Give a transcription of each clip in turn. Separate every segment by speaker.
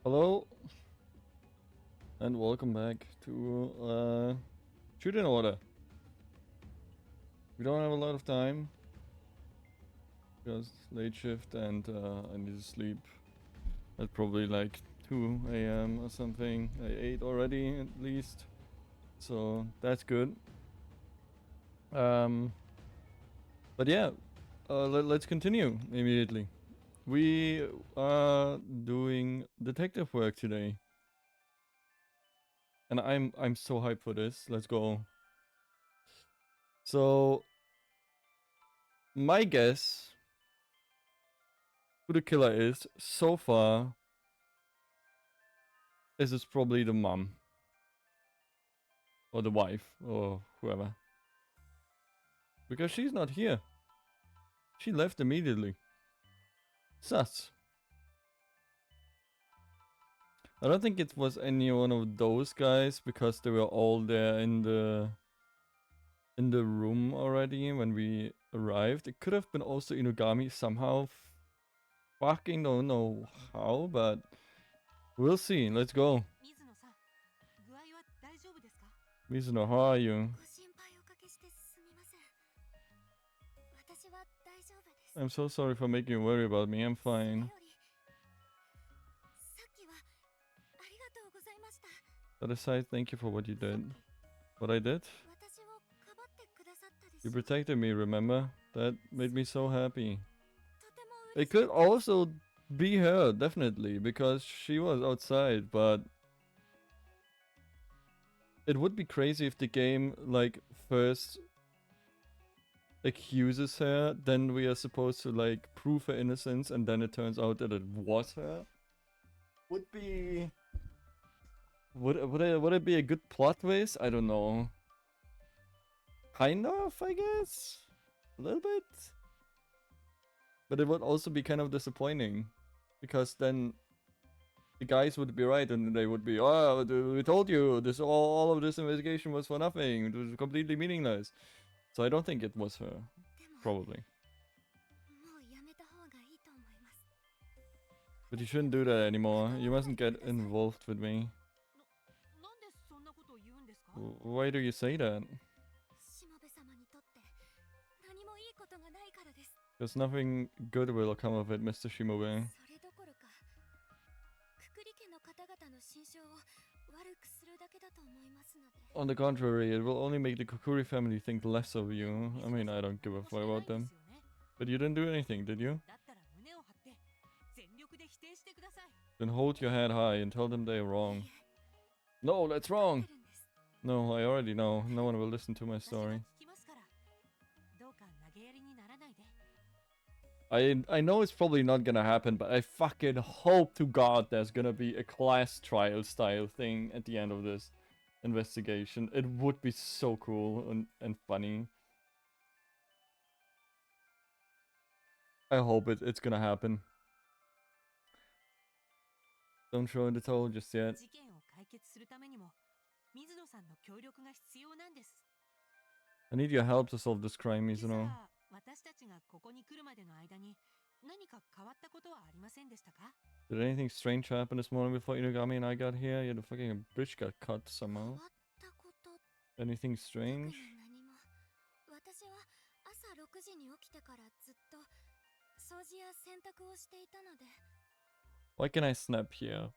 Speaker 1: Hello and welcome back to Shuten Order. We don't have a lot of time because late shift and I need to sleep at probably like 2 a.m. or something. I ate already at least, so that's good. But yeah, let's continue immediately. We are doing detective work today. And I'm so hyped for this. Let's go. So my guess who the killer is so far is probably the mom or the wife or whoever, because she's not here. She left immediately. Sus. I don't think it was any one of those guys because they were all there in the room already when we arrived. It could have been also Inugami somehow. Fucking don't know how, but we'll see. Let's go. Mizuno, how are you? I'm so sorry for making you worry about me. I'm fine. That aside, thank you for what you did. What I did? You protected me, remember? That made me so happy. It could also be her, definitely, because she was outside, but it would be crazy if the game, like, first accuses her, then we are supposed to, like, prove her innocence, and then it turns out that it was her. Would be... Would it be a good plot twist? I don't know. Kind of, I guess? A little bit? But it would also be kind of disappointing. Because then the guys would be right and they would be, oh, we told you, this all of this investigation was for nothing. It was completely meaningless. So I don't think it was her. Probably. But you shouldn't do that anymore. You mustn't get involved with me. Why do you say that? Because nothing good will come of it, Mr. Shimobe. On the contrary, it will only make the Kokuri family think less of you. I mean, I don't give a fuck about them. But you didn't do anything, did you? Then hold your head high and tell them they're wrong. No, that's wrong! No, I already know. No one will listen to my story. I know it's probably not gonna happen, but I fucking hope to God there's gonna be a class trial style thing at the end of this investigation. It would be so cool and funny. I hope it's gonna happen. Don't show in the towel just yet. I need your help to solve this crime, Mizuno. Did anything strange happen this morning before Inugami and I got here? Yeah, the fucking bridge got cut somehow. Anything strange? Why can I snap here?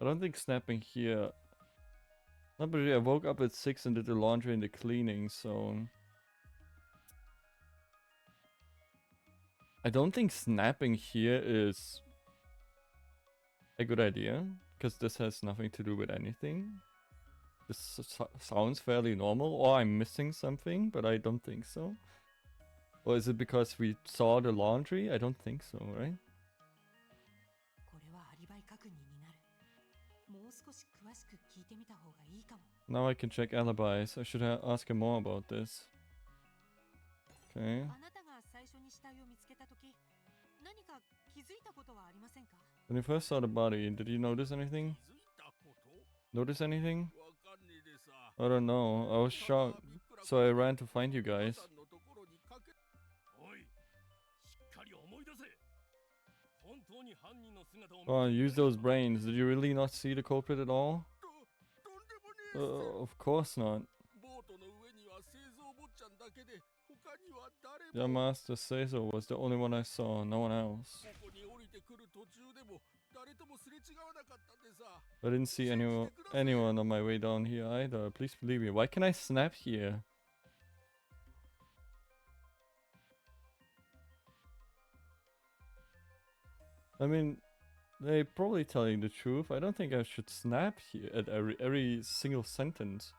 Speaker 1: I don't think snapping here... No, but I woke up at 6 and did the laundry and the cleaning, so... I don't think snapping here is a good idea, because this has nothing to do with anything. This sounds fairly normal, or I'm missing something, but I don't think so. Or is it because we saw the laundry? I don't think so, right? Now I can check alibis. I should ask him more about this. Okay. When you first saw the body, did you notice anything? Notice anything? I don't know. I was shocked. So I ran to find you guys. Oh, use those brains. Did you really not see the culprit at all? Of course not. Your master Seizo was the only one I saw, no one else. I didn't see anyone on my way down here either. Please believe me. Why can I snap here? I mean, they're probably telling the truth. I don't think I should snap here at every single sentence.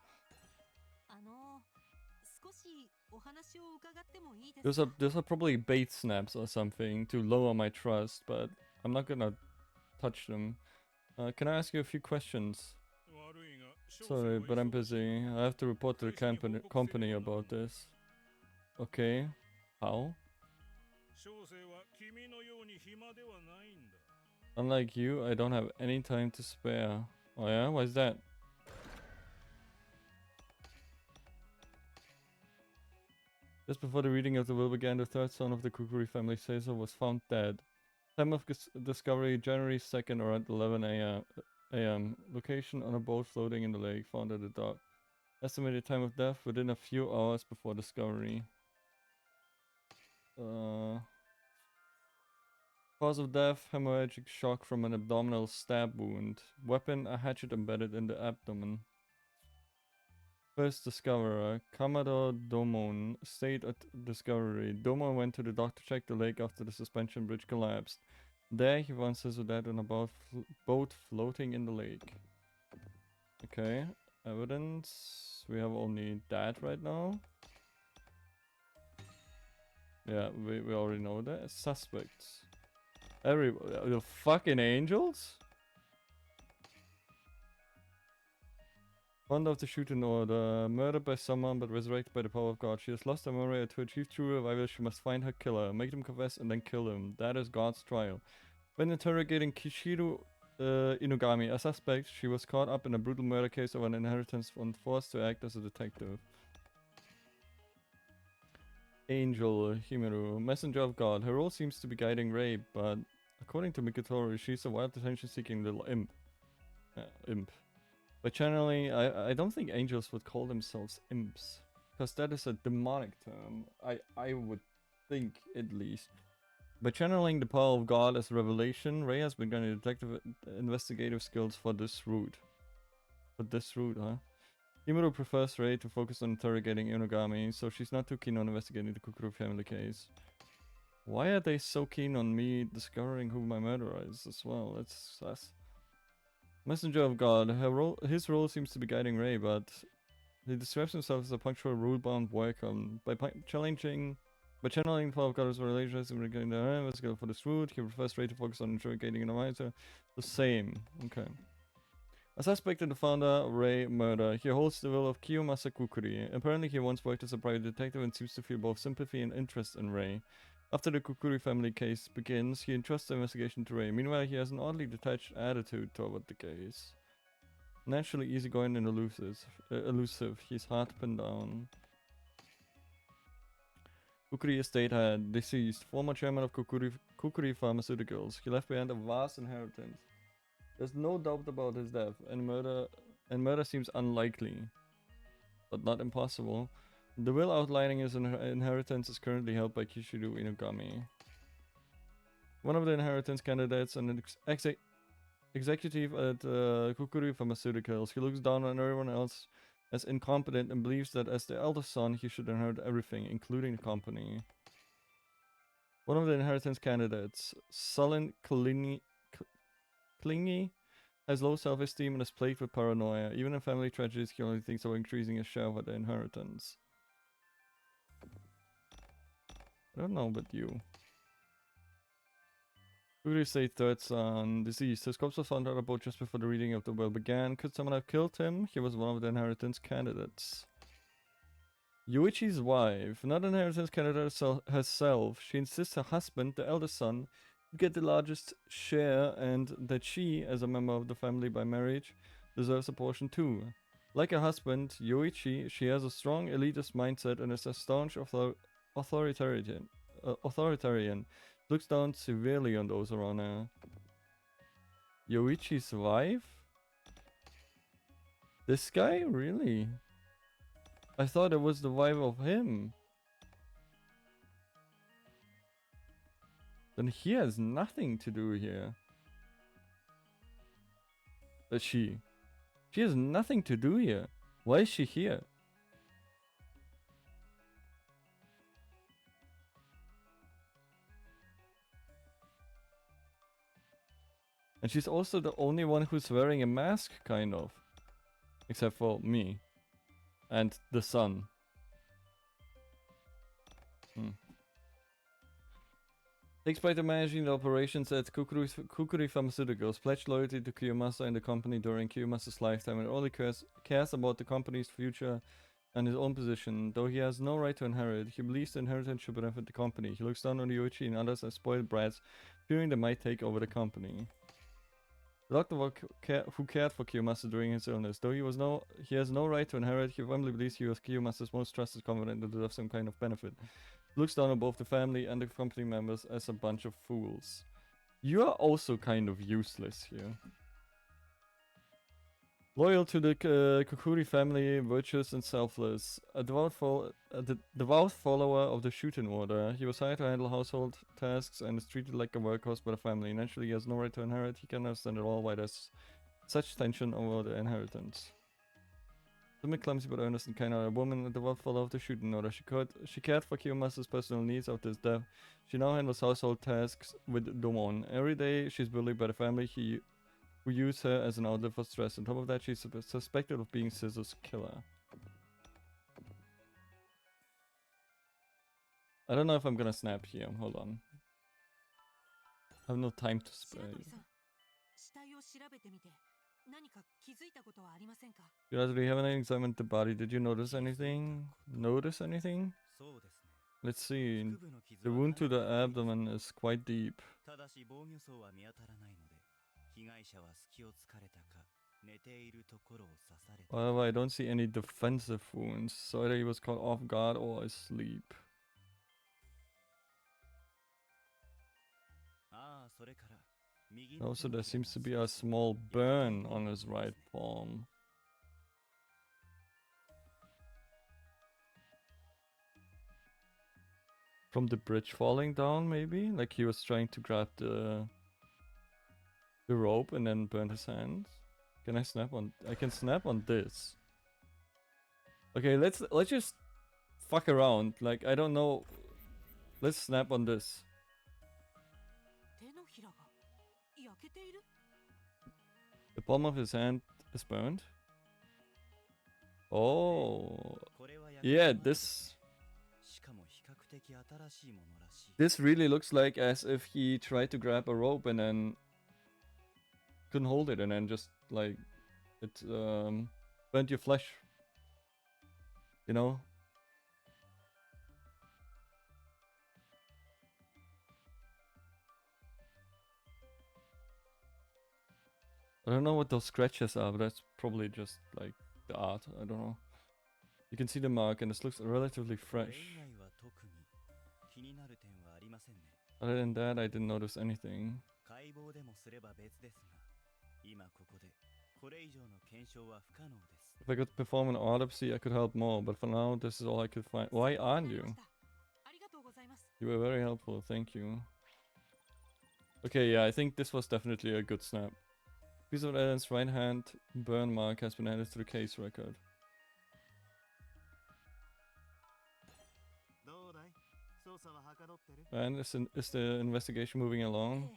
Speaker 1: Those are probably bait snaps or something to lower my trust, but I'm not gonna touch them. Can I ask you a few questions? Sorry, but I'm busy. I have to report to the company about this. Okay. How? Unlike you, I don't have any time to spare. Oh yeah? Why is that? Just before the reading of the will began, the third son of the Kukuri family, Seizo, was found dead. Time of discovery, January 2nd around 11 a.m. Location on a boat floating in the lake, found at the dock. Estimated time of death within a few hours before discovery. Cause of death, hemorrhagic shock from an abdominal stab wound. Weapon, a hatchet embedded in the abdomen. First discoverer, Commodore Domon, stayed at discovery. Domon went to the dock to check the lake after the suspension bridge collapsed. There he found Seizo dead on a boat floating in the lake. Okay, evidence. We have only that right now. Yeah, we already know that. Suspects. The fucking angels? Founder of the Shuten Order, murdered by someone but resurrected by the power of God. She has lost her memory. To achieve true revival, she must find her killer, make them confess, and then kill him. That is God's trial. When interrogating Kishiru Inugami, a suspect, she was caught up in a brutal murder case of an inheritance and forced to act as a detective. Angel Himuru, messenger of God. Her role seems to be guiding Rei, but according to Mikotori, she's a wild attention-seeking little imp. By channeling, I don't think angels would call themselves imps, because that is a demonic term. I would think, at least. By channeling the power of God as revelation, Rei has begun detective investigative skills for this route. For this route, huh? Himuro prefers Rei to focus on interrogating Inugami, so she's not too keen on investigating the Kukuru family case. Why are they so keen on me discovering who my murderer is as well? That's sus. Messenger of God. His role seems to be guiding Rei, but he describes himself as a punctual, rule-bound worker. By channeling the power of God as a relationship and getting the investigator for this route, he prefers Rei to focus on interrogating an advisor. The same. Okay. A suspect in the founder Rei murder. He holds the will of Kiyomasa Kukuri. Apparently he once worked as a private detective and seems to feel both sympathy and interest in Rei. After the Kukuri family case begins, he entrusts the investigation to Rei. Meanwhile, he has an oddly detached attitude toward the case. Naturally easygoing and elusive, he's hard to pin down. Kukuri estate head, deceased, former chairman of Kukuri Pharmaceuticals. He left behind a vast inheritance. There's no doubt about his death, and murder seems unlikely, but not impossible. The will outlining his inheritance is currently held by Kishiru Inugami. One of the inheritance candidates, an executive at Kukuri Pharmaceuticals. He looks down on everyone else as incompetent and believes that as the eldest son, he should inherit everything, including the company. One of the inheritance candidates, Sullen Clingy, has low self-esteem and is plagued with paranoia. Even in family tragedies, he only thinks of increasing his share of the inheritance. I don't know about you. Who do you say third son? Deceased. His corpse was found on a boat just before the reading of the will began. Could someone have killed him? He was one of the inheritance candidates. Yuichi's wife, not an inheritance candidate herself. She insists her husband, the eldest son, get the largest share and that she, as a member of the family by marriage, deserves a portion too. Like her husband, Yoichi, she has a strong elitist mindset and is a staunch authoritarian. Looks down severely on those around her. Yoichi's wife? This guy? Really? I thought it was the wife of him. Then he has nothing to do here. She has nothing to do here. Why is she here? And she's also the only one who's wearing a mask, kind of. Except for me. And the sun. Takes pride in managing the operations at Kukuri Pharmaceuticals. Pledged loyalty to Kiyomasa and the company during Kiyomasa's lifetime and only cares about the company's future and his own position. Though he has no right to inherit, he believes the inheritance should benefit the company. He looks down on Yoichi and others as spoiled brats, fearing they might take over the company. The doctor who cared for Kiyomasa during his illness. Though he has no right to inherit, he firmly believes he was Kiyomasa's most trusted confidant and deserves some kind of benefit. Looks down on both the family and the company members as a bunch of fools. You are also kind of useless here. Loyal to the Kukuri family, virtuous and selfless. A devout follower of the Shuten Order. He was hired to handle household tasks and is treated like a workhorse by the family. Naturally, he has no right to inherit. He cannot understand at all why there's such tension over the inheritance. Timid, clumsy, but earnest and kind of a woman, a devout follower of the Shuten Order. She cared for Kiyomasa's personal needs after his death. She now handles household tasks with Domon. Every day, she's bullied by the family who use her as an outlet for stress. On top of that, she's suspected of being Scissor's killer. I don't know if I'm gonna snap here. Hold on. I have no time to spare. Do you have any examined the body? Did you notice anything? Let's see. The wound to the abdomen is quite deep. However, I don't see any defensive wounds, so either he was caught off guard or asleep. Also, there seems to be a small burn on his right palm. From the bridge falling down, maybe? Like he was trying to grab the rope and then burned his hand. Can I snap on? I can snap on this. Okay, let's just fuck around. Like, I don't know. Let's snap on this. The palm of his hand is burned. Oh. Yeah, this really looks like as if he tried to grab a rope and then couldn't hold it and then just like it burnt your flesh. You know? I don't know what those scratches are, but that's probably just like the art. I don't know. You can see the mark and this looks relatively fresh. Other than that, I didn't notice anything. If I could perform an autopsy, I could help more, but for now, this is all I could find. Why aren't you? You were very helpful, thank you. Okay, yeah, I think this was definitely a good snap. Piece of Ellen's right hand burn mark has been added to the case record. And is the investigation moving along?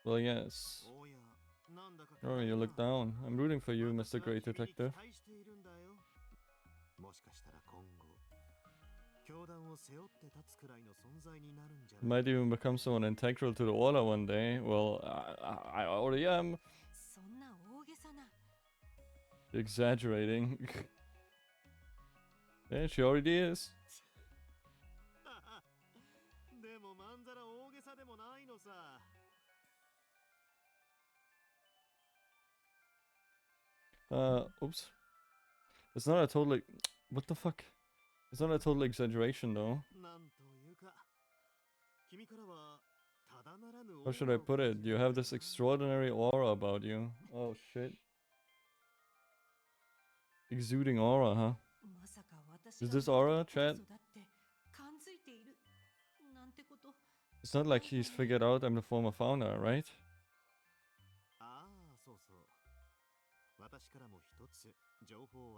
Speaker 1: Well, yes. Oh, you look down. I'm rooting for you, Mr. Great Detective. Might even become someone integral to the Order one day. Well, I already am. Exaggerating. Yeah, she already is. Oops. It's not a total... What the fuck? It's not a total exaggeration though. How should I put it? You have this extraordinary aura about you. Oh shit. Exuding aura, huh? Is this aura, chat? It's not like he's figured out I'm the former founder, right?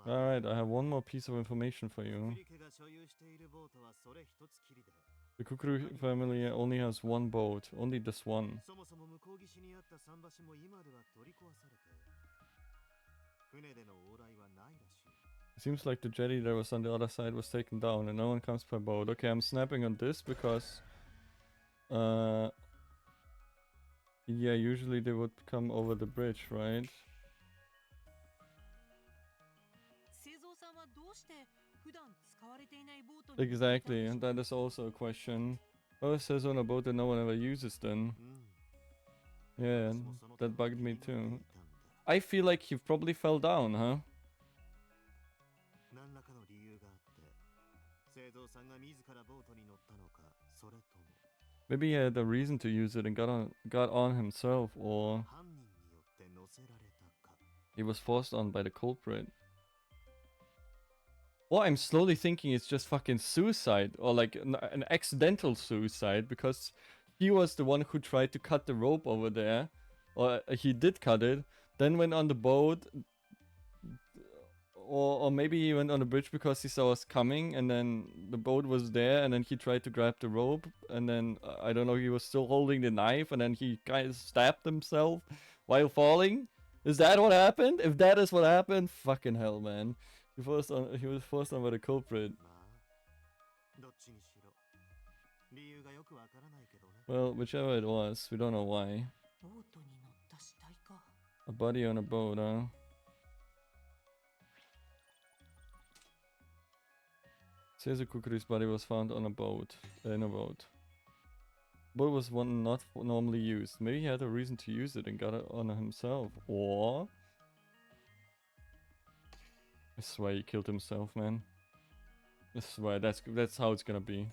Speaker 1: Alright, I have one more piece of information for you. The Kukuru family only has one boat, only this one. It seems like the jetty that was on the other side was taken down and no one comes per boat. Okay, I'm snapping on this because... yeah, usually they would come over the bridge, right? Exactly, and that is also a question. Oh, it says on a boat that no one ever uses then. Yeah, that bugged me too. I feel like he probably fell down, huh? Maybe he had a reason to use it and got on himself, or he was forced on by the culprit. Or I'm slowly thinking it's just fucking suicide, or like an accidental suicide, because he was the one who tried to cut the rope over there, or he did cut it, then went on the boat, or maybe he went on the bridge because he saw us coming, and then the boat was there, and then he tried to grab the rope, and then, I don't know, he was still holding the knife, and then he kind of stabbed himself while falling? Is that what happened? If that is what happened, fucking hell, man. He was forced on by the culprit. Well, whichever it was, we don't know why. A body on a boat, huh? Says Kukuru's body was found on a boat. In a boat. Boat was one not normally used. Maybe he had a reason to use it and got it on himself. Or... I swear he killed himself, man. I swear, that's how it's gonna be.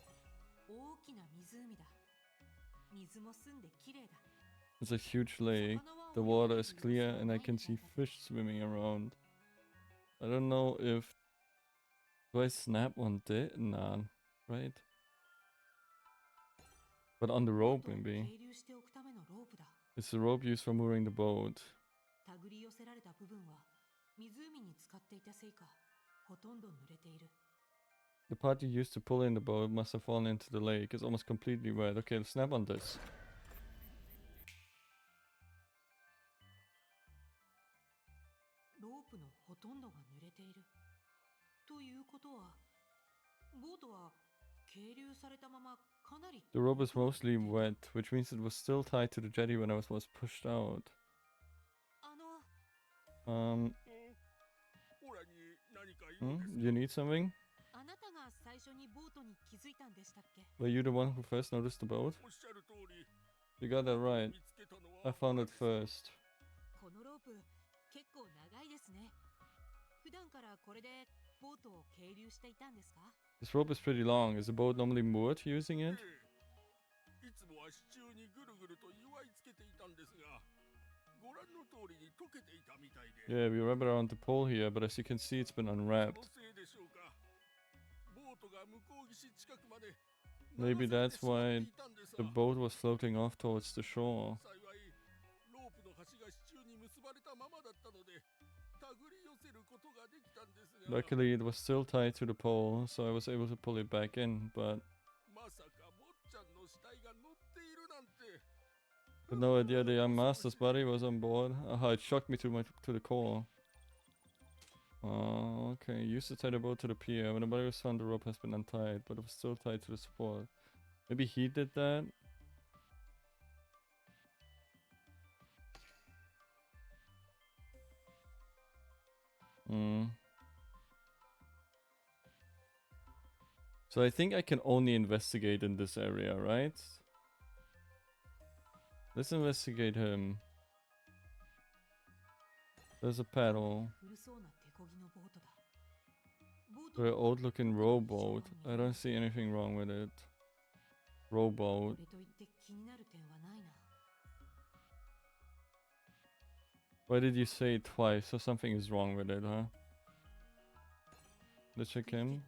Speaker 1: It's a huge lake. The water is clear and I can see fish swimming around. I don't know if... Do I snap on it? Nah, right? But on the rope, maybe. It's the rope used for mooring the boat. The part you used to pull in the boat must have fallen into the lake. It's almost completely wet. Okay, let's snap on this. The rope is mostly wet, which means it was still tied to the jetty when I was pushed out. You need something? Were you the one who first noticed the boat? You got that right. I found it first. This rope is pretty long. Is the boat normally moored using it? Yeah, we wrap it around the pole here, but as you can see, it's been unwrapped. Maybe that's why the boat was floating off towards the shore. Luckily, it was still tied to the pole, so I was able to pull it back in, but no idea the young master's body was on board. Aha, it shocked me to the core. Oh, okay. Used to tie the boat to the pier. When the body was found, the rope has been untied, but it was still tied to the support. Maybe he did that? So I think I can only investigate in this area, right? Let's investigate him. There's a paddle. Very old looking rowboat. I don't see anything wrong with it. rowboat. Why did you say it twice? So something is wrong with it, huh? Let's check in.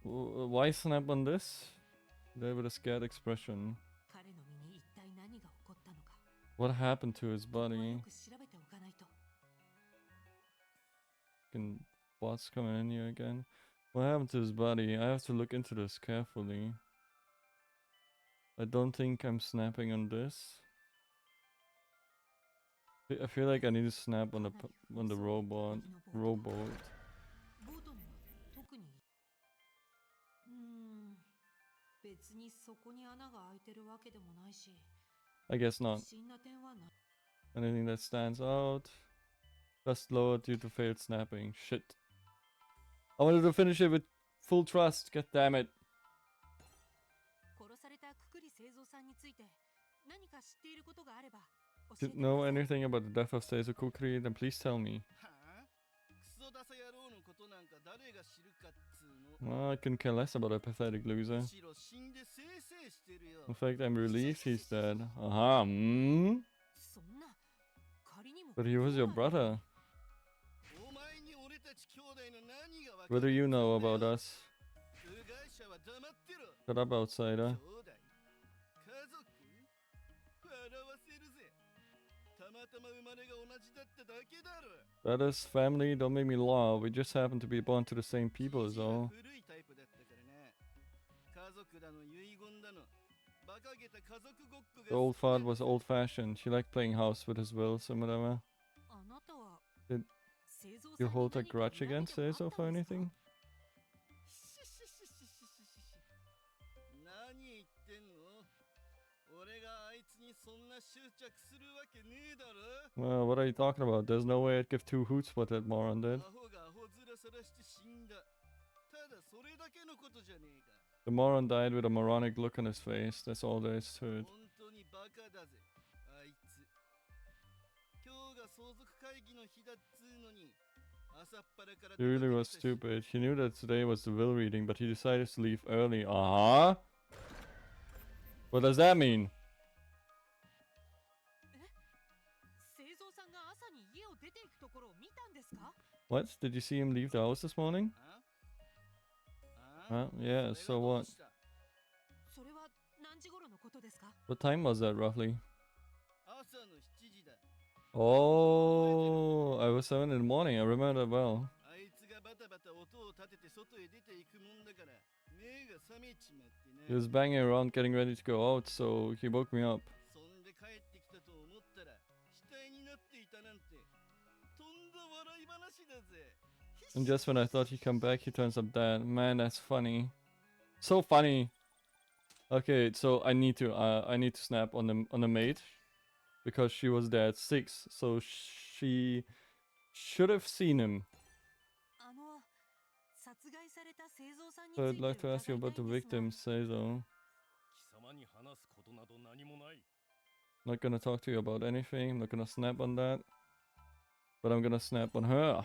Speaker 1: Why snap on this? There with a scared expression. What happened to his body? Fucking bots coming in here again. What happened to his body? I have to look into this carefully. I don't think I'm snapping on this. I feel like I need to snap on the rowboat. I guess not. Anything that stands out? Just lowered due to failed snapping. Shit. I wanted to finish it with full trust. God damn it. If you know anything about the death of Seizo Kukri, then please tell me. Well, I couldn't care less about a pathetic loser. In fact, I'm relieved he's dead. Aha, But he was your brother. What do you know about us? Shut up, outsider. That is family, don't make me laugh. We just happen to be born to the same people is all. The old fart was old-fashioned. She liked playing house with his wills and whatever. Did you hold a grudge against Seizo for anything? Well, what are you talking about? There's no way I'd give two hoots what that moron did. The moron died with a moronic look on his face. That's all there is to it. He really was stupid. He knew that today was the will reading, but he decided to leave early. Uh-huh. What does that mean? What? Did you see him leave the house this morning? Huh? Yeah, so what? What time was that roughly? Oh, I was 7 in the morning. I remember that well. He was banging around getting ready to go out, so he woke me up. And just when I thought he'd come back, he turns up dead. Man, that's funny. So funny. Okay, so I need to snap on the maid because she was there at 6, so she should have seen him. So I'd like to ask you about the victim, Seizo. Not gonna talk to you about anything. I'm not gonna snap on that, but I'm gonna snap on her.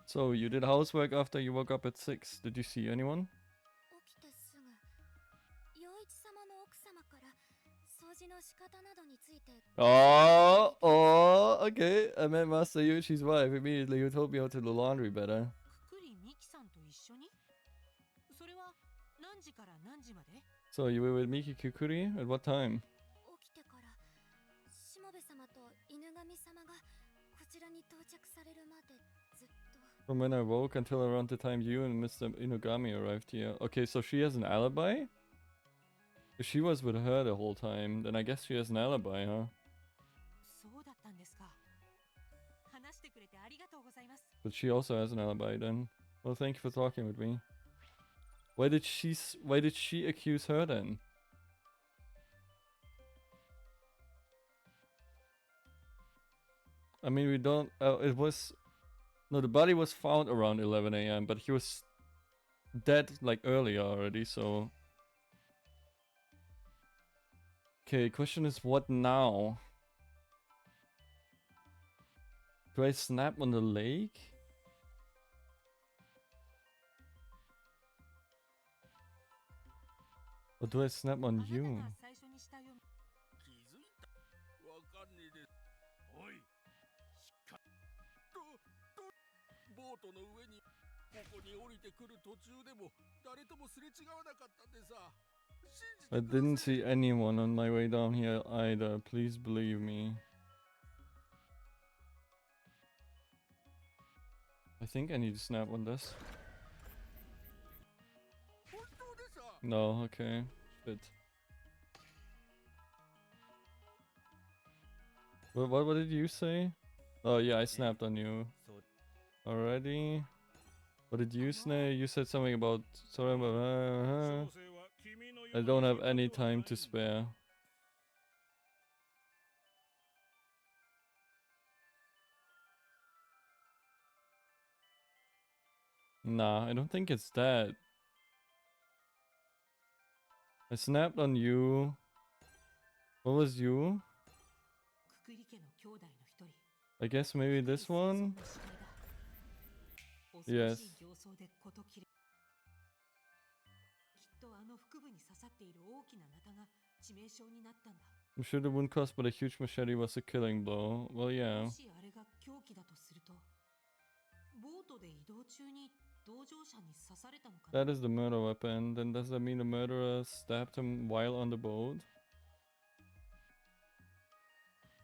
Speaker 1: So you did housework after you woke up at 6. Did you see anyone? Oh, okay. I met Master Yoshi's wife. Immediately you told me how to do the laundry better. So you were with Miki Kukuri? At what time? From when I woke until around the time you and Mr. Inugami arrived here. Okay, so she has an alibi? If she was with her the whole time, then I guess she has an alibi, huh? But she also has an alibi then. Well, thank you for talking with me. Why did she accuse her then? I mean, we don't. It was no. The body was found around 11 a.m., but he was dead like earlier already. So. Okay. Question is, what now? Do I snap on the lake? Or do I snap on you?
Speaker 2: ボートの上にここに降りてくる途中でも誰ともすれ違わなかったんでさ。
Speaker 1: I didn't see anyone on my way down here either. Please believe me. I think I need to snap on this. No, okay. Shit. What did you say? Oh yeah, I snapped on you. Already. What did you say? You said something about... Sorry, I don't have any time to spare. Nah, I don't think it's that. I snapped on you. What was you? I guess maybe this one? Yes. I'm sure the wound caused by the huge machete was a killing blow. Well, yeah. That is the murder weapon. Then does that mean the murderer stabbed him while on the boat?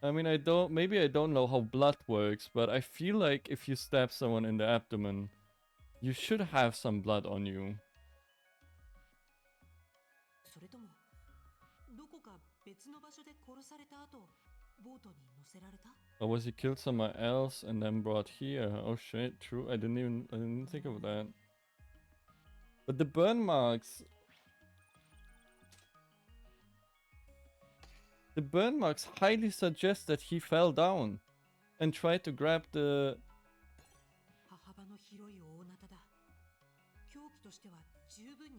Speaker 1: I mean, maybe I don't know how blood works, but I feel like if you stab someone in the abdomen, you should have some blood on you. Or was he killed somewhere else and then brought here? Oh shit, true. I didn't think of that. But the burn marks... The burn marks highly suggest that he fell down and tried to grab the...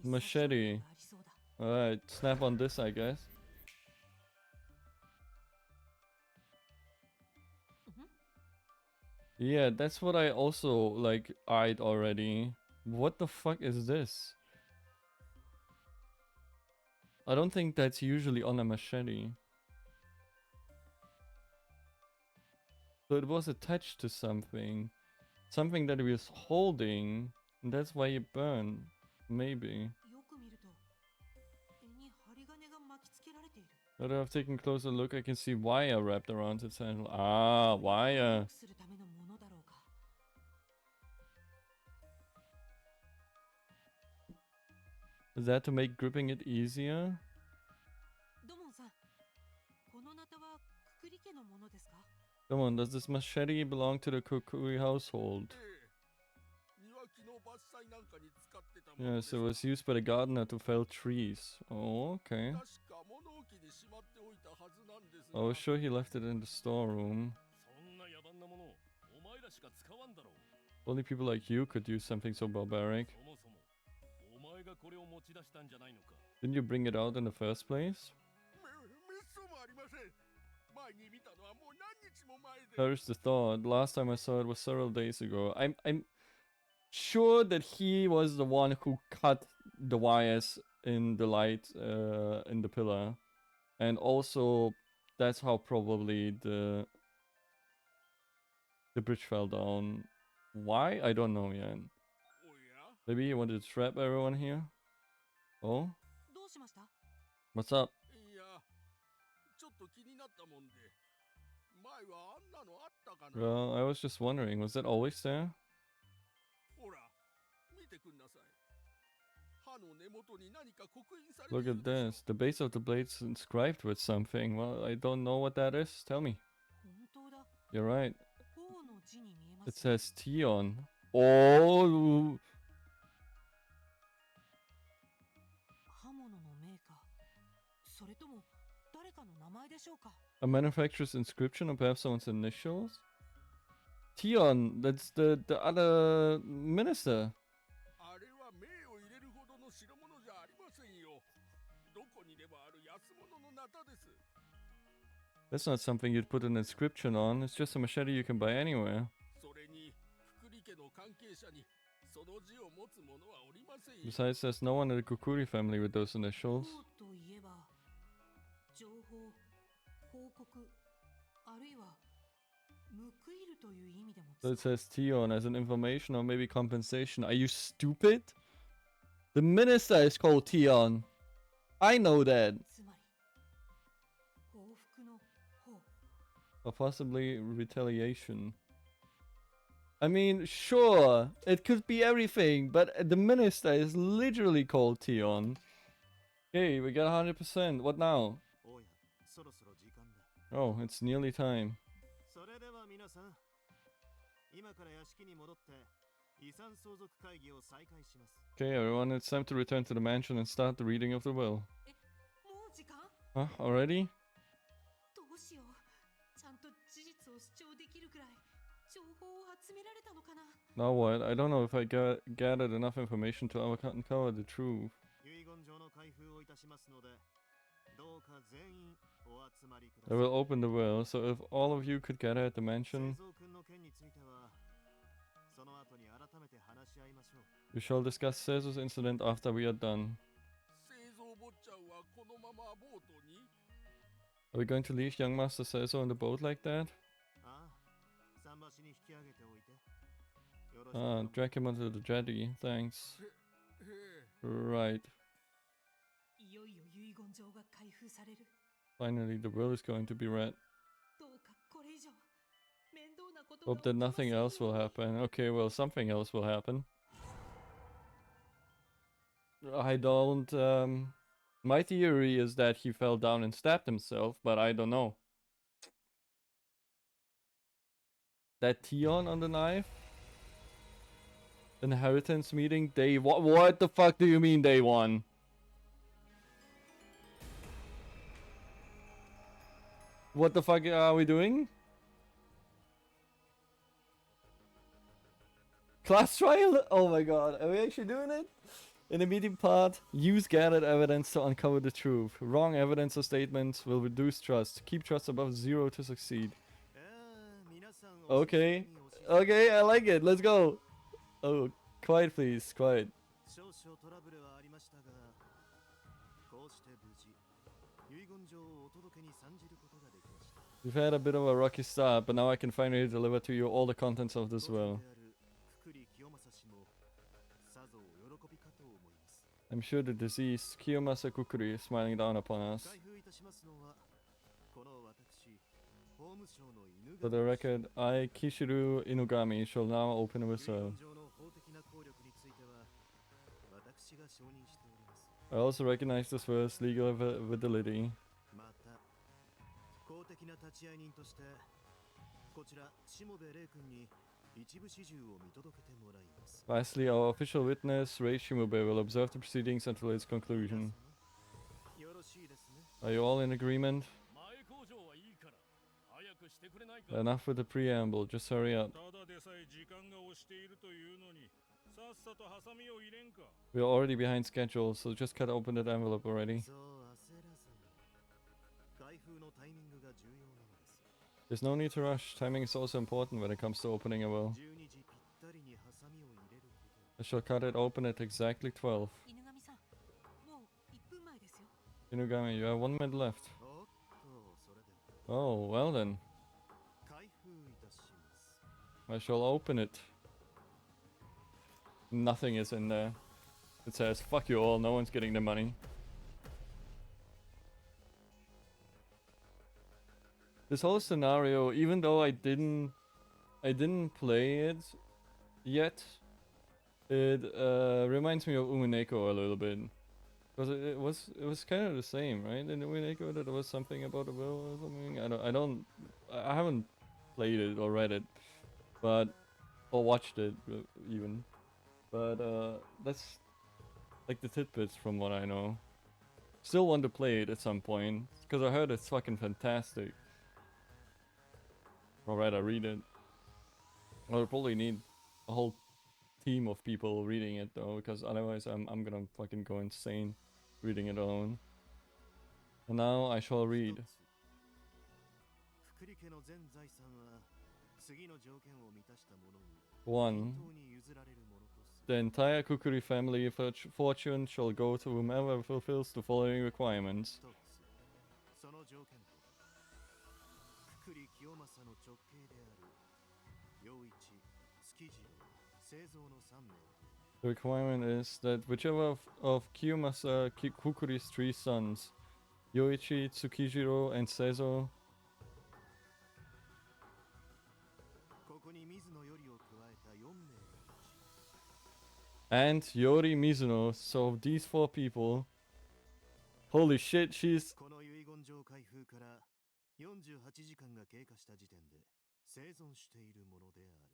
Speaker 1: machete. Alright, snap on this, I guess. Yeah, that's what I also, like, eyed already. What the fuck is this? I don't think that's usually on a machete. So it was attached to something. Something that he was holding. And that's why it burned. Maybe. Now that I've taken a closer look, I can see wire wrapped around its handle. Ah, wire. Is that to make gripping it easier? Come on, does this machete belong to the Kukui household? Yes, it was used by the gardener to fell trees. Oh, okay. I was sure he left it in the storeroom. Only people like you could use something so barbaric. Didn't you bring it out in the first place? Perish the thought. Last time I saw it was several days ago. I'm sure that he was the one who cut the wires in the light in the pillar. And also that's how probably the bridge fell down. Why? I don't know yet. Maybe he wanted to trap everyone here? Oh? What's up? Well, I was just wondering, was that always there? Look at this. The base of the blade's inscribed with something. Well, I don't know what that is. Tell me. You're right. It says Tion. Oh! A manufacturer's inscription or perhaps someone's initials? Tion, that's the other minister.
Speaker 2: あれは名を入れるほどの代物じゃありませんよ。どこにでもある安物のナタです。
Speaker 1: That's not something you'd put an inscription on. It's just a machete you can buy anywhere.
Speaker 2: それに福利家の関係者にその字を持つ者はおりませんよ。
Speaker 1: Besides, there's no one in the Kukuri family with those initials.
Speaker 3: 法といえば情報、報告、あるいは報いるという意味でも
Speaker 1: So it says Tion as an information or maybe compensation. Are you stupid? The minister is called Tion. I know that.
Speaker 3: つまり報復の報
Speaker 1: Or possibly retaliation. I mean, sure, it could be everything, but the minister is literally called Tion. Okay, we got 100%. What now?
Speaker 4: おや、そろそろ時間だ。
Speaker 1: Oh, it's nearly time.
Speaker 4: それでは皆さん、今から屋敷に戻って遺産相続会議を再開します。
Speaker 1: Okay, everyone, it's time to return to the mansion and start the reading of the will.
Speaker 3: え、もう時間
Speaker 1: Huh? Already?
Speaker 3: どうしよう。ちゃんと事実を主張できるくらい情報を集められたのかな。
Speaker 1: Now what? I don't know if I gathered enough information to uncover the truth.
Speaker 4: 遺言状の開封をいたしますので、どうか全員お集まりくだ
Speaker 1: I
Speaker 4: さい。
Speaker 1: will open the will, so if all of you could gather at the
Speaker 4: 製
Speaker 1: mansion,
Speaker 4: 造君の件については、その後に改めて話し合いましょう。
Speaker 1: we shall discuss Sezu's incident after we are done.
Speaker 2: 製造坊ちゃんはこのままボートに
Speaker 1: Are we going to leave young Master Sezu on the boat like that?
Speaker 4: ああ、桟橋に引き上げておいて。よろしく頼
Speaker 1: Ah,
Speaker 4: む。
Speaker 1: drag him onto the jetty. Thanks.
Speaker 2: へえ
Speaker 1: Right.
Speaker 3: いよいよ遺言状が開封される。
Speaker 1: Finally, the will is going to be read.
Speaker 3: どうかこれ以上面倒なことが
Speaker 1: Hope that
Speaker 3: 起きません
Speaker 1: nothing
Speaker 3: よう
Speaker 1: else will
Speaker 3: に。
Speaker 1: happen. Okay, well, something else will happen. I don't, my theory is that he fell down and stabbed himself, but I don't know. That Tion on the knife? Inheritance meeting day one? What the fuck do you mean day one? What the fuck are we doing? Class trial? Oh my god, are we actually doing it? In the meeting part, use gathered evidence to uncover the truth. Wrong evidence or statements will reduce trust. Keep trust above 0 to succeed.
Speaker 4: 皆さんお
Speaker 1: Okay.
Speaker 4: 静かにお静かに
Speaker 1: Okay, I like it. Let's go. Oh, quiet please, quiet.
Speaker 4: 少々トラブルはありましたが、こうして無事、遺言状をお届けに参じることができました。
Speaker 1: We've had a bit of a rocky start, but now I can finally deliver to you all the contents of this
Speaker 4: 当主
Speaker 1: will.
Speaker 4: である福利清正氏もさぞお喜びかと思います。
Speaker 1: I'm sure the deceased Kiyomasa Kukuri is smiling down upon us.
Speaker 4: 開封いたしますのは、この私、法務省の犬
Speaker 1: For the record, I, Kishiru Inugami, shall now open a
Speaker 4: 遺
Speaker 1: whistle.
Speaker 4: 言状の法的な効力については、私が承認しております。
Speaker 1: I also recognize this will's legal validity.
Speaker 4: また、公的な立ち会い人として、こちら、下部玲君に一部始終を見届けてもらいます。
Speaker 1: Lastly, our official witness, Rei Shimube, will observe the proceedings until its conclusion.
Speaker 4: よろしいですね。
Speaker 1: Are you all in agreement?
Speaker 2: 前工場はいいから早くしてくれないか。
Speaker 1: Enough with the preamble, just hurry up.
Speaker 2: ただでさえ時間が押しているというのにさっさとハサミを入れんか。
Speaker 1: We're already behind schedule, so just cut open that envelope already.
Speaker 4: そう焦らずに。開封のタイミングが重要なのです。
Speaker 1: There's no need to rush. Timing is also important when it comes to opening a will.
Speaker 4: 12時ぴったりにハサミを入れること。
Speaker 1: I shall cut it open at exactly 12.
Speaker 3: 犬神さん、もう1分前ですよ。
Speaker 1: Inugami, you have 1 minute left.
Speaker 4: おっと、それでは
Speaker 1: Oh, well then.
Speaker 4: 開封いたします。
Speaker 1: I shall open it. Nothing is in there. It says, fuck you all, no one's getting the money. This whole scenario, even though I didn't play it yet, it reminds me of Umineko a little bit. Because it was kind of the same, right? In Umineko, that there was something about a will or something. I haven't played it or read it, but or watched it even. But that's like the tidbits from what I know. Still want to play it at some point because I heard it's fucking fantastic. Or rather, read it. I'll probably need a whole team of people reading it though, because otherwise I'm gonna fucking go insane reading it alone. And now I shall read.
Speaker 4: 福利家の全財産は次の条件を満たした者に
Speaker 1: 1.
Speaker 4: 均等に譲られるものとす
Speaker 1: The
Speaker 4: る
Speaker 1: entire Kukuri family fortune shall go to whomever fulfills the following requirements.
Speaker 4: 一つその条件とは福利清正の直系である陽一月次郎製造の3名と
Speaker 1: The requirement is that whichever of Kiyomasa Kukuri's 3 sons, Yoichi, Tsukijiro, and Seizo,
Speaker 4: ここに水野よりを加えた4名のうち
Speaker 1: and Yori Mizuno, so these 4 people. Holy shit, she's.
Speaker 4: この遺言状開封から48時間が経過した時点で生存しているものである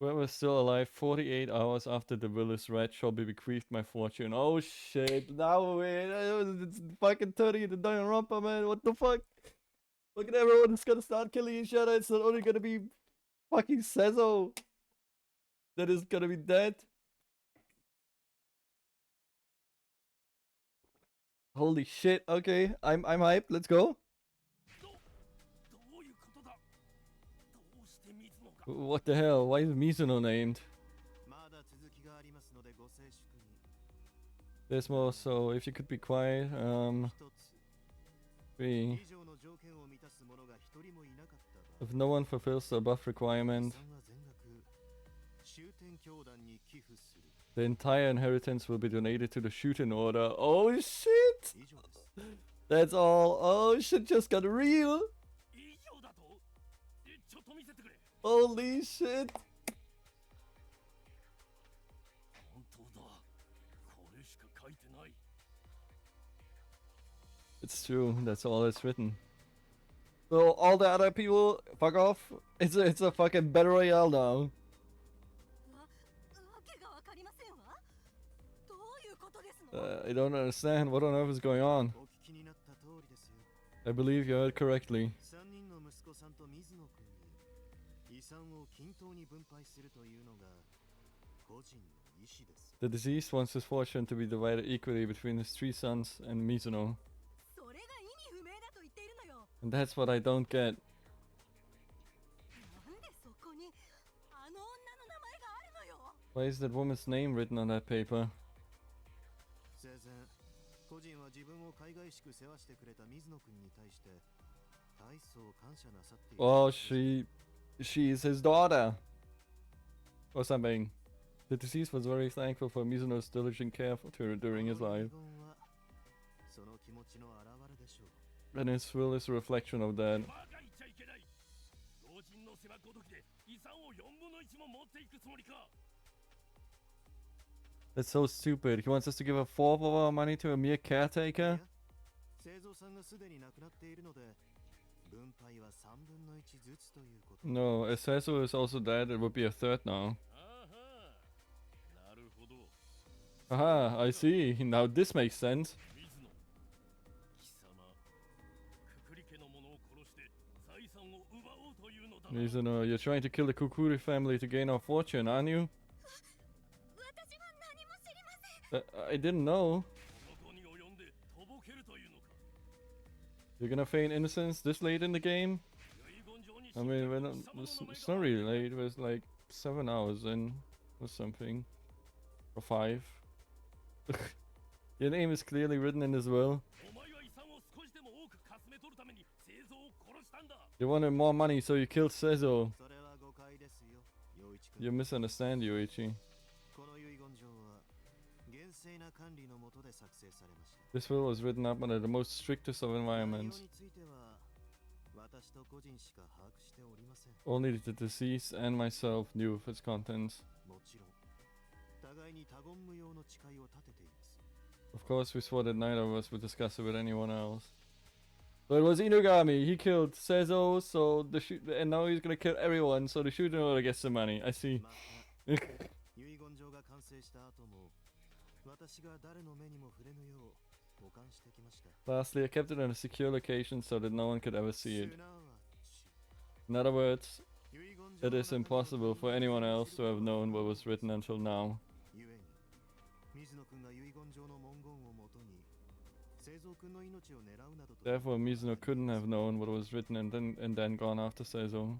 Speaker 1: Whoever is still alive 48 hours after the will is read shall be bequeathed my fortune. Oh shit, now it's fucking turning into Danganronpa, man. What the fuck? Look at everyone is gonna start killing each other. It's not only gonna be fucking Seizo that is gonna be dead. Holy shit, okay, I'm hyped, let's go.
Speaker 2: どういうことだ。どうして水野が。
Speaker 1: What the hell? Why is Mizuno named?
Speaker 4: まだ続きがありますのでご静粛に
Speaker 1: There's more, so if you could be quiet.
Speaker 4: 一つ
Speaker 1: 3.
Speaker 4: 以上の条件を満たす者が一人もいなかった場合
Speaker 1: If no one fulfills the above
Speaker 4: 遺
Speaker 1: requirement,
Speaker 4: 産は全額終点教団に寄付する
Speaker 1: the entire inheritance will be donated to the Shuten Order. Oh shit!
Speaker 4: 以上です
Speaker 1: That's all. Oh shit, just got real.
Speaker 2: 以上だと。ちょっと見せてくれ。
Speaker 1: Holy shit.
Speaker 2: 本当だ。これしか書いてない。
Speaker 1: It's true. That's all that's written. So all the other people, fuck off. It's a fucking battle royale now.
Speaker 3: わけがわかりませんわ。どういうことですの？
Speaker 1: I don't understand. What on earth is going on?
Speaker 4: お聞きになった通りですよ
Speaker 1: I believe you heard correctly.
Speaker 4: 3人の息子さんと水野君に遺産を均等に分配するというのが個人の意思です
Speaker 1: The deceased wants his fortune to be divided equally between his 3 sons and Mizuno.
Speaker 3: それが意味不明だと言っているのよ。
Speaker 1: And that's what I don't get.
Speaker 3: なんでそこにあの女の名前があるのよ。
Speaker 1: Why is that woman's name written on that paper?
Speaker 4: 生前個人は自分を海外しく世話してくれた水野君に対して大層感謝なさっている
Speaker 1: Oh, she's his daughter. Or something. The deceased was very thankful for Mizuno's diligent care during his
Speaker 4: この遺
Speaker 1: life.
Speaker 4: 言はその気持ちの表れでしょう
Speaker 1: And his will is a reflection of that.
Speaker 2: バカ言っちゃいけない。老人の世話ごときで遺産を4分の1も持っていくつもりか。
Speaker 1: That's so stupid. He wants us to give a fourth of our money to a mere
Speaker 4: いや
Speaker 1: caretaker?
Speaker 4: 製造さんがすでに亡くなっているので分配は3分の1ずつということ
Speaker 1: No, if Seso is also dead, it would be a third now.
Speaker 2: あは。なるほど。
Speaker 1: Aha, I see. Now this makes sense.
Speaker 2: 水野。貴様。くくり家の者を殺して財産を奪おうというのだな。
Speaker 1: Mizuno, you're trying to kill the Kukuri family to gain our fortune, aren't you?
Speaker 3: 私は何も知りません。
Speaker 1: I didn't know.
Speaker 2: ここに及んでとぼけるというのか。
Speaker 1: You're gonna feign innocence this late in the game?
Speaker 2: 遺言状に
Speaker 1: I mean,
Speaker 2: 記
Speaker 1: when
Speaker 2: した貴
Speaker 1: it's
Speaker 2: 様の名前が
Speaker 1: not really late. It was like 7 hours in or something. Or 5. Your name is clearly written in his will.
Speaker 2: お前は遺産を少しでも多くかすめ取るために製造を殺したんだ。
Speaker 1: You wanted more money, so you killed Sezo.
Speaker 4: それは誤解ですよ陽一
Speaker 1: You
Speaker 4: 君
Speaker 1: misunderstand, Yoichi.
Speaker 4: この遺言状は厳正な管理の下で作成されました
Speaker 1: This will was written up under the most strictest of
Speaker 4: 内容
Speaker 1: environments.
Speaker 4: については私と個人しか把握しておりません
Speaker 1: Only the deceased and myself knew of its contents.
Speaker 4: もちろん互いに他言無用の誓いを立てています
Speaker 1: Of course, we swore that neither of us would discuss it with anyone else. So it was Inugami. He killed Sezo, so and now he's gonna kill everyone. So the Shuten Order gets the money. I see.
Speaker 4: また遺言状が完成した後も私が誰の目にも触れぬよう保管してきました
Speaker 1: Lastly, I kept it in a secure location so that no one could ever see it.
Speaker 4: すなわち
Speaker 1: In other words,
Speaker 4: 遺言状
Speaker 1: it
Speaker 4: の
Speaker 1: is
Speaker 4: 中身を
Speaker 1: impossible for
Speaker 4: 存分に
Speaker 1: anyone
Speaker 4: 理解
Speaker 1: else
Speaker 4: す
Speaker 1: to
Speaker 4: る
Speaker 1: have
Speaker 4: ことは
Speaker 1: known what
Speaker 4: 不
Speaker 1: was
Speaker 4: 可能
Speaker 1: written until now.
Speaker 4: ゆえに水野くんが遺言状の文言をもとに製造くんの命を狙うなどと
Speaker 1: Therefore, Mizuno couldn't have known what was written and then gone after Seizo.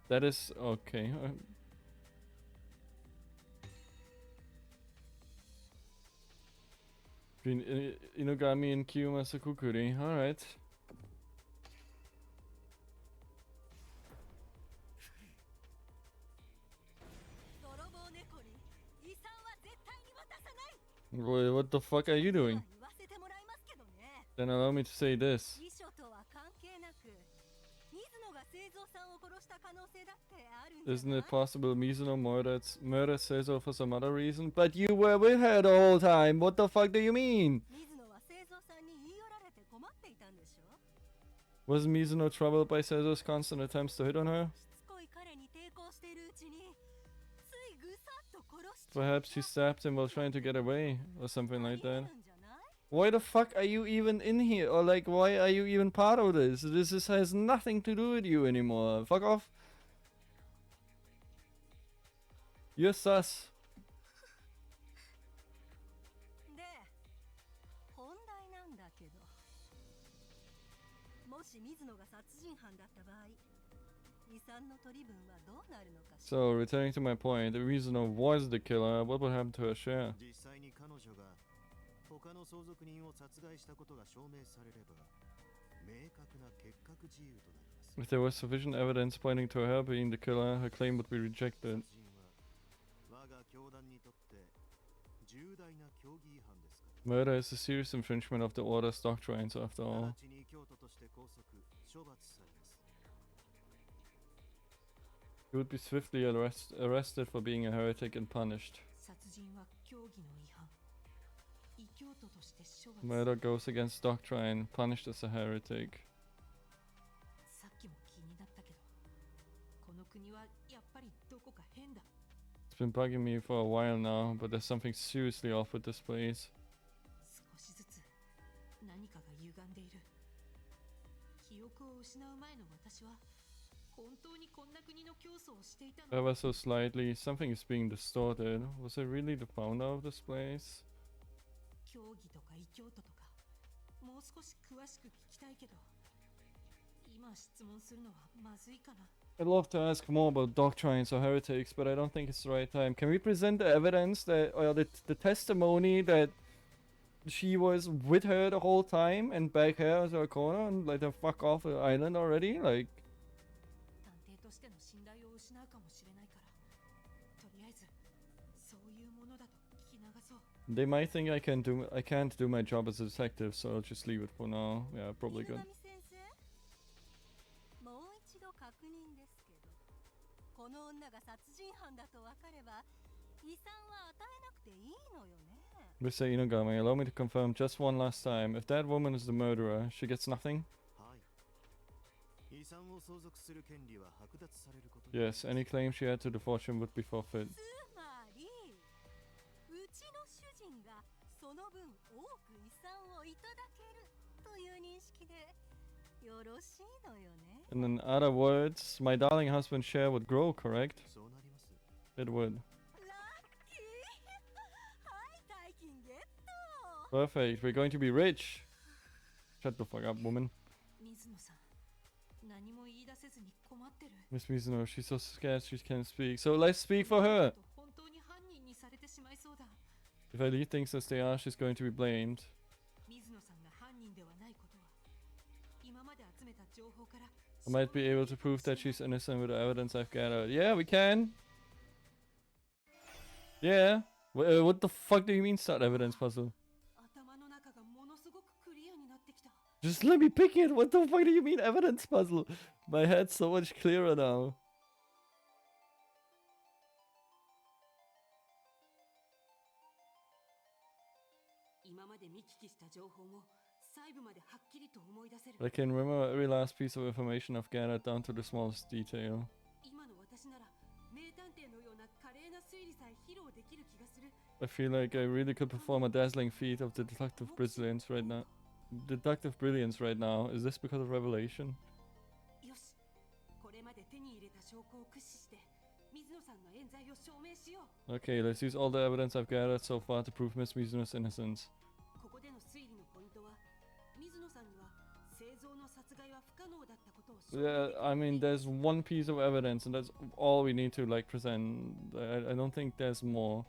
Speaker 1: That is okay. Between Inugami and Kiyuma Sakukuri. Alright.
Speaker 3: 泥棒猫に遺産は絶対に渡さない。
Speaker 1: Wait, what the fuck are you
Speaker 3: では
Speaker 1: doing?
Speaker 3: 言わせてもらいますけどね。
Speaker 1: Then allow me to say this.
Speaker 3: 遺書とは関係なく、水野が製造さんを殺した可能性だってあるんじゃ
Speaker 1: Isn't
Speaker 3: ない
Speaker 1: it possible Mizuno murdered Seizo for some other reason? But you were with her the whole time. What the fuck do you mean?
Speaker 3: 水野は製造さんに言い寄られて困っていたんでしょ。
Speaker 1: Was Mizuno troubled by Seizo's constant attempts to hit on her?
Speaker 3: しつこい彼に抵抗しているうちに、ついぐさっと殺しちゃ
Speaker 1: Perhaps she stabbed him while trying to get away, or something
Speaker 3: あ
Speaker 1: like
Speaker 3: りえ
Speaker 1: that.
Speaker 3: るんじゃない？
Speaker 1: Why the fuck are you even in here? Or like, why are you even part of this? This has nothing to do with you anymore. Fuck off. You're sus.
Speaker 3: で、本題なんだけど、もし水野が殺人犯だった場合、遺産の取り分はどうなるのかしら。
Speaker 1: So, returning to my point, if Mizuno was the killer, what would happen to her share?
Speaker 4: 実際に彼女が他の相続人を殺害したことが証明されれば明確な結核自由となります。
Speaker 1: If there was sufficient evidence pointing to her being the killer, her claim would be rejected.
Speaker 4: 殺人は我が教団にとって重大な教義違反ですから。
Speaker 1: Murder is a serious infringement of the Order's doctrines, after all.
Speaker 4: 直ちに教徒として拘束、処罰されます。
Speaker 1: He would be swiftly arrested for being a heretic and punished.
Speaker 3: 殺人は教義の違反。異教徒として処罰。
Speaker 1: Murder goes against doctrine, punished as a heretic.
Speaker 3: さっきも気になったけど、この国はやっぱりどこか変だ。
Speaker 1: It's been bugging me for a while now, but there's something seriously off with this place.
Speaker 3: 少しずつ何かが歪んでいる。記憶を失う前の私は本当にこんな国の教祖をしていたの？
Speaker 1: Ever so slightly, something is being distorted. Was I really the founder of this place?
Speaker 3: 教義とか異教徒とかもう少し詳しく聞きたいけど、今質問するのはまずいかな。
Speaker 1: I'd love to ask more about doctrines or heretics, but I don't think it's the right time. Can we present the evidence that, or the testimony that she was with her the whole time and back here as her corner and like the fuck off the island already? Like,
Speaker 3: 探偵としての信頼を失うかもしれないから、とりあえずそういうものだと聞き流そう。
Speaker 1: they might think I can't do my job as a detective, so I'll just leave it for now. Yeah, probably
Speaker 3: 犬
Speaker 1: good.
Speaker 3: 神先生、もう一度確認ですけど、この女が殺人犯だと分かれば遺産は与えなくていいのよね。
Speaker 1: Mr. Inogami, allow me to confirm just one last time. If that woman is the murderer, she gets nothing?
Speaker 4: はい。遺産を相続する権利は剥奪されることになります。
Speaker 1: Yes, any claim she had to the fortune would be forfeit.
Speaker 3: つまり、うちの主人がその分多く遺産をいただけるという認識でよろしいのよね。
Speaker 1: And in other words, my darling husband's share would grow, correct?
Speaker 4: そうなります。
Speaker 1: It would.
Speaker 3: ラッキー。はい、大金ゲット。
Speaker 1: Perfect, we're going to be rich. Shut the fuck up, woman.
Speaker 3: 水野さん、何も言い出せずに困ってる。
Speaker 1: Miss Mizuno, she's so scared she can't speak. So let's speak for her.
Speaker 3: 本当に犯人にされてしまいそうだ。
Speaker 1: If Ellie thinks as they are, she's going to be blamed.
Speaker 3: 水野さんが犯人ではないことは、今まで集めた情報から。
Speaker 1: I might be able to prove that she's innocent with the evidence I've gathered. Yeah, we can. Yeah. What the fuck do you mean start evidence puzzle?
Speaker 3: 頭の中がものすごくクリアになってきた。
Speaker 1: Just let me pick it. What the fuck do you mean evidence puzzle? My head's so much clearer now.
Speaker 3: 今まで見聞きした情報も細部まではっきりと思い出せる。
Speaker 1: I can remember every last piece of information I've gathered down to the smallest detail.
Speaker 3: 今の私なら名探偵のような華麗な推理さえ披露できる気がする。
Speaker 1: I feel like I really could perform a dazzling feat of deductive brilliance right now. Deductive brilliance right now. Is this because of revelation? Okay, let's use all the evidence I've gathered so far to prove Miss Mizuno's innocence. Yeah, I mean, there's one piece of evidence, and that's all we need to like present. I don't think there's more.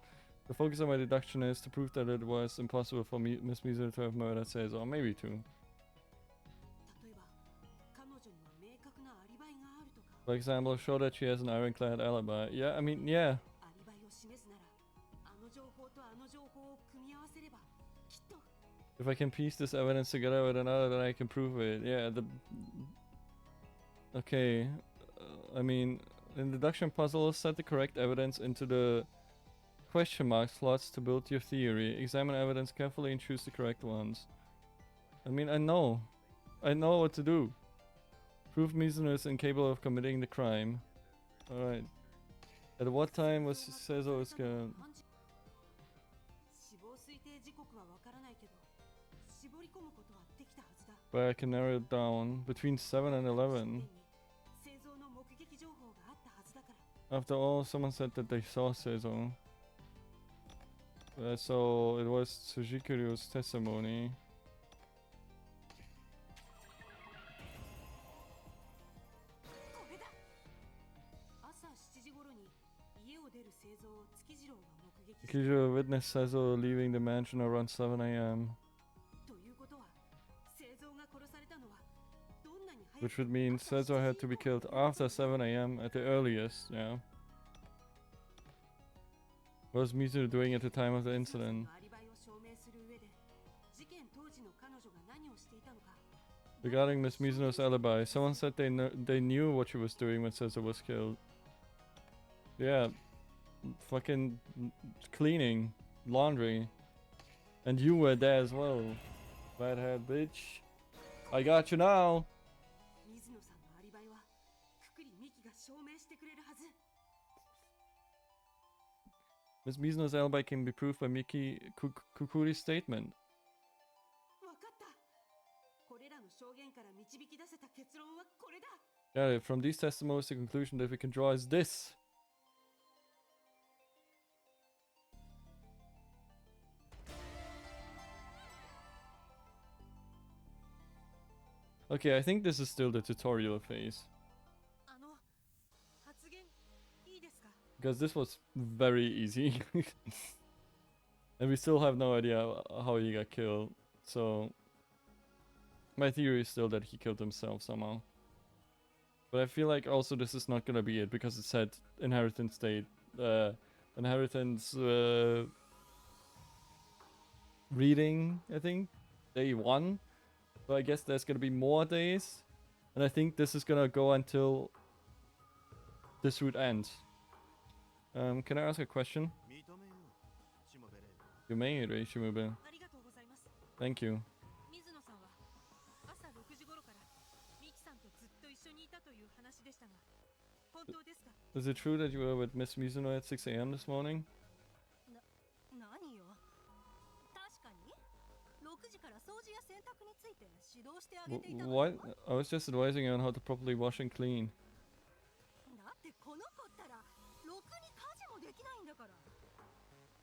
Speaker 1: The focus of my deduction is to prove that it was impossible for Miss Mizuno to have murdered Seizo, or maybe two. For example, show that she has an ironclad alibi. Yeah, I mean, yeah. If I can piece this evidence together with another, then I can prove it. Yeah, okay. I mean, in deduction puzzles, set the correct evidence into the question mark slots to build your theory. Examine evidence carefully and choose the correct ones. I mean, I know what to do. Prove Mizuno is incapable of committing the crime. Alright. At what time was Seizo killed? But I can narrow it down. Between 7 and 11. After all, someone said that they saw Seizo. So it was Tsujikuru's testimony. Tsukijiro witnessed Seizo leaving the mansion around 7 AM. Which would mean Seizo had to be killed after 7 AM at the earliest, yeah. What was Mizuno doing at the time of the incident? Regarding Miss Mizuno's alibi, someone said they knew what she was doing when Seizo was killed. Yeah, fucking cleaning, laundry. And you were there as well, fathead bitch. I got you now. Miss Mizuno's alibi can be proved by Miki Kukuri's statement. Yeah, from these testimonies, the conclusion that we can draw is this. Okay, I think this is still the tutorial phase. Because this was very easy. And we still have no idea how he got killed. So my theory is still that he killed himself somehow. But I feel like also this is not gonna be it, because it said inheritance date, inheritance reading, I think, day 1. So I guess there's gonna be more days, and I think this is gonna go until this route ends. Can I ask a question? You may, Shimube. Thank you. Is it true that you were with Miss Mizuno at 6 AM this morning? What? I was just advising you on how to properly wash and clean.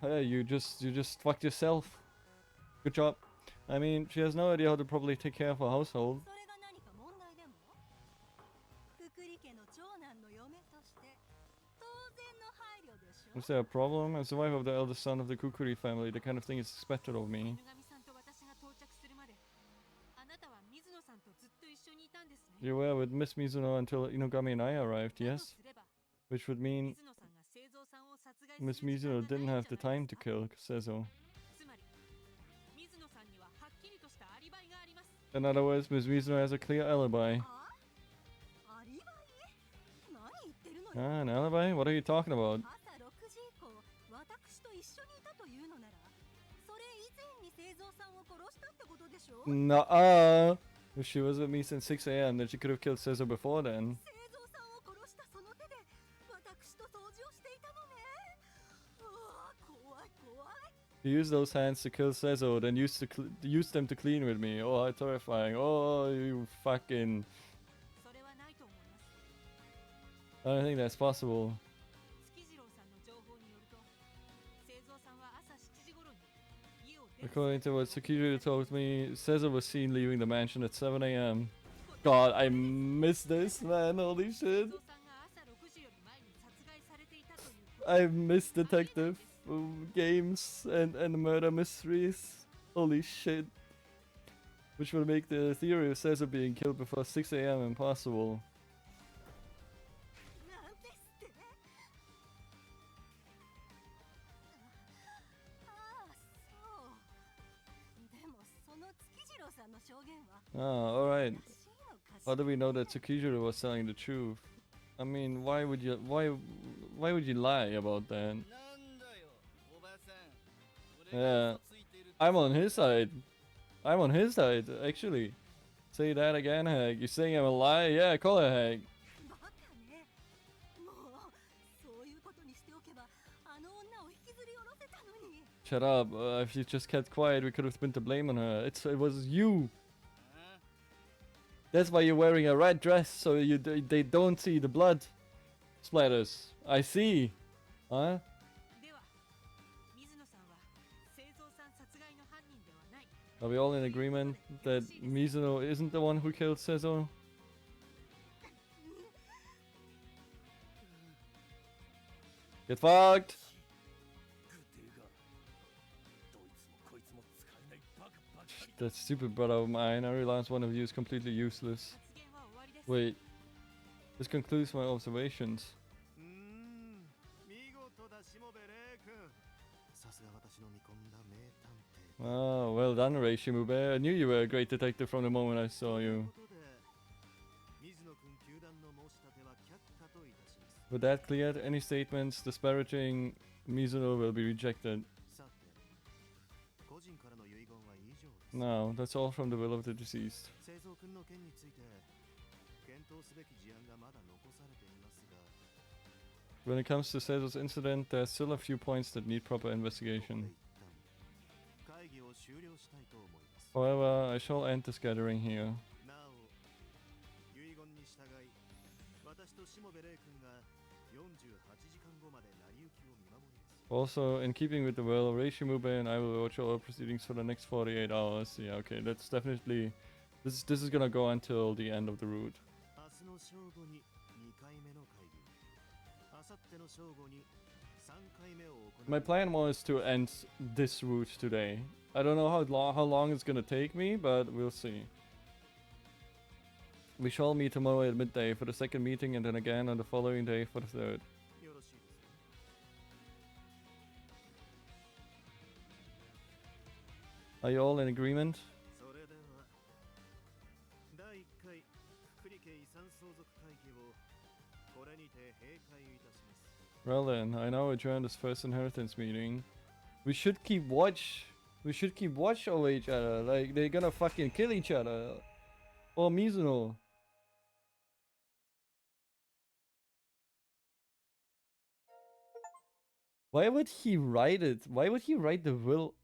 Speaker 1: Hey, you just fucked yourself. Good job. I mean, she has no idea how to properly take care of her household. Is there a problem? As the wife of the eldest son of the Kukuri family, the kind of thing is expected of me. You were with Miss Mizuno until Inugami and I arrived, yes? Which would mean Miss Mizuno didn't have the time to kill Seizo. In other words, Miss Mizuno has a clear alibi. Ah, an alibi? What are you talking about? Nuh-uh! If she was with me since 6 AM, then she could have killed Seizo before then. You use those hands to kill Seizo, then use them to clean with me. Oh, how terrifying. Oh, you fucking... I don't think that's possible.
Speaker 3: 月次郎さんの情報によると製造さんは朝7時頃に家を出る
Speaker 1: According to what Tsukiju told me, Cesar was seen leaving the mansion at 7 a.m. God, I miss this, man. Holy
Speaker 3: 製
Speaker 1: shit.
Speaker 3: 造さんが朝6時より前に殺害されていたという
Speaker 1: I miss detective games and murder mysteries. Holy shit. Which will make the theory of Cesar being killed before 6 a.m. impossible.
Speaker 3: なんですってああそうでもその月次郎さんの証言は
Speaker 1: Ah, alright.
Speaker 3: 怪しいのかし
Speaker 1: How
Speaker 3: ら
Speaker 1: do we know that Tsukijiro was telling the truth? I mean, why would you lie about that?
Speaker 5: なんだよおばさん俺
Speaker 1: Yeah,
Speaker 5: が嘘ついてるって
Speaker 1: I'm on his side. I'm on his side, actually. Say that again, Hag. You're saying I'm a lie? Yeah, call it Hag.
Speaker 3: バカねもうそういうことにしておけばあの女を引きずり下ろせたのに
Speaker 1: Shut up. If you just kept quiet, we could have been to blame on her. It was you.
Speaker 5: あ
Speaker 1: That's why you're wearing a red dress, so they don't see the blood splatters. I see. Huh?
Speaker 3: では水野さんは製造さん殺害の犯人ではない
Speaker 1: Are we all in agreement that Mizuno isn't the one who killed Sezo? Get fucked!
Speaker 2: グテがどいつもこいつも使えないバカばかり
Speaker 1: That stupid brother of mine. I realize one of you is completely useless.
Speaker 3: 発言は終わりです
Speaker 1: Wait. This concludes my observations.
Speaker 4: 見事だしもべレイ君さすが私の見込んだ名探偵
Speaker 1: Oh, well done, Reishimube. I knew you were a great detective from the moment I saw
Speaker 4: という
Speaker 1: you.
Speaker 4: ことで水野君球団の申し立ては却下といたします
Speaker 1: With that cleared, any statements disparaging Mizuno will be rejected.
Speaker 4: さて個人からの遺言は以上です
Speaker 1: No, that's all from the will of the deceased.
Speaker 4: 製造君の件について検討すべき事案がまだ残されていますが
Speaker 1: When it comes to Sezo's incident, there's still a few points that need proper
Speaker 4: ここで
Speaker 1: investigation.
Speaker 4: 一旦会議を終了したいと思います
Speaker 1: However, I shall end this gathering here.
Speaker 4: なお遺言に従い私としもべレイ君が48時間後まで成り行きを見守ります
Speaker 1: Also, in keeping with the will, Reishimube and I will watch all proceedings for the next 48 hours. Yeah, okay, that's definitely... This is gonna go until the end of the route.
Speaker 4: 明日の正午に2回目の会議明後日の正午に3回目を行う
Speaker 1: My plan was to end this route today. I don't know how long it's gonna take me, but we'll see. We shall meet tomorrow at midday for the second meeting and then again on the following day for the third.
Speaker 4: よろしいですね
Speaker 1: Are you all in agreement?
Speaker 4: それでは第1回くくり家遺産相続会議をこれにて閉会いたします
Speaker 1: Well then, I now adjourn this first inheritance meeting. We should keep watch. We should keep watch over each other. Like, they're gonna fucking kill each other. Or Mizuno. Why would he write it? Why would he write the will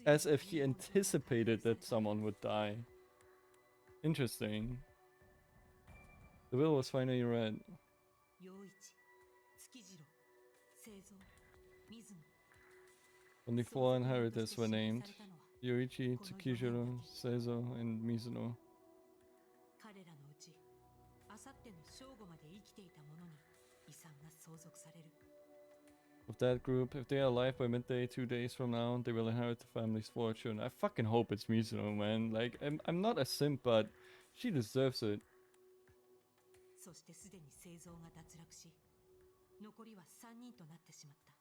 Speaker 1: as if he anticipated that someone would die? Interesting. The will was finally read.
Speaker 3: 陽一月次郎製造水野
Speaker 1: Only 4 inheritors were named. Yoichi, Tsukijiro, Seizo, and Mizuno.
Speaker 3: 彼らのうちあさっての正午まで生きていた者に遺産が相続される
Speaker 1: Of that group, if they are alive by midday 2 days from now, they will inherit the family's fortune. I fucking hope it's Mizuno, man. Like, I'm not a simp, but she deserves it.
Speaker 3: そしてすでに製造が脱落し残りは3人となってしまった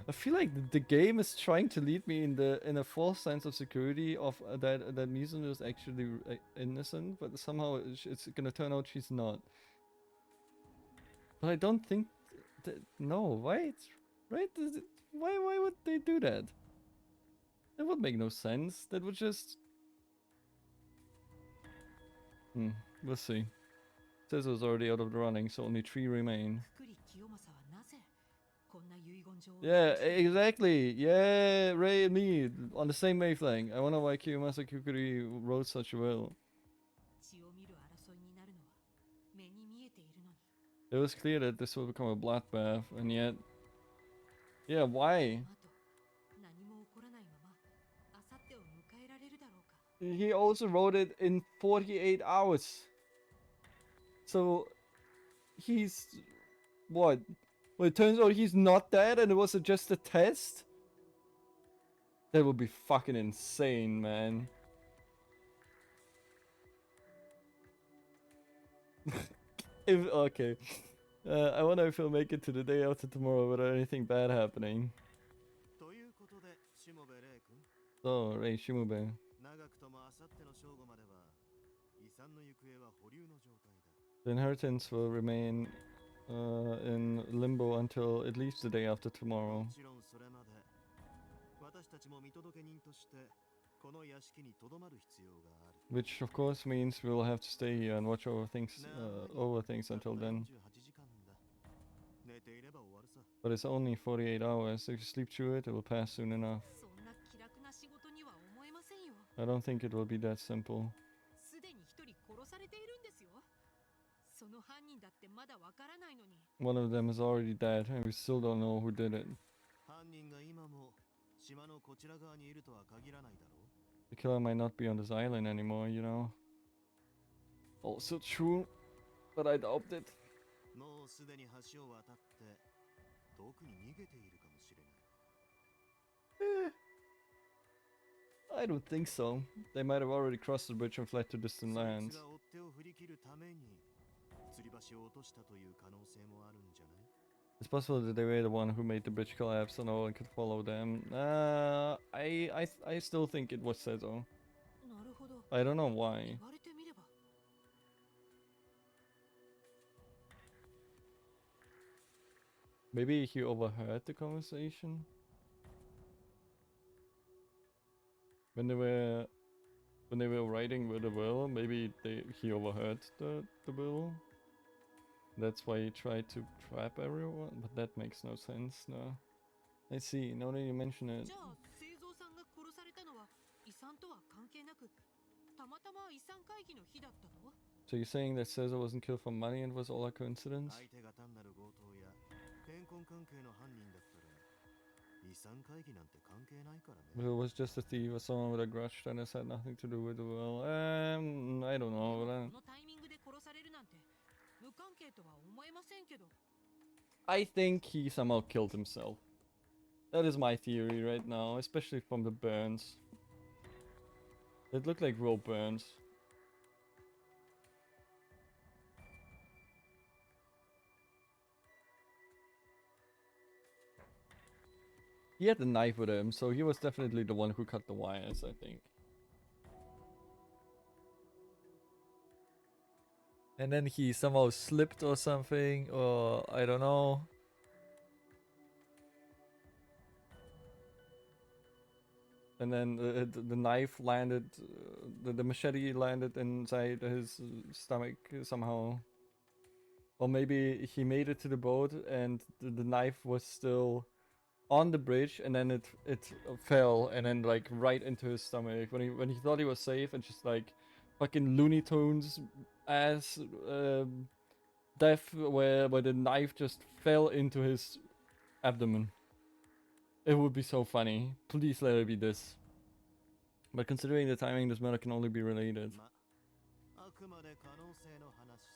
Speaker 1: I feel like the game is trying to lead me in a false sense of security of that Mizuno is actually innocent, but somehow it's gonna turn out she's not. But I don't think no, why? Right? Why would they do that? That would make no sense. That would just we'll see. Tezo's already out of the running, so only 3 remain.
Speaker 3: 福利清正はなぜこんな遺言状を
Speaker 1: Yeah, exactly. Yeah, Ray and me on the same wavelength. I wonder why Kiyomasa Kukuri wrote such a will.
Speaker 3: 血を見る争いになるのは目に見えているのに
Speaker 1: It was clear that this will become a bloodbath, and yet... Yeah, why?
Speaker 3: あと何も起こらないまま明後日を迎えられるだろうか。
Speaker 1: He also wrote it in 48 hours. So, he's... What? Well, it turns out he's not dead and it was just a test? That would be fucking insane, man. Okay. I wonder if he'll make it to the day after tomorrow without anything bad happening.
Speaker 4: ということで、しもべレイ君、
Speaker 1: So, Rei Shimube.
Speaker 4: 長くとも明後日の正午までは遺産の行方は保留の状態だ。
Speaker 1: The inheritance will remain in limbo until at least the day after tomorrow.
Speaker 4: もちろんそれまで私たちも見届け人としてこの屋敷に留まる必要がある。
Speaker 1: Which of course means we'll have to stay here and watch over things until then.
Speaker 4: 48時間だ。寝ていれば終わるさ。
Speaker 1: But it's only 48 hours. If you sleep through it, it will pass soon enough.
Speaker 3: そんな気楽な仕事には思えませんよ。
Speaker 1: I don't think it will be that simple.
Speaker 3: すでに一人殺されているんですよ。その犯人だってまだわからないのに。
Speaker 1: One of them is already dead, and we still don't know who did it.
Speaker 4: 犯人が今も島のこちら側にいるとは限らないだろう。
Speaker 1: The killer might not be on this island anymore, you know. Also true, but I doubt it.
Speaker 4: もうすでに橋を渡って遠くに逃げているかもしれない。
Speaker 1: I don't think so. They might have already crossed the bridge and fled to distant
Speaker 4: そい
Speaker 1: lands.
Speaker 4: つが追っ手を振り切るために吊り橋を落としたという可能性もあるんじゃない？
Speaker 1: It's possible that they were the one who made the bridge collapse and no one could follow them. I still think it was Sezo.
Speaker 3: なるほど。
Speaker 1: I don't know why.
Speaker 3: 言われてみれば。
Speaker 1: Maybe he overheard the conversation when they were writing with the will. Maybe he overheard the will. That's why he tried to trap everyone. But that makes no sense. No. I see. Now that you mention it.
Speaker 3: じゃあ、製造さんが殺されたのは遺産とは関係なく、たまたま遺産会議の日だったの？
Speaker 1: So you're saying that Caesar wasn't killed for money and was all a coincidence?
Speaker 4: 相手が単なる強盗や怨恨関係の犯人だったら遺産会議なんて関係ないから
Speaker 1: If
Speaker 4: ね。
Speaker 1: it was just a thief or someone with a grudge, then it had nothing to do with the will. I don't know.
Speaker 3: こ
Speaker 1: But
Speaker 3: のタイミングで殺されるなんて無関係とは思えませんけど。
Speaker 1: I think he somehow killed himself. That is my theory right now, especially from the burns. It looked like real burns. He had the knife with him, so he was definitely the one who cut the wires, I think. And then he somehow slipped or something, or I don't know. And then the knife landed, the machete landed inside his stomach somehow. Or maybe he made it to the boat and the knife was still on the bridge, and then it fell and then like right into his stomach when he thought he was safe, and just like fucking Looney Tunes ass death where the knife just fell into his abdomen. It would be so funny. Please let it be this. But considering the timing, this matter can only be related.
Speaker 4: ま、あくまで可能性の話さ。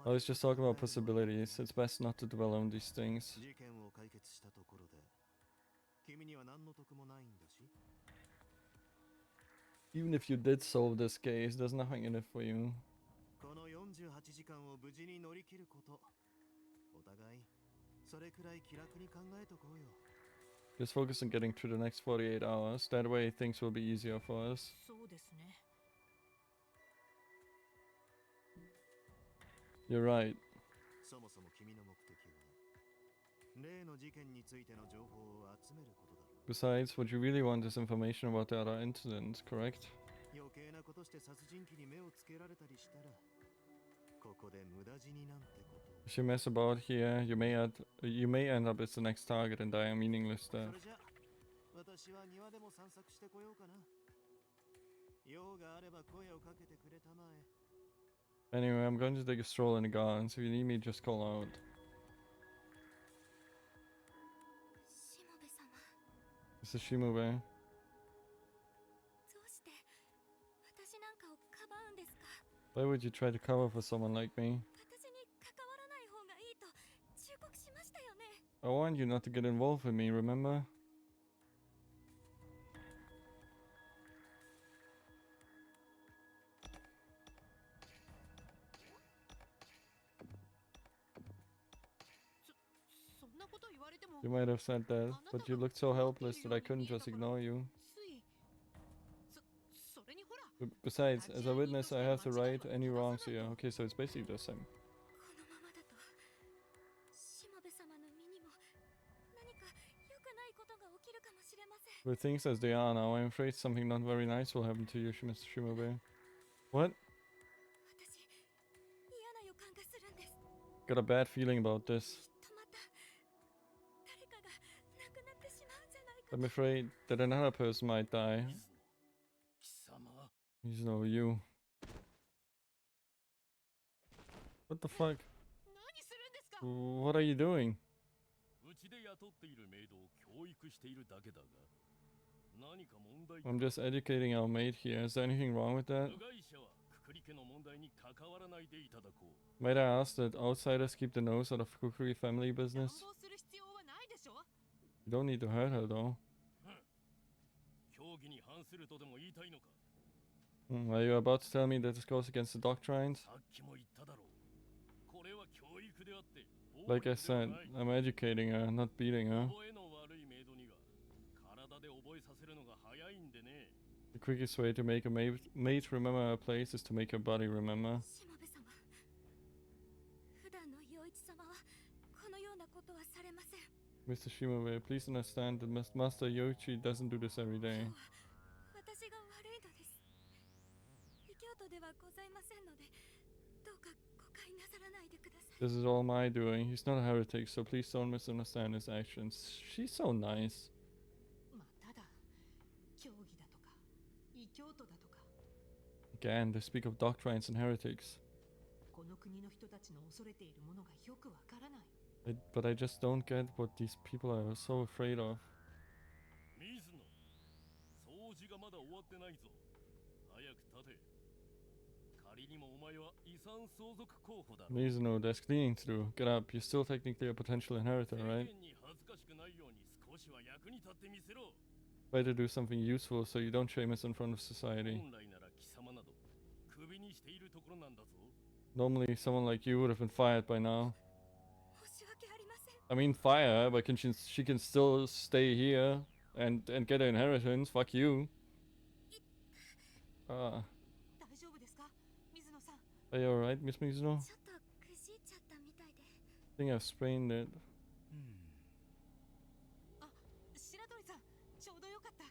Speaker 1: I was just talking about possibilities. It's best not to dwell on these things.
Speaker 4: 事件を解決したところで君には何の得もないんだし。
Speaker 1: Even if you did solve this case, there's nothing in it for you.
Speaker 4: この48時間を無事に乗り切ること、お互いそれくらい気楽に考えとこうよ。
Speaker 1: Just focus on getting through the next 48 hours. That way things will be easier for us.
Speaker 3: そうですね。
Speaker 1: You're right.
Speaker 4: そもそも君の目的は例の事件についての情報を集めることだろう。
Speaker 1: Besides, what you really want is information about the other incident, correct?
Speaker 4: 余計なことして殺人鬼に目をつけられたりしたらここで無駄死になんてこと。
Speaker 1: If you mess about here, you may end up as the next target and die a meaningless
Speaker 4: そ
Speaker 1: death.
Speaker 4: れじゃ私は庭でも散策してこようかな。用があれば声をかけてくれたまえ。
Speaker 1: Anyway, I'm going to take a stroll in the gardens. If you need me, just call out.
Speaker 3: しもべ様、
Speaker 1: This is Shimube.
Speaker 3: どうして私なんかをかばうんですか？
Speaker 1: Why would you try to cover for someone like me?
Speaker 3: 私に関わらない方がいいと忠告しましたよね。
Speaker 1: I warned you not to get involved with me, remember?
Speaker 3: そんなこと言われても
Speaker 1: You might have said that, but you looked so helpless that I couldn't just ignore you.
Speaker 3: ついそれにほら
Speaker 1: Besides, as a witness, I have to right any wrongs here. Okay, so it's basically the same.
Speaker 3: このままだとしもべ様の身にも何か良くないことが起きるかもしれません。
Speaker 1: With things as they are now, I'm afraid something not very nice will happen to you, Mr. Shimube. What?
Speaker 3: 私嫌な予感がするんです。
Speaker 1: Got a bad feeling about this.
Speaker 3: きっとまた誰かが亡くなってしまうんじゃないか
Speaker 1: I'm afraid that another person might die.
Speaker 2: 水野貴様
Speaker 1: He's no you. What the fuck?
Speaker 3: 何するんですか？
Speaker 1: What are you doing?
Speaker 2: うちで雇っているメイドを教育しているだけだが何か問題か
Speaker 1: I'm just educating our maid here. Is there anything wrong with that?
Speaker 2: 部外者はくくり家の問題に関わらないでいただこう
Speaker 1: Might I ask that outsiders keep the nose out of Kukuri family
Speaker 3: 乱
Speaker 1: business?
Speaker 3: 暴する必要はないでしょ。
Speaker 1: You don't need to hurt her though.
Speaker 2: 競技に反するとでも言いたいのか
Speaker 1: Are you about to tell me that this goes against the doctrines?
Speaker 2: さっきも言っただろうこれは教育であって
Speaker 1: Like I said, I'm educating her, not beating her.
Speaker 2: 覚えの悪いメイドには体で覚えさせるのが早いんでね
Speaker 1: The quickest way to make a maid remember her place is to make her body remember.
Speaker 3: しもべ様、普段の陽一様はこのようなことはされません。
Speaker 1: Mr. Shimube, please understand that Master Yoichi doesn't do this every
Speaker 3: 今
Speaker 1: day.
Speaker 3: 日は私が悪いのです。異教徒ではございませんので、どうか誤解なさらないでください。
Speaker 1: This is all my doing. He's not a heretic, so please don't misunderstand his actions. She's so nice.
Speaker 6: まあただ教義だとか異教徒だとか
Speaker 1: Again, they speak of doctrines and heretics.
Speaker 6: この国の人たちの恐れているものがよくわからない。
Speaker 1: But I just don't get what these people are so afraid of.
Speaker 2: 水野掃除がまだ終わってないぞ早く立て仮にもお前は遺産相続候補だろ
Speaker 1: Mizuno, there's cleaning to do. Get up. You're still technically a potential inheritor,
Speaker 2: 世
Speaker 1: right?
Speaker 2: 間に恥ずかしくないように少しは役に立ってみせろ
Speaker 1: Try to do something useful so you don't shame us in front of society.
Speaker 2: 本来なら貴様などクビにしているところなんだぞ
Speaker 1: Normally, someone like you would have been fired by now.
Speaker 3: 申し訳ありません。
Speaker 1: I mean, fire her, but she can still stay here and get an inheritance. Fuck you.
Speaker 6: 大丈夫ですか水野さん。
Speaker 1: Are you alright, Miss Mizuno?
Speaker 3: ちょっとくじいちゃったみたいで。
Speaker 1: I think I've sprained it.
Speaker 6: あ、白鳥さん、ちょうどよかった。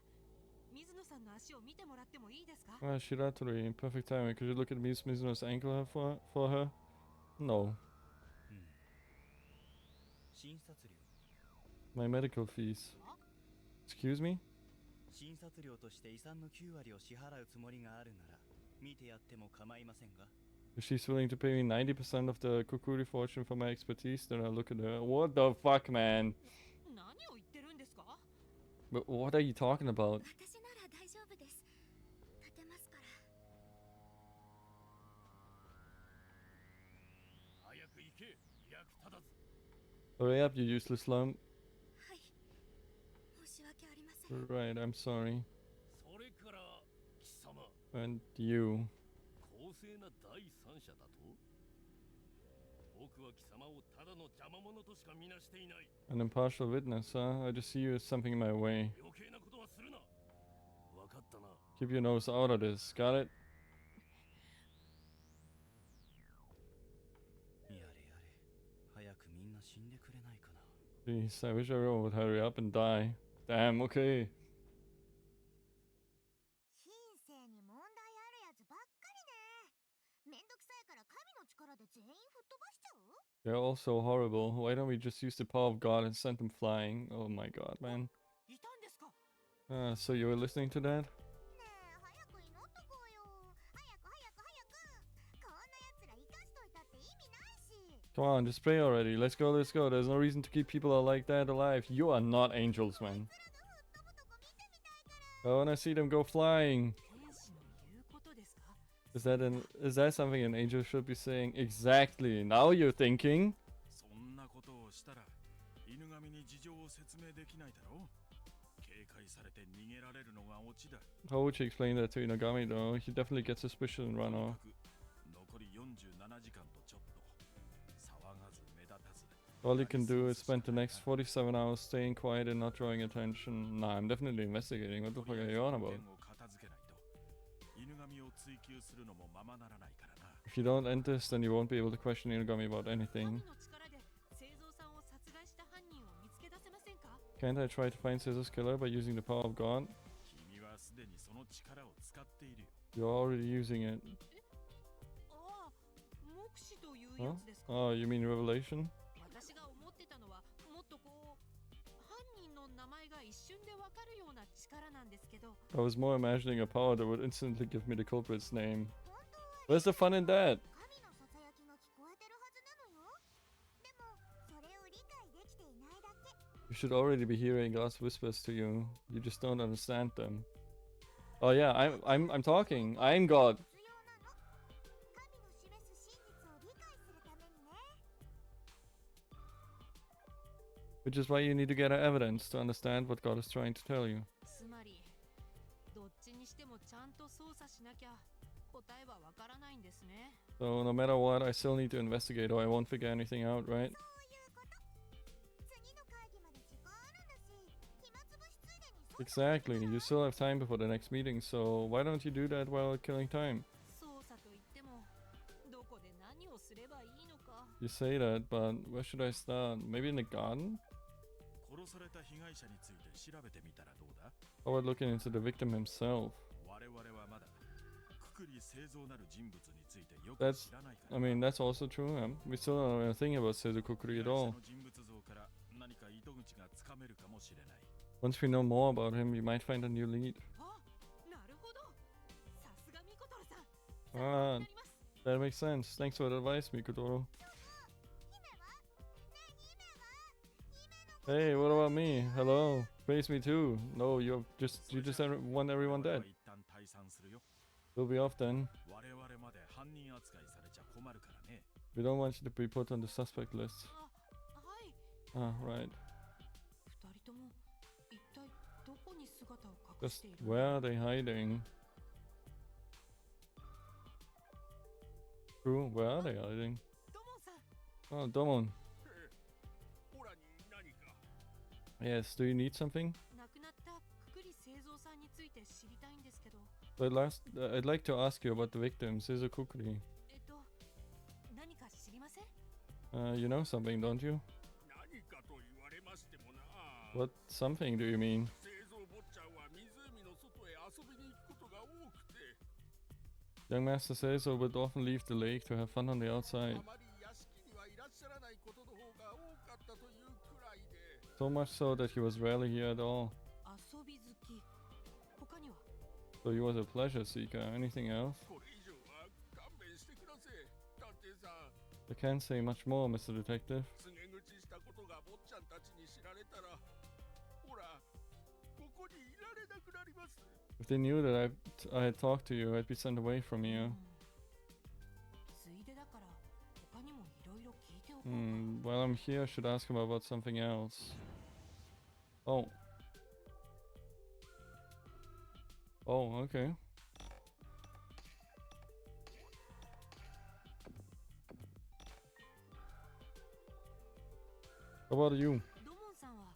Speaker 6: 水野さんの足を見てもらってもいいですか？
Speaker 1: Ah, Shiratori, perfect timing. Could you look at Miss Mizuno's ankle for her? No.
Speaker 5: 診察料
Speaker 1: My medical fees. Excuse me?
Speaker 5: 診察料として遺産の9割を支払うつもりがあるなら見てやっても構いませんが
Speaker 1: If she's willing to pay me 90% of the Kukuri fortune for my expertise, then I'll look at her. What the fuck, man?
Speaker 6: 何を言ってるんですか？
Speaker 1: But what are you talking about?
Speaker 3: 私なら大丈夫です。立てますから。
Speaker 2: 早く行け役立たず
Speaker 1: Hurry up, you useless lump.
Speaker 3: はい。申し訳ありません。
Speaker 1: Right, I'm sorry.
Speaker 2: それから貴様
Speaker 1: And you.
Speaker 2: 公正な第三者だと僕は貴様をただの邪魔者としか見なしていない
Speaker 1: An impartial witness, huh? I just see you as something in my way.
Speaker 2: 余計なことはするな分かったな
Speaker 1: Keep your nose out of this, got it?
Speaker 5: やれやれ早くみんな死んでくれないかな
Speaker 1: Please, I wish everyone would hurry up and die. Damn, okay.
Speaker 3: 品性に問題あるやつばっかりね。めんどくさいから神の力で全員吹っ飛ばしちゃう？
Speaker 1: They're all so horrible. Why don't we just use the power of God and send them flying? Oh my god, man.
Speaker 6: いたんですか？
Speaker 1: So you were listening to that?
Speaker 3: ねえ、早く祈っとこうよ。早く早く早く。こんな奴ら
Speaker 1: Come on, just pray already. Let's go, let's go. There's no reason to keep people like that alive. You are not angels, man. I wanna see them go flying.
Speaker 6: 天使の言うことですか？
Speaker 1: Is that something an angel should be saying? Exactly. Now you're thinking.
Speaker 2: そんなことをしたら犬神に事情を説明できないだろう。警戒されて逃げられるのがオチだ。
Speaker 1: How would you explain that to Inagami though? He definitely gets suspicious and run
Speaker 2: とに
Speaker 1: off.
Speaker 2: かく残り47時間とちょっと騒がず目立たず
Speaker 1: All he can do is spend the next 47 hours staying quiet and not drawing attention. Nah, I'm definitely investigating. What the fuck are you on about?
Speaker 2: を片付けないと犬神を追求するのもままならないからな。
Speaker 1: If you don't end this, then you won't be able to question Inagami about
Speaker 6: 神
Speaker 1: anything.
Speaker 6: の力で製造さんを殺害した犯人を見つけ出せませんか？
Speaker 1: Can't I try to find Caesar's killer by using the power of God?
Speaker 2: 君はすでにその力を使っているよ。
Speaker 1: You're already using it.
Speaker 6: ああ、目視というや
Speaker 1: Huh?
Speaker 6: つですか？
Speaker 1: Oh, you mean revelation?
Speaker 6: 私が思ってたのはもっとこう犯人の名前が一瞬でわかるような力なんですけど。
Speaker 1: I was more imagining a power that would instantly give me the culprit's name. Where's the fun in that?
Speaker 7: 神のささやきが聞こえてるはずなのよ。でもそれを理解できていないだけ。
Speaker 1: You should already be hearing God's whispers to you. You just don't understand them. Oh yeah, I'm talking. I'm God.
Speaker 7: 必要なの。神の示す真実を理解するためにね。
Speaker 1: Which is why you need to gather evidence to understand what God is trying to tell you.
Speaker 6: つまりどっちにしてもちゃんと操作しなきゃ答えはわからないんですね。
Speaker 1: So no matter what, I still need to investigate or I won't figure anything out, right?
Speaker 7: そういうこと。次の会議まで時間あるんだし、暇つぶしついでに
Speaker 1: Exactly. You still have time before the next meeting, so why don't you do that while killing time?
Speaker 6: 操作といってもどこで何をすればいいのか。
Speaker 1: You say that, but where should I start? Maybe in the garden?
Speaker 2: 殺された被害者について調べてみたらどうだ？
Speaker 1: How about looking into the victim himself?
Speaker 2: 我々はまだくくり製造なる人物についてよく
Speaker 1: That's,
Speaker 2: 知らないから。
Speaker 1: I mean, that's also true. We still don't know anything about Sezukukuri
Speaker 2: 被
Speaker 1: at
Speaker 2: 害者
Speaker 1: all.
Speaker 2: の人物像から何か糸口がつかめるかもしれない。
Speaker 1: Once we know more about him, we might find a new lead.
Speaker 6: あ、なるほど。さすがミコトルさん。
Speaker 1: Ah,
Speaker 6: なります。
Speaker 1: that makes sense. Thanks for the advice, Mikotoro.
Speaker 7: 姫はねえ姫は姫の
Speaker 1: Hey, what about me? Hello. Praise me too. No, you just want everyone
Speaker 2: 我々
Speaker 1: dead.
Speaker 2: は一旦退散するよ。
Speaker 1: We'll be off then.
Speaker 2: 我々まで犯人扱いされちゃ困るからね。
Speaker 1: We don't want you to be put on the suspect list.
Speaker 6: あ、はい。
Speaker 1: Ah, right.
Speaker 6: 二人とも一体どこに姿を隠し
Speaker 1: Just
Speaker 6: ているの？
Speaker 1: where are they hiding? True, where are they hiding?
Speaker 6: ドモンさん。
Speaker 1: Oh, Domon.
Speaker 2: オラに何か。
Speaker 1: Yes, do you need something?
Speaker 6: 亡くなったくくり製造さんについて知りたいんですけど。
Speaker 1: I'd like to ask you about the victim, Sezukukuri.
Speaker 6: 何か知りません？
Speaker 1: You know something, don't you?
Speaker 2: 何かと言われましてもな。
Speaker 1: What something do you mean?
Speaker 2: 製造坊ちゃんは湖の外へ遊びに行くことが多くて、
Speaker 1: Young Master Seizo would often leave the lake to have fun on the outside.
Speaker 2: あまり屋敷にはいらっしゃらないことの方が多かったというくらいで、
Speaker 1: So much so that he was rarely here at all.
Speaker 6: 遊び好き。他には？
Speaker 1: So he was a pleasure seeker. Anything else?
Speaker 2: これ以上は勘弁してください。探偵さん、
Speaker 1: I can't say much more, Mr. Detective.
Speaker 2: 告げ口したことが坊ちゃんたちに知られたら、ほら、ここにいられなくなります。
Speaker 1: If they knew that I had talked to you, I'd be sent away from you.
Speaker 6: ついでだから他にもいろいろ聞いておこうか。
Speaker 1: While I'm here, I should ask him about something else. Oh. Oh, okay. How about you?
Speaker 6: ドモンさんは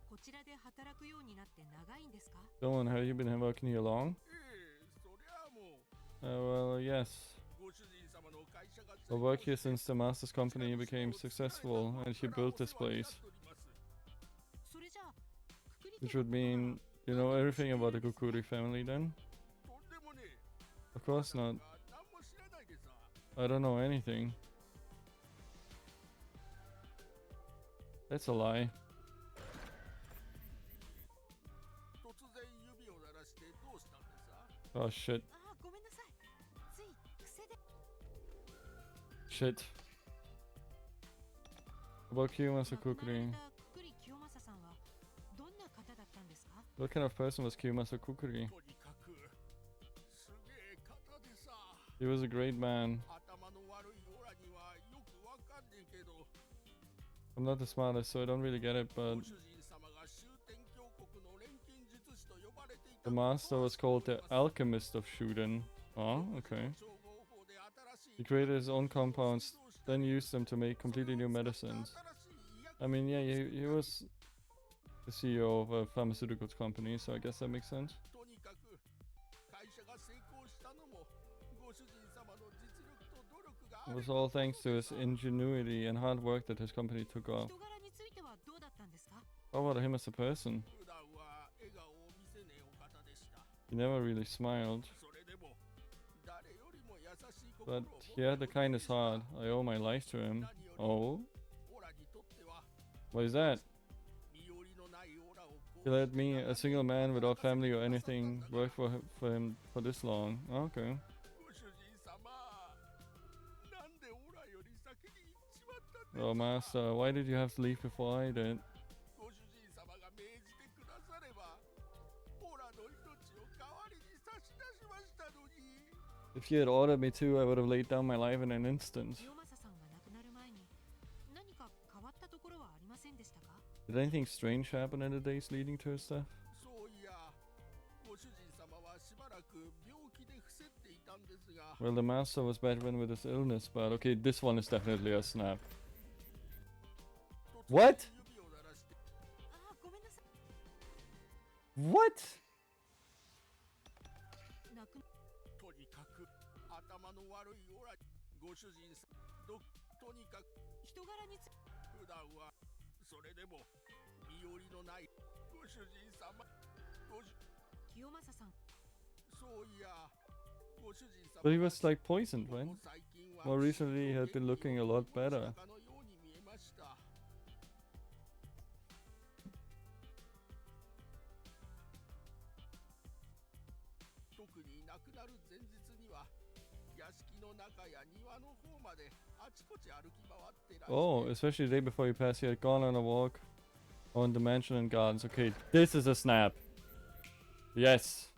Speaker 6: こちらで働くようになって長いんですか？
Speaker 1: Dylan, have you been working here long?
Speaker 2: ええ、そりゃあもう、
Speaker 1: Well, yes.
Speaker 2: ご主人様の会社が
Speaker 1: I work here since the master's company became successful and he built this place.
Speaker 6: それじゃあくくり
Speaker 1: Which would mean you know everything about the Kukuri family then?
Speaker 2: とんでもねえ。
Speaker 1: Of course not.
Speaker 2: 何も知らないでさ。
Speaker 1: I don't know anything. That's a lie.
Speaker 2: 突然指を鳴らしてどうしたんでさ。
Speaker 1: Oh shit.
Speaker 6: あーごめんなさい。つい癖で。
Speaker 1: Shit. About Kiyomasa
Speaker 6: 亡くなられ
Speaker 1: Kukuri.
Speaker 6: たくくり清正さんはどんな方だったんですか？
Speaker 1: What kind of person was Kiyomasa Kukuri?
Speaker 2: とにかくすげえ方でさ。
Speaker 1: He was a great man.
Speaker 2: 頭の悪いオラにはよくわかんねえけど、
Speaker 1: I'm not the smartest, so I don't really get it,
Speaker 2: ご
Speaker 1: but
Speaker 2: 主人様が終天教国の錬金術師と呼ばれていた
Speaker 1: the master was called the alchemist of Shuten. Oh, okay.
Speaker 2: 調合法で新しい
Speaker 1: He created his own compounds, then used them to make completely new medicines. I mean, yeah, he was the CEO of a pharmaceutical company, so I guess that makes sense.
Speaker 2: とにかく会社が成功したのもご主人様の実力と努力があ
Speaker 1: It
Speaker 2: る
Speaker 1: was all thanks to his ingenuity and hard work that his company took off.
Speaker 6: 人柄についてはどうだったんですか？
Speaker 1: How about him as a person?
Speaker 2: 普段は笑顔を見せねえお方でした。
Speaker 1: He never really smiled,
Speaker 2: それでも誰よりも優しい心
Speaker 1: but
Speaker 2: を持
Speaker 1: he had the kindest heart. I owe my life to him. Oh,
Speaker 2: オラにとっては
Speaker 1: what is that?
Speaker 2: 身寄りのないオラを
Speaker 1: He let me, a single man without family or anything, work for him for this long. Okay.
Speaker 2: ご主人様なんでオラより先に行っちまったんです
Speaker 1: Oh,
Speaker 2: か
Speaker 1: master, why did you have to leave before I did?
Speaker 2: ご主人様が命じてくださればオラの命を代わりに差し出しましたのに
Speaker 1: If you had ordered me to, I would have laid down my life in an instant.
Speaker 6: 清正さんが亡くなる前に何か変わったところはありませんでしたか？
Speaker 1: Did anything strange happen in the days leading to his death?
Speaker 2: そういやご主人様はしばらく病気で伏せっていたんですが
Speaker 1: Well, the master was bedridden with his illness, but okay, this one is definitely a snap.
Speaker 2: 突然
Speaker 1: What?
Speaker 2: 指を鳴らして
Speaker 6: ああ、ごめんなさい。
Speaker 1: What?
Speaker 6: 亡く
Speaker 2: とにかく頭の悪いオラご主人さんとにかく
Speaker 6: 人柄につ
Speaker 2: 普段はそれでも身寄りのないご主人様ごし
Speaker 6: 清正さん
Speaker 2: そういやご主人様
Speaker 1: But he was like poisoned,
Speaker 2: ここ
Speaker 1: right?
Speaker 2: 最近は
Speaker 1: More recently, he had been looking a lot better.
Speaker 2: かのように見えました特に亡くなる前日には屋敷の中や庭の方まであちこち歩き回ってらして
Speaker 1: Oh, especially the day before he passed, he had gone on a walk on the mansion and gardens. Okay, this is a snap. Yes.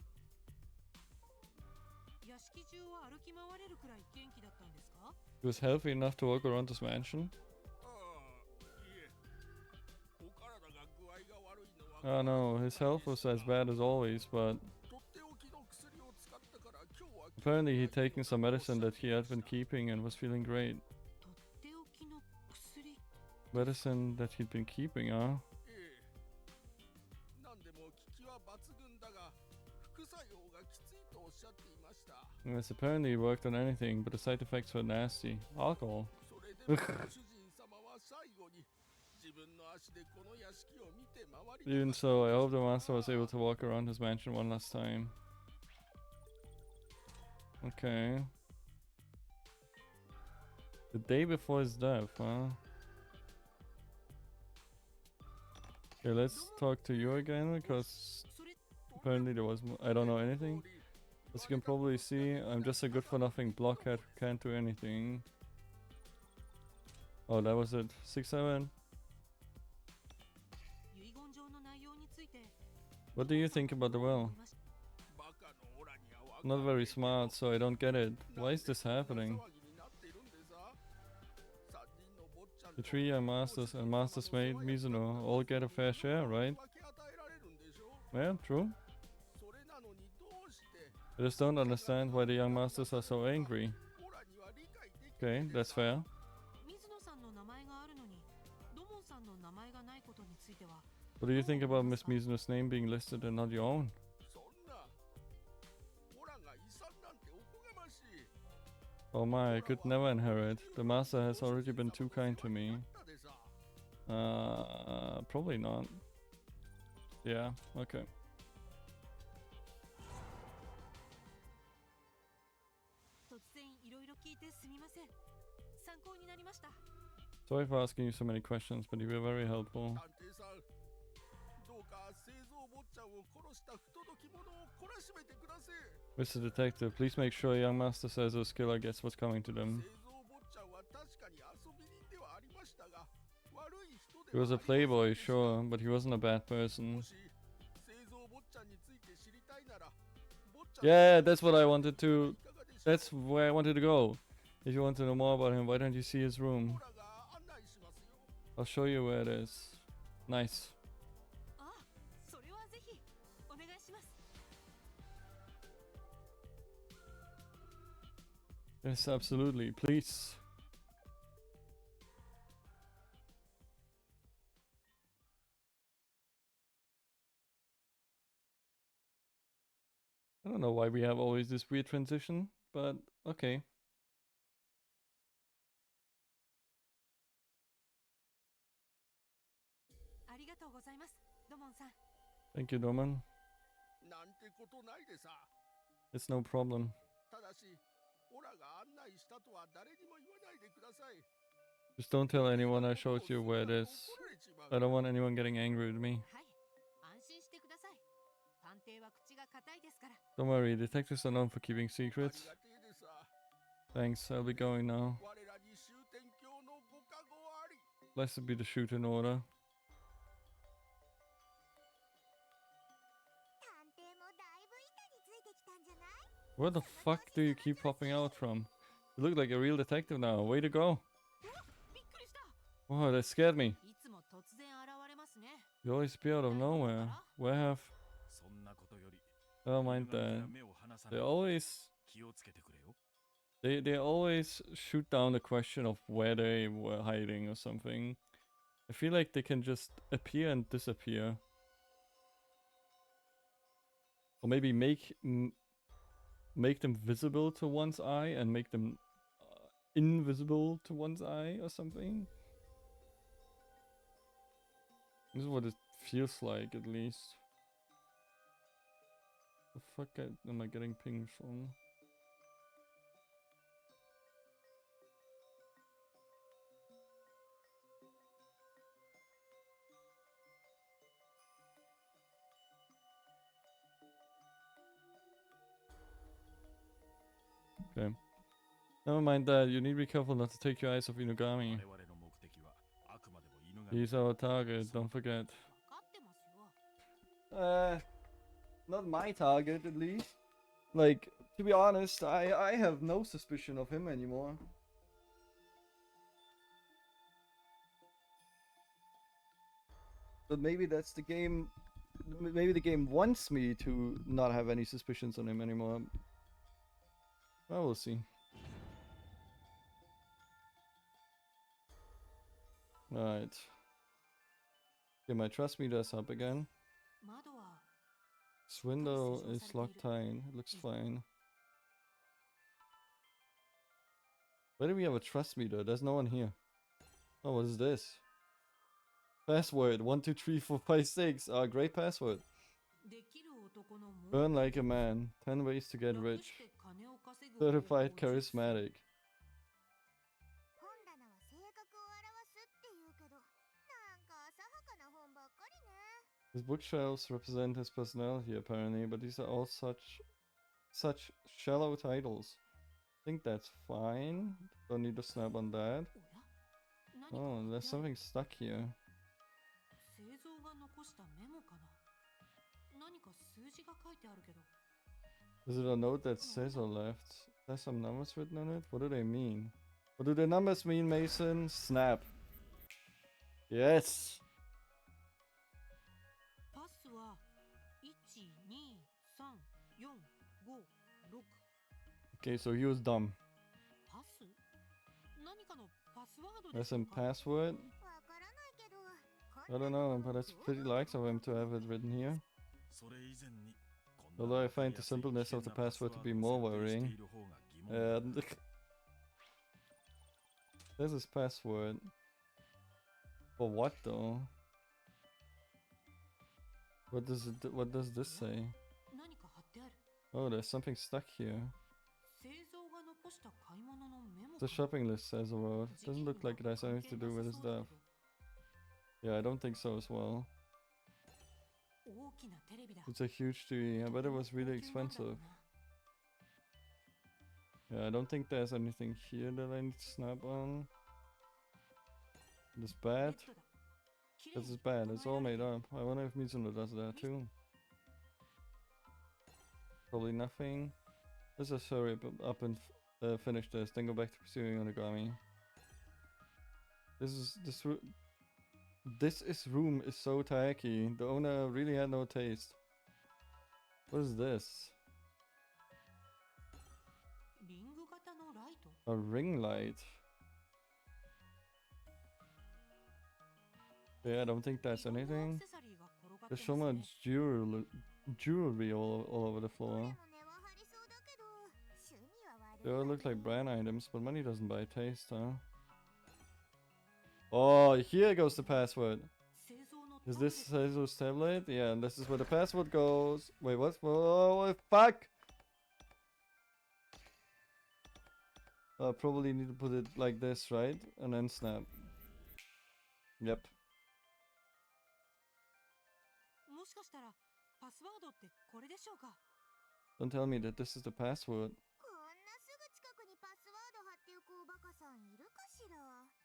Speaker 6: 屋敷中を歩き回れるくらい元気だったんですか？
Speaker 1: He was healthy enough to walk around this mansion.
Speaker 2: ああいえお体が具合が悪いのは
Speaker 1: Oh no, his health was as bad as always, but
Speaker 2: とっておきの薬を使ったから今日は
Speaker 1: apparently he'd taken some medicine that he had been keeping and was feeling great.
Speaker 6: とっておきの薬
Speaker 1: Medicine that he'd been keeping, huh?
Speaker 2: ええなんでも効きは抜群だが副作用がきついとおっしゃっていました
Speaker 1: Yes, apparently it worked on anything, but the side effects were nasty. Alcohol.
Speaker 2: それでもご主人様は最後に自分の足でこの屋敷を見て回り
Speaker 1: Even so, I hope the master was able to walk around his mansion one last time. Okay. The day before his death, huh? Okay, let's talk to you again, because
Speaker 6: それ
Speaker 1: apparently there was... I don't know anything. As you can probably see, I'm just a good-for-nothing blockhead who can't do anything. Oh, that was it. 6-7.
Speaker 6: 遺言状の内容について
Speaker 1: What do you think about the will?
Speaker 2: バカのオラにはわかんない
Speaker 1: Not very smart, so I don't get it. Why is this happening?
Speaker 2: 騒ぎになっているんでさ三人の坊ちゃん
Speaker 1: The three young masters and master's maid, Mizuno, all get a fair share, right?
Speaker 2: 分け与えられるんでしょ
Speaker 1: Yeah, true.
Speaker 2: それなのにどうして
Speaker 1: I just don't understand why the young masters are so angry.
Speaker 2: オラには理解でき
Speaker 1: Okay, that's fair.
Speaker 6: 水野さんの名前があるのに土門さんの名前がないことについては
Speaker 1: What do you think about Miss Mizuno's name being listed and not your own?
Speaker 2: そんなオラが遺産なんておこがましい
Speaker 1: Oh my, I could never inherit. The master has already been too kind to me.
Speaker 2: だでさ
Speaker 1: Probably not. Yeah, okay.
Speaker 6: 突然いろいろ聞いてすみません参考になりました
Speaker 1: Sorry for asking you so many questions, but you were very helpful.
Speaker 2: 探偵さんどうか製造坊ちゃんを殺した不届き者を懲らしめてください
Speaker 1: Mr. Detective, please make sure young master says those killer gets what's coming to them.
Speaker 2: 製造坊ちゃんは確かに遊び人ではありましたが悪
Speaker 1: He was a playboy, sure, but he wasn't a bad person. Yeah, that's what I wanted to... That's where I wanted to go. If you want to know more about him, why don't you see his room? I'll show you where it is. Nice.
Speaker 6: あ、それはぜひお願いします。
Speaker 1: Yes, absolutely. Please. I don't know why we have always this weird transition, but okay.
Speaker 6: ありがとうございます、ドモンさん。
Speaker 1: Thank you, Doman.
Speaker 2: なんてことないでさ。
Speaker 1: It's no problem.
Speaker 2: ただし、オラが案内したとは誰にも言わないでください。
Speaker 1: Just don't tell anyone I showed you where it is. I don't want anyone getting angry with me.
Speaker 6: はい、安心してください。探偵は口が硬いですから。
Speaker 1: Don't worry, detectives are known for keeping secrets.
Speaker 2: ありがてえでさ。
Speaker 1: Thanks, I'll be going now.
Speaker 2: 我らに終点橋のご加護あり。
Speaker 1: Blessed be the Shuten Order.
Speaker 7: 探偵もだいぶ板についてきたんじゃない？
Speaker 1: Where the fuck do you keep popping out from? You look like a real detective now. Way to go.
Speaker 6: びっくりした。
Speaker 1: Oh, that scared me.
Speaker 6: いつも突然現れますね。
Speaker 1: You always appear out of nowhere. Where have...
Speaker 2: そんなことより、
Speaker 1: Oh, mind that.
Speaker 2: 目を離さ
Speaker 1: They
Speaker 2: ない。
Speaker 1: always...
Speaker 2: 気をつけてくれよ。
Speaker 1: They always shoot down the question of where they were hiding or something. I feel like they can just appear and disappear. Or maybe make them visible to one's eye and make them invisible to one's eye or something. This is what it feels like, at least. The fuck am I getting pinged from? Okay. Never mind that. You need to be careful not to take your eyes off Inugami.
Speaker 2: 我々の目的はあくまでも犬神。
Speaker 1: He's our target, don't forget.
Speaker 6: 分かってますよ。
Speaker 1: Not my target, at least. Like, to be honest, I have no suspicion of him anymore. But maybe that's the game. Maybe the game wants me to not have any suspicions on him anymore. Well, we'll see. Alright. Okay, my trust meter's up again.
Speaker 6: 窓は
Speaker 1: This window is locked tight. It looks fine. Why do we have a trust meter? There's no one here. Oh, what is this? Password 123456. Ah, great password.
Speaker 6: できる男のも
Speaker 1: Burn like a man. 10 ways to get
Speaker 6: 楽
Speaker 1: rich.
Speaker 6: して金を稼ぐ方法を
Speaker 1: Certified
Speaker 6: 実践
Speaker 1: charismatic.
Speaker 7: 本棚は性格を表すって言うけど、なんか浅はかな本ばっかりね。
Speaker 1: His bookshelves represent his personality apparently, but these are all such shallow titles. I think that's fine. Don't need to snap on that.
Speaker 6: おや、何
Speaker 1: Oh,
Speaker 6: か
Speaker 1: there's
Speaker 6: 貼ってある
Speaker 1: something stuck here.
Speaker 6: 製造が残したメモかな。何か数字が書いてあるけど。
Speaker 1: Is it a note that says or left? There's some numbers written on it? What do they mean? What do the numbers mean, Mason? Snap. Yes!
Speaker 6: パスは1、2、3、4、5、6。
Speaker 1: Okay, so he was dumb.
Speaker 6: パス？何かのパスワードで
Speaker 1: There's
Speaker 6: す
Speaker 1: some
Speaker 6: か？
Speaker 7: わ
Speaker 1: password.
Speaker 7: からないけど、
Speaker 1: I don't know, but it's pretty likes of him to have it written here.
Speaker 2: それ以前に、こんな
Speaker 1: Although I
Speaker 2: わかり
Speaker 1: find
Speaker 2: や
Speaker 1: the
Speaker 2: すい
Speaker 1: simpleness of
Speaker 2: 危
Speaker 1: the
Speaker 2: 険なパス
Speaker 1: password
Speaker 2: ワ
Speaker 1: to
Speaker 2: ー
Speaker 1: be
Speaker 2: ド
Speaker 1: more
Speaker 2: を設定して
Speaker 1: worrying.
Speaker 2: いる方が疑問だ。
Speaker 1: And there's his password. For what though? What does this say?
Speaker 6: 何か貼ってある。
Speaker 1: Oh, there's something stuck here.
Speaker 6: 製造が残した買い物のメモ
Speaker 1: The
Speaker 6: かな。
Speaker 1: shopping list says a road.
Speaker 6: 事
Speaker 1: Doesn't
Speaker 6: 件
Speaker 1: look
Speaker 6: と
Speaker 1: like it has
Speaker 6: 関
Speaker 1: anything
Speaker 6: 係
Speaker 1: to do
Speaker 6: な
Speaker 1: with
Speaker 6: さ
Speaker 1: his
Speaker 6: そうだ
Speaker 1: death.
Speaker 6: けど。
Speaker 1: Yeah, I don't think so as well.
Speaker 6: 大きなテレビだ。
Speaker 1: It's a huge TV. I bet it was really
Speaker 6: 高級なんだろう
Speaker 1: expensive.
Speaker 6: な。
Speaker 1: Yeah, I don't think there's anything here that I need to snap on. This
Speaker 6: ベッ
Speaker 1: bed.
Speaker 6: ドだ。
Speaker 1: This is bad. It's all made up. I wonder if Mizuno does that too. Probably nothing. Let's just hurry up and finish this. Then go back to pursuing Onigami. This room is so tacky. The owner really had no taste. What is this?
Speaker 6: リング型のライト
Speaker 1: A ring light. Yeah, I don't think that's
Speaker 6: いろんなアク
Speaker 1: anything.
Speaker 6: セサリーが転がって
Speaker 1: There's
Speaker 6: ます
Speaker 1: so
Speaker 6: ね
Speaker 1: much jewelry all over the
Speaker 7: どれ
Speaker 1: floor.
Speaker 7: も値は張りそうだけど趣味は悪い
Speaker 1: They all
Speaker 7: わ
Speaker 1: look like
Speaker 7: ね
Speaker 1: brand items, but money doesn't buy taste, huh? Oh, here goes the password.
Speaker 6: 製造の
Speaker 1: Is
Speaker 6: タブレッ
Speaker 1: this
Speaker 6: ト
Speaker 1: Seizo's tablet? Yeah, and this is where the password goes. Wait, what? Oh, fuck! Probably need to put it like this, right? And then snap. Yep.
Speaker 6: もしかしたらパスワードってこれでしょうか
Speaker 1: Don't tell me that this is the password.
Speaker 7: こんなすぐ近くにパスワード貼っておくおバカさんいるかしら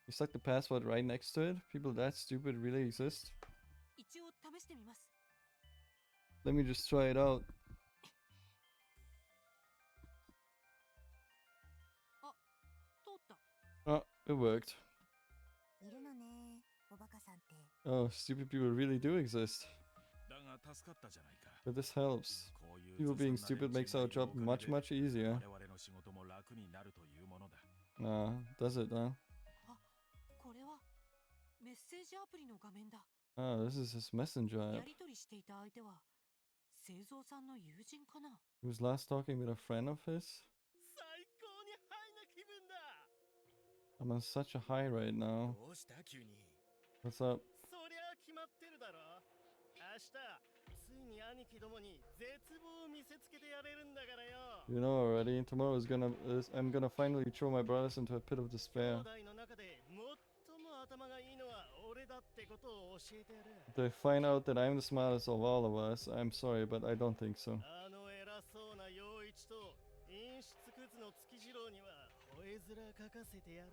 Speaker 1: You stuck the password right next to it? People that stupid really exist?
Speaker 6: 一応試してみます
Speaker 1: Let me just try it out.
Speaker 6: 通った
Speaker 1: Oh, it worked.
Speaker 7: いるのねおバカさんって
Speaker 1: Oh, stupid people really do exist.
Speaker 2: だが助かったじゃないか
Speaker 1: But this helps.
Speaker 2: こういう
Speaker 1: People
Speaker 2: ずさん
Speaker 1: being
Speaker 2: な
Speaker 1: stupid
Speaker 2: 連
Speaker 1: makes
Speaker 2: 中
Speaker 1: our
Speaker 2: がいる
Speaker 1: job
Speaker 2: おかげ
Speaker 1: much,
Speaker 2: で
Speaker 1: much easier.
Speaker 2: 我々の仕事も楽になるというものだ
Speaker 1: Does it, huh?
Speaker 6: これはメッセージアプリの画面だ
Speaker 1: Ah, this is his messenger
Speaker 6: や
Speaker 1: app.
Speaker 6: り取りしていた相手は製造さんの友人かな
Speaker 1: He was last talking with a friend of his.
Speaker 2: 最高にハイな気分だ
Speaker 1: I'm on such a high right now.
Speaker 2: どうした急に
Speaker 1: What's up?
Speaker 2: そりゃ決まってるだろ明日ついに兄貴どもに絶望を見せつけてやれるんだからよ
Speaker 1: You know already. Tomorrow I'm gonna finally throw my brothers into a pit of
Speaker 2: 兄
Speaker 1: despair.
Speaker 2: 弟の中で最も頭がいいのは俺だってことを教えてやる
Speaker 1: They find out that I'm the smartest of all of us. I'm sorry, but I don't think so.
Speaker 2: あの偉そうな陽一と陰湿クズの月次郎には吠え面かかせてやる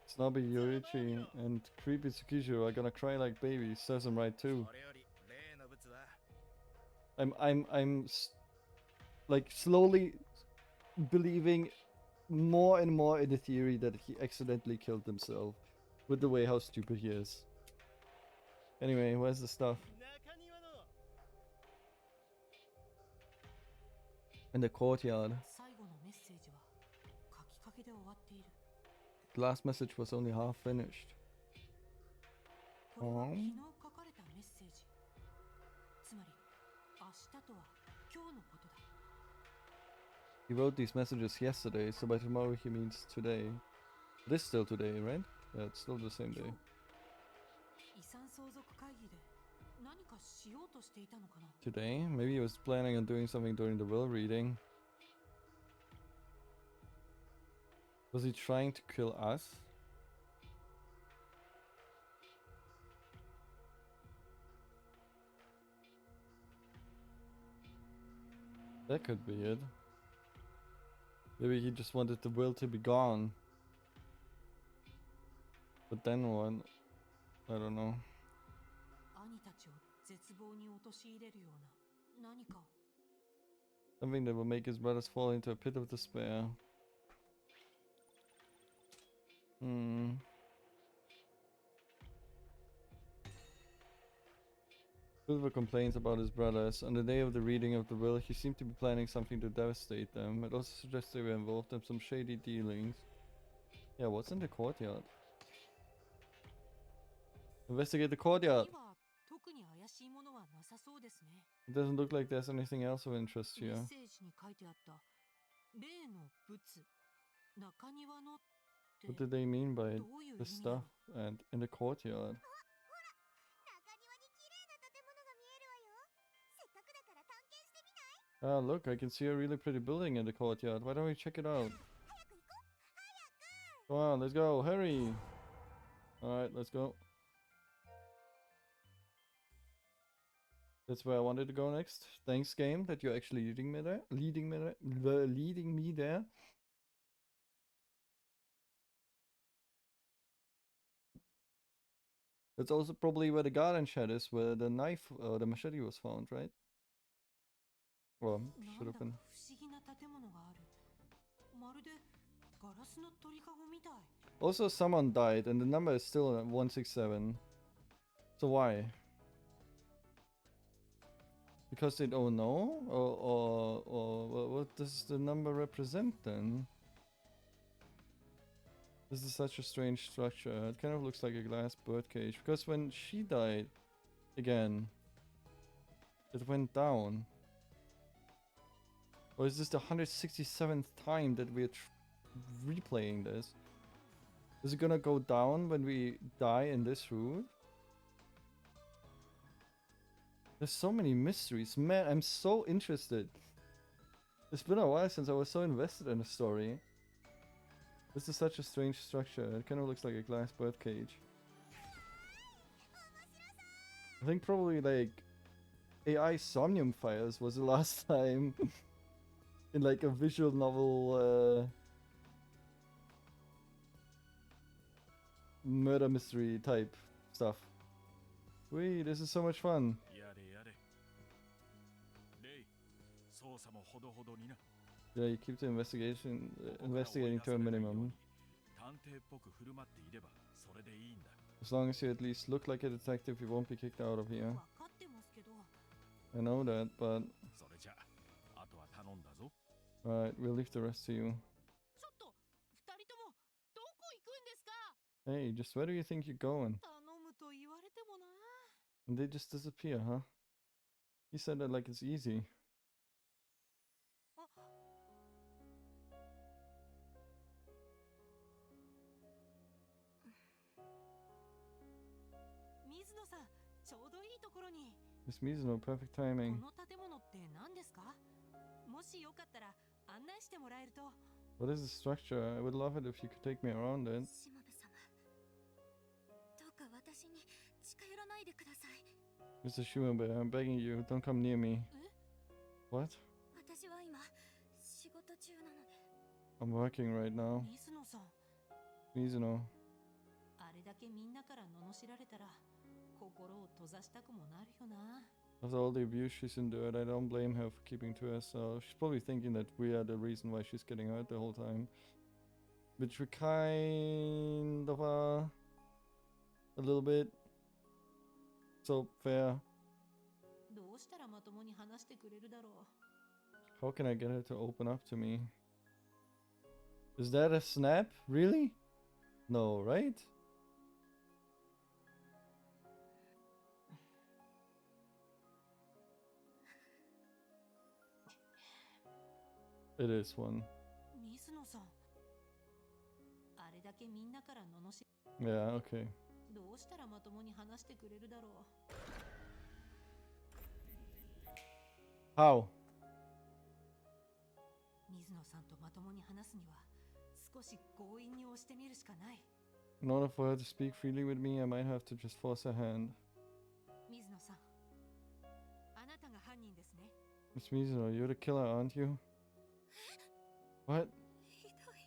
Speaker 1: Snobby Yoichi and creepy Tsukijiro are gonna cry like babies. Says him right too.
Speaker 5: それより例の物は
Speaker 1: Like slowly believing more and more in the theory that he accidentally killed himself with the way how stupid he is. Anyway, where's the stuff?
Speaker 2: 中庭の
Speaker 1: In the courtyard.
Speaker 6: 最後のメッセージは書きかけで終わっている
Speaker 1: The last message was only half finished.
Speaker 6: これは昨日書かれたメッセージつまり明日とは今日のことだ
Speaker 1: He wrote these messages yesterday, so by tomorrow he means today. It is still today, right? Yeah, it's still the same
Speaker 6: 今
Speaker 1: day.
Speaker 6: 日遺産相続会議で何かしようとしていたのかな
Speaker 1: Today? Maybe he was planning on doing something during the will reading. Was he trying to kill us? That could be it. Maybe he just wanted the will to be gone. But then what? I don't know.
Speaker 6: 兄たちを絶望に陥れるような何かを
Speaker 1: Something that will make his brothers fall into a pit of despair. Silver complains about his brothers. On the day of the reading of the will, he seemed to be planning something to devastate them. It also suggests they were involved in some shady dealings. Yeah, what's in the courtyard? Investigate the courtyard!
Speaker 6: には特に怪しいものはなさそうですね
Speaker 1: It doesn't look like there's anything else of interest
Speaker 6: メ
Speaker 1: here.
Speaker 6: ッセージに書いてあった例の仏中庭のって
Speaker 1: What did they mean by
Speaker 6: どういう
Speaker 1: the
Speaker 6: 意味だろ
Speaker 1: stuff and in the courtyard?
Speaker 7: 中庭に綺麗な建物が見えるわよせっかくだから探検してみない
Speaker 1: Ah, look, I can see a really pretty building in the courtyard. Why don't we check it out?
Speaker 7: 早く行こう
Speaker 1: Come on, let's go, hurry! Alright, let's go. That's where I wanted to go next. Thanks, game, that you're actually leading me there. Leading me there. That's also probably where the garden shed is, where the knife, the machete was found, right? Well,
Speaker 6: な
Speaker 1: should
Speaker 6: ん
Speaker 1: have
Speaker 6: だか
Speaker 1: been.
Speaker 6: 不思議な建物がある。まるでガラスの鳥かごみたい。
Speaker 1: Also, someone died, and the number is still at 167. So why? Because they don't know, or what does the number represent then? This is such a strange structure. It kind of looks like a glass birdcage. Because when she died, again, it went down. Or is this the 167th time that we're replaying this? Is it gonna go down when we die in this route? There's so many mysteries. Man, I'm so interested. It's been a while since I was so invested in the story. This is such a strange structure. It kind of looks like a glass birdcage. I think probably like AI Somnium Fires was the last time in like a visual novel murder mystery type stuff. Wait, this is so much fun.
Speaker 2: やれやれ。レイ、捜査もほどほどにな。
Speaker 1: Yeah, you keep the investigation
Speaker 2: ここから追い
Speaker 1: investigating
Speaker 2: 出
Speaker 1: to
Speaker 2: さ
Speaker 1: a
Speaker 2: れないよう
Speaker 1: minimum.
Speaker 2: に探偵っぽく振る舞っていればそれでいいんだ。
Speaker 1: As long as you at least look like a detective, you won't be kicked out of here.
Speaker 6: わかってますけど。
Speaker 1: I know that, but
Speaker 2: それじゃあとは頼んだぞ。
Speaker 1: alright, we'll leave the rest to you.
Speaker 6: ちょっと、二人ともどこ行くんですか？
Speaker 1: Hey, just where do you think you're going?
Speaker 6: 頼むと言われてもな。
Speaker 1: And they just disappear, huh? You said that like it's easy.
Speaker 6: あ、水野さん、ちょうどいいところに。
Speaker 1: This Mizuno, perfect
Speaker 6: こ
Speaker 1: timing.
Speaker 6: の建物って何ですか？もしよかったら案内してもらえると。
Speaker 1: What is the structure? I would love it if you could take me around it.
Speaker 7: しもべ様、どうか私に近寄らないでください。
Speaker 1: Mr. Shumabe, I'm begging you, don't come near me.
Speaker 6: え？
Speaker 1: What?
Speaker 7: 私は今仕事中なので。
Speaker 1: I'm working right now.
Speaker 6: 水野さん、
Speaker 1: Mizuno.
Speaker 6: あれだけみんなから罵られたら心を閉ざしたくもなるよな。
Speaker 1: After all the abuse she's endured, I don't blame her for keeping to herself. She's probably thinking that we are the reason why she's getting hurt the whole time. Which we kind of are. A little bit. So, fair.
Speaker 6: どうしたらまともに話してくれるだろ
Speaker 1: How can I get her to open up to me? Is that a snap? Really? No, right? It is one.
Speaker 6: う。水野さん、あれだけみんなから罵
Speaker 1: Yeah, okay.
Speaker 6: どうしたらまともに話してくれるだろう。
Speaker 1: How?
Speaker 6: 水野さんとまともに話すには少し強引に押してみるしかない。
Speaker 1: In order for her to speak freely with me, I might have to just force her hand.
Speaker 6: 水野さん、あなたが犯人ですね。
Speaker 1: Miss Mizuno, you're the killer, aren't you? What?
Speaker 7: ひどい。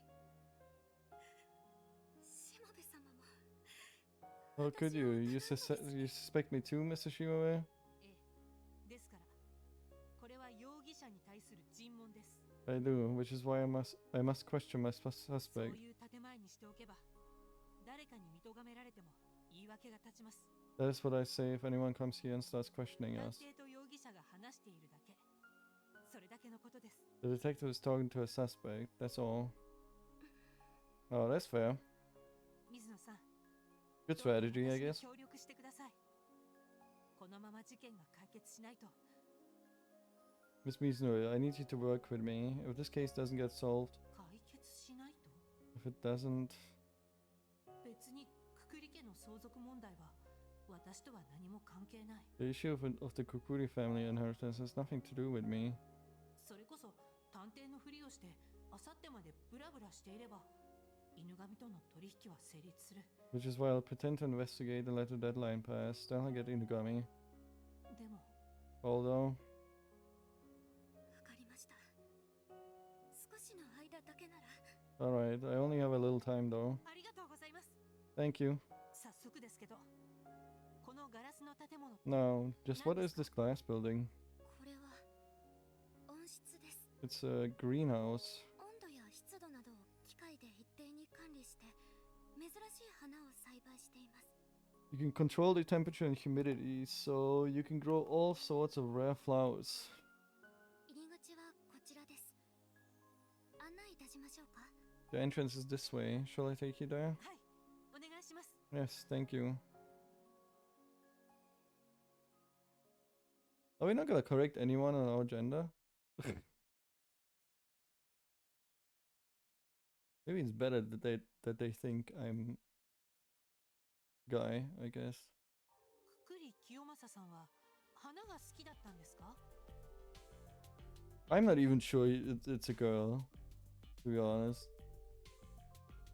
Speaker 7: しもべ様も。
Speaker 1: How could you? You suspect me too, Mr. Shimabe?
Speaker 6: ええ。ですから、これは容疑者に対する尋問です。
Speaker 1: I do, which is why I must question my
Speaker 6: そう
Speaker 1: suspect.
Speaker 6: いう建前にしておけば、誰かに見とがめられても言い訳が立ちます。
Speaker 1: That is what I say if anyone comes here and starts questioning
Speaker 6: 探
Speaker 1: us.
Speaker 6: 偵と容疑者が話しているだけ。それだけのことです。
Speaker 1: The detective is talking to a suspect, that's all. Oh, that's fair.
Speaker 6: 水野さん、
Speaker 1: Good
Speaker 6: どうか
Speaker 1: strategy, I
Speaker 6: 私に
Speaker 1: guess.
Speaker 6: 協力してください。このまま事件が解決しないと、
Speaker 1: Miss Mizuno, I need you to work with me. If this case doesn't get solved,
Speaker 6: 解決しないと
Speaker 1: if it doesn't,
Speaker 6: 別にくくり家の相続問題は私とは何も関係ない。
Speaker 1: the issue of the Kukuri family inheritance has nothing to do with me.
Speaker 6: それこそ探偵のふりをしてあさってまでブラブラしていれば犬神との取引は成立する。
Speaker 1: Which is why I'll pretend to investigate and let the deadline pass. Then I'll get Inugami.
Speaker 6: でも
Speaker 1: Although,
Speaker 7: わかりました。少しの間だけなら。
Speaker 1: alright, I only have a little time though.
Speaker 6: ありがとうございます。
Speaker 1: Thank you.
Speaker 6: 早速ですけど、ガラスの建物。
Speaker 1: No, just what is this glass building?
Speaker 7: これは温室です。
Speaker 1: It's a greenhouse.
Speaker 7: 温度や湿度などを機械で一定に管理して珍しい花を栽培しています。
Speaker 1: You can control the temperature and humidity, so you can grow all sorts of rare flowers.
Speaker 7: 入り口はこちらです。案内いたしましょうか。
Speaker 1: The entrance is this way. Shall I take you there?
Speaker 6: はい、お願いします。
Speaker 1: Yes, thank you. Are we not gonna correct anyone on our gender? Maybe it's better that they think I'm guy, I guess.
Speaker 6: くくり清正さんは花が好きだったんですか？
Speaker 1: I'm not even sure it's a girl, to be honest.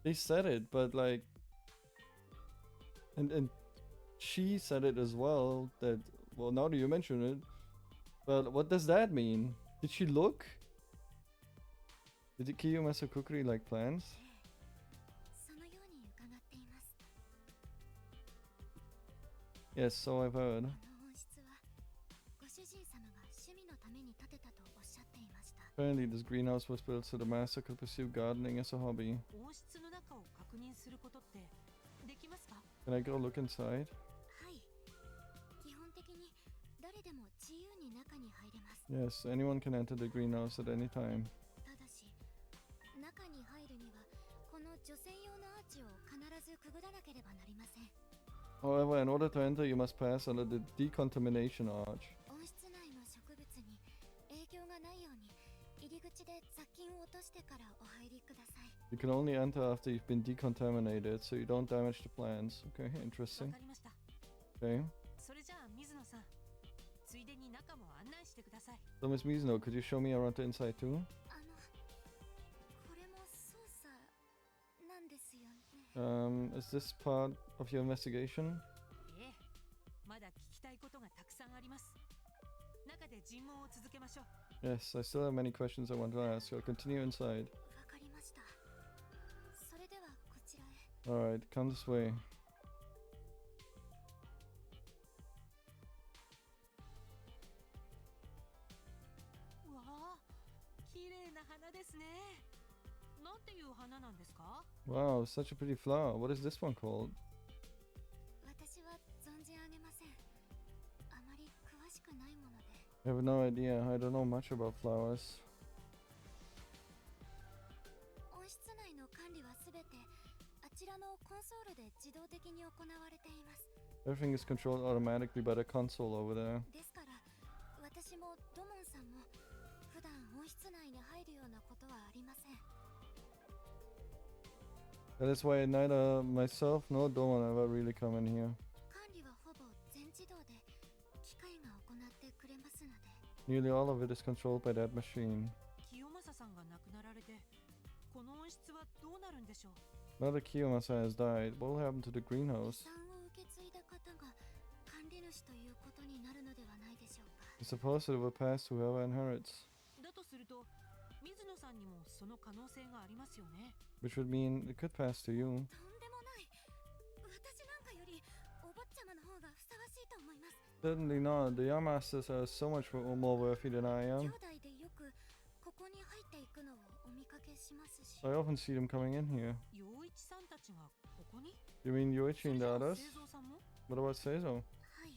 Speaker 1: They said it, but like, and she said it as well. That, well, now that you mention it, but what does that mean? Did she look? Did Kiyomasa Kukuri like plants?
Speaker 7: そのように伺っています。
Speaker 1: Yes, so I've heard.
Speaker 7: この温室はご主人様が趣味のために建てたとおっしゃっていました。
Speaker 1: Apparently, this greenhouse was built so the master could pursue gardening as a hobby.
Speaker 6: 温室の中を確認することってできますか？
Speaker 1: Can I go look inside?
Speaker 7: はい。基本的に誰でも自由に中に入れます。
Speaker 1: Yes, anyone can enter the greenhouse at any time.
Speaker 7: ただし、中に入るにはこの女性用のアーチを必ずくぐらなければなりません。
Speaker 1: However, in order to enter, you must pass under the decontamination arch.
Speaker 7: 温室内の植物に影響がないように入り口で雑菌を落としてからお入りください。
Speaker 1: You can only enter after you've been decontaminated, so you don't damage the plants. Okay,
Speaker 6: わ
Speaker 1: interesting.
Speaker 6: かりました。
Speaker 1: Okay.
Speaker 6: それじゃあ水野さん、ついでに中も案内してください。
Speaker 1: So, Miss Mizuno, could you show me around the inside too?
Speaker 7: これも操作なんですよね。
Speaker 1: Is this part of your investigation?
Speaker 6: ええ、まだ聞きたいことがたくさんあります。中で尋問を続けましょう。
Speaker 1: Yes, I still have many questions I want to ask. I'll continue inside.
Speaker 7: わかりました。それではこちらへ。
Speaker 1: Alright, come this way.
Speaker 6: うわあ、綺麗な花ですね。なんていう花なんですか？
Speaker 1: Wow, such a pretty flower. What is this one called?
Speaker 7: 私は存じ上げません。あまり詳しくないもので。
Speaker 1: I have no idea. I don't know much about flowers.
Speaker 7: 温室内の管理はすべてあちらのコンソールで自動的に行われています。
Speaker 1: Everything is controlled automatically by the console over there.
Speaker 7: ですから私もドモンさんも普段温室内に入るようなことはありません。
Speaker 1: That is why neither myself nor Domon ever really come in here.
Speaker 7: 管理はほぼ全自動で機械が行ってくれますので。
Speaker 1: Nearly all of it is controlled by that machine.
Speaker 6: 清正さんが亡くなられて、この温室はどうなるんでしょう？
Speaker 1: Now that Kiyomasa has died, what will happen to the
Speaker 7: 遺
Speaker 1: greenhouse?
Speaker 7: 産を受け継いだ方が管理主ということになるのではないでしょうか。
Speaker 1: I suppose it will pass to whoever inherits,
Speaker 6: だとすると、水野さんにもその可能性がありますよね。
Speaker 1: which would mean it could pass to you.
Speaker 7: とんでもない。私なんかよりお坊ちゃまの方がふさわしいと思います。
Speaker 1: Certainly not. The young masters are so much more worthy than I
Speaker 7: 兄
Speaker 1: am.
Speaker 7: 弟でよくここに入っていくのをお見かけしますし。
Speaker 1: I often see them coming in here.
Speaker 6: 陽一さんたちがここに？
Speaker 1: You mean Yoichi
Speaker 6: それ
Speaker 1: and
Speaker 6: じ
Speaker 1: the
Speaker 6: ゃあ
Speaker 1: others?
Speaker 6: 製造さんも？
Speaker 1: What about Seizo?
Speaker 7: はい。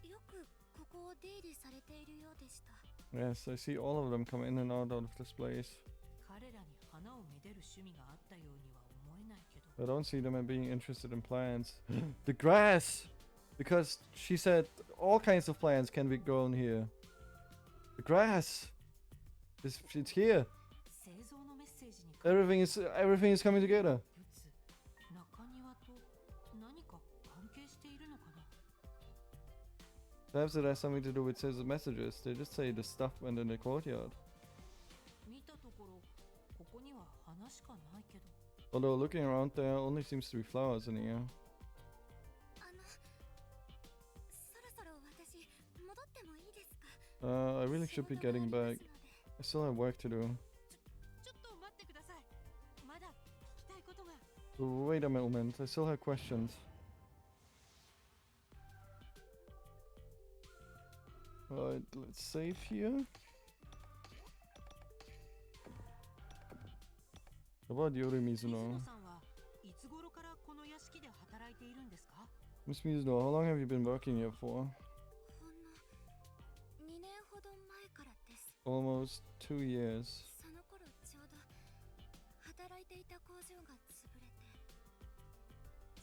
Speaker 7: よくここを出入りされているようでした。
Speaker 1: Yes, I see all of them come in and out of this place.
Speaker 6: 彼らに花をめでる趣味があったようには思えないけど。
Speaker 1: I don't see them as being interested in plants. The grass! Because she said all kinds of plants can be grown here. The grass! It's here.
Speaker 6: 製造のメッセージに
Speaker 1: Everything is coming together.
Speaker 6: ぶつ中庭と何か関係しているのかな？
Speaker 1: Perhaps it has something to do with Seizo's messages. They just say the stuff went in the courtyard.
Speaker 6: 見たところここには花しかないけど。
Speaker 1: Although looking around there only seems to be flowers in here.
Speaker 7: そろそろ私戻ってもいいですか？
Speaker 1: I really should be getting back. I still have work to do.
Speaker 6: ちょっと待ってください。まだ聞きたいことが。
Speaker 1: Wait a moment, I still have questions. Alright, let's save here. About Yori
Speaker 6: 水
Speaker 1: Mizuno.
Speaker 6: 野さんはいつ頃からこの屋敷で働いているんですか？
Speaker 1: Miss Mizuno, how long have you been working here for?
Speaker 7: ほんの2年ほど前からです。
Speaker 1: Almost 2 years.
Speaker 7: その頃ちょうど働いていた工場が潰れて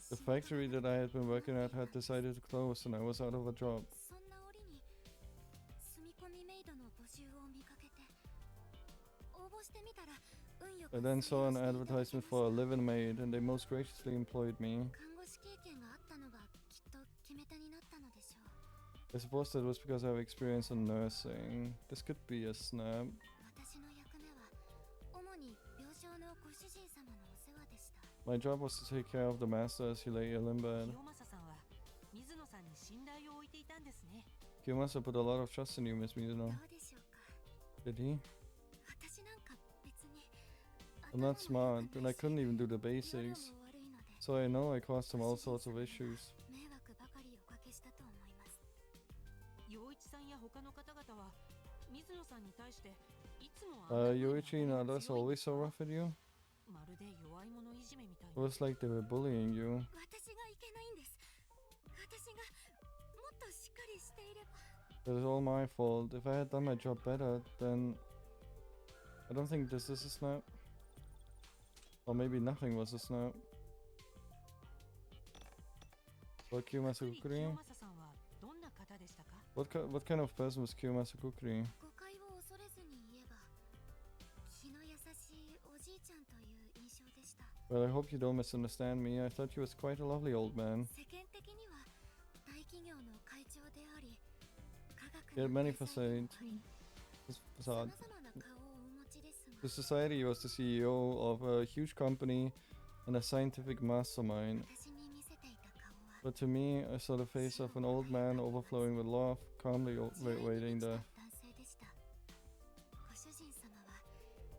Speaker 1: The factory that I had been working at had decided to close and I was out of a job.
Speaker 7: そんな折に住み込みメイドの募集を見かけて応募してみたら運よく
Speaker 1: I then saw an
Speaker 7: 採用していただけ
Speaker 1: advertisement
Speaker 7: ました。
Speaker 1: for a live-in maid and they most graciously employed me.
Speaker 7: 看護師経験があったのがきっと決め手になったのでしょう。
Speaker 1: I suppose that was because I have experience in nursing. This could be a snap.
Speaker 7: 私の役目は主に病床のご主人様のお世話でした。
Speaker 1: My job was to take care of the master as he lay ill in bed.
Speaker 6: 清正さんは水野さんに信頼を置いていたんですね。
Speaker 1: Kiyomasa put a lot of trust in you, Miss
Speaker 7: ど
Speaker 1: Mizuno.
Speaker 7: うでしょうか。
Speaker 1: Did he?
Speaker 7: 私なんか別に
Speaker 1: I'm not smart and I couldn't even do the
Speaker 7: 容量
Speaker 1: basics.
Speaker 7: も悪いので
Speaker 1: So I know I caused him all sorts of issues.
Speaker 7: 迷惑ばかりおかけしたと思います。
Speaker 6: 陽一さんや他の方々は水野さんに対していつもあんな風に
Speaker 1: Yoichi and
Speaker 6: 頭が
Speaker 1: others
Speaker 6: 強いん
Speaker 1: always
Speaker 6: ですか？
Speaker 1: so rough at you?
Speaker 6: まるで弱い者いじめみたい
Speaker 1: It
Speaker 6: な。
Speaker 1: was like they were bullying you.
Speaker 7: 私がいけないんです。私がもっとしっかりしていれば。
Speaker 1: It was all my fault. If I had done my job better, then... I don't think this is a snap. Or maybe nothing was a snap. What Kiyomasa
Speaker 6: 清
Speaker 1: Kukuri?
Speaker 6: 正さんはどんな方でしたか？
Speaker 1: What kind of person was Kiyomasa Kukuri?
Speaker 7: 誤解を恐れずに言えば気の優しいおじいちゃんという印象でした。
Speaker 1: Well, I hope you don't misunderstand me. I thought he was quite a lovely old man.
Speaker 7: 世間的には大企業の会長であり、科学
Speaker 1: He had
Speaker 7: の
Speaker 1: many
Speaker 7: 天才でも
Speaker 1: facades.
Speaker 7: あり、
Speaker 1: His
Speaker 7: 様
Speaker 1: facade.
Speaker 7: 々な顔をお持ちですが、
Speaker 1: The society he was the CEO of a huge company and a scientific mastermind.
Speaker 7: 私に見せていた顔は
Speaker 1: But to me, I saw the face of an old man overflowing with love, calmly
Speaker 7: 慈愛に
Speaker 1: waiting
Speaker 7: 満ちた
Speaker 1: there.
Speaker 7: 男性でした。ご主人様は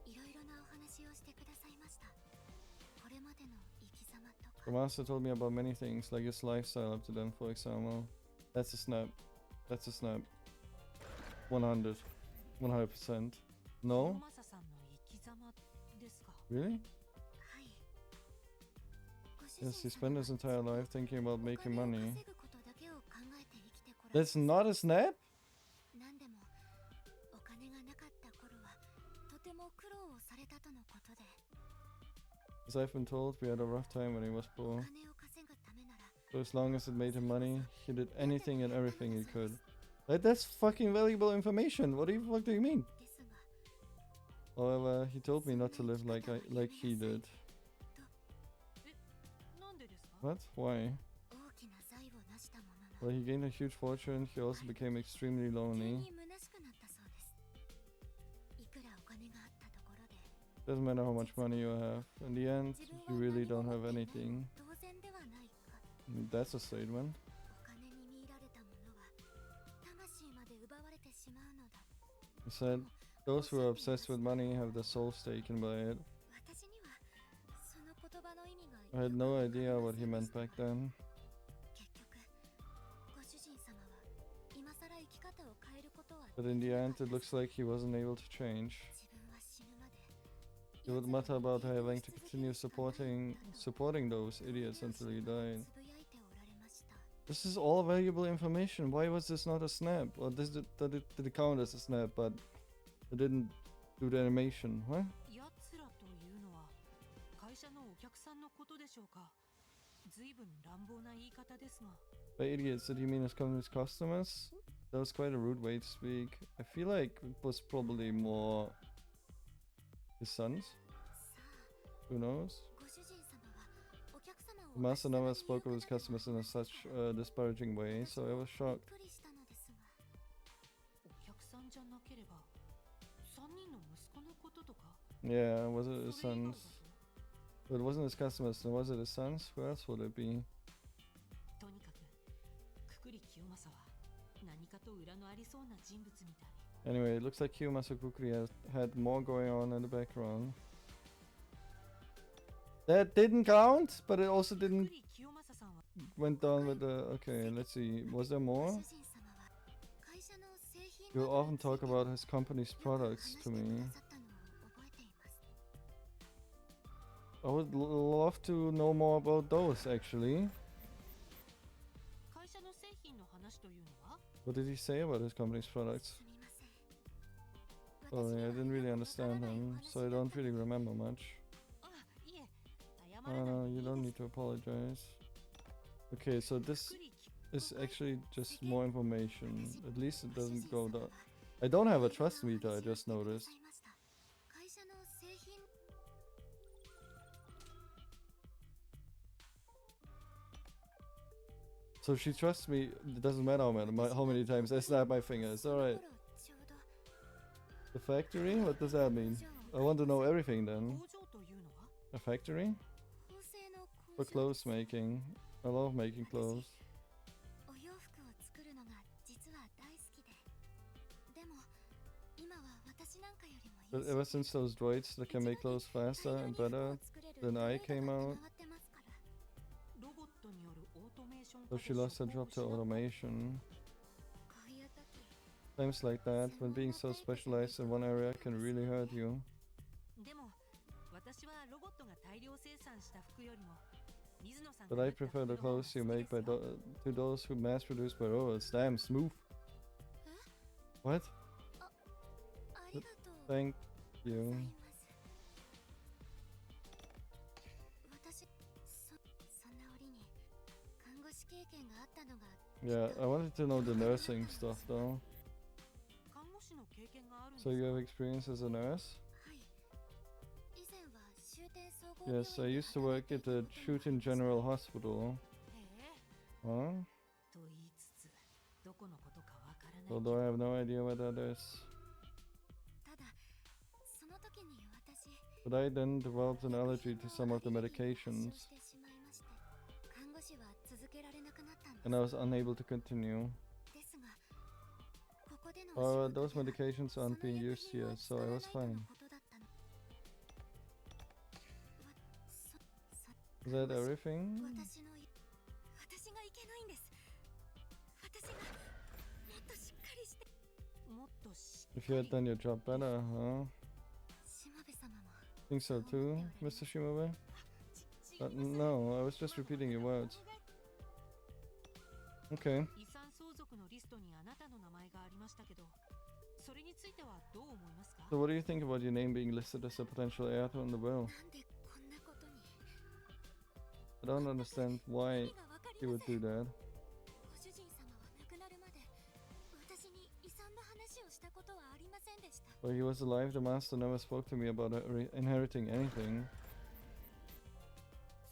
Speaker 7: いろいろなお話をしてくださいました。これまでの生き様と
Speaker 1: The
Speaker 7: か、
Speaker 1: master told me about many things, like his lifestyle up to then, for example. That's a snap. That's a snap. 100. 100%.
Speaker 6: 清
Speaker 1: No?
Speaker 6: 正さんの生き様ですか？
Speaker 1: Really?
Speaker 7: はい。ご主
Speaker 1: Yes, he
Speaker 7: 人
Speaker 1: spent
Speaker 7: 様
Speaker 1: his
Speaker 7: は
Speaker 1: entire life thinking about
Speaker 7: お
Speaker 1: making
Speaker 7: 金を
Speaker 1: money.
Speaker 7: 稼ぐことだけを考えて生きてこられ
Speaker 1: That's not a snap?
Speaker 7: 何でもお金がなかった頃はとても苦労をされたとのことで、
Speaker 1: As I've been told, we had a rough time when he was
Speaker 7: お
Speaker 1: poor.
Speaker 7: 金を稼ぐためなら
Speaker 1: So as long as it made him money, he did anything and everything he could. Like, that's fucking valuable information. What the fuck do you mean?
Speaker 7: ですが、
Speaker 1: However, he told me not to live like he did.
Speaker 6: なんでですか？
Speaker 1: What? Why?
Speaker 7: 大きな財を成したもの
Speaker 1: Well,
Speaker 7: の
Speaker 1: he gained a huge fortune. He also became extremely
Speaker 7: 急
Speaker 1: lonely.
Speaker 7: に虚しくなったそうです。いくらお金があったところで
Speaker 1: Doesn't matter how much money you have. In the end,
Speaker 7: 自分
Speaker 1: you
Speaker 7: は
Speaker 1: really
Speaker 7: 何
Speaker 1: don't
Speaker 7: も
Speaker 1: have
Speaker 7: 持っていない
Speaker 1: anything.
Speaker 7: 当然ではないか。
Speaker 1: That's a statement.
Speaker 7: お金に見入られたものは魂まで奪われてしまうのだ。
Speaker 1: He said, those who are obsessed with money have their souls taken by it.
Speaker 7: 私にはその言葉の意味が
Speaker 1: I had no
Speaker 7: よくわかり
Speaker 1: idea
Speaker 7: ま
Speaker 1: what
Speaker 7: せ
Speaker 1: he
Speaker 7: んで
Speaker 1: meant
Speaker 7: した
Speaker 1: back
Speaker 7: が
Speaker 1: then.
Speaker 7: 結局ご主人様は今さら生き方を変えることは
Speaker 1: But in the end, it looks like he wasn't able to change.
Speaker 7: 自分は死ぬまで
Speaker 1: He would mutter about having to continue supporting those idiots until he died.
Speaker 7: つぶやいておられました。
Speaker 1: This is all valuable information. Why was this not a snap? Or did it count as a snap, but it didn't do the animation? What?
Speaker 6: やつらというのは会社のお客さんのことでしょうか？随分乱暴な言い方ですが。
Speaker 1: By idiots, did he mean his company's customers? That was quite a rude way to speak. I feel like it was probably more his sons.
Speaker 7: さあ、
Speaker 1: Who knows?
Speaker 7: ご主人様はお客様を
Speaker 1: The master
Speaker 7: お
Speaker 1: never
Speaker 7: 足元
Speaker 1: spoke
Speaker 7: に
Speaker 1: of his
Speaker 7: 言う方で
Speaker 1: customers
Speaker 7: は
Speaker 1: in
Speaker 7: あ
Speaker 1: a
Speaker 7: りません
Speaker 1: such
Speaker 7: が
Speaker 1: disparaging way, so I was
Speaker 7: びっ
Speaker 1: shocked.
Speaker 7: くりしたのですが、
Speaker 6: お客さんじゃなければ3人の息子のこととか？
Speaker 1: Yeah, was it his
Speaker 6: それ以外だ
Speaker 1: sons?
Speaker 6: と
Speaker 1: But it wasn't his customers, then was it his sons? Who else would it be?
Speaker 6: とにかくくくり清正は何かと裏のありそうな人物みたい。
Speaker 1: Anyway, it looks like Kiyomasa Kukuri had more going on in the background. That didn't count, but it also
Speaker 6: くく
Speaker 1: didn't
Speaker 6: り清正さんは
Speaker 1: went down with the... Okay, let's see. Was there
Speaker 7: ご
Speaker 1: more?
Speaker 7: 主人様は会社の製
Speaker 1: You often talk about his company's products to me. I would love to know more about those, actually.
Speaker 6: 会社の製品の話というのは？
Speaker 1: What did he say about his company's products?
Speaker 7: すみません。
Speaker 1: Sorry, I didn't really understand him, so I don't really remember much.
Speaker 6: あ、いえ、謝
Speaker 1: Oh
Speaker 6: らない
Speaker 1: no,
Speaker 6: でい
Speaker 1: you
Speaker 6: い
Speaker 1: don't
Speaker 6: で
Speaker 1: need
Speaker 6: す。
Speaker 1: to apologize. Okay, so
Speaker 6: く
Speaker 1: this
Speaker 6: くり聞く
Speaker 1: is actually just more information. At least it doesn't go down. I don't have a trust meter, I just noticed.
Speaker 7: 会社の製品
Speaker 1: So she trusts me. It doesn't matter how many times I snap my fingers. Alright.
Speaker 7: ちょうど
Speaker 1: The factory? What does that mean? I want to know everything then.
Speaker 6: 工場というのは？
Speaker 1: A factory?
Speaker 7: 縫製の
Speaker 1: For
Speaker 7: 工場
Speaker 1: clothes making. I love making clothes.
Speaker 7: お洋服を作るのが実は大好きで。でも今は私なんかよりも
Speaker 1: But ever since those droids that can make clothes faster and better than I came out,
Speaker 6: ロボットによるオートメーション
Speaker 1: so
Speaker 6: 化
Speaker 1: she
Speaker 6: で
Speaker 1: lost her
Speaker 6: 職を
Speaker 1: job to
Speaker 6: 失った
Speaker 1: automation.
Speaker 7: こういう時
Speaker 1: Times like that, when being so specialized in one area can really hurt you.
Speaker 6: でも私はロボットが大量生産した服よりも水野さん
Speaker 1: But
Speaker 6: が
Speaker 1: I
Speaker 6: 作った
Speaker 1: prefer the
Speaker 6: 服の方が
Speaker 1: clothes you
Speaker 6: 好き
Speaker 1: make
Speaker 6: です
Speaker 1: by
Speaker 6: よ。
Speaker 1: to those who mass produce by robots. Damn, smooth. What?
Speaker 7: ありがとう
Speaker 1: Thank
Speaker 7: ござい
Speaker 1: you.
Speaker 7: ます私そんな折に看護師経験があったのが
Speaker 1: Yeah, I wanted to know the nursing stuff though.
Speaker 6: 看護師の経験があるん
Speaker 1: So
Speaker 6: です
Speaker 1: you
Speaker 6: か？
Speaker 1: have experience as a nurse?
Speaker 7: はい以前は終点総合病院
Speaker 1: Yes, I
Speaker 7: で
Speaker 1: used to work
Speaker 7: 働い
Speaker 1: at
Speaker 7: てい
Speaker 1: the
Speaker 7: たこともあり
Speaker 1: Shuten
Speaker 7: ます
Speaker 1: General Hospital.
Speaker 6: へえ
Speaker 1: Huh?
Speaker 6: と言いつつどこのことかわからないけ
Speaker 1: Although
Speaker 6: ど
Speaker 1: I have no idea what that is.
Speaker 7: ただその時に私
Speaker 1: But I then developed an allergy to some of the
Speaker 7: 発症
Speaker 1: medications,
Speaker 7: してしまいまして看護師は続けられなくなったんです
Speaker 1: and I was unable to continue.
Speaker 7: ですがここでのお
Speaker 1: However,
Speaker 7: 仕事
Speaker 1: those
Speaker 7: では
Speaker 1: medications
Speaker 7: その
Speaker 1: aren't being
Speaker 7: 薬
Speaker 1: used
Speaker 7: 品は
Speaker 1: here,
Speaker 7: 使
Speaker 1: so
Speaker 7: わ
Speaker 1: I
Speaker 7: ない
Speaker 1: was
Speaker 7: との
Speaker 1: fine.
Speaker 7: ことだったのそ
Speaker 1: Is that everything?
Speaker 7: 私がいけないんです私がもっとしっかりして
Speaker 6: もっとし
Speaker 1: If you had done your job better, huh?
Speaker 7: 島部様も
Speaker 1: Think so too, Mr. Shimabe? No, I was just repeating your words. Okay.
Speaker 6: 遺産相続のリストにあなたの名前がありましたけどそれについてはどう思いますか？
Speaker 1: So what do you think about your name being listed as a potential heir to the will?
Speaker 7: なんでこんなことに
Speaker 1: I don't understand
Speaker 7: 意
Speaker 1: why
Speaker 7: 味がわかり
Speaker 1: you
Speaker 7: ま
Speaker 1: would
Speaker 7: せん
Speaker 1: do that.
Speaker 7: ご主人様は亡くなるまで私に遺産の話をしたことはありませんでした
Speaker 1: While he was alive, the master never spoke to me about inheriting anything.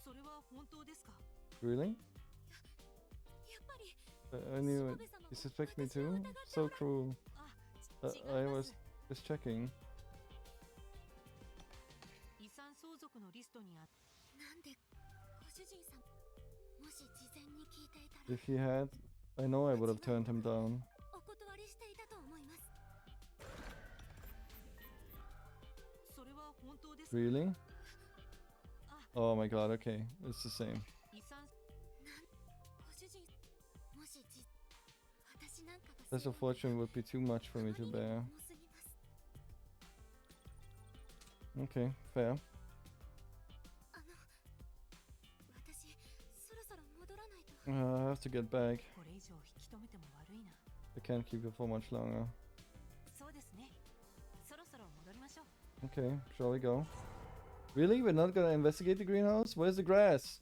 Speaker 6: それは本当ですか？
Speaker 1: Really?
Speaker 7: やっぱり
Speaker 1: I knew
Speaker 7: 島
Speaker 1: it.
Speaker 7: 部様
Speaker 1: You
Speaker 7: も
Speaker 1: suspect me
Speaker 7: 私を
Speaker 1: too?
Speaker 7: 疑って
Speaker 1: So
Speaker 7: おら
Speaker 1: cruel.
Speaker 6: あ、違い
Speaker 1: I
Speaker 6: ま
Speaker 1: was
Speaker 6: す
Speaker 1: just checking.
Speaker 6: 遺産相続のリストにあ
Speaker 7: なんでご主人様もし事前に聞いていたら
Speaker 1: If he had, I know I would have turned him down.
Speaker 7: お断りしていたと思います
Speaker 6: それは本当ですか？
Speaker 1: Really?
Speaker 6: あ、
Speaker 1: Oh my god, okay. It's the same.
Speaker 6: 遺産
Speaker 7: ご主人もし私なんかが
Speaker 1: Such a fortune would be too much for me to bear.
Speaker 7: 重すぎます
Speaker 1: Okay, fair.
Speaker 7: 私そろそろ戻らないと
Speaker 1: I have to get back.
Speaker 6: これ以上引き止めても悪いな。
Speaker 1: I can't keep you for much longer.
Speaker 6: そうですね。そろそろ戻りましょう。
Speaker 1: Okay, shall we go? Really? We're not gonna investigate the greenhouse? Where's the grass?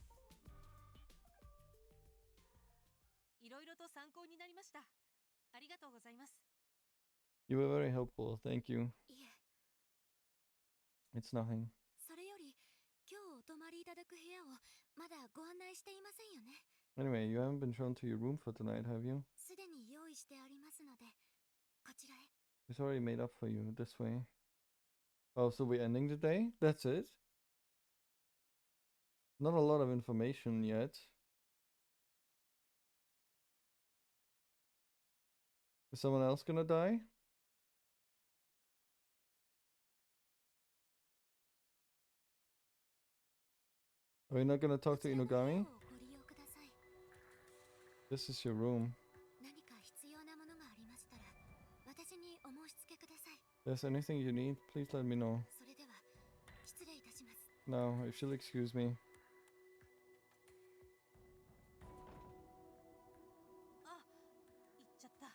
Speaker 6: いろいろと参考になりました。ありがとうございます。
Speaker 1: You were very helpful. Thank you.
Speaker 7: いえ
Speaker 1: It's nothing.
Speaker 7: それより今日お泊まりいただく部屋をまだご案内していませんよね
Speaker 1: Anyway, you haven't been shown to your room for tonight, have you?
Speaker 7: すでに用意してありますのでこちらへ
Speaker 1: It's already made up for you this way. Oh, so we're ending the day? That's it? Not a lot of information yet. Is someone else gonna die? Are we not gonna talk to
Speaker 7: こちらの部屋
Speaker 1: Inugami?
Speaker 7: をご利用ください
Speaker 1: This is your room.
Speaker 7: 何か必要なものがありましたら私
Speaker 1: there's anything you need, please let me know.
Speaker 7: それでは失礼いたします。
Speaker 1: Now, if you'll excuse me.
Speaker 6: あ、行っちゃった。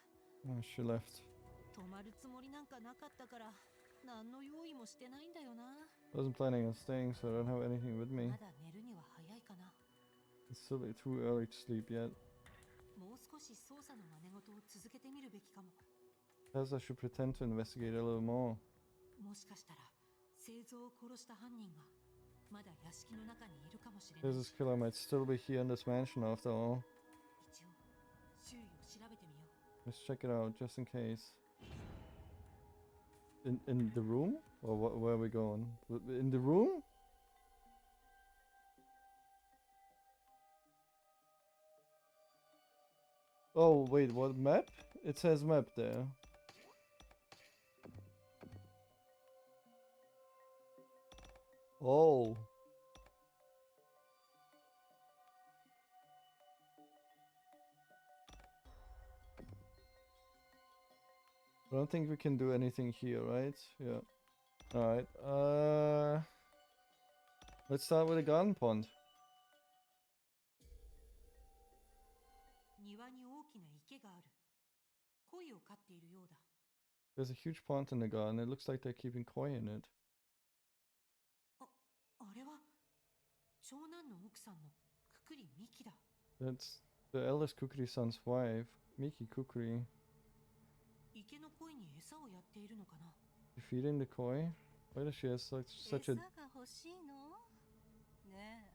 Speaker 1: Oh, she left.
Speaker 6: 泊まるつもりなんかなかったから何の用意もしてないんだよな。
Speaker 1: Wasn't planning on staying, so I don't have anything with me.
Speaker 6: まだ寝るには早いかな。
Speaker 1: It's still too early to sleep yet.
Speaker 6: もう少し捜査の真似事を続けてみるべきかも。
Speaker 1: Perhaps I should pretend to investigate a little more.
Speaker 6: もしかしたら製造を殺した犯人がまだ屋敷の中にいるかもしれない
Speaker 1: This
Speaker 6: し。
Speaker 1: killer might still be here in this mansion after all.
Speaker 6: 一応周囲を調べてみよう。
Speaker 1: Let's check it out just in case. In the room? Or where are we going? In the room? Oh, wait, what map? It says map there. Oh. I don't think we can do anything here, right? Yeah. Alright, let's start with a garden pond.
Speaker 6: 庭に大きな池がある。鯉を飼っているようだ。
Speaker 1: There's a huge pond in the garden. It looks like they're keeping koi in it.
Speaker 6: あれは長男の奥さんのくくりミキだ。
Speaker 1: That's the eldest Kukuri-san's wife, Miki Kukuri.
Speaker 6: 池の鯉に餌をやっているのかな。
Speaker 1: You feeding the koi? Why does she have such
Speaker 3: 餌
Speaker 1: a...
Speaker 3: が欲しいの？ねえ、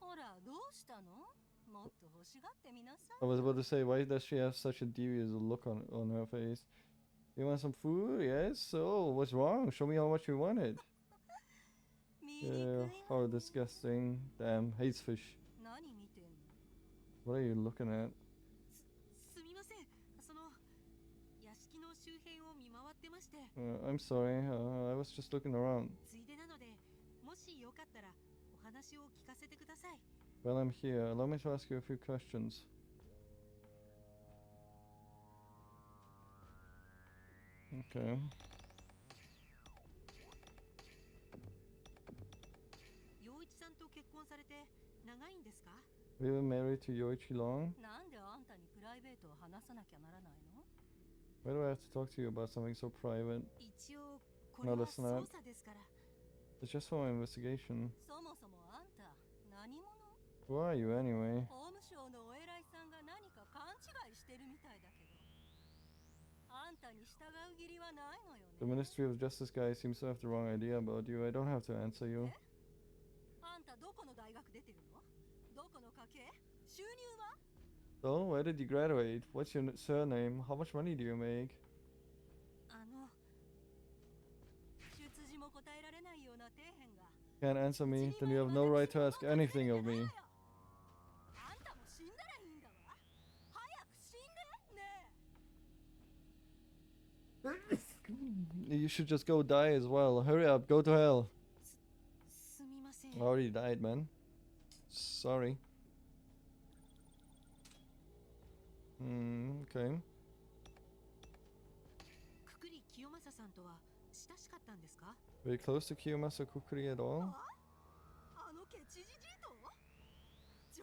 Speaker 3: ほらどうしたの？もっと欲しがってみなさい。
Speaker 1: I was about to say, why does she have such a devious look on her face? You want some food? Yes? So, what's wrong? Show me how much you wanted.
Speaker 3: 醜い
Speaker 1: Yeah,
Speaker 3: わ
Speaker 1: how
Speaker 3: ね。
Speaker 1: disgusting. Damn, hates fish.
Speaker 3: 何見てんの？
Speaker 1: What are you looking at?
Speaker 6: すみません。その屋敷の周辺を見回ってまして。
Speaker 1: I'm sorry, I was just looking around.
Speaker 6: ついでなので、もしよかったらお話を聞かせてください。
Speaker 1: While I'm here, allow me to ask you a few questions. Okay.
Speaker 6: 陽一さんと結婚されて長いんですか？
Speaker 1: Have you been married to Yoichi long?
Speaker 3: なんであんたにプライベートを話さなきゃならないの？
Speaker 1: Why do I have to talk to you about something so private?
Speaker 6: 一応これは
Speaker 1: No, that's
Speaker 6: 捜
Speaker 1: not.
Speaker 6: 査ですから。
Speaker 1: It's just for my investigation.
Speaker 3: そもそもあんた何者？
Speaker 1: Who are you anyway?
Speaker 3: 法務省のお偉いさんが何か勘違いしてるみたいだけど、あんたに従う義理はないのよ
Speaker 1: The
Speaker 3: ね。
Speaker 1: Ministry of Justice guy seems to have the wrong idea about you. I don't have to answer you.
Speaker 3: あんたどこの大学出てるの？どこの家系？収入は？
Speaker 1: So, where did you graduate? What's your surname? How much money do you make?
Speaker 3: 出自も答えられないような底辺が。
Speaker 1: Can't answer me? Then you have no right to ask anything of me.
Speaker 3: あんたも死んだらいいんだわ。早く死んでね。
Speaker 1: You should just go die as well. Hurry up, go to hell.
Speaker 6: すみません。
Speaker 1: I already died, man. Sorry. Okay.
Speaker 6: くくり清正さんとは親しかったんですか？
Speaker 1: Were you close to Kiyomasa Kukuri at all?
Speaker 3: あのケチじじいと？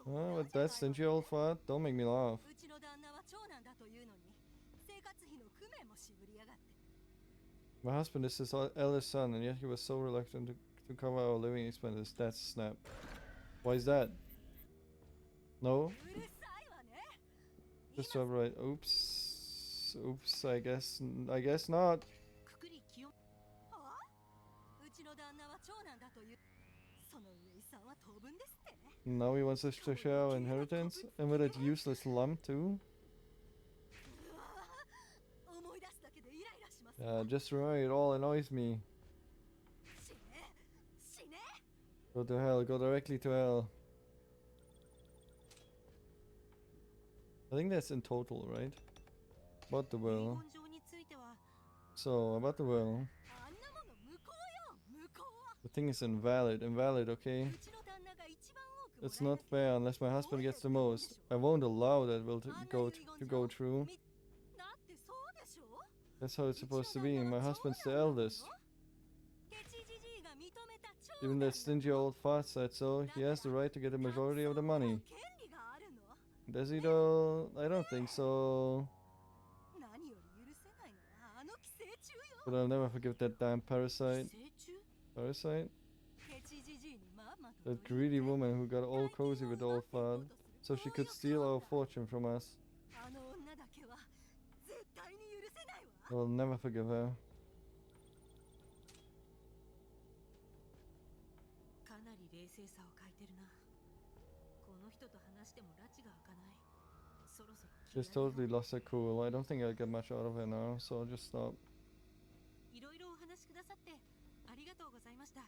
Speaker 1: Oh, with that stingy old fart? Don't make me laugh.
Speaker 3: うちの旦那は長男だというのに、生活費の工面もしぶりやがって。
Speaker 1: My husband is his eldest son, and yet he was so reluctant to cover our living expenses. That's snap. Why is that? No?
Speaker 3: うるさいわね。
Speaker 1: Just job right. Oops. Oops, I guess not.
Speaker 6: くくり清
Speaker 3: はあ？うちの旦那は長男だという。その上遺産は当分ですって。
Speaker 1: Now he wants us to share our inheritance? And with that useless lump, too?
Speaker 3: うわあ、思い出すだけでイライラします。
Speaker 1: Just remember, it all annoys me.
Speaker 3: 死ね。死ね。
Speaker 1: Go to hell, go directly to hell. I think that's in total, right? About the
Speaker 6: 遺
Speaker 1: will.
Speaker 6: 言状については
Speaker 1: So, about the will.
Speaker 3: あんなもの無効よ。無効は。
Speaker 1: The thing is invalid. Invalid, okay?
Speaker 3: うちの旦那が一番多くもら
Speaker 1: It's
Speaker 3: えな
Speaker 1: not
Speaker 3: ければ
Speaker 1: fair unless my husband gets the most. I won't allow that will to go through.
Speaker 3: だってそうでしょ？
Speaker 1: That's how it's supposed to be. My husband's the eldest.
Speaker 3: ケチじじいが認めた長
Speaker 1: Even
Speaker 3: 男
Speaker 1: that stingy old fart said so. He has the right to get the majority of the money.
Speaker 3: 権利があるの
Speaker 1: Does he though? I don't think so.
Speaker 3: 何より許せないのはあの寄生虫よ
Speaker 1: But I'll never forgive that damn parasite.
Speaker 6: 寄生虫
Speaker 1: Parasite?
Speaker 3: ケチじじいにまんまと
Speaker 1: That greedy woman who got all cozy with the old fart. So she could steal our fortune from us.
Speaker 3: あの女だけは絶対に許せないわ
Speaker 1: I'll never forgive her.
Speaker 6: かなり冷静さを欠いてるな。この人と話しても拉致が開かない。そろそろ
Speaker 1: She's totally lost her cool. I don't think I'll get much out of her now, so I'll just stop.
Speaker 6: いろいろお話しくださってありがとうございました。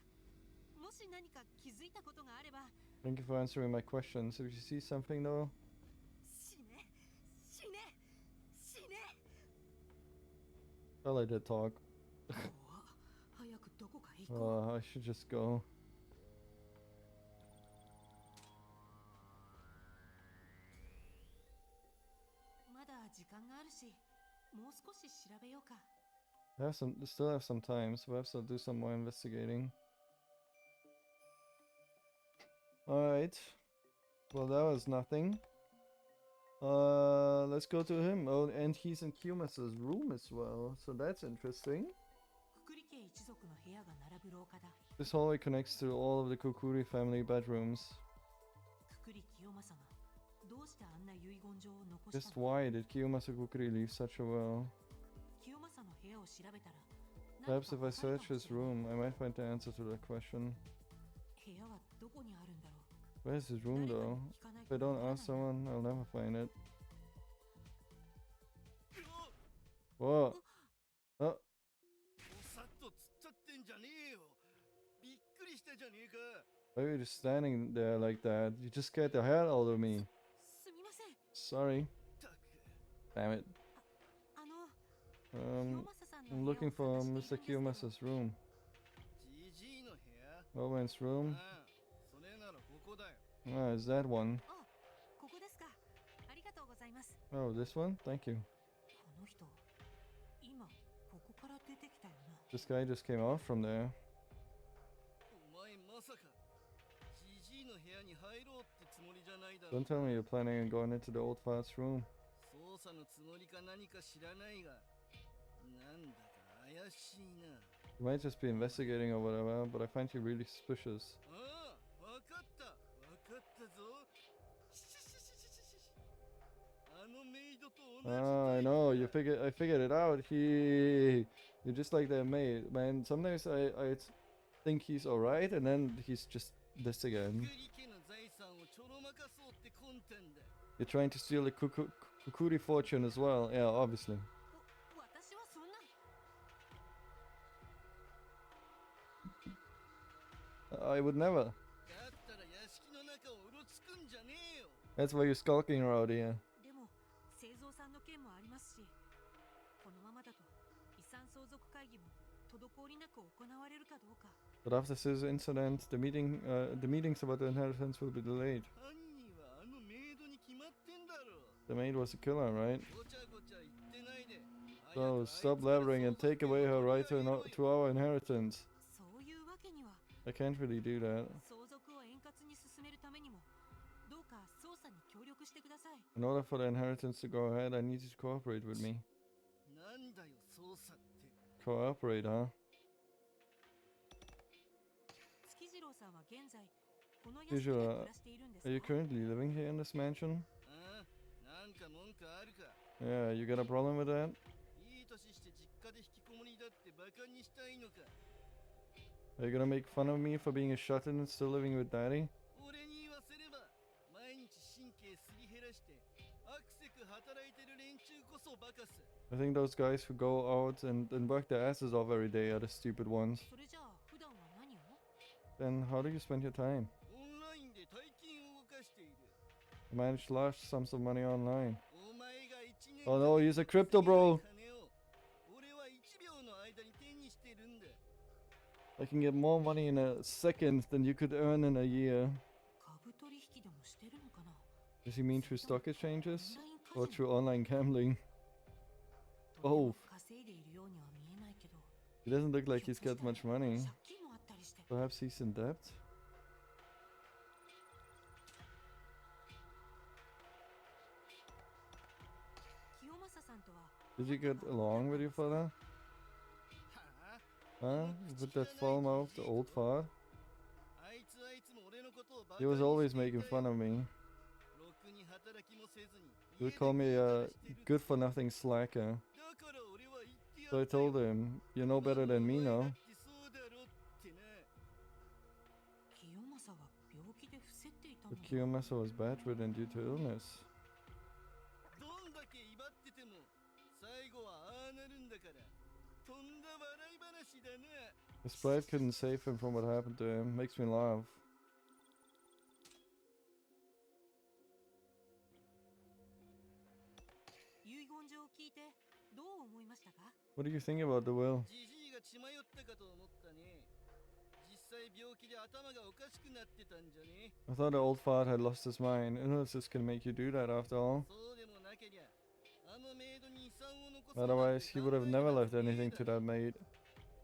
Speaker 6: もし何か気づいたことがあれば
Speaker 1: Thank you for answering my questions. If you see something though,
Speaker 3: 死ね死ね死ね
Speaker 1: well, I did talk.
Speaker 6: 早くどこかへ行こう。
Speaker 1: I should just go.
Speaker 6: まだ時間があるし、もう少し調べようか。
Speaker 1: Still have some time, so perhaps I'll do some more investigating. Alright. Well, that was nothing. Let's go to him. Oh, and he's in Kumas's room as well, so that's interesting.
Speaker 6: くくり家一族の部屋が並ぶ廊下だ。
Speaker 1: This hallway connects to all of the Kokuri family bedrooms.
Speaker 6: くくり清正がどうしてあんな遺言状を残した
Speaker 1: Just
Speaker 6: の？
Speaker 1: why did Kiyomasa Kokuri leave such a will?
Speaker 6: 清正の部屋を調べたら、
Speaker 1: Perhaps
Speaker 6: 何か
Speaker 1: if I
Speaker 6: わかる
Speaker 1: search
Speaker 6: かも
Speaker 1: his
Speaker 6: しれない。
Speaker 1: room, I might find the answer to that question.
Speaker 6: 部屋はどこにあるんだろう。
Speaker 1: Where's his room
Speaker 6: 誰か
Speaker 1: though?
Speaker 6: に聞かない
Speaker 1: If I
Speaker 6: とわ
Speaker 1: don't
Speaker 6: からない
Speaker 1: ask someone, I'll never find it.
Speaker 2: お
Speaker 1: Whoa! Oh,
Speaker 2: おさっとつっちゃってんじゃねえよ。びっくりしたじゃねえか。
Speaker 1: why are you just standing there like that? You just scared the hell out of me.
Speaker 6: すみません。
Speaker 1: Sorry.
Speaker 2: たく
Speaker 1: Damn it.
Speaker 6: あの、
Speaker 1: Um,
Speaker 6: 清正さん
Speaker 1: I'm
Speaker 6: の部屋
Speaker 1: looking
Speaker 6: を
Speaker 1: for
Speaker 6: 探してい
Speaker 1: Mr.
Speaker 6: るんですけど。
Speaker 1: Kiyomasa's room.
Speaker 2: じじいの部屋
Speaker 1: Roman's room?
Speaker 2: ああ、それならここだよ。
Speaker 1: Ah, is that one?
Speaker 6: あ、ここですか。ありがとうございます。
Speaker 1: Oh, this one? Thank you.
Speaker 6: この人、今ここから出てきたよな。
Speaker 1: This guy just came out from there.
Speaker 2: お前まさかじじいの部屋に入ろうってつもりじゃないだろう。
Speaker 1: Don't tell me you're planning on going into the old fart's room.
Speaker 2: 捜査のつもりか何か知らないが、なんだか怪しいな。
Speaker 1: You might just be investigating or whatever, but I find you really suspicious.
Speaker 2: ああ、わかったわかったぞ。ししししししし。あのメイドと同じ
Speaker 1: Ah, I
Speaker 2: タイプ
Speaker 1: know.
Speaker 2: だ。
Speaker 1: I figured it out. You're just like that maid, man. Sometimes I think he's alright, and then he's just this again.
Speaker 2: クリ家の財産をちょろまかそうって魂胆だ。
Speaker 1: You're trying to steal the Kukuri fortune as well. Yeah, obviously.
Speaker 6: 私はそんな。
Speaker 1: I would never.
Speaker 2: だったら屋敷の中をうろつくんじゃねえよ。
Speaker 1: That's why you're skulking around here.
Speaker 6: でも、製造さんの件もありますし、このままだと遺産相続会議も滞りなく行われるかどうか。
Speaker 1: But after this incident, the meetings about the inheritance will be delayed.
Speaker 2: 犯人はあのメイドに決まってんだろ。
Speaker 1: The maid was a killer, right?
Speaker 2: ごちゃごちゃ言ってないで。
Speaker 1: So stop blabbering and take away her right to our inheritance.
Speaker 6: そういうわけには、
Speaker 1: I can't really do that.
Speaker 6: 相続を円滑に進めるためにも、どうか捜査に協力してください。
Speaker 1: In order for the inheritance to go ahead, I need you to cooperate with me.
Speaker 2: なんだよ捜査って。
Speaker 1: Cooperate, huh?
Speaker 6: 月次郎さんは現在、この屋敷で
Speaker 1: Visual,
Speaker 6: 暮らしているんです
Speaker 1: are you
Speaker 6: か？
Speaker 1: currently living here in this mansion?
Speaker 2: ああ、なんか文句あるか。
Speaker 1: Yeah, you got a problem with that?
Speaker 2: いい年して実家で引きこもりだってバカにしたいのか。
Speaker 1: Are you gonna make fun of me for being a shut-in and still living with daddy?
Speaker 2: 俺に言わせれば、毎日神経すり減らして、アクセク働いてる連中こそバカす。
Speaker 1: I think those guys who go out and work their asses off every day are the stupid ones.
Speaker 6: それじゃあ、普段は何を？
Speaker 1: Then how do you spend your time?
Speaker 2: オンラインで大金を動かしている。
Speaker 1: I manage large sums of money online.
Speaker 2: お前が1年
Speaker 1: Oh no, he's a crypto bro!
Speaker 2: 金を俺は1秒の間に手にしてるんだ。
Speaker 1: I can get more money in a second than you could earn in a year.
Speaker 6: 株取引でもしてるのかな？
Speaker 1: Does he mean through stock exchanges?
Speaker 6: オンラインカ
Speaker 1: Or
Speaker 6: ジノ
Speaker 1: through online gambling?
Speaker 6: 取とても
Speaker 1: Oh.
Speaker 6: 稼いでいるようには見えないけど、
Speaker 1: He doesn't look like
Speaker 6: ひょっ
Speaker 1: he's
Speaker 6: とし
Speaker 1: got
Speaker 6: たら
Speaker 1: much money.
Speaker 6: 借金もあったりして。
Speaker 1: Perhaps he's in debt?
Speaker 6: 清正さんとは
Speaker 1: Did you get
Speaker 6: 仲が良か
Speaker 1: along
Speaker 6: った
Speaker 1: with
Speaker 6: ん
Speaker 1: your
Speaker 6: ですか？
Speaker 1: father?
Speaker 4: はあ
Speaker 1: Huh? With that foul mouthed old fart?
Speaker 4: あいつはいつも俺のことをバカ
Speaker 1: He
Speaker 4: に
Speaker 1: was
Speaker 4: して
Speaker 1: always
Speaker 4: いた
Speaker 1: making
Speaker 4: よ
Speaker 1: fun of me.
Speaker 4: ろくに働きもせずに
Speaker 1: He
Speaker 4: 家
Speaker 1: would
Speaker 4: で
Speaker 1: call me
Speaker 4: 食う
Speaker 1: a
Speaker 4: からしてる
Speaker 1: good for nothing slacker.
Speaker 4: だから俺は言ってや
Speaker 1: So I
Speaker 4: ったよ
Speaker 1: told him, "You're no better than me
Speaker 4: お前だ
Speaker 1: now."
Speaker 4: ってそうだろってな
Speaker 6: 清正は病気で伏せっていたの
Speaker 1: But
Speaker 6: だ。
Speaker 1: Kiyomasa was bedridden due to illness.
Speaker 4: どんだけ威張ってても最後はああなるんだからとんだ笑い話だな
Speaker 1: His pride couldn't save him from what happened to him. Makes me laugh.
Speaker 6: 遺言状を聞いてどう思いましたか？
Speaker 1: What do you think about the will?
Speaker 4: じじいが血迷ったかと思ったね実際病気で頭がおかしくなってたんじゃね
Speaker 1: I thought the old fart had lost his mind. Illnesses can make you do that after all.
Speaker 4: そうでもなけりゃあのメイドに遺産を残すなんて
Speaker 1: Otherwise, he would have
Speaker 4: 考え
Speaker 1: never
Speaker 4: が
Speaker 1: left
Speaker 4: 不明
Speaker 1: anything
Speaker 4: だ
Speaker 1: to that maid.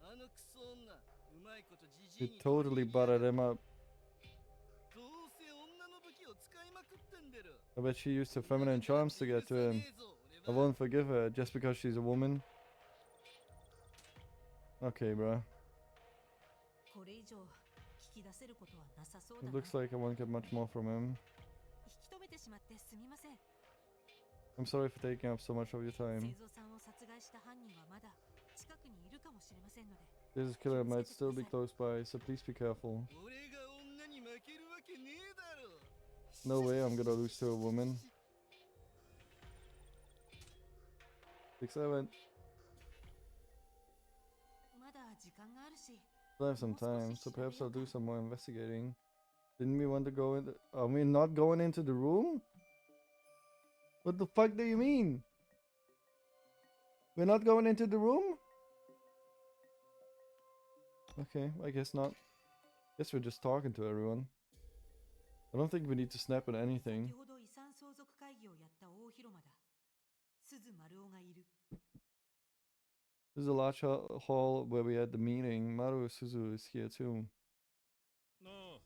Speaker 4: あのクソ女うまいことじじい
Speaker 1: He
Speaker 4: に
Speaker 1: totally
Speaker 4: 取り入
Speaker 1: buttered
Speaker 4: れ
Speaker 1: him up.
Speaker 4: どうせ女の武器を使いまくったんだろ
Speaker 1: I bet she used her feminine charms to get to him. I won't forgive her just because she's a woman. Okay, bro.
Speaker 6: これ以上引き出せることはなさそう
Speaker 1: It
Speaker 6: だな。
Speaker 1: looks like I won't get much more from him.
Speaker 6: 引き止めてしまってすみません。
Speaker 1: I'm sorry for taking up so much of your
Speaker 6: 製
Speaker 1: time.
Speaker 6: 造さんを殺害した犯人はまだ近くにいるかもしれませんので。
Speaker 1: This killer might still be close by, so please be careful.
Speaker 4: 俺が女に負けるわけねえだろ
Speaker 1: No way I'm gonna lose to a woman. 6-7.
Speaker 6: まだ時間があるし、
Speaker 1: Still have some time, so perhaps I'll do some more investigating. Didn't we want to go in? Are we not going into the room? What the fuck do you mean? We're not going into the room? Okay, I guess not. Guess we're just talking to everyone. I don't think we need to snap at
Speaker 6: 先
Speaker 1: anything.
Speaker 6: ほど遺産相続会議をやった大広間だ。鈴丸尾がいる。
Speaker 1: This is a large hall where we had the meeting. Maru Suzu is here too.
Speaker 2: なあ、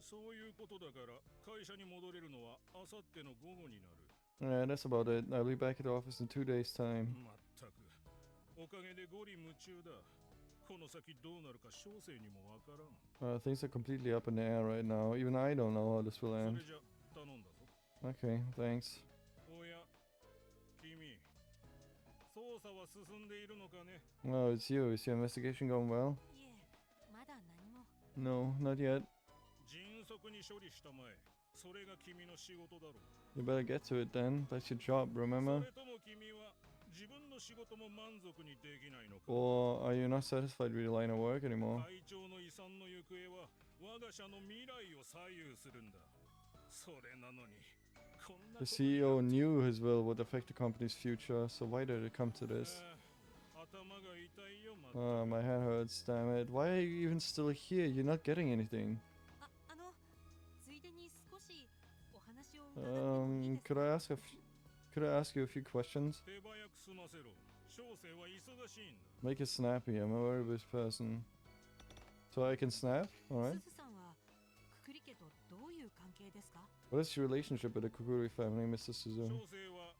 Speaker 2: そういうことだから会社に戻れるのはあさっての午後になる。
Speaker 1: Alright, that's about it. I'll be back at the office in 2 days' time.
Speaker 2: まったく、おかげでゴリ夢中だ。この先どうなるか小生にもわからん。
Speaker 1: Things are completely up in the air right now. Even I don't know how this will
Speaker 2: そ
Speaker 1: end.
Speaker 2: れじゃ頼んだぞ。
Speaker 1: Okay, thanks.
Speaker 2: おや、君、捜査は進んでいるのかね？
Speaker 1: Oh, it's you. Is your investigation going well?
Speaker 6: いえ、まだ何も。
Speaker 1: No, not yet.
Speaker 2: 迅速に処理したまえ。それが君の仕事だろう。
Speaker 1: You better get to it then. That's your job,
Speaker 2: そ
Speaker 1: remember?
Speaker 2: れとも君は自分の仕事も満足にできないのか？
Speaker 1: Or are you not satisfied with your line of work anymore?
Speaker 2: 会長の遺産の行方は我が社の未来を左右するんだ。それなのに、こんなこと
Speaker 1: The CEO knew his will would affect the company's future, so why did it come to this?
Speaker 2: 頭が痛いよ、まったく。
Speaker 1: My head hurts, damn it. Why are you even still here? You're not getting anything.
Speaker 6: ついでに少しお話を伺ってもいいですか？
Speaker 1: Could I ask you a few questions?
Speaker 2: 手早く済ませろ。小生は忙しいんだ。
Speaker 1: Make it snappy. I'm a very busy person. So I can snap? Alright.
Speaker 6: 鈴さんはくくり家とどういう関係ですか？
Speaker 1: What is your relationship with the Kukuri family, Mr.
Speaker 2: 小
Speaker 1: Suzu?
Speaker 2: 生は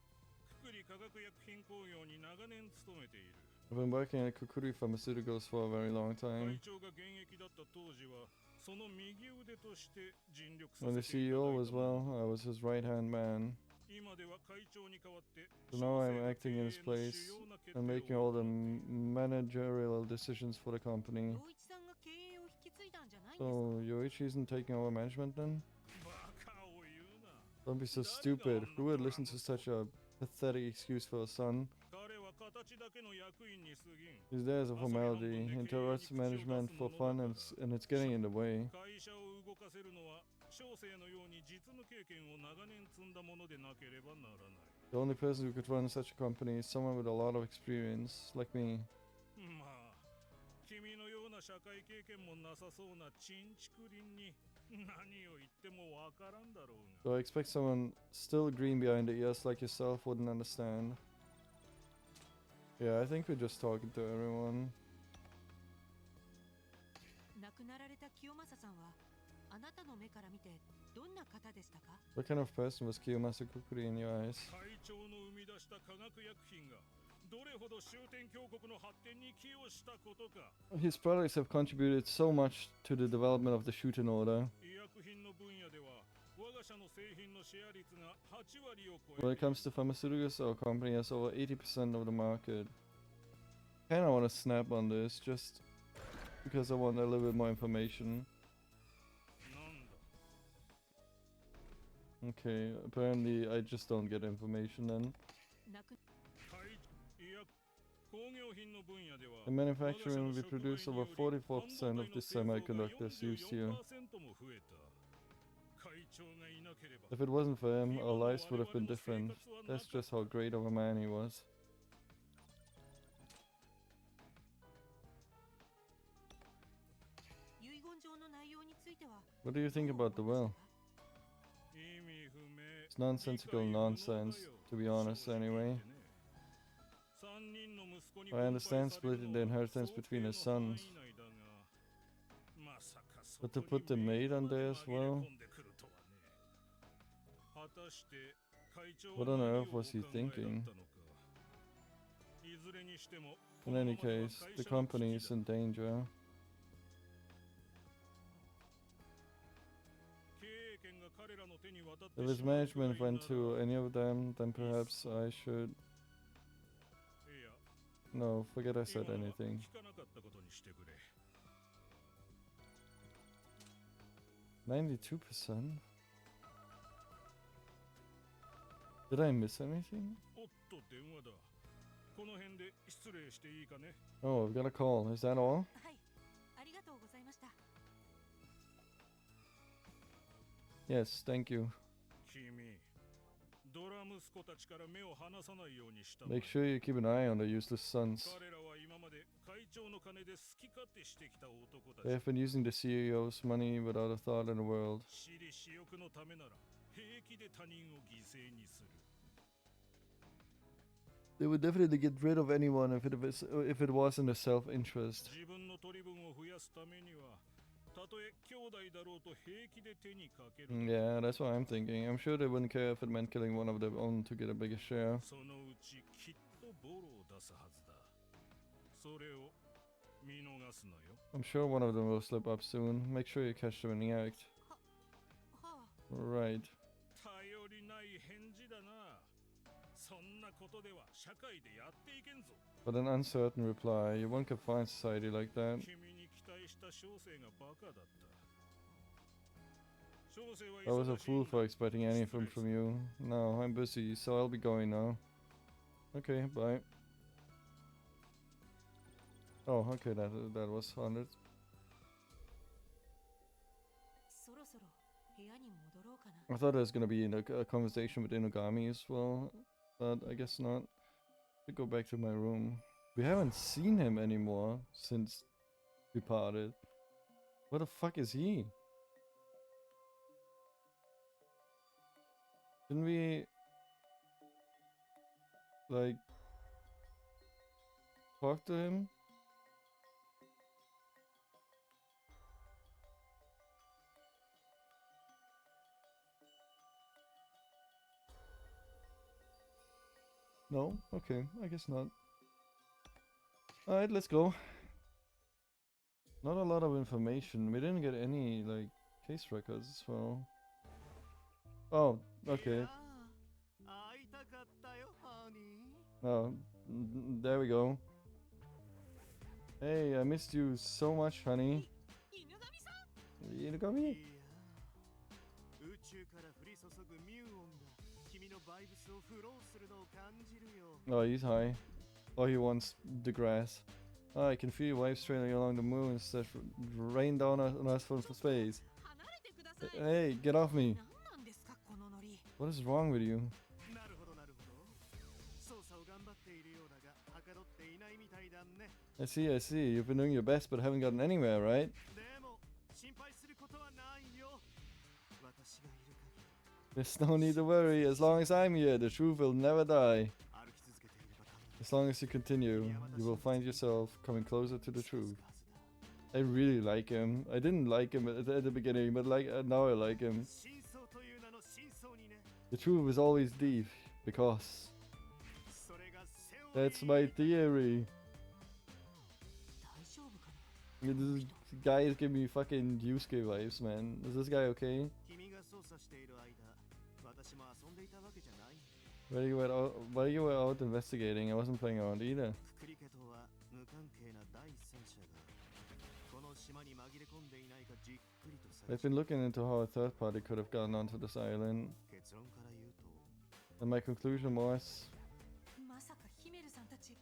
Speaker 2: くくり化学薬品工業に長年勤めている。
Speaker 1: I've been working at Kukuri Pharmaceuticals for a very long
Speaker 2: 会
Speaker 1: time.
Speaker 2: 長が現役だった当時はその右腕として尽力さ
Speaker 1: When
Speaker 2: せ
Speaker 1: the
Speaker 2: ていただい
Speaker 1: CEO
Speaker 2: た
Speaker 1: was
Speaker 2: もの
Speaker 1: well, I was his right-hand man.
Speaker 2: 今では会長に代わって
Speaker 1: So now
Speaker 2: 小
Speaker 1: I'm
Speaker 2: 生が
Speaker 1: acting in his
Speaker 2: 経営の
Speaker 1: place
Speaker 2: 主要な決定
Speaker 1: and
Speaker 2: を
Speaker 1: making all the managerial decisions for the company.
Speaker 6: 陽一さんが経営を引き継いだんじゃないんですか？
Speaker 1: So Yoichi isn't taking over management then?
Speaker 2: バカを言うな。
Speaker 1: Don't be so stupid. Who would listen to such a pathetic excuse for a son?
Speaker 2: 彼は形だけの役員に過ぎん。
Speaker 1: He's there as a formality. He interrupts management for fun and it's getting in the way.
Speaker 2: 会社を動かせるのは小生のように実務経験を長年積んだものでなければならない。
Speaker 1: The only person who could run such a company is someone with a lot of experience, like me.
Speaker 2: まあ、君のような社会経験もなさそうなチンチクリンに何を言ってもわからんだろう
Speaker 1: So
Speaker 2: が。
Speaker 1: I expect someone still green behind the ears like yourself wouldn't understand. Yeah, I think we're just talking to everyone.
Speaker 6: 亡くなられた清正さんはあなたの目から見てどんな方でしたか？
Speaker 1: What kind of person was Kiyomasa Kukuri in your eyes?
Speaker 2: 会長の生み出した化学薬品がどれほど終点強国の発展に寄与したことか。
Speaker 1: His products have contributed so much to the development of the Shuten Order.
Speaker 2: 医薬品の分野では我が社の製品のシェア率が8割を超え
Speaker 1: When it comes to pharmaceuticals, our company has over 80% of the market. Kinda wanna snap on this, just because I want a little bit more information.
Speaker 2: なんだ
Speaker 1: Okay, apparently I just don't get information then.
Speaker 6: 亡く
Speaker 2: 医薬工業品の分野では
Speaker 1: In manufacturing, we produce over 44% of the semiconductors used here.
Speaker 2: 14%も増えた。会長がいなければ
Speaker 1: If it wasn't for him, our lives would have been different. That's just how great of a man he was.
Speaker 6: 遺言状の内容については
Speaker 1: What do you think
Speaker 6: どう
Speaker 1: about the
Speaker 6: 思いま
Speaker 1: will?
Speaker 6: したか？
Speaker 2: 意味不明
Speaker 1: It's nonsensical nonsense, to be honest anyway. I understand splitting the inheritance between his sons. But to put the maid on there as well? What on earth was he thinking? In any case, the company is in danger. If his management went to any of them, then perhaps I should... No, forget I said anything. 92%? Did I miss anything?
Speaker 2: おっと電話だ。この辺で失礼していいかね。
Speaker 1: Oh, I've got a call. Is that all?
Speaker 6: はい、ありがとうございました。
Speaker 1: Yes, thank you.
Speaker 2: 君、ドラ息子たちから目を離さないようにしたまえ。
Speaker 1: Make sure you keep an eye on the useless sons.
Speaker 2: 彼らは今まで会長の金で好き勝手してきた男た
Speaker 1: They
Speaker 2: ち。
Speaker 1: have been using the CEO's money without a thought in the world.
Speaker 2: 私利私欲のためなら平気で他人を犠牲にする。
Speaker 1: They would definitely get rid of anyone if it was in their self-interest.
Speaker 2: 自分の取り分を増やすためには、たとえ兄弟だろうと平気で手にかける。
Speaker 1: Yeah, that's what I'm thinking. I'm sure they wouldn't care if it meant killing one of their own to get a bigger share.
Speaker 2: そのうちきっとボロを出すはずだ。それを見逃すなよ。
Speaker 1: I'm sure one of them will slip up soon. Make sure you catch them in the act.
Speaker 6: はあ、
Speaker 1: Right.
Speaker 2: 頼りない返事だな。そんなことでは社会でやっていけんぞ。
Speaker 1: But an uncertain reply. You won't find society like that.
Speaker 2: 君に期待した小生がバカだった。小生は
Speaker 1: I was a
Speaker 2: 忙しい
Speaker 1: fool
Speaker 2: んだ。
Speaker 1: for expecting anything from you. No, I'm busy, so I'll be going now. Okay, bye. Oh, okay, that was 100.
Speaker 6: そろそろ部屋に戻ろうかな。
Speaker 1: I thought there was gonna be a conversation with Inugami as well, but I guess not. To go back to my room. We haven't seen him anymore since we parted. Where the fuck is he? Didn't we like talk to him? No? Okay, I guess not. Alright, let's go. Not a lot of information. We didn't get any, like, case records as well. Oh, okay.
Speaker 4: 会いたかったよ、ハニー。
Speaker 1: Oh, there we go. Hey, I missed you so much, honey.
Speaker 6: 犬神さん、
Speaker 1: Inugami?
Speaker 4: いや宇宙から降り注ぐミューオンが君のバイブスをフローするのを感じるよ。
Speaker 1: Oh, he's high. Oh, he wants the grass. Oh, I can feel your waves trailing along the moon that rain down on us from space.
Speaker 6: 離れてください。
Speaker 1: Hey, get off me.
Speaker 6: 何なんですかこのノリ。
Speaker 1: What is wrong with you?
Speaker 4: なるほどなるほど。操作を頑張っているようだが、はかどっていないみたいだね。
Speaker 1: I see. You've been doing your best, but haven't gotten anywhere, right?
Speaker 4: でも心配することはないよ。私がいる限り。
Speaker 1: There's no need to worry. As long as I'm here, the truth will never die.
Speaker 4: 歩き続けていれば
Speaker 1: As long as you continue, you will find yourself coming closer to the truth. I really like him. I didn't like him at the beginning, but like now I like him.
Speaker 4: 真相という名の真相にね
Speaker 1: The truth is always deep, because
Speaker 4: それがセオリー
Speaker 1: that's my theory.
Speaker 6: 大丈夫かな。
Speaker 1: This guy is giving me fucking Yusuke vibes, man. Is this guy okay?
Speaker 4: 君が操作している間私も遊んでいたわけじゃない
Speaker 1: While you were out investigating, I wasn't playing around either.
Speaker 4: ククリケとは無関係な第三者がこの島に紛れ込んでいないかじっくりと探
Speaker 1: I've
Speaker 4: し
Speaker 1: been looking into how a third party could have gotten onto this island,
Speaker 4: 結論から言うと
Speaker 1: and my conclusion was,
Speaker 6: まさかヒメルさんたち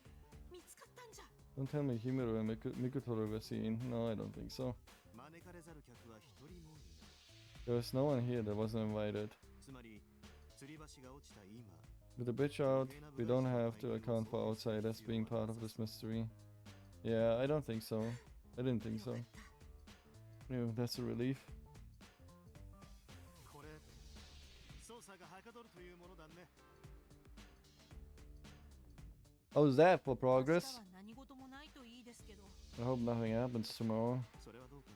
Speaker 6: 見つかったんじゃ。
Speaker 1: don't tell me Himuro and Mikutoro were seen. No, I don't think so.
Speaker 4: 招かれざる客は一人もいない
Speaker 1: There was no one here that wasn't invited.
Speaker 4: つまり吊り橋が落ちた今
Speaker 1: With the bitch out, we don't have to account for outsiders being part of this mystery. Yeah, I don't think so. I didn't think
Speaker 6: よか
Speaker 1: so.
Speaker 6: った。
Speaker 1: Ew, that's a relief.
Speaker 4: これ操作がはかどるというものだね
Speaker 1: How's that for
Speaker 6: 明日
Speaker 1: progress?
Speaker 6: は何事もないといいですけど。
Speaker 1: I hope nothing happens tomorrow.
Speaker 4: それはどうか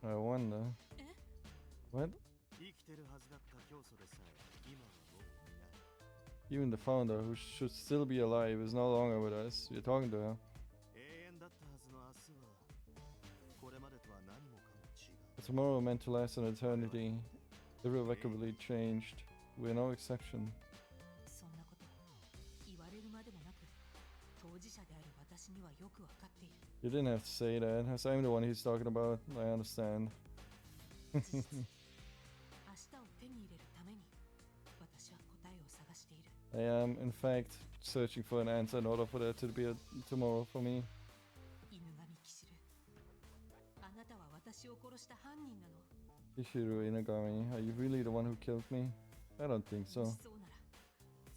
Speaker 4: な
Speaker 1: I wonder.
Speaker 6: え
Speaker 1: What?
Speaker 4: 生きてるはずだった教祖でさえ今はもういない
Speaker 1: Even the founder, who should still be alive, is no longer with us. You're talking to her.
Speaker 4: 永遠だったはずの明日はこれまでとは何もかも違う
Speaker 1: But tomorrow meant to last an eternity. Irrevocably changed. We're no exception.
Speaker 6: そんなこと言われるまでもなく、当事者である私にはよくわかっている。
Speaker 1: You didn't have to say that, as I'm the one he's talking about. I understand.
Speaker 6: 事実明日を手に入れるために私は答えを探している。
Speaker 1: I am, in fact, searching for an answer in order for there to be a tomorrow for me.
Speaker 6: 犬神騎士る。あなたは私を殺した犯人なの。
Speaker 1: Ishiru Inagami, are you really the one who killed me? I don't think
Speaker 6: も
Speaker 1: so.
Speaker 6: しそうなら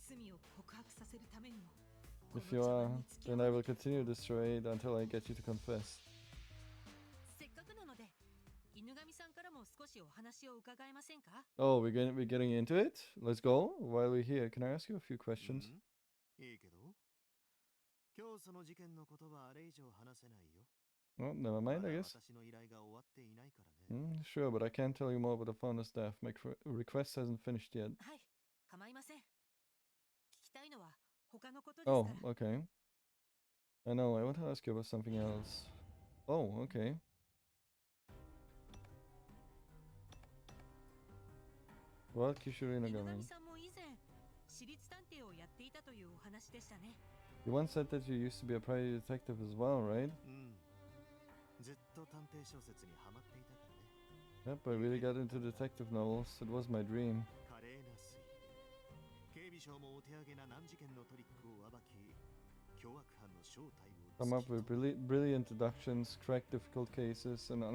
Speaker 6: 罪を告白させるためにもこ
Speaker 1: If
Speaker 6: の
Speaker 1: you
Speaker 6: 茶
Speaker 1: are,
Speaker 6: 碗に付き合
Speaker 1: then
Speaker 6: わ
Speaker 1: I
Speaker 6: な
Speaker 1: will
Speaker 6: いと。
Speaker 1: continue this charade until I get you to confess.
Speaker 6: せっかくなので犬神さんからも少しお話を伺えませんか？
Speaker 1: Oh, we're getting into it? Let's go. While we're here, can I ask you a few questions?
Speaker 4: いいけど教祖の事件のことはあれ以上話せないよ
Speaker 1: Oh, never
Speaker 4: ま
Speaker 1: mind,
Speaker 4: だ
Speaker 1: I guess.
Speaker 4: 私の依頼が終わっていないからね
Speaker 1: Sure, but I can't tell you more about the founder's death. My request hasn't finished yet.
Speaker 6: はい、構いません。聞きたいのは他のことですか
Speaker 1: Oh,
Speaker 6: ら。
Speaker 1: okay. I know, I want to ask you about something else. Oh, okay. Well, Kishuri
Speaker 6: 犬
Speaker 1: Nagami.
Speaker 6: 神さんも以前私立探偵をやっていたというお話でしたね。
Speaker 1: You once said that you used to be a private detective as well, right?
Speaker 4: うんずっと探偵小説にハマっていたからね
Speaker 1: Yep, I really got into detective novels. It was my dream.
Speaker 4: 華麗な推理警備省もお手上げな難事件のトリックを暴き凶悪犯の正体を
Speaker 1: Come up with brilliant deductions, crack difficult cases, and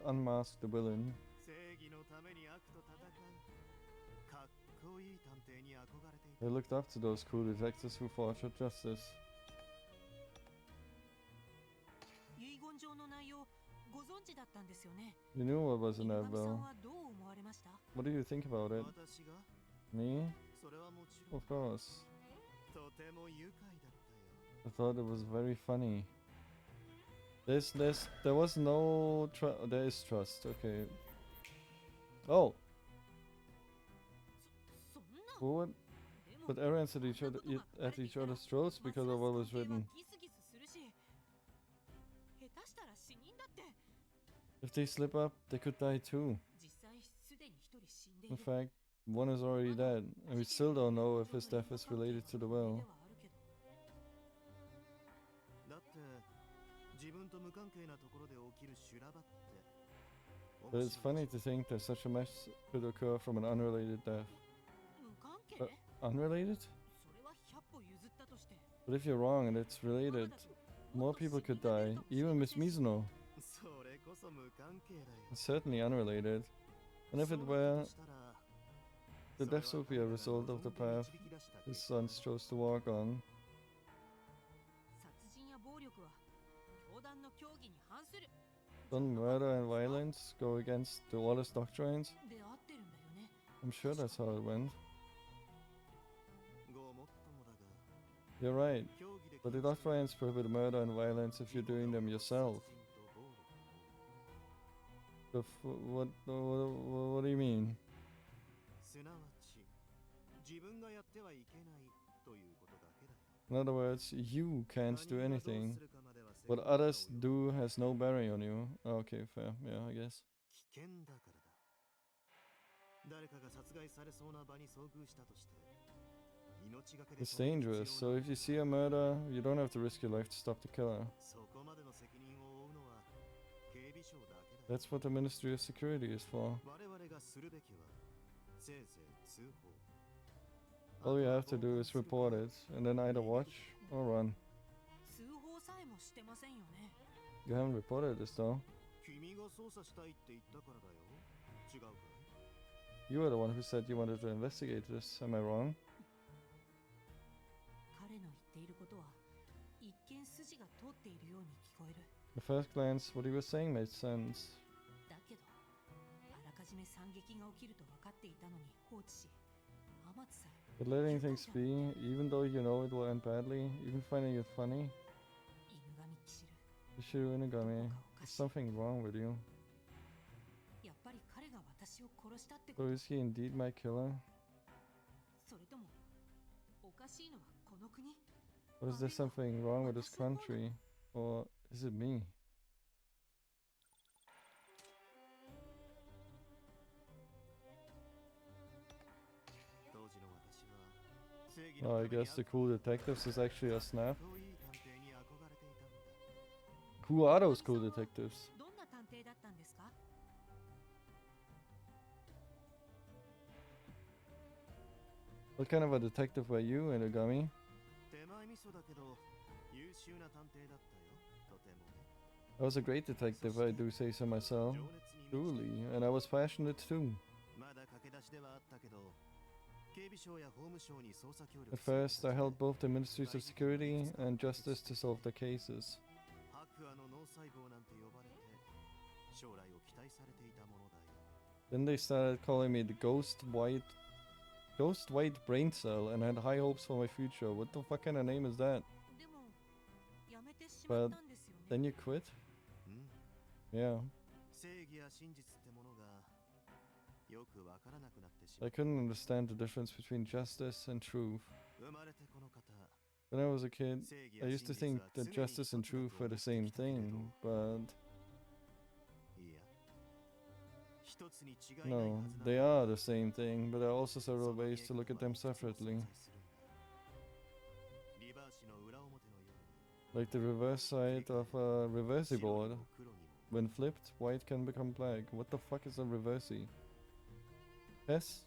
Speaker 1: unmask the villain.
Speaker 4: 正義のために悪と戦うかっこいい探偵に憧れてい
Speaker 1: I
Speaker 4: た
Speaker 1: looked up to those cool detectives who fought for justice.
Speaker 6: 遺言状の内容ご存知だったんですよね。
Speaker 1: You knew what was in
Speaker 6: 犬
Speaker 1: that
Speaker 6: 神さん
Speaker 1: bill.
Speaker 6: はどう思われました？
Speaker 1: What do you think about it?
Speaker 4: 私が
Speaker 1: Me?
Speaker 4: それはもちろん
Speaker 1: Of course.
Speaker 4: とても愉快だったよ
Speaker 1: I thought it was very funny. There was no there is trust. Okay. Oh,
Speaker 6: そんな。
Speaker 1: what?
Speaker 6: でも
Speaker 1: But everyone's at each
Speaker 6: こんな
Speaker 1: other
Speaker 6: ことが書かれ
Speaker 1: at
Speaker 6: てい
Speaker 1: each
Speaker 6: たら
Speaker 1: other's throats because of what was
Speaker 6: ますます
Speaker 1: written.
Speaker 6: 関係はギスギスするし、下手したら死人だって。
Speaker 1: If they slip up, they could die too.
Speaker 6: 実際すでに一人死んでい
Speaker 1: In
Speaker 6: る。
Speaker 1: fact, one is already dead, and we still don't know if his death is related to the well.
Speaker 4: だって自分と無関係なところで起きる修羅場って
Speaker 1: But it's funny to think that such a mess could occur from an unrelated death.
Speaker 6: 無関係？
Speaker 1: Unrelated?
Speaker 6: それは100歩譲ったとして。
Speaker 1: But if you're wrong and it's related, more people could die, even Miss Mizuno.
Speaker 4: それこそ無関係だよ
Speaker 1: It's certainly unrelated. And if it
Speaker 4: そうだ
Speaker 1: were,
Speaker 4: としたら
Speaker 1: the deaths would be a result of the path his sons chose to walk on.
Speaker 6: 殺人や暴力は教団の教義に反する。
Speaker 1: Don't murder and violence go against the order's doctrines?
Speaker 6: で合ってるんだよね。
Speaker 1: I'm sure that's how it went.
Speaker 4: ごもっともだが
Speaker 1: You're right.
Speaker 4: 競技で
Speaker 1: But the doctrines prohibit murder and violence if you're doing them yourself. What do you mean?
Speaker 4: すなわち自分がやってはいけないということだけだよ。
Speaker 1: In other words, you can't do
Speaker 4: 他人がどう
Speaker 1: anything.
Speaker 4: するかまでは責
Speaker 1: What
Speaker 4: 任が
Speaker 1: others
Speaker 4: 及ぶ
Speaker 1: do has no bearing on you. Okay, fair. Yeah, I guess.
Speaker 4: 危険だからだ。誰かが殺害されそうな場に遭遇したとして、命がけで
Speaker 1: It's dangerous, so if you see a murder, you don't have to risk your life to stop the killer.
Speaker 4: そこまでの責任を負うのは警備省だけだよ。
Speaker 1: That's what the Ministry of Security is for.
Speaker 4: 我々がするべきはせいぜい通報。
Speaker 1: All you have to do is report it, and then either watch or run.
Speaker 6: 通報さえもしてませんよね。
Speaker 1: You haven't reported this though.
Speaker 4: 君が捜査したいって言ったからだよ。違うかい？
Speaker 1: You were the one who said you wanted to investigate this, am I wrong?
Speaker 6: 彼の言っていることは一見筋が通っているように聞こえる。
Speaker 1: At first glance, what he was saying made sense.
Speaker 6: だけど、あらかじめ惨劇が起きると分かっていたのに放置し、天津さえ
Speaker 1: But letting things be, even though you know it will end badly, even finding it funny,
Speaker 6: 犬神騎士る。
Speaker 1: Ishiru Inagami, there's something wrong with you.
Speaker 6: やっぱり彼が私を殺したってこと
Speaker 1: So is he indeed my killer?
Speaker 6: それともおかしいのはこの国
Speaker 1: Or is there something wrong with this country? Or is it me?
Speaker 4: 当時の私は正義の
Speaker 1: Oh, I
Speaker 4: ために
Speaker 1: guess the cool detectives is actually a snap.
Speaker 4: そういう探偵に憧れていたんだ。
Speaker 1: Who are those cool detectives?
Speaker 6: どんな探偵だったんですか？
Speaker 1: What kind of a detective were you, Inagami?
Speaker 4: 手前味噌だけど優秀な探偵だったよ。とてもね。
Speaker 1: I was a great detective, I do say so myself.
Speaker 4: 情熱に満ちてい
Speaker 1: Truly, and I was passionate too.
Speaker 4: まだ駆け出しではあったけど、警備省や法務省に捜査協力
Speaker 1: At first, I held both the Ministries of Security and Justice to solve their cases.
Speaker 4: 白亜の脳細胞なんて呼ばれて将来を期待されていたものだよ。
Speaker 1: Then they started calling me the Ghost White Brain Cell, and I had high hopes for my future. What the fuck kind of name is that?
Speaker 6: でもやめてしまったんですよね。
Speaker 1: Then you quit?
Speaker 4: うん。
Speaker 1: Yeah.
Speaker 4: 正義や真実ってものがよくわからなくなってし
Speaker 1: I
Speaker 4: まう。
Speaker 1: couldn't understand the difference between justice and truth.
Speaker 4: 生まれてこの方、
Speaker 1: When I was a kid,
Speaker 4: 正義
Speaker 1: I
Speaker 4: や
Speaker 1: used
Speaker 4: 真
Speaker 1: to
Speaker 4: 実
Speaker 1: think
Speaker 4: は
Speaker 1: that
Speaker 4: 常に
Speaker 1: justice and
Speaker 4: 一つだ
Speaker 1: truth
Speaker 4: と
Speaker 1: were
Speaker 4: 思
Speaker 1: the
Speaker 4: って
Speaker 1: same
Speaker 4: きたけれど、
Speaker 1: thing, but
Speaker 4: いや、一つに違いないは
Speaker 1: no,
Speaker 4: ずだ。
Speaker 1: they are the same thing, but there are also
Speaker 4: そ
Speaker 1: several
Speaker 4: の見え
Speaker 1: ways to look
Speaker 4: 方
Speaker 1: at
Speaker 4: は
Speaker 1: them
Speaker 4: いくつも
Speaker 1: separately.
Speaker 4: 存在するんだ。リバーシの裏表のように、
Speaker 1: Like the reverse side of a reversey
Speaker 4: 白に
Speaker 1: board.
Speaker 4: も黒にも
Speaker 1: When flipped, white can become black. What the fuck is a reversey? Yes?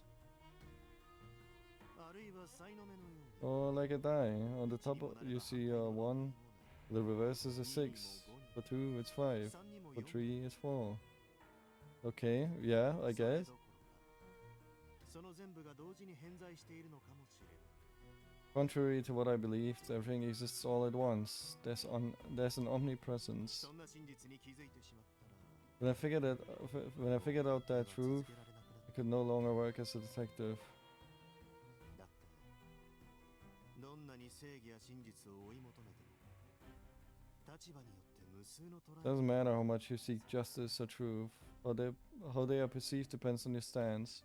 Speaker 4: あるいは才の目のように、
Speaker 1: Or like a die. On the
Speaker 4: 一に
Speaker 1: top
Speaker 4: もなれば
Speaker 1: you
Speaker 4: 反
Speaker 1: see
Speaker 4: 対の
Speaker 1: 1.
Speaker 4: 反対
Speaker 1: The reverse is a 6. For 2 it's 5.
Speaker 4: 三にも
Speaker 1: For
Speaker 4: 四
Speaker 1: 3 it's 4. Okay, yeah, I
Speaker 4: それ
Speaker 1: guess.
Speaker 4: どころかその全部が同時に偏在しているのかもしれない。
Speaker 1: Contrary to what I believed, everything exists all at once. There's an omnipresence.
Speaker 4: そんな真実に気づいてしまったら、
Speaker 1: When I figured out that
Speaker 4: 続
Speaker 1: truth,
Speaker 4: けられなくなっ
Speaker 1: I could no longer work as a detective.
Speaker 4: た。だって、どんなに正義や真実を追い求めても、立場によって無数の捉え
Speaker 1: Doesn't matter how much you seek justice or truth. How they are perceived depends on your stance.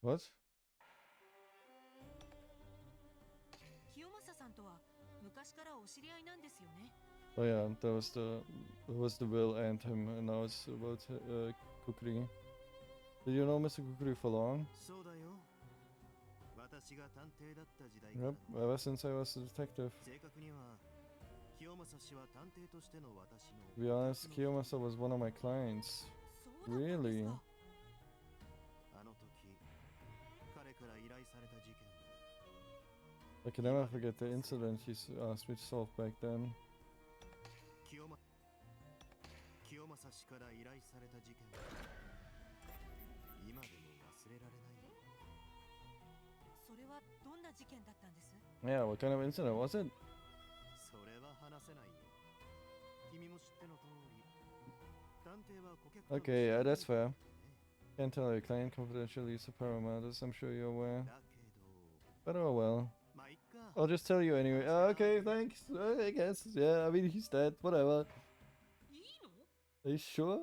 Speaker 1: What?
Speaker 6: 清正さんとは昔からお知り合いなんですよね。
Speaker 1: Oh yeah, that was the Will anthem, and now it's about Kukri. Did you know Mr. Kukri for long?
Speaker 4: そうだよ。私が探偵だった時代から
Speaker 1: Yep,
Speaker 4: の
Speaker 1: ever since I was a detective.
Speaker 4: 正確には、清正氏は探偵としての私の
Speaker 1: To be honest, Kiyomasa was one of my clients.
Speaker 6: そうだったんです
Speaker 1: Really?
Speaker 6: か。
Speaker 4: あの時、彼から依頼された事件は、
Speaker 1: I can never forget the incident he asked me to solve back then.
Speaker 4: 清正氏から依頼された事件は、今でも忘れられないよ。
Speaker 6: それはどんな事件だったんです？
Speaker 1: Yeah, what kind of incident was it?
Speaker 4: それは話せないよ。君も知っての通り、探偵は顧客との
Speaker 1: Okay, yeah, that's
Speaker 4: 信頼関係
Speaker 1: fair.
Speaker 4: ね
Speaker 1: Can't tell your client confidential use of paramount, as I'm sure you're aware.
Speaker 4: だけど
Speaker 1: But oh well.
Speaker 4: まあいっか
Speaker 1: I'll just tell you anyway. Okay, thanks. I guess. Yeah, I mean, he's dead. Whatever.
Speaker 6: いいの？
Speaker 1: Are you sure?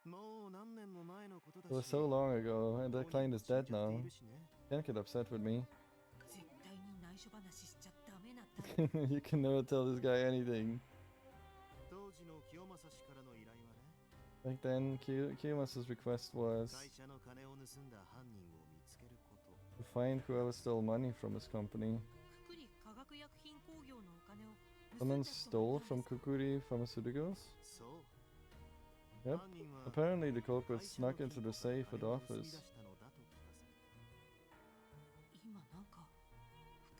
Speaker 4: もう何年も前のことだ
Speaker 1: It was
Speaker 4: し
Speaker 1: so long ago, and
Speaker 4: もう
Speaker 1: that client is
Speaker 4: 死ん
Speaker 1: dead
Speaker 4: じゃってい
Speaker 1: now.
Speaker 4: るしね
Speaker 1: Can't get upset with me.
Speaker 6: 絶対に内緒話しちゃダメなタイプ。
Speaker 1: You can never tell this guy anything.
Speaker 4: 当時の清正氏からの依頼はね
Speaker 1: Back then, Kiyomasa's request was
Speaker 4: 会社の金を盗んだ犯人を見つけること
Speaker 1: to find whoever stole money from his company.
Speaker 6: くくり化学薬品工業のお金を盗ん
Speaker 1: Someone
Speaker 6: だ人が
Speaker 1: stole
Speaker 6: いたん
Speaker 1: from
Speaker 6: です。
Speaker 1: Kukuri Pharmaceuticals?
Speaker 4: そう
Speaker 1: Yep.
Speaker 4: 犯人は
Speaker 1: Apparently, the
Speaker 4: 会
Speaker 1: culprit
Speaker 4: 社の
Speaker 1: snuck into
Speaker 4: 金
Speaker 1: the
Speaker 4: 庫から
Speaker 1: safe at
Speaker 4: 金を盗み出
Speaker 1: office.
Speaker 4: したのだと聞かされた
Speaker 6: 今なんか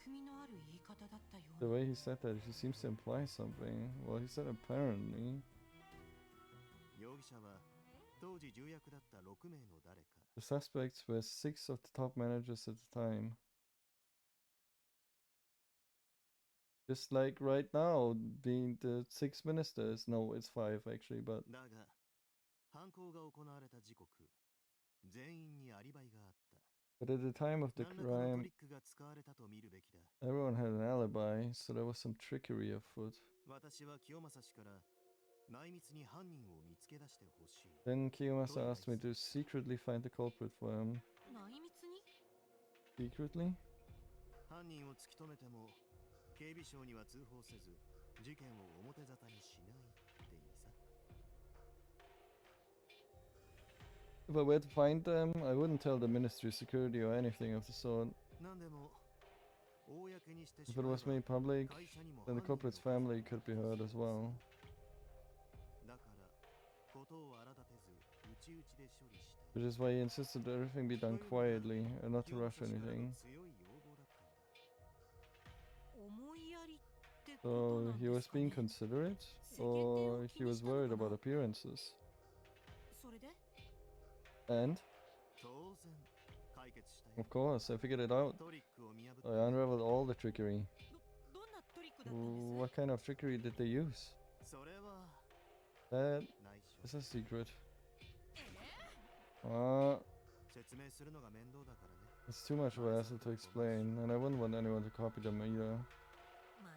Speaker 6: 含みのある言い方だったよ
Speaker 1: The
Speaker 6: うな。
Speaker 1: way he said that, he seems to imply something. Well, he said apparently.
Speaker 4: 容疑者は当時重役だった6名の誰か
Speaker 1: The suspects were 6 of the top managers at the time. Just like right now, being the 6 ministers. No, it's 5 actually, but
Speaker 4: だが犯行が行われた時刻全員にアリバイがあった
Speaker 1: but at the time of the
Speaker 4: 何らかのト
Speaker 1: crime,
Speaker 4: リックが使われたと見るべきだ
Speaker 1: everyone had an alibi, so there was some trickery afoot.
Speaker 4: 私は清正氏から内密に犯人を見つけ出してほしい
Speaker 1: Then Kiyomasa asked me to secretly find the culprit for him.
Speaker 6: 内密に？
Speaker 1: Secretly?
Speaker 4: 犯人を突き止めても警備省には通報せず事件を表沙汰にしないって意味さ
Speaker 1: If I were to find them, I wouldn't tell the Ministry of Security or anything of the sort.
Speaker 4: 何でも公にしてし
Speaker 1: If it
Speaker 4: まえ
Speaker 1: was
Speaker 4: ば
Speaker 1: made public,
Speaker 4: 会社にも
Speaker 1: then the
Speaker 4: 犯人
Speaker 1: culprit's
Speaker 4: の
Speaker 1: family could be heard as well.
Speaker 4: だからことを荒立てず内々で処理して
Speaker 1: Which is why he insisted that everything be done quietly and not to
Speaker 4: 清
Speaker 1: rush
Speaker 4: 正氏からの
Speaker 1: anything.
Speaker 4: 強い要望だったんだ
Speaker 6: 思いやりってこと
Speaker 1: So
Speaker 6: なん
Speaker 1: he
Speaker 6: で
Speaker 1: was
Speaker 6: すかね。
Speaker 1: being considerate, or he was worried about appearances.
Speaker 6: それで？
Speaker 1: And,
Speaker 4: 当然解決したよ
Speaker 1: of course, I figured it out.
Speaker 4: トリックを見破って
Speaker 1: I unraveled all the trickery.
Speaker 6: どんなトリックだったんです？
Speaker 1: What kind of trickery did they use?
Speaker 4: それは
Speaker 1: That
Speaker 4: 内緒
Speaker 1: is a secret.
Speaker 6: え
Speaker 4: 説明するのが面倒だからね
Speaker 1: It's too much of a hassle to explain, and I wouldn't want anyone to copy them either.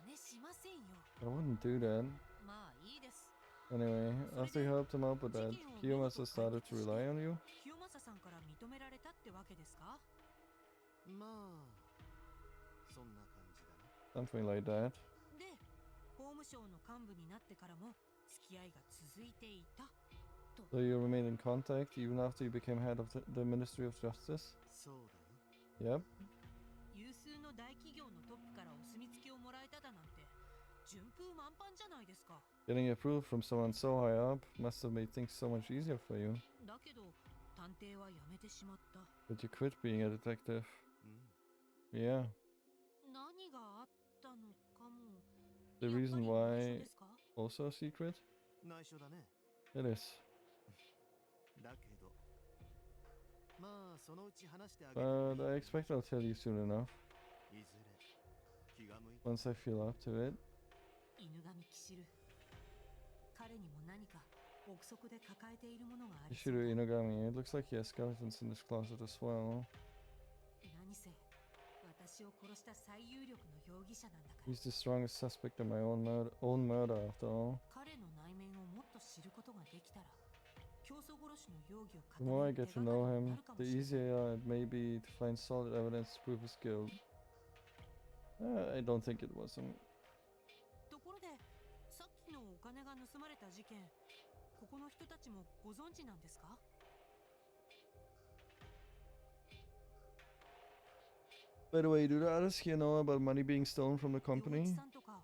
Speaker 6: 真似しませんよ。
Speaker 1: I wouldn't do that.
Speaker 6: まあいいです。
Speaker 1: Anyway, after you helped him out with that, Kiyomasa started to rely on you?
Speaker 6: 清正さんから認められたってわけですか？
Speaker 4: まあそんな感じだね
Speaker 1: Something like that.
Speaker 6: で、法務省の幹部になってからも付き合いが続いていたと。
Speaker 1: So you remained in contact even after you became head of the Ministry of Justice?
Speaker 4: そうだよ
Speaker 1: Yep.
Speaker 6: 有数の大企業のトップからお墨付きをもらえただなんて順風満帆じゃないですか。
Speaker 1: Getting approval from someone so high up must have made things so much easier for you.
Speaker 6: だけど探偵はやめてしまった。
Speaker 1: But you quit being a detective.
Speaker 4: うん
Speaker 1: Yeah.
Speaker 6: 何があったのかも。
Speaker 1: The
Speaker 6: やっぱり
Speaker 1: reason
Speaker 6: 内緒
Speaker 1: why
Speaker 6: ですか？
Speaker 1: also a secret?
Speaker 4: 内緒だね
Speaker 1: It is.
Speaker 4: だけどまあそのうち話してあげても
Speaker 1: But
Speaker 4: いい
Speaker 1: I expect I'll tell you soon enough.
Speaker 4: いずれ気が向いた
Speaker 1: Once I feel up to it.
Speaker 6: 犬神騎士る。彼にも何か憶測で抱えているものがあり
Speaker 1: Ishiru
Speaker 6: そうだ。
Speaker 1: Inogami. It looks like he has skeletons in his closet as well.
Speaker 6: 何せ私を殺した最有力の容疑者なんだから。
Speaker 1: He's the strongest suspect in my own murder after all.
Speaker 6: 彼の内面をもっと知ることができたら、競争殺しの容疑を
Speaker 1: The more I
Speaker 6: 固め
Speaker 1: get
Speaker 6: る手
Speaker 1: to
Speaker 6: がか
Speaker 1: know
Speaker 6: りにな
Speaker 1: him,
Speaker 6: るかも
Speaker 1: the
Speaker 6: しれない。
Speaker 1: easier it may be to find solid evidence to prove his guilt. I don't think it was him.
Speaker 6: ところで、さっきのお金が盗まれた事件、ここの人たちもご存知なんですか？
Speaker 1: By the way, do the others here know about money being stolen from the
Speaker 6: 陽一
Speaker 1: company?
Speaker 6: さんとか、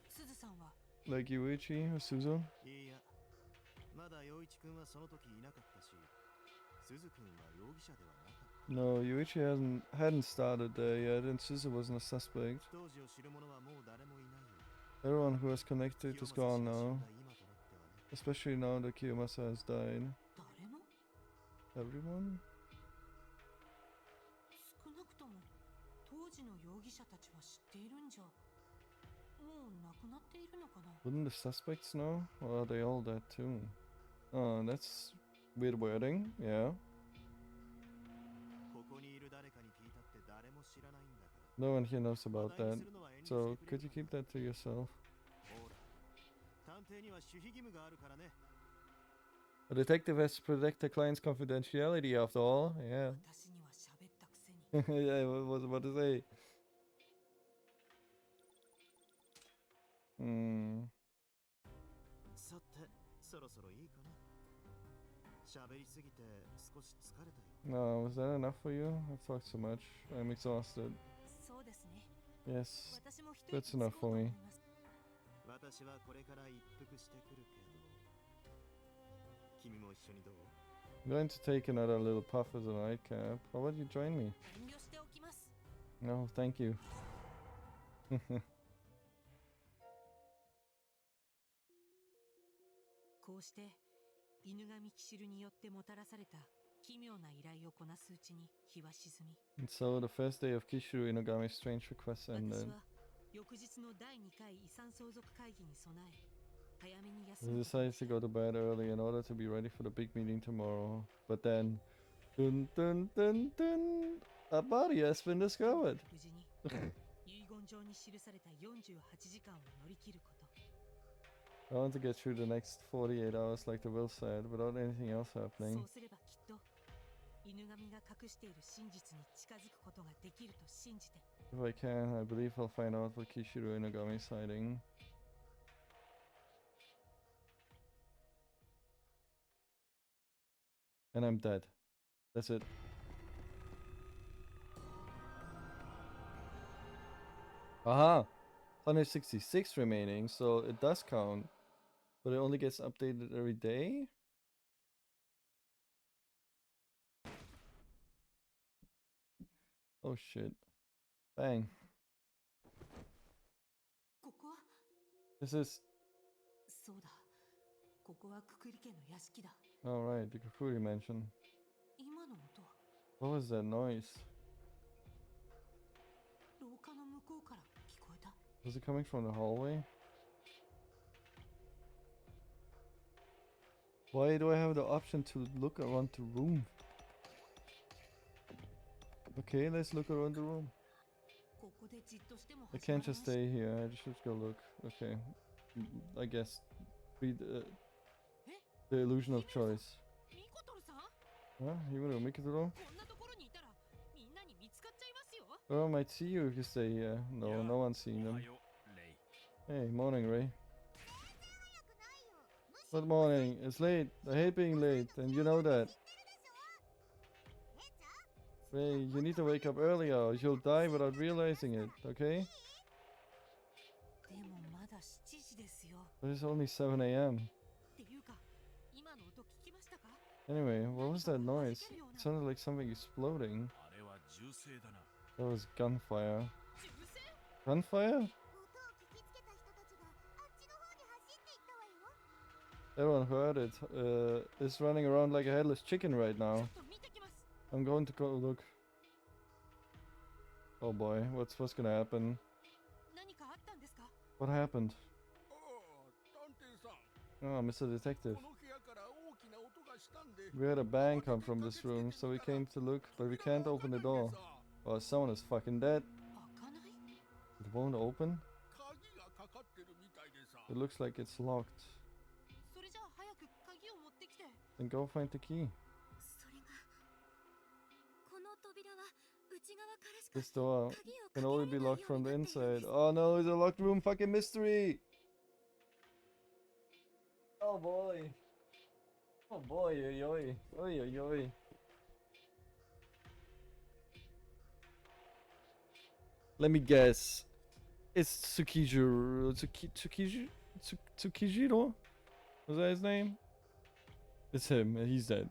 Speaker 6: すずさんは
Speaker 1: Like Yuichi or Suzu?
Speaker 4: いやまだ陽一くんはその時いなかったし鈴くんは容疑者ではなかった
Speaker 1: No, Yuichi hadn't started there yet, and Suzu wasn't a suspect.
Speaker 4: 当時を知る者はもう誰もいないよ
Speaker 1: Everyone who was connected is
Speaker 4: 清正
Speaker 1: gone
Speaker 4: 氏が死ん
Speaker 1: now,
Speaker 4: だ今となってはね
Speaker 1: especially now that Kiyomasa has died.
Speaker 6: 誰も？
Speaker 1: Everyone?
Speaker 6: 少なくとも当時の容疑者たちは知っているんじゃ。もう亡くなっているのかな？
Speaker 1: Wouldn't the suspects know? Or are they all dead too? Oh, that's Weird wording, yeah.
Speaker 4: ここにいる誰かに聞いたって誰も知らないんだから。
Speaker 1: No one here knows about
Speaker 4: 話題
Speaker 1: that.
Speaker 4: にするのは遠慮して
Speaker 1: So
Speaker 4: くれ
Speaker 1: could you
Speaker 4: るかな。
Speaker 1: keep that to yourself?
Speaker 4: ほら、探偵には守秘義務があるからね。
Speaker 1: A detective has to protect the client's confidentiality after all. Yeah.
Speaker 6: 私には喋ったくせに
Speaker 1: Yeah, what was I about to say? Hmm.
Speaker 4: さて、そろそろいいかな。喋りすぎて少し疲れたよ。
Speaker 1: No, was that enough for you? I've talked so much. I'm exhausted.
Speaker 6: そうですね
Speaker 1: Yes,
Speaker 6: 私も一
Speaker 1: that's
Speaker 6: 息
Speaker 1: enough
Speaker 6: つこう
Speaker 1: for
Speaker 6: と思
Speaker 1: me.
Speaker 6: います
Speaker 4: 私はこれから一服してくるけど。君も一緒にどう？
Speaker 1: I'm going to take another little puff as a nightcap. How about you join me?
Speaker 6: 遠慮しておきます
Speaker 1: No, thank you.
Speaker 6: こうして犬神騎士によってもたらされた奇妙な依頼をこなすうちに日は沈み
Speaker 1: And so the first day of Kishiro Inogami's strange request
Speaker 6: 私
Speaker 1: ended.
Speaker 6: は翌日の第2回遺産相続会議に備え早めに休
Speaker 1: We
Speaker 6: むことに
Speaker 1: decided
Speaker 6: し
Speaker 1: to
Speaker 6: た
Speaker 1: go to bed early in order to be ready for the big meeting tomorrow. But then, dun dun dun dun, a body has been discovered.
Speaker 6: 無事に遺言状に記された48時間を乗り切ること
Speaker 1: I want to get through the next 48 hours like the will said, without anything else
Speaker 6: そ
Speaker 1: happening.
Speaker 6: うすればきっと犬神が隠している真実に近づくことができると信じて
Speaker 1: If I can, I believe I'll find out what Kishiro Inogami's hiding. And I'm dead. That's it. Aha! 166 remaining, so it does count. But it only gets updated every day? Oh shit. Bang.
Speaker 6: ここは
Speaker 1: This is...
Speaker 6: そうだここはくくり家の屋敷だ
Speaker 1: Alright, the Kukuri mansion.
Speaker 6: 今の音は
Speaker 1: What was that noise?
Speaker 6: 廊下の向こうから聞こえた
Speaker 1: Was it coming from the hallway? Why do I have the option to look around the room? Okay, let's look around the room.
Speaker 6: ここでじっとしても
Speaker 1: I
Speaker 6: 始ま
Speaker 1: can't
Speaker 6: らない
Speaker 1: just stay here, I just should go look. Okay. I guess. Read the illusion of choice.
Speaker 6: ミコトルさん
Speaker 1: Huh? You wanna make it alone?
Speaker 6: こんなところにいたらみんなに見つかっちゃいますよ
Speaker 1: Oh, I might see you if you stay here. No, no one's seen them. Hey, morning, Ray. Good morning. It's late. I hate being late, and you know that. Ray, you need to wake up earlier or you'll die without realizing it, okay?
Speaker 6: でもまだ7時ですよ
Speaker 1: But it's only 7 a.m.
Speaker 6: っていうか今の音聞きましたか
Speaker 1: Anyway, what was that noise? It sounded like something exploding.
Speaker 2: あれは銃声だな
Speaker 1: That was gunfire.
Speaker 6: 銃声
Speaker 1: Gunfire?
Speaker 7: 音を聞きつけた人たちがあっちの方に走っていったわよ。
Speaker 1: Everyone heard it. It's running around like a headless chicken right
Speaker 6: ちょ
Speaker 1: now.
Speaker 6: っと見てきます
Speaker 1: I'm going to go look. Oh boy, what's gonna happen?
Speaker 6: 何かあったんですか
Speaker 1: What happened?
Speaker 2: ああ探偵さん
Speaker 1: Oh, Mr. Detective.
Speaker 2: この部屋から大きな音がしたんで
Speaker 1: We heard a bang come from this room, so we came to look, but we can't open the door. Oh, someone is fucking dead.
Speaker 6: 開かない
Speaker 1: It won't open?
Speaker 2: 鍵がかかってるみたいでさ
Speaker 1: It looks like it's locked.
Speaker 6: それじゃあ早く鍵を持ってきて
Speaker 1: Then go find the key.
Speaker 7: それがこの扉は内側からしか
Speaker 1: This door
Speaker 7: 鍵を
Speaker 1: can
Speaker 7: か
Speaker 1: only
Speaker 7: け
Speaker 1: be
Speaker 7: られない
Speaker 1: locked
Speaker 7: よう
Speaker 1: from
Speaker 7: に
Speaker 1: the
Speaker 7: なっているんで
Speaker 1: inside.
Speaker 7: す
Speaker 1: Oh no, it's a locked room. Fucking mystery! Oh boy. Oh boy, oi oi. Oi oi oi. Let me guess. It's Tsukijiro? Was that his name? It's him. He's dead.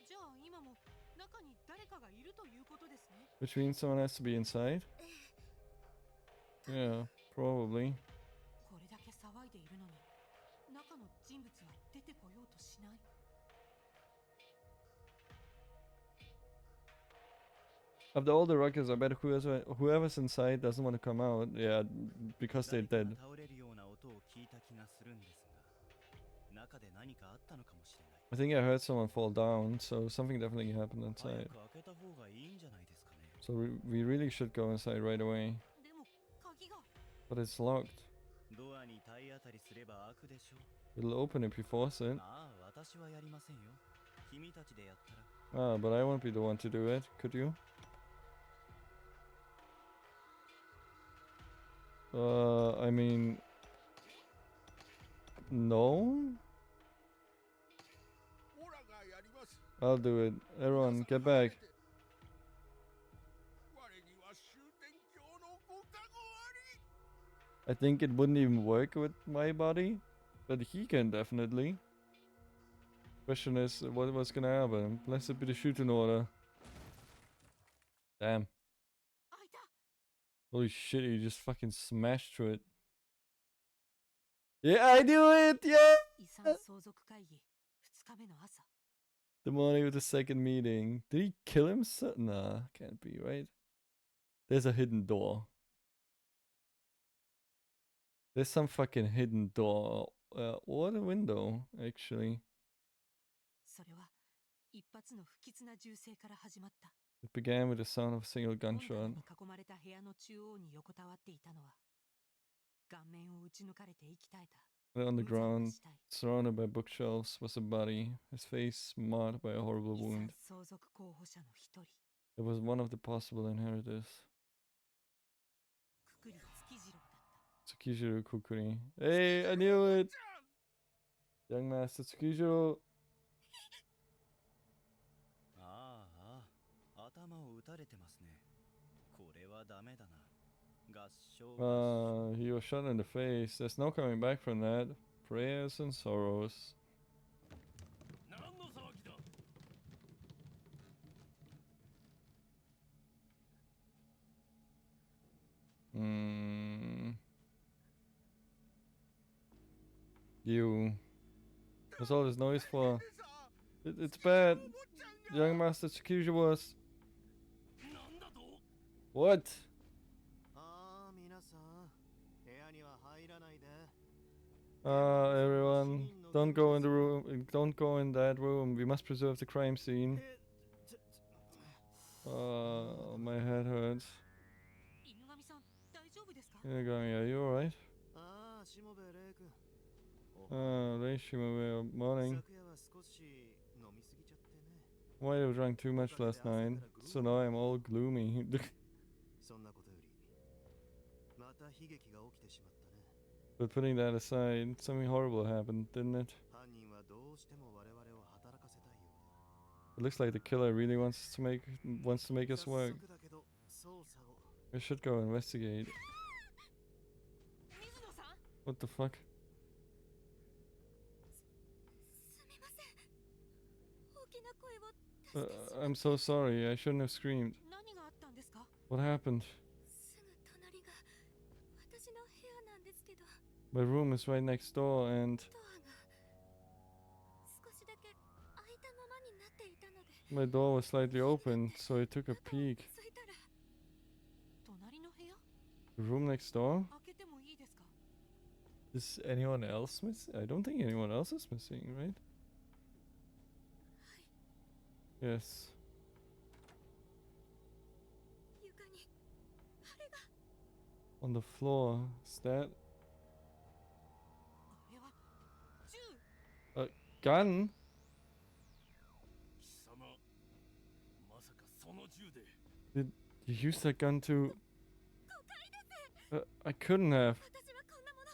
Speaker 6: じゃあ今も中に誰かがいるということですね
Speaker 1: Which means someone has to be inside? Yeah, probably.
Speaker 6: これだけ騒いでいるのに中の人物は出てこようとしない
Speaker 1: After all the ruckus, I bet whoever's inside doesn't want to come out. Yeah, because they're
Speaker 5: 誰か
Speaker 1: dead.
Speaker 5: が倒れるような音を聞いた気がするんですが中で何かあったのかもしれない。
Speaker 1: I think I heard someone fall down, so something definitely happened
Speaker 5: 早
Speaker 1: inside.
Speaker 5: く開けた方がいいんじゃないですかね。
Speaker 1: So we really should go inside right away.
Speaker 6: でも鍵が
Speaker 1: But it's locked.
Speaker 5: ドアに体当たりすれば開くでしょう。
Speaker 1: It'll open if you force it.
Speaker 5: ああ、私はやりませんよ。君たちでやったら。
Speaker 1: Ah, but I won't be the one to do it. Could you? I mean... No? I'll do it. Everyone, get back. I think it wouldn't even work with my body, but he can definitely. Question is, what's gonna happen? Blessed be the Shuten Order. Damn.
Speaker 6: 開いた。
Speaker 1: Holy shit, he just fucking smashed through it. Yeah, I knew it! Yeah!
Speaker 6: 遺産相続会議2日目の朝。
Speaker 1: The morning of the second meeting. Did he kill himself? Nah, can't be, right? There's a hidden door. There's some fucking hidden door. Or the window, actually.
Speaker 6: それは一発の不吉な銃声から始まった。
Speaker 1: It began with the sound of a single
Speaker 6: 本棚
Speaker 1: gunshot.
Speaker 6: に囲まれた部屋の中央に横たわっていたのは、顔面を撃ち抜かれて息絶えた。
Speaker 1: And on the
Speaker 6: 無残な
Speaker 1: ground,
Speaker 6: 死体。
Speaker 1: surrounded by bookshelves, was a body, his face marred by a horrible
Speaker 6: 遺産
Speaker 1: wound.
Speaker 6: 相続候補者の一人、
Speaker 1: It was one of the possible inheritors.
Speaker 6: くくり月次郎だった。
Speaker 1: Tsukijiro Kukuri. Hey, I knew it! Young Master Tsukijiro.
Speaker 5: ああ、頭を撃たれてますね。これはダメだな。合唱。
Speaker 1: He was shot in the face. There's no coming back from that. Prayers and sorrows.
Speaker 2: 何の騒ぎだ。
Speaker 1: You. What's all this noise for? It's bad. Young Master Tsukiji was.
Speaker 2: なんだと。
Speaker 1: What?
Speaker 4: ああ、皆さん、部屋には入らないで。
Speaker 1: Everyone, don't go in the room. Don't go in that room. We must preserve the crime scene.
Speaker 4: え、
Speaker 1: My head hurts.
Speaker 6: 犬神さん、大丈夫ですか？
Speaker 1: Yeah, are you alright?
Speaker 4: ああ、しもべレイ君。
Speaker 1: Reishima, morning.
Speaker 4: 昨夜は少し飲みすぎちゃってね。
Speaker 1: Why you drank too much last night? So now I'm all gloomy.
Speaker 4: そんなことより、また悲劇が起きてしまったね。
Speaker 1: But putting that aside, something horrible happened, didn't it?
Speaker 4: 犯人はどうしても我々を働かせたいよう
Speaker 1: It looks like the killer really wants to make us
Speaker 4: だ。
Speaker 1: work.
Speaker 4: 早速だけど、捜査を。
Speaker 1: We should go investigate.
Speaker 6: 水野さん、
Speaker 1: What the fuck?
Speaker 7: すみません。大きな声を出してしま
Speaker 1: I'm so sorry. I shouldn't have screamed.
Speaker 6: 何があったんですか？
Speaker 1: What happened?
Speaker 7: すぐ隣が私の部屋なんですけど、
Speaker 1: My room is right next door, and
Speaker 7: ドアが少しだけ開いたままになっていたので、
Speaker 1: my door was slightly open, so I took a
Speaker 7: 窓を
Speaker 1: peek.
Speaker 7: 覗いたら、
Speaker 6: 隣の部屋？
Speaker 1: The room next door?
Speaker 6: 開けてもいいですか？
Speaker 1: Is anyone else missing? I don't think anyone else is missing, right? Yes.
Speaker 7: 床にあれが。
Speaker 1: On the floor. Is that
Speaker 6: あれは銃。
Speaker 1: a gun?
Speaker 2: 貴様。まさかその銃で。
Speaker 1: Did you use that gun to... I couldn't have.
Speaker 7: 私はこんなもの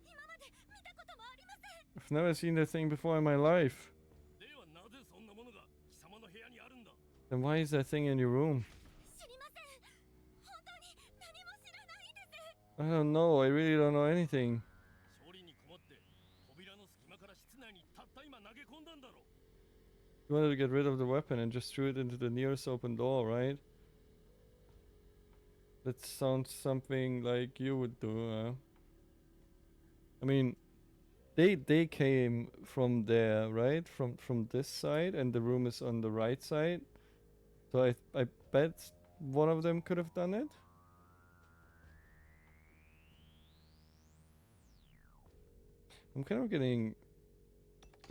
Speaker 7: 今まで見たこともありません。
Speaker 1: I've never seen that thing before in my life.
Speaker 2: ではなぜそんなものが貴様の部屋にあるんだ。
Speaker 1: Then why is that thing in your room?
Speaker 7: 知りません。本当に何も知らないんです。
Speaker 1: I don't know. I really don't know anything.
Speaker 2: 処理に困って扉の隙間から室内にたった今投げ込んだんだろう。
Speaker 1: You wanted to get rid of the weapon and just threw it into the nearest open door, right? That sounds something like you would do. I mean, they came from there, right? From this side, and the room is on the right side. So I bet one of them could have done it. I'm kind of getting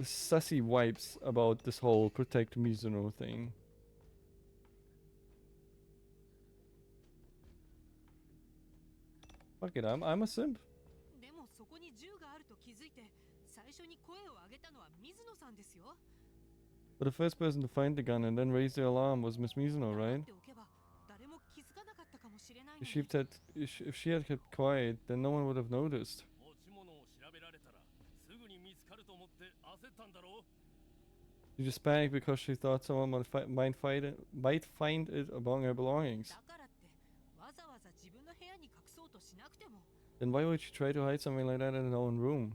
Speaker 1: sassy vibes about this whole protect Mizuno thing. Fuck it, I'm a simp.
Speaker 6: でもそこに銃があると気づいて最初に声を上げたのは水野さんですよ。
Speaker 1: But the first person to find the gun and then raise the alarm was Miss Mizuno,
Speaker 6: 黙
Speaker 1: right?
Speaker 6: っておけば誰も気づかなかったかもしれないの
Speaker 1: If
Speaker 6: に。
Speaker 1: if she had kept quiet, then no one would have noticed.
Speaker 2: 持ち物を調べられたらすぐに見つかると思って焦ったんだろう。
Speaker 1: She just panicked because she thought someone might find it among her belongings.
Speaker 6: だからってわざわざ自分の部屋に隠そうとしなくても。
Speaker 1: Then why would she try to hide something like that in her own room?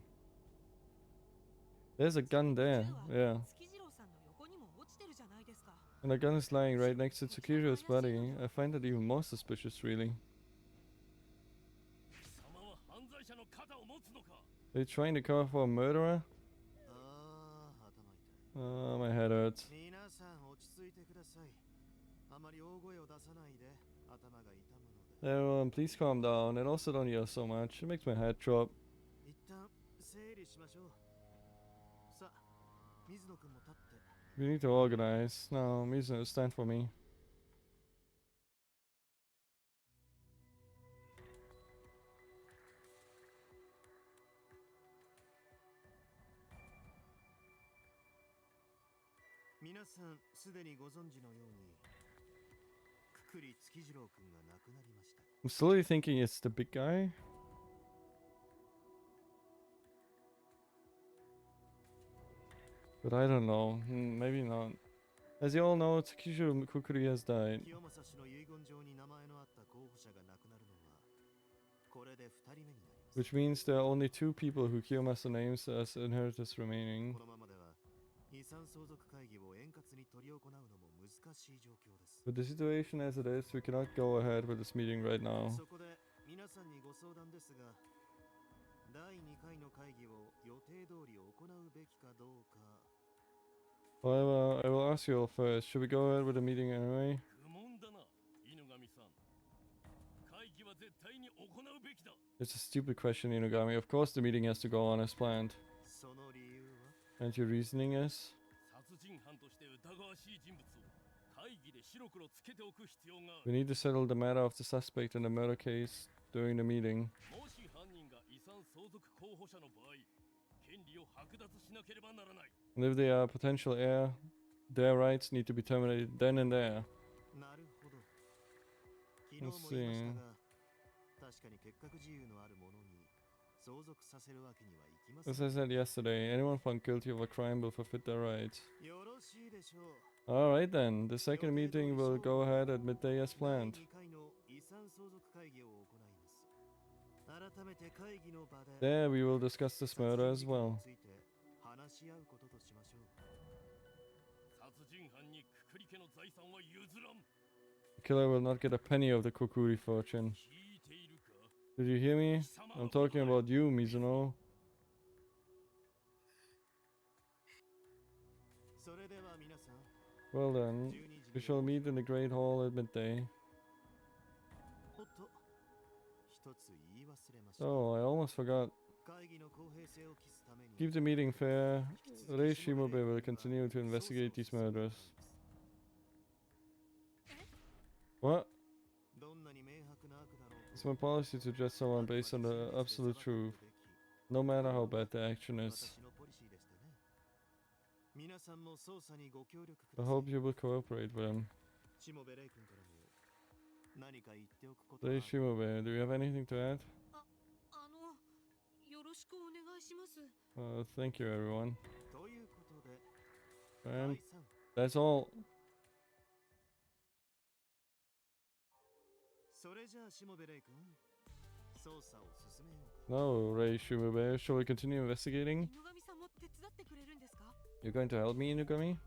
Speaker 1: There's a gun there, yeah.
Speaker 6: 月次郎さんの横にも落ちてるじゃないですか。
Speaker 1: And the gun is lying right next to Tsukiro's body. I find that even more suspicious, really.
Speaker 2: 貴様は犯罪者の肩を持つのか。
Speaker 1: Are you trying to cover for a murderer?
Speaker 4: 頭痛い。
Speaker 1: My head hurts.
Speaker 4: 皆さん落ち着いてください。あまり大声を出さないで頭が痛むので。
Speaker 1: Everyone, please calm down and also don't yell so much. It makes my head drop.
Speaker 4: 一旦整理しましょう。さあ、水野くんも立って。
Speaker 1: We need to organize. No, Mizuno, stand for me.
Speaker 4: 皆さんすでにご存知のように、くくり月次郎くんが亡くなりました。
Speaker 1: I'm slowly thinking it's the big guy. But I don't know. Maybe not. As you all know, Tsukishiro Kukuri has died.
Speaker 4: 清正氏の遺言状に名前のあった候補者が亡くなるのは、これで2人目になります。
Speaker 1: Which means there are only 2 people who Kiyomasa names as inheritors remaining.
Speaker 4: このままでは遺産相続会議を円滑に執り行うのも難しい状況です。
Speaker 1: With the situation as it is, we cannot go ahead with this meeting right now.
Speaker 4: そこで皆さんにご相談ですが、第2回の会議を予定通り行うべきかどうか。
Speaker 1: However, I will ask you all first. Should we go ahead with the meeting anyway?
Speaker 2: 愚問だな、犬神さん。会議は絶対に行うべきだ。
Speaker 1: It's a stupid question, Inugami. Of course the meeting has to go on as planned.
Speaker 4: その理由は
Speaker 1: And your reasoning is?
Speaker 2: 殺人犯として疑わしい人物を会議で白黒つけておく必要があ
Speaker 1: We
Speaker 2: る。
Speaker 1: need to settle the matter of the suspect in the murder case during the meeting.
Speaker 2: もし犯人が遺産相続候補者の場合、権利を剥奪しなければならない。
Speaker 1: And if they are a potential heir, their rights need to be terminated then and there.
Speaker 4: なるほど。昨日も言いましたが、確かに結核自由のある者に相続させるわけにはいきませ
Speaker 1: As I
Speaker 4: ん。
Speaker 1: said yesterday, anyone found guilty of a crime will forfeit their rights.
Speaker 4: よろしいでしょう。
Speaker 1: Alright then, the second meeting will go ahead at midday as
Speaker 4: 第
Speaker 1: planned.
Speaker 4: 2回の遺産相続会議を行います。改めて会議の場で
Speaker 1: There we will discuss this murder as well.
Speaker 4: 殺人事件について話し合うこととしましょう。
Speaker 2: 殺人犯にくくり家の財産は譲らん。
Speaker 1: The killer will not get a penny of the Kokuri fortune.
Speaker 2: 聞いているか。
Speaker 1: Did you hear me? I'm talking about you, Mizuno.
Speaker 4: それでは皆さん、
Speaker 1: Well then,
Speaker 4: 12時
Speaker 1: we
Speaker 4: に
Speaker 1: shall meet in the Great Hall at midday.
Speaker 4: おっと、一つ言い忘れました。
Speaker 1: Oh, I almost forgot.
Speaker 4: 会議の公平性を期すために
Speaker 1: Keep the meeting fair. Rei Shimobe will continue to investigate these murders. What?
Speaker 4: どんなに明白な悪だろう
Speaker 1: It's my policy to judge someone based on the absolute truth, no matter how bad the action is.
Speaker 4: 私のポリシーでしてね。皆さんも捜査にご協力く
Speaker 1: I
Speaker 4: ださい。
Speaker 1: hope you will cooperate with him.
Speaker 4: 下部レイ君からも何か言っておくことが
Speaker 1: Rei Shimobe, do you have anything to add?
Speaker 6: よろしくお願いします。
Speaker 1: Thank you, everyone.
Speaker 4: ということで、
Speaker 1: And
Speaker 4: 第3
Speaker 1: that's all.
Speaker 4: それじゃあ下部レイ君、捜査を進めようか。
Speaker 1: No, Rei Shimobe, shall we continue investigating?
Speaker 6: 犬神さんも手伝ってくれるんですか？
Speaker 1: You're going to help me, Inugami?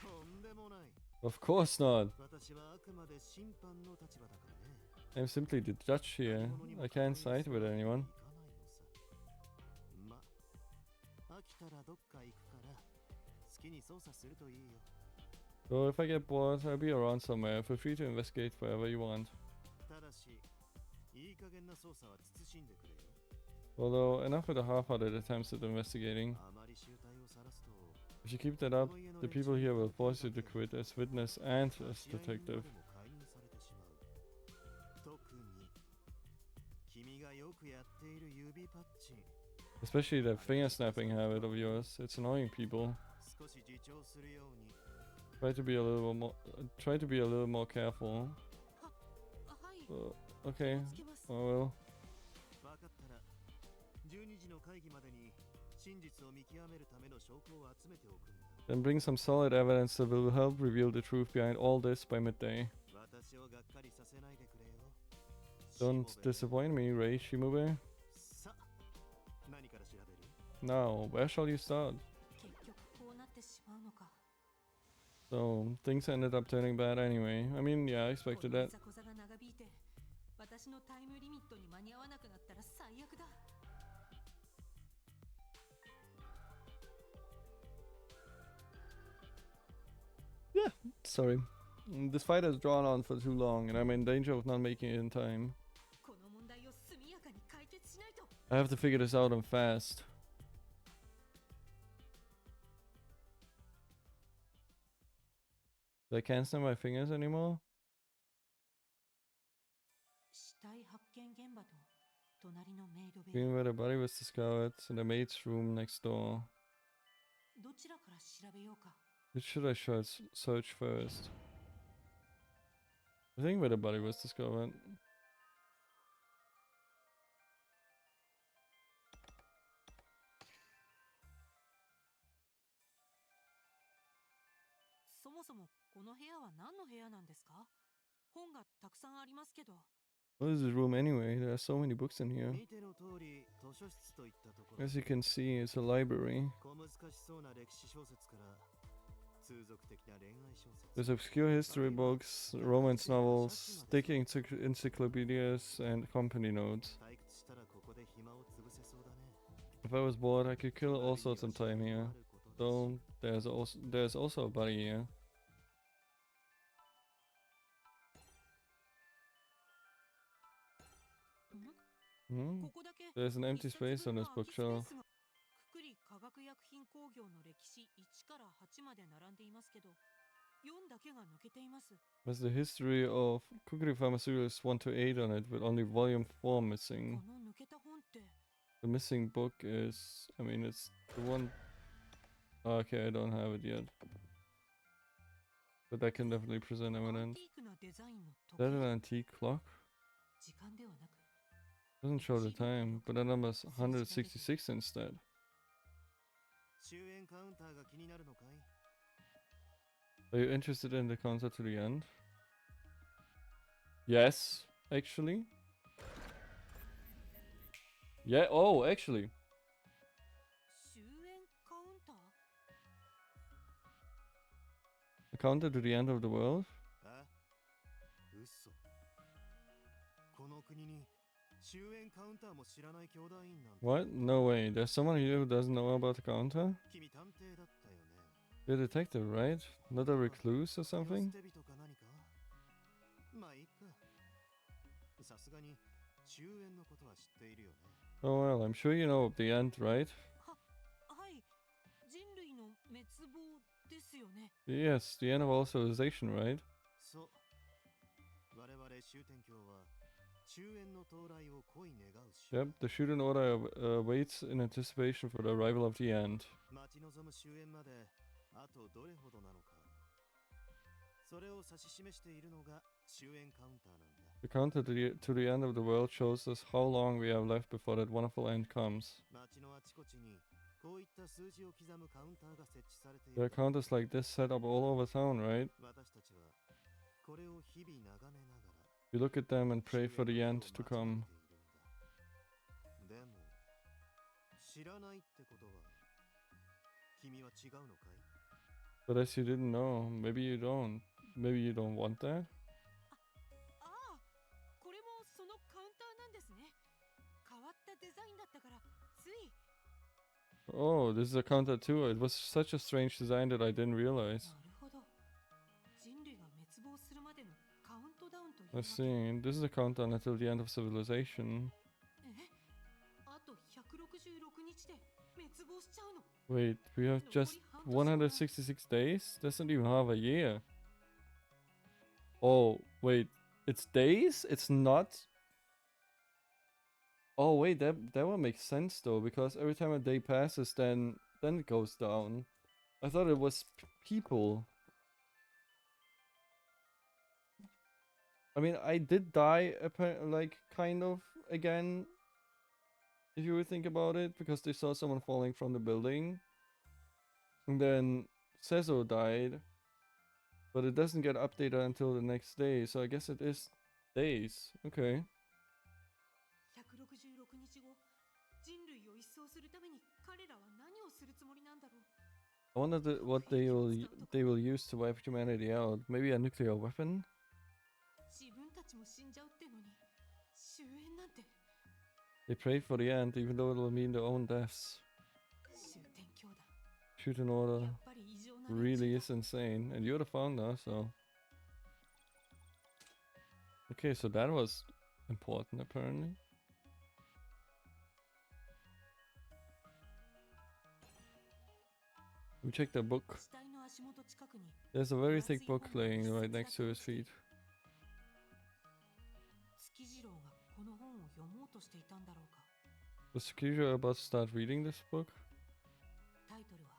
Speaker 4: とんでもない。
Speaker 1: Of course not.
Speaker 4: 私はあくまで審判の立場だからね。
Speaker 1: I'm simply the judge here. I can't side with anyone.
Speaker 4: ま、飽きたらどっか行くから好きに捜査するといいよ。
Speaker 1: So if I get bored, I'll be around somewhere. Feel free to investigate wherever you want.
Speaker 4: ただし、いい加減な捜査は慎んでくれよ。
Speaker 1: Although, enough with the half-hearted attempts at investigating.
Speaker 4: あまり醜態を晒すと
Speaker 1: If you keep that up, the people here will force you to quit as witness and as
Speaker 4: 試合人
Speaker 1: detective.
Speaker 4: までも解任されてしまう。特に君がよくやっている指パッチン
Speaker 1: Especially that finger snapping habit of yours. It's annoying people.
Speaker 4: 少し自重するように
Speaker 1: Try to be a little more. Try to be a little more careful.
Speaker 6: はい
Speaker 1: Okay.
Speaker 6: つけます
Speaker 1: I will.
Speaker 4: 分かったら12時の会議までに真実を見極めるための証拠を集めておくんだ。
Speaker 1: Then bring some solid evidence that will help reveal the truth behind all this by midday.
Speaker 4: 私をがっかりさせないでくれよ。
Speaker 1: Don't
Speaker 4: しもべ。
Speaker 1: disappoint me, Rei Shimube.
Speaker 4: さあ、何から調べる？
Speaker 1: Now, where shall you start?
Speaker 6: 結局こうなってしまうのか
Speaker 1: So, things ended up turning bad anyway. I mean, yeah, I
Speaker 6: こ
Speaker 1: expected
Speaker 6: のい
Speaker 1: that.
Speaker 6: ざこざが長引いて私のタイムリミットに間に合わなくなったら最悪だ
Speaker 1: Sorry. This fight has drawn on for too long, and I'm in danger of not making it in time.
Speaker 6: この問題を速やかに解決しないと
Speaker 1: I have to figure this out and fast. I can't snap my fingers anymore?
Speaker 6: 死体発見現場と隣のメイドベ
Speaker 1: Being
Speaker 6: ル
Speaker 1: where the body was discovered, in the maid's room next door.
Speaker 6: どちらから調べようか
Speaker 1: Which should I search first? I think where the body was discovered.
Speaker 6: そもそもこの部屋は何の部屋なんですか本がたくさんありますけど
Speaker 1: What is this room anyway? There are so many books in here.
Speaker 4: 見ての通り図書室といったところ。
Speaker 1: As you can see, it's a library.
Speaker 4: 小難しそうな歴史小説から通俗的な恋愛小説。
Speaker 1: There's obscure history books, romance novels, sticky encyclopedias, and company notes.
Speaker 4: 退屈したらここで暇を潰せそうだね。
Speaker 1: If I was bored, I could kill all sorts of time here. Though there's also a body here.
Speaker 6: こ
Speaker 1: Hmm?
Speaker 6: こだけ
Speaker 1: There's an
Speaker 6: 一
Speaker 1: empty
Speaker 6: 冊
Speaker 1: space
Speaker 6: 分
Speaker 1: on
Speaker 6: の
Speaker 1: this
Speaker 6: 空きスペー
Speaker 1: bookshelf.
Speaker 6: スがくくり化学薬品工業の歴史1から8まで並んでいますけど4だけが抜けています
Speaker 1: There's the history of Kukuri Pharmaceuticals 1 to 8 on it, with only volume 4
Speaker 6: こ
Speaker 1: missing.
Speaker 6: の抜けた本って
Speaker 1: The missing book is, I mean, it's the one. Okay, I don't have it yet. But that can definitely present
Speaker 6: アン
Speaker 1: evidence.
Speaker 6: ティークなデザインの
Speaker 1: Is
Speaker 6: 時
Speaker 1: that
Speaker 6: 計
Speaker 1: an antique clock?
Speaker 6: 時間ではなく
Speaker 1: Doesn't show the time, but that number's 166 instead.
Speaker 4: 終焉カウンターが気になるのかい？
Speaker 1: Are you interested in the concert to the end? Yes, actually. Yeah, oh, actually.
Speaker 6: 終焉カウンター
Speaker 1: A counter to the end of the world?
Speaker 4: あ？嘘。この国に終焉カウンターも知らない兄弟員なんて。
Speaker 1: What? No way. There's someone here who doesn't know about the counter?
Speaker 4: 君探偵だったよね。
Speaker 1: You're a detective, right? Not a recluse or
Speaker 4: 世
Speaker 1: something?
Speaker 4: 捨て人か何か？まあいいか。さすがに終焉のことは知っているよね。
Speaker 1: Oh well, I'm sure you know of the end, right?
Speaker 6: はい人類の滅亡ですよね
Speaker 1: Yes, the end of all civilization, right?
Speaker 4: そう。我々終天教は終焉の到来を恋願うし。
Speaker 1: Yep, the Shuten Order waits in anticipation for the arrival of the end.
Speaker 4: 待ち望む終焉まであとどれほどなのか。それを指し示しているのが終焉カウンターなんだ。
Speaker 1: The counter to the end of the world shows us how long we have left before that wonderful end comes.
Speaker 4: 街のあちこちにこういった数字を刻むカウンターが設置されてい
Speaker 1: There are
Speaker 4: る。
Speaker 1: counters like this set up all over town, right?
Speaker 4: 私たちはこれを日々眺めながら
Speaker 1: We look at them and pray for the end to come.
Speaker 4: でも知らないってことは君は違うのかい？
Speaker 1: But as you didn't know, maybe you don't. Maybe you don't want that?
Speaker 6: ああこれもそのカウンターなんですね変わったデザインだったからつい
Speaker 1: Oh, this is a counter too. It was such a strange design that I didn't realize.
Speaker 6: なるほど人類が滅亡するまでのカウントダウンという
Speaker 1: I
Speaker 6: わけ
Speaker 1: see. This is a countdown until the end of civilization.
Speaker 6: えあと100
Speaker 1: Wait, we have just 166 days? That's not even half a year. Oh, wait. It's days? It's not? Oh, wait, that one makes sense though, because every time a day passes, then it goes down. I thought it was people. I mean, I did die, like, kind of, again, if you would think about it, because they saw someone falling from the building. And then Sezo died, but it doesn't get updated until the next day, so I guess it is days. Okay.
Speaker 6: 166日後、人類を一掃するために彼らは何をするつもりなんだろう。
Speaker 1: I wonder what they will use to wipe humanity out. Maybe a nuclear weapon?
Speaker 6: 自分たちも死んじゃうってのに、終焉なんて。
Speaker 1: They prayed for the end, even though it will mean their own deaths.
Speaker 6: 終点教団。
Speaker 1: Shuten
Speaker 6: や
Speaker 1: Order
Speaker 6: っぱり異常な連中
Speaker 1: really
Speaker 6: だ。
Speaker 1: is insane, and you're the founder, so. Okay, so that was important apparently. We check the book.
Speaker 6: 死体の足元近くに
Speaker 1: There's a very thick book laying right next to his feet.
Speaker 6: 月次郎がこの本を読もうとしていたんだろうか。
Speaker 1: Was Tsukiju about to start reading this book?
Speaker 6: タイトルは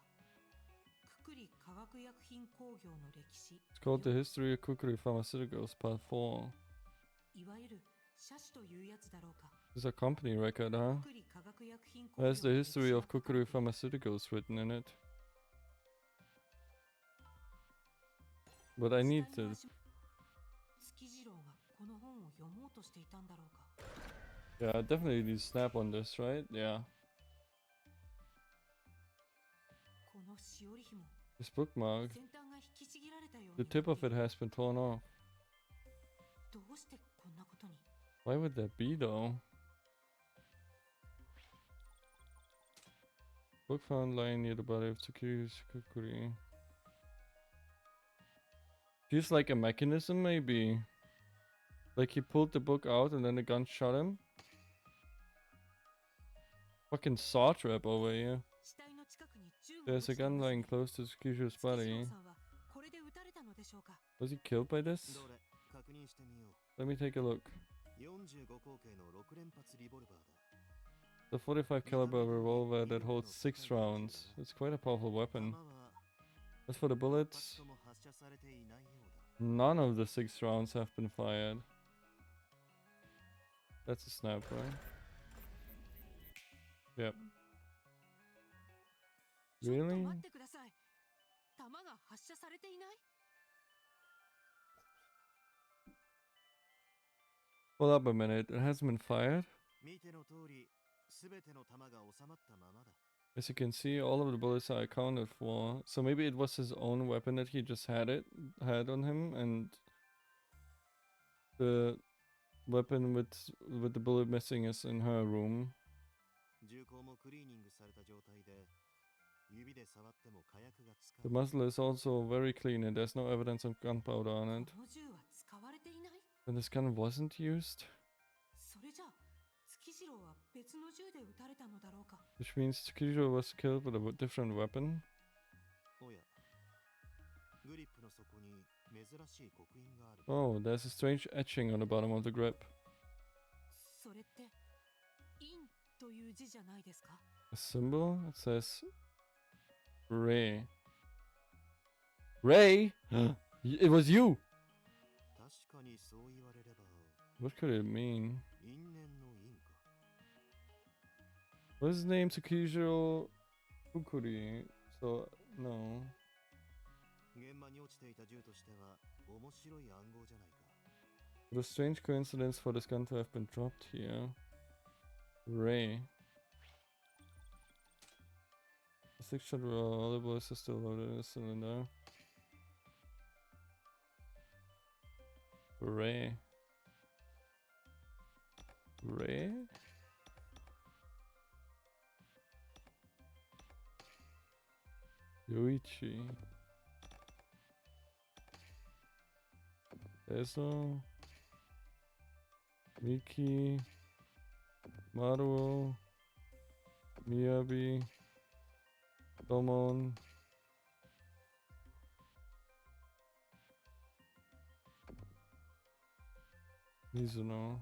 Speaker 6: くくり化学薬品工業の歴史。
Speaker 1: It's called The History of Kukuri Pharmaceuticals, Part 4.
Speaker 6: いわゆる社史というやつだろうか。
Speaker 1: This is a company record, huh?
Speaker 6: くくり化学薬品工業
Speaker 1: There's the
Speaker 6: の歴史
Speaker 1: history
Speaker 6: が
Speaker 1: of
Speaker 6: 書かれ
Speaker 1: Kukuri
Speaker 6: ている。
Speaker 1: Pharmaceuticals written in it. But I need
Speaker 6: 死体の
Speaker 1: to...
Speaker 6: 足元月次郎がこの本を読もうとしていたんだろうか。
Speaker 1: Yeah, I definitely need to snap on this, right? Yeah.
Speaker 6: このしおり紐、
Speaker 1: This bookmark,
Speaker 6: 先端が引きちぎられたよう
Speaker 1: the
Speaker 6: に
Speaker 1: tip of it has been torn off.
Speaker 6: どうしてこんなことに。
Speaker 1: Why would that be though? Book found lying near the body of Tsukiri Kukuri. Feels like a mechanism, maybe. Like he pulled the book out and then the gun shot him. Fucking saw trap over here.
Speaker 6: 死体の近くに銃が
Speaker 1: There's a gun lying close to Tsukiri's
Speaker 6: 月次郎
Speaker 1: body.
Speaker 6: さんはこれで撃たれたのでしょうか。
Speaker 1: Was he killed by this?
Speaker 4: どれ確認してみよ
Speaker 1: Let me take a look.
Speaker 4: う。45口径の6連発リボルバーだ。
Speaker 1: The 45 caliber revolver that holds 6 rounds. It's quite a powerful
Speaker 4: 弾
Speaker 1: weapon.
Speaker 4: は
Speaker 1: As for the
Speaker 4: 一
Speaker 1: bullets,
Speaker 4: 発とも発射されていないようだ。
Speaker 1: none of the 6 rounds have been fired. That's a snap, right? Yep.
Speaker 6: ちょっと
Speaker 1: Really?
Speaker 6: 待ってください。弾が発射されていない。
Speaker 1: Hold up a minute, it hasn't been fired?
Speaker 4: 見ての通り、すべての弾が収まったままだ。
Speaker 1: As you can see, all of the bullets are accounted for. So maybe it was his own weapon that he just had on him, and the weapon with the bullet missing is in her room.
Speaker 4: 銃口もクリーニングされた状態で、指で触っても火薬がつか
Speaker 1: The
Speaker 4: ない。
Speaker 1: muzzle is also very clean and there's no evidence of gunpowder on it.
Speaker 6: この銃は使われていない。
Speaker 1: And this gun wasn't used,
Speaker 6: それじゃあ月次郎は別の銃で撃たれたのだろうか。
Speaker 1: which means Tsukiju was killed with a different weapon.
Speaker 4: おや、グリップの底に珍しい刻印がある。
Speaker 1: Oh, there's a strange etching on the bottom of the grip.
Speaker 6: それってインという字じゃないですか。
Speaker 1: A symbol? It says Ray. Ray? It was you!
Speaker 4: 確かにそう言われれば、
Speaker 1: What could it mean?
Speaker 4: 因縁の因か。
Speaker 1: What's his name? Tsukiju Fukuri. So, no.
Speaker 4: 現場に落ちていた銃としては面白い暗号じゃないか。
Speaker 1: What a strange coincidence for this gun to have been dropped here. Ray. The 6-shot all the bullets are still loaded in the cylinder. Ray. Ray? Yoichi. Eso. Miki. Maruo. Miyabi. Domon. Mizuno.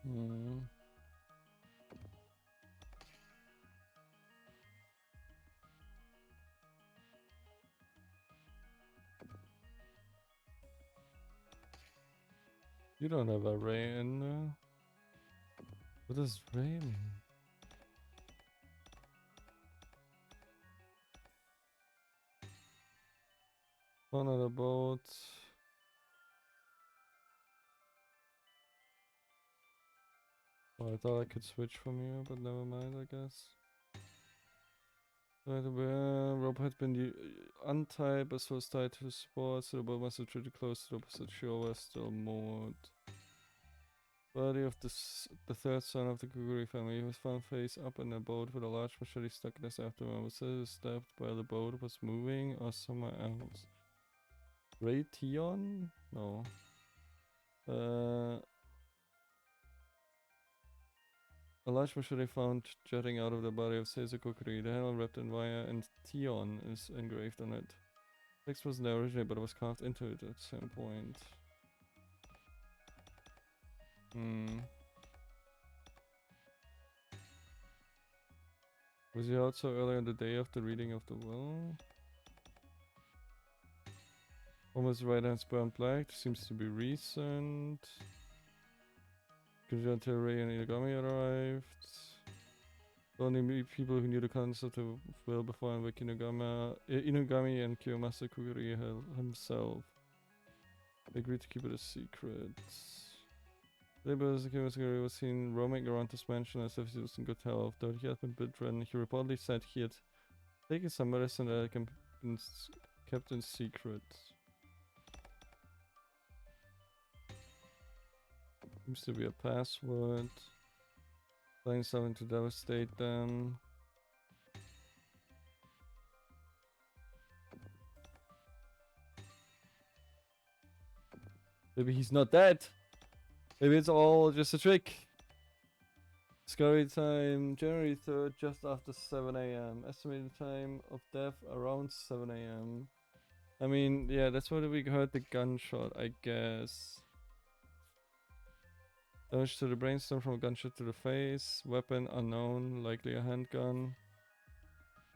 Speaker 1: Hmm. You don't have a ray in there. What does ray mean? One on the boat. Oh, I thought I could switch from here, but never mind, I guess. By the way, rope had been untied, but was tied to the support, so the boat must have drifted close to the opposite shore, was still moored. Body of the third son of the Kuguri family. He was found face up in a boat with a large machete stuck in his abdomen. Was it stabbed while the boat was moving or somewhere else? Raytheon? No. A large machete found jutting out of the body of Seizo Kukuri. The handle wrapped in wire and Tion is engraved on it. Text wasn't there originally, but it was carved into it at some point. Was he out so early on the day of the reading of the will? Almost right hand's burned black. Seems to be recent. Until Ray and Inugami arrived. The only people who knew the concept of will before and Inugami and Kiyomasa Kuguri himself. They agreed to keep it a secret. Later, Kiyomasa was seen roaming around this mansion as if he was in good health. Though he had been bedridden, he reportedly said he had taken some medicine that had been kept in secret. Seems to be a password. Playing something to devastate them. Maybe he's not dead. Maybe it's all just a trick. Discovery time, January 3rd, just after 7 AM. Estimated time of death around 7 AM. I mean, yeah, that's why we heard the gunshot, I guess. Damage to the brainstem from a gunshot to the face. Weapon unknown, likely a handgun.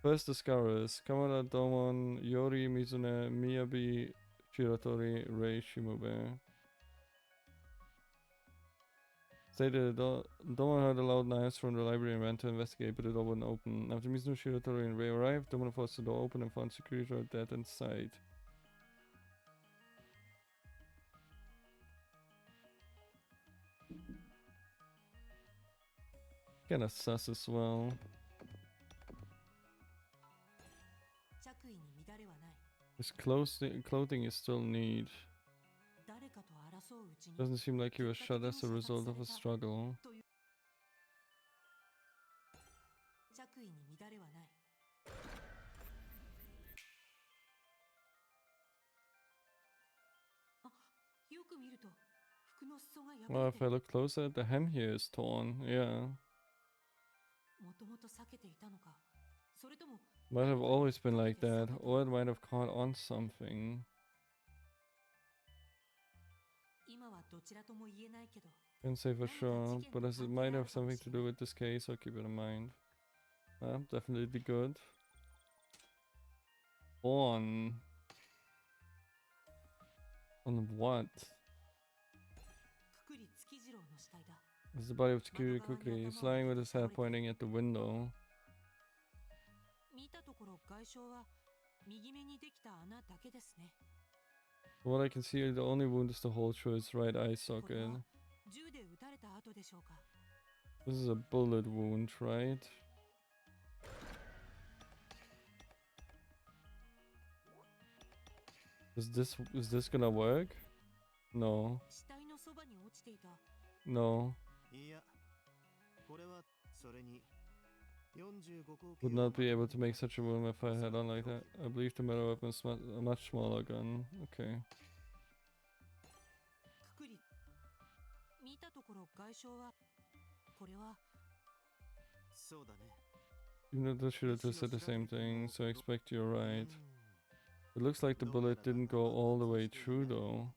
Speaker 1: First discoverers: Kamada, Domon, Yori, Mizune, Miyabi, Shiratori, Rei, Shimube. Stated Domon heard a loud noise from the library and went to investigate, but the door wouldn't open. After Mizuno, Shiratori, and Rei arrived, Domon forced the door open and found security guard dead inside. Kinda sus as well. His clothing is still neat. Doesn't seem like he was shot as a result of a struggle. Well, if I look closer, the hem here is torn, yeah. Might have always been like that, or it might have caught on something. Can't say for sure, but as it might have something to do with this case, I'll keep it in mind. Definitely good. On what? It's the body of Tsukiri Kukuri. He's lying with his head pointing at the window. From what I can see, the only wound is the hole through his right eye socket. This is a bullet wound, right? Is this gonna work? No. No.
Speaker 4: いや、これはそれに45口
Speaker 1: Would not be able to make such a room if I had on like that. I believe the metal weapon is a much smaller gun. Okay.
Speaker 6: くくり見たところ外傷はこれは
Speaker 4: そうだね
Speaker 1: Even though the shooter just said the same thing, so I expect you're right. It looks like the bullet didn't go all the way through though.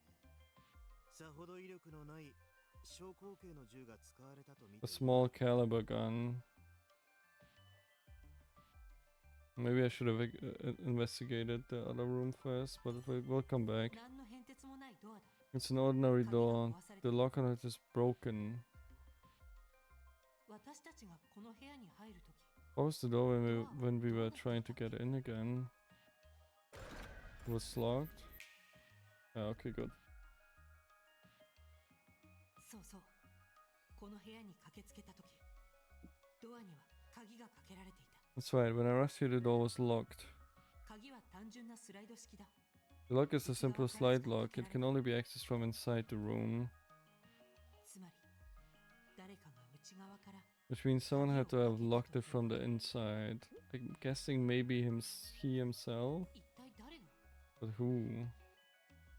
Speaker 4: さほど威力のない小口径の銃が使われたと見て
Speaker 1: A small caliber gun. Maybe I should have investigated the other room first, but we'll come back.
Speaker 6: 何の変哲もないドアだ
Speaker 1: It's an ordinary door. The lock on it is broken.
Speaker 6: 私たちがこの部屋に入るとき
Speaker 1: What was the door when we were trying to get in again? It was locked? Ah, okay, good.
Speaker 6: そうそうこの部屋に駆けつけたときドアには鍵がかけられていた
Speaker 1: That's right, when I rushed here the door was locked.
Speaker 6: 鍵は単純なスライド式だ
Speaker 1: The lock is a simple slide lock. It can only be accessed from inside the room.
Speaker 6: つまり誰かが内側から
Speaker 1: Which means someone had to have locked it from the inside. I'm guessing maybe he himself?
Speaker 6: 一体誰が
Speaker 1: But who?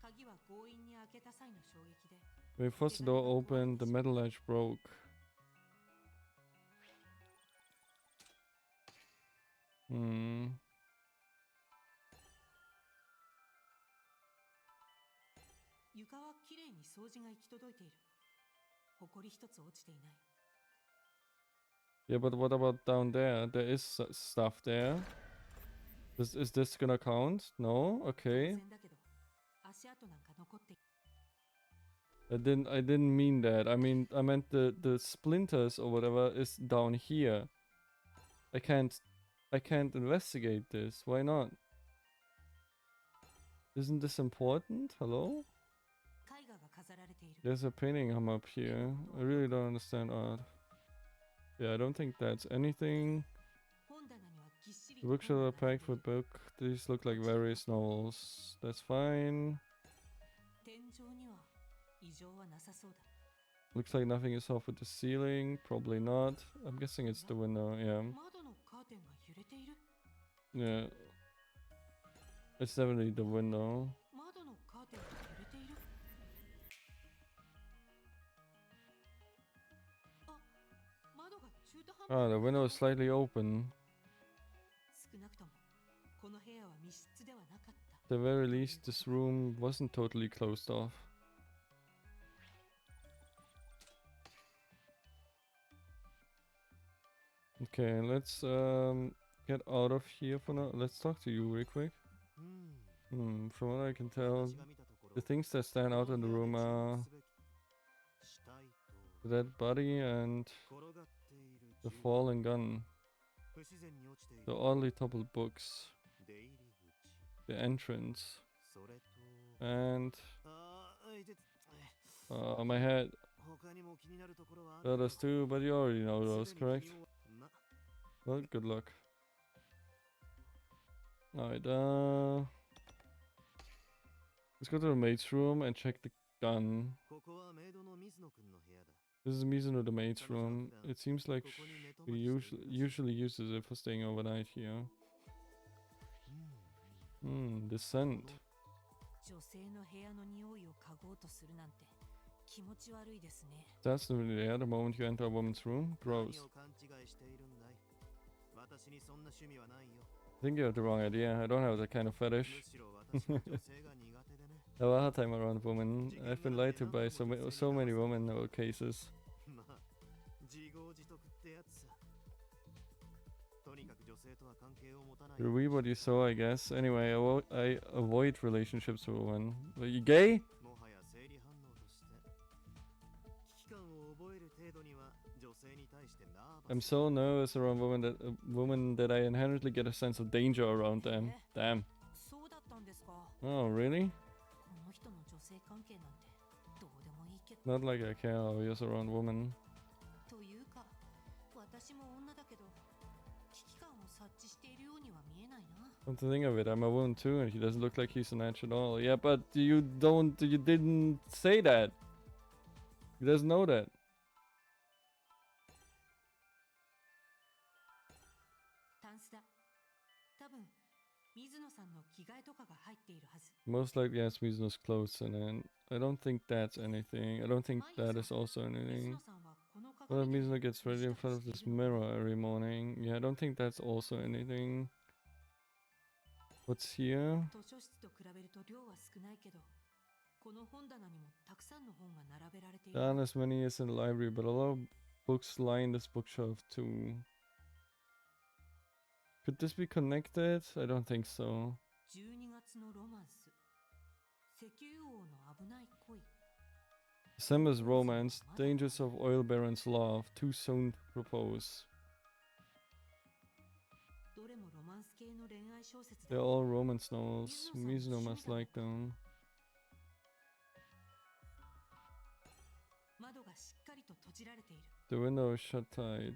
Speaker 6: 鍵は強引に開けた際の衝撃で
Speaker 1: When we forced the door open, the metal ledge broke. Hmm.
Speaker 6: 床はきれいに掃除が行き届いている埃一つ落ちていない
Speaker 1: Yeah, but what about down there? There is stuff there. Is this gonna count? No?
Speaker 6: 当
Speaker 1: Okay.
Speaker 6: 然だけど足跡なんか残ってい
Speaker 1: I didn't mean that. I meant the splinters or whatever is down here. I can't investigate this. Why not? Isn't this important? Hello?
Speaker 6: 絵画が飾られている
Speaker 1: There's a painting hung up here. I really don't understand art. Yeah, I don't think that's anything.
Speaker 6: 本棚にはぎっしり
Speaker 1: The
Speaker 6: と
Speaker 1: bookshelves
Speaker 6: 本
Speaker 1: are
Speaker 6: が並ん
Speaker 1: packed
Speaker 6: でい
Speaker 1: with
Speaker 6: る
Speaker 1: book. These look like various novels. That's fine.
Speaker 6: 天井には異常はなさそうだ
Speaker 1: Looks like nothing is off with the ceiling. Probably not. I'm guessing it's the window. Yeah.
Speaker 6: 窓のカーテンが揺れている
Speaker 1: Yeah. It's definitely the window.
Speaker 6: 窓のカーテンが揺れているあ窓が中途半端
Speaker 1: Ah, the window is slightly open.
Speaker 6: 少なくともこの部屋は密室ではなかった
Speaker 1: At the very least, this room wasn't totally closed off. Okay, let's get out of here for now. Let's talk to you real quick.
Speaker 4: うん
Speaker 1: From what I can tell,
Speaker 4: 私が見たところ
Speaker 1: the things that stand out in the room are
Speaker 4: 死体
Speaker 1: the
Speaker 4: と
Speaker 1: dead body and
Speaker 4: 転がっている
Speaker 1: the
Speaker 4: 銃
Speaker 1: fallen gun,
Speaker 4: 不自然に落ちてい
Speaker 1: the
Speaker 4: る
Speaker 1: oddly toppled books,
Speaker 4: 出入り口
Speaker 1: the entrance,
Speaker 4: それと
Speaker 1: and
Speaker 4: ああいて
Speaker 1: my head.
Speaker 4: 他にも気になるところはあ
Speaker 1: The
Speaker 4: る
Speaker 1: others too, but you already know
Speaker 4: す
Speaker 1: those,
Speaker 4: でに
Speaker 1: correct?
Speaker 4: 君もま
Speaker 1: Well, good luck. Alright, let's go to the maid's room and check the gun.
Speaker 4: ここはメイドの水野くんの部屋だ
Speaker 1: This is Mizuno, the maid's room. It seems like she usually uses it for staying overnight here. The scent.
Speaker 6: 女性の部屋の匂いを嗅ごうとするなんて気持ち悪いですね
Speaker 1: That's really there the moment you enter a woman's room.
Speaker 4: 何
Speaker 1: Gross.
Speaker 4: を勘違いしているんだい私にそんな趣味はないよ
Speaker 1: I think you have the wrong idea. I don't have that kind of
Speaker 4: む
Speaker 1: fetish.
Speaker 4: しろ私は女性が苦手でね
Speaker 1: I have a hard time around women. I've been lied to by so many women in all cases.
Speaker 4: まあ自業自得ってやつさとにかく女性とは関係を持たない
Speaker 1: You read what you saw, I guess. Anyway, I avoid relationships with women. Are you gay?
Speaker 4: もはや生理反応として危機感を覚える程度には女性に対してナーバ
Speaker 1: I'm
Speaker 4: ス
Speaker 1: so nervous around women that I inherently get a sense of danger around them. Damn.
Speaker 6: そうだったんですか
Speaker 1: Oh, really?
Speaker 6: この人の女性関係なんてどうでもいいけど
Speaker 1: Not like I care how he is around women.
Speaker 6: というか私も女だけど危機感を察知しているようには見えないな
Speaker 1: Come to think of it, I'm a woman too, and he doesn't look like he's an edge at all. Yeah, but you didn't say that. He doesn't know that.
Speaker 6: タンスだ。多分水野さんの着替えとかが入っているはず。
Speaker 1: Most likely has Mizuno's clothes in it. I don't think that's anything. I don't think that is also
Speaker 6: 水
Speaker 1: anything.
Speaker 6: 野さんはこの
Speaker 1: Well,
Speaker 6: 鏡で
Speaker 1: Mizuno gets
Speaker 6: 身
Speaker 1: ready
Speaker 6: 支
Speaker 1: in
Speaker 6: 度
Speaker 1: front of
Speaker 6: してい
Speaker 1: this
Speaker 6: るのかな。
Speaker 1: mirror every morning. Yeah, I don't think that's also anything. What's here?
Speaker 6: 図書室と比べると量は少ないけど、この本棚にもたくさんの本が並べられている。
Speaker 1: There aren't as many as in the library, but a lot of books line this bookshelf too. Could this be connected? I don't think so.
Speaker 6: 12月のロマンス。石油王の危ない恋。
Speaker 1: December's romance, dangers of oil baron's love, too soon to propose.
Speaker 6: どれもロマンス系の恋愛小説だ。
Speaker 1: They're all romance novels. Mizuno must like them.
Speaker 6: 窓がしっかりと閉じられている。
Speaker 1: The window is shut tight.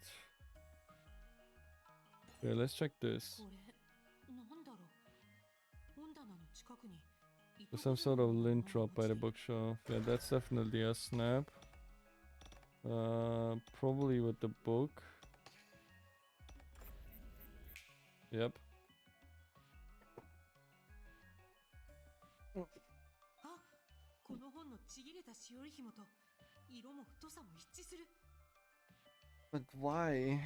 Speaker 1: Okay, let's check this.
Speaker 6: これ、なんだろう。本棚の近くに。
Speaker 1: There's some sort of lint drop by the bookshelf. Yeah, that's definitely a snap. Probably with the book. Yep.
Speaker 6: あ、この本のちぎれたしおり紐と色も太さも一致する。
Speaker 1: But why?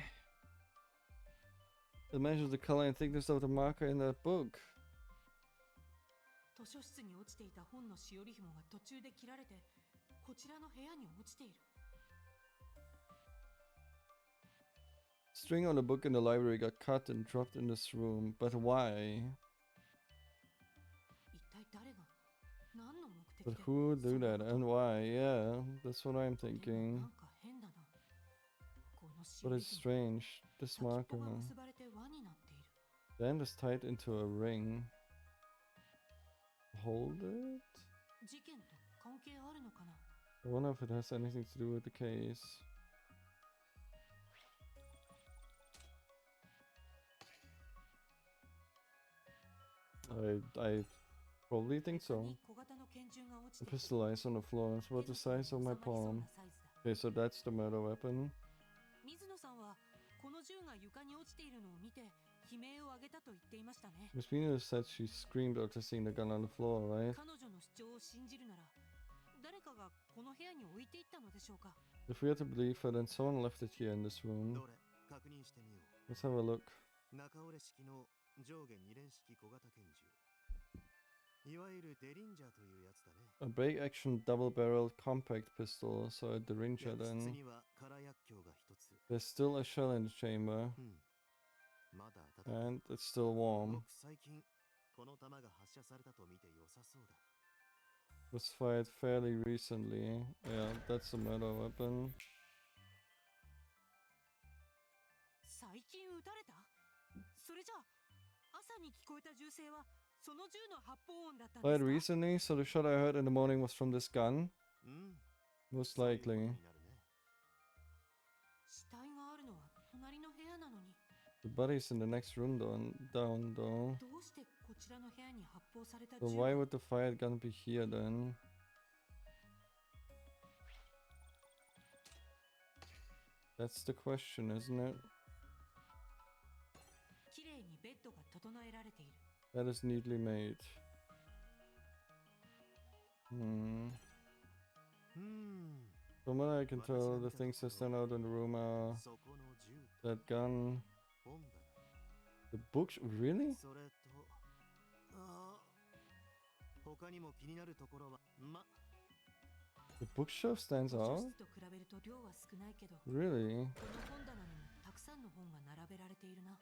Speaker 1: It measures the color and thickness of the marker in that book.
Speaker 6: 図書室に落ちていた本のしおり紐が途中で切られて、こちらの部屋に落ちている。
Speaker 1: String on the book in the library got cut and dropped in this room. But why?
Speaker 6: 一体誰が何の目的
Speaker 1: But
Speaker 6: で
Speaker 1: who would do
Speaker 6: そんな
Speaker 1: that
Speaker 6: こと
Speaker 1: and why? Yeah, that's what I'm
Speaker 6: でもな
Speaker 1: thinking.
Speaker 6: んか変だな。このし
Speaker 1: But
Speaker 6: おり
Speaker 1: it's
Speaker 6: 紐、
Speaker 1: strange. This
Speaker 6: 先っぽが
Speaker 1: marker.
Speaker 6: 結ばれて輪になっている。
Speaker 1: The end is tied into a ring. Hold it?
Speaker 6: 事件と関係あるのかな。
Speaker 1: I wonder if it has anything to do with the case. I probably think
Speaker 6: 床
Speaker 1: so.
Speaker 6: に小型の拳銃が落ち
Speaker 1: The
Speaker 6: ている。
Speaker 1: pistol lies on the floor. It's about the size of my
Speaker 6: 手のひらに
Speaker 1: palm.
Speaker 6: 収まりそうなサイズだ。
Speaker 1: Okay, so that's the murder weapon.
Speaker 6: 水野さんはこの銃が床に落ちているのを見て悲鳴を上げたと言っていましたね。
Speaker 1: Miss Venus said she screamed after seeing the gun on the floor, right?
Speaker 6: 彼女の主張を信じるなら、誰かがこの部屋に置いていったのでしょうか。
Speaker 1: If we are to believe her, then someone left it here in this
Speaker 4: ど
Speaker 1: room.
Speaker 4: れ確認してみよ
Speaker 1: Let's have a look.
Speaker 4: う。中折れ式の上下2連式小型拳銃。いわゆるデリンジャーというやつだね。
Speaker 1: A break action double barreled compact pistol, so a Derringer
Speaker 4: 薬室
Speaker 1: then.
Speaker 4: には空薬莢が一つ。
Speaker 1: There's still a shell in the chamber,
Speaker 4: うん。まだ温かい。
Speaker 1: and it's still
Speaker 4: ご
Speaker 1: warm.
Speaker 4: く最近、この弾が発射されたと見て良さそうだ。
Speaker 1: It was fired fairly recently. Yeah, that's a murder weapon.
Speaker 6: 最近撃たれた？それじゃあ朝に聞こえた銃声はその銃の発砲音だったんで
Speaker 1: Fired
Speaker 6: すか？
Speaker 1: recently, so the shot I heard in the morning was from this gun?
Speaker 4: うん。
Speaker 1: Most
Speaker 4: そういうこと
Speaker 1: likely.
Speaker 4: になるね。
Speaker 6: 死体があるのは隣の部屋なのに、
Speaker 1: The body's in the next room down though.
Speaker 6: どうしてこちらの部屋に発砲された
Speaker 1: So
Speaker 6: 銃
Speaker 1: why
Speaker 6: が
Speaker 1: would the fired gun be here then? That's the question, isn't it?
Speaker 6: 綺麗にベッドが整えられている。
Speaker 1: That is neatly made. Hmm.
Speaker 4: うーん。
Speaker 1: From what I can tell, the things that stand out in the room are
Speaker 4: そこの銃と
Speaker 1: that gun,
Speaker 4: 本棚。
Speaker 1: the books. Really?
Speaker 4: それと、他にも気になるところは、
Speaker 1: The bookshelf stands
Speaker 6: 図書
Speaker 1: out?
Speaker 6: 室と比べると量は少ないけど、こ
Speaker 1: Really?
Speaker 6: の本棚にもたくさんの本が並べられているな。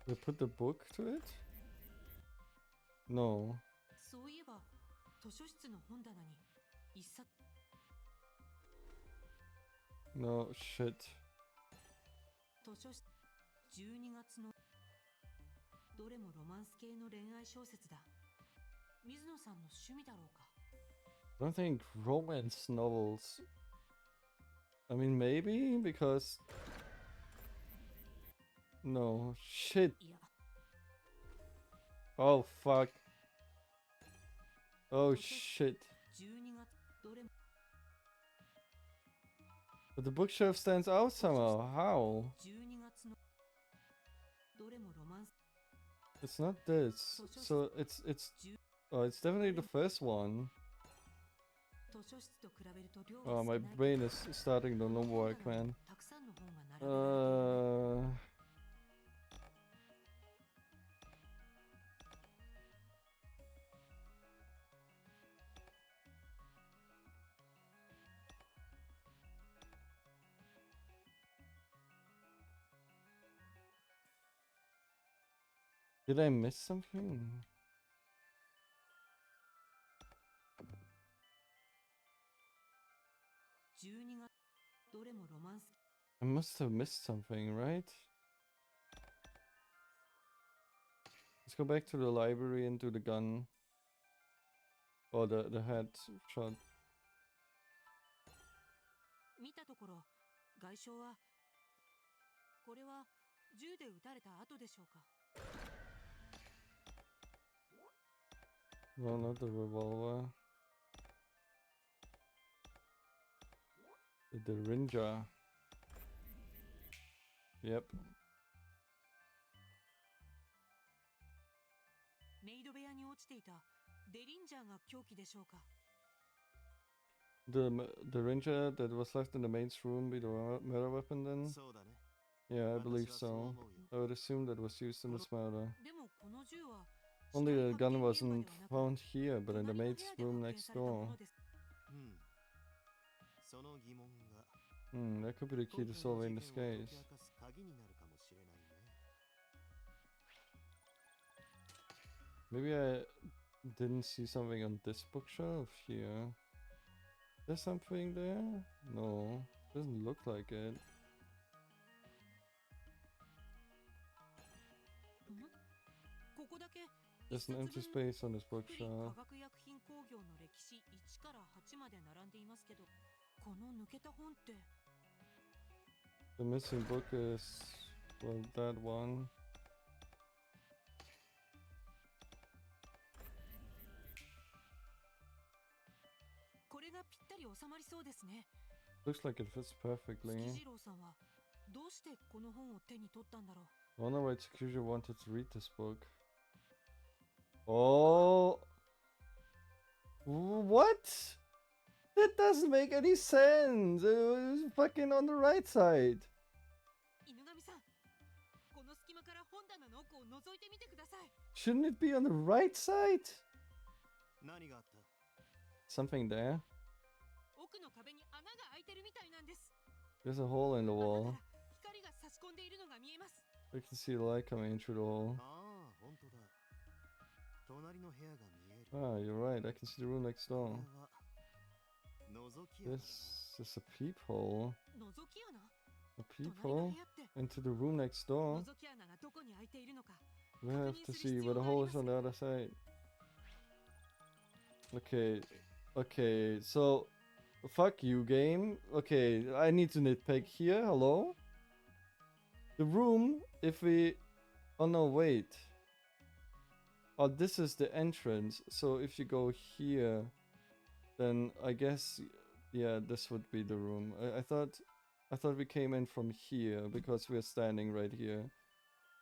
Speaker 1: They put the book to it? No.
Speaker 6: そういえば図書室の本棚に一冊
Speaker 1: No, shit.
Speaker 6: 図書室12月のどれもロマンス系の恋愛小説だ。水野さんの趣味だろうか。
Speaker 1: I don't think romance novels. I mean, maybe because. No, shit.
Speaker 6: いや、
Speaker 1: Oh, fuck. Oh, shit.
Speaker 6: 12月どれも
Speaker 1: But the bookshelf stands out somehow. How?
Speaker 6: 12月のどれもロマンス
Speaker 1: It's not this. So it's oh, it's definitely the first one.
Speaker 6: 図書室と比べると量
Speaker 1: Oh,
Speaker 6: は
Speaker 1: my
Speaker 6: 少ないけど
Speaker 1: brain is starting to no work, man.
Speaker 6: たくさんの本が並べられているね
Speaker 1: Did I miss something?
Speaker 6: 12月どれもロマンス
Speaker 1: I must have missed something, right? Let's go back to the library and do the gun. Or the headshot.
Speaker 6: 見たところ外傷はこれは銃で撃たれた後でしょうか
Speaker 1: No, not the revolver. The Derringer. Yep.
Speaker 6: メイド部屋に落ちていたデリンジャーが凶器でしょうか
Speaker 1: The Ranger that was left in the maid's room be the murder weapon then?
Speaker 4: そうだね。
Speaker 1: Yeah, I believe
Speaker 4: 私はそう
Speaker 1: so.
Speaker 4: 思うよ。
Speaker 1: I would assume that was used in this murder.
Speaker 6: でもこの銃は
Speaker 1: Only the
Speaker 6: 死体
Speaker 1: gun
Speaker 6: 発見
Speaker 1: wasn't
Speaker 6: 現場ではなく
Speaker 1: found here, but in the
Speaker 6: 隣の部
Speaker 1: maid's
Speaker 6: 屋で
Speaker 1: room
Speaker 6: 発見
Speaker 1: next
Speaker 6: されたも
Speaker 1: door.
Speaker 6: のです
Speaker 4: うん。その疑問が
Speaker 1: That could be the
Speaker 4: 今
Speaker 1: key to
Speaker 4: 回の
Speaker 1: solving
Speaker 4: 事
Speaker 1: this
Speaker 4: 件を解
Speaker 1: case.
Speaker 4: き明かす鍵になるかもしれないね。
Speaker 1: Maybe I didn't see something on this bookshelf here. There's something there? No, doesn't look like it.
Speaker 6: ここだけ
Speaker 1: There's an
Speaker 6: 一冊
Speaker 1: empty
Speaker 6: 分
Speaker 1: space on this
Speaker 6: 福利
Speaker 1: bookshelf.
Speaker 6: 化学薬品工業の歴史1から8まで並んでいますけどこの抜けた本って
Speaker 1: The missing book is, well, that one.
Speaker 6: これがぴったり収まりそうですね
Speaker 1: Looks like it fits
Speaker 6: 月
Speaker 1: perfectly.
Speaker 6: 次郎さんはどうしてこの本を手に取ったんだろう
Speaker 1: I wonder why Tsukuyo wanted to read this book. Oh! What? That doesn't make any sense! It was fucking on the right side.
Speaker 6: 犬神さんこの隙間から本棚の奥を覗いてみてください
Speaker 1: Shouldn't it be on the right side?
Speaker 4: 何があった？
Speaker 1: Something there.
Speaker 6: 奥の壁に穴が開いてるみたいなんです
Speaker 1: There's a hole in the
Speaker 6: 穴
Speaker 1: wall.
Speaker 6: から光が差し込んでいるのが見えます
Speaker 1: I can see the light coming in through the hole.
Speaker 4: ああ、本当だ。隣の部屋が見える。
Speaker 1: Ah, you're right. I can see the room next
Speaker 4: こ
Speaker 1: door.
Speaker 4: れは覗き穴だな。
Speaker 1: This is a peephole.
Speaker 6: 覗き穴
Speaker 1: A
Speaker 6: 隣の
Speaker 1: peephole
Speaker 6: 部屋って
Speaker 1: into the room next door.
Speaker 6: 覗き穴がどこに開いているのか
Speaker 1: We have to see where the hole is on the other side. Okay, okay, so fuck you, game. Okay, I need to nitpick here. Hello? The room, if we. Oh no, wait. Oh, this is the entrance. So if you go here, then I guess, yeah, this would be the room. I thought we came in from here because we're standing right here.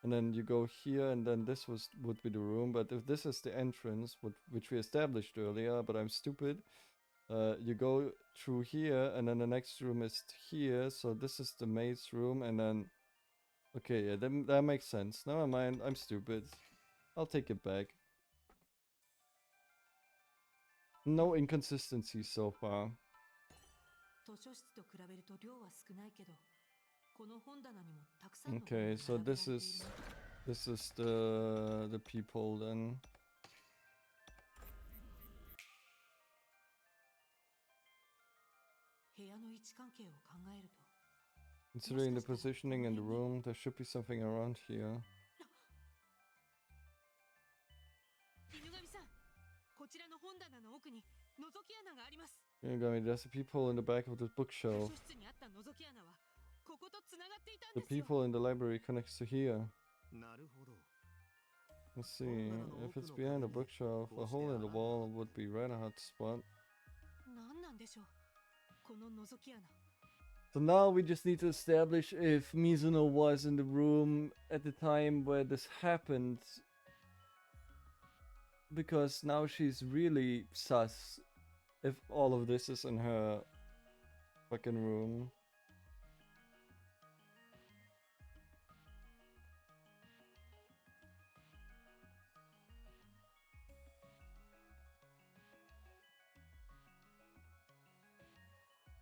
Speaker 1: And then you go here, and then this would be the room. But if this is the entrance, which we established earlier, but I'm stupid, you go through here, and then the next room is here. So this is the maid's room, and then okay, yeah, that makes sense. Never mind, I'm stupid. I'll take it back. No inconsistencies so far.
Speaker 6: 図書室と比べると量は少ないけどこの本棚にもたくさんの本が
Speaker 1: Okay,
Speaker 6: 並べ
Speaker 1: so
Speaker 6: られてい
Speaker 1: this
Speaker 6: る
Speaker 1: is
Speaker 6: ね
Speaker 1: this is the peephole then.
Speaker 6: 部屋の位置関係を考えると
Speaker 1: Considering the positioning in the room, there should be something around here.
Speaker 6: 犬神さんこちらの本棚の奥に覗き穴があります
Speaker 1: Yagami, there's a peephole in the back of the
Speaker 6: 図
Speaker 1: bookshelf.
Speaker 6: 書室にあった覗き穴はこことつながっていたん
Speaker 1: The
Speaker 6: ですよ
Speaker 1: peephole in the library connects to here.
Speaker 4: なるほど。
Speaker 1: Let's see. If it's behind a bookshelf, a hole in the wall would be right a hot spot.
Speaker 6: 何なんでしょうこの覗き穴
Speaker 1: So now we just need to establish if Mizuno was in the room at the time where this happened. Because now she's really sus if all of this is in her fucking room.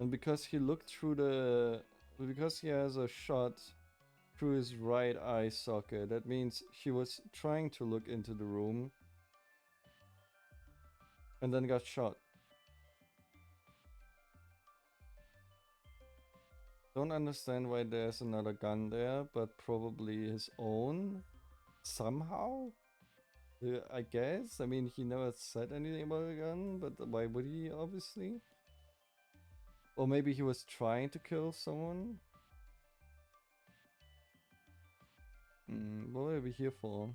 Speaker 1: And because he looked through the... Because he has a shot through his right eye socket, that means he was trying to look into the room and then got shot. Don't understand why there's another gun there, but probably his own somehow. I guess. I mean, he never said anything about a gun, but why would he? Obviously. Or maybe he was trying to kill someone. What are we here for?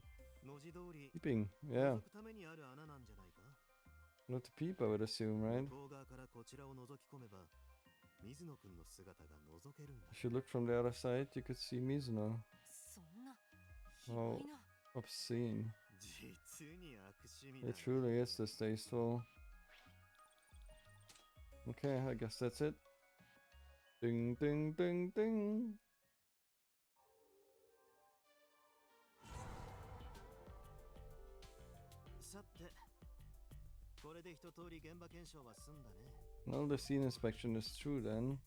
Speaker 4: 文字通り
Speaker 1: Peeping, yeah.
Speaker 4: 覗くためにある穴なんじゃないか
Speaker 1: Not to peep, I would assume, right?
Speaker 4: 向こう側からこちらを覗き込めば水野くんの姿が覗けるんだ
Speaker 1: If you look from the other side, you could see Mizuno.
Speaker 6: そんなひ
Speaker 1: Oh,
Speaker 6: どいな。
Speaker 1: obscene.
Speaker 4: 実に悪趣味だ
Speaker 1: It truly is distasteful. Okay, I guess that's it. Ding, ding, ding, ding.
Speaker 4: さてこれで一通り現場検証は済んだね
Speaker 1: Well, the scene inspection is true then.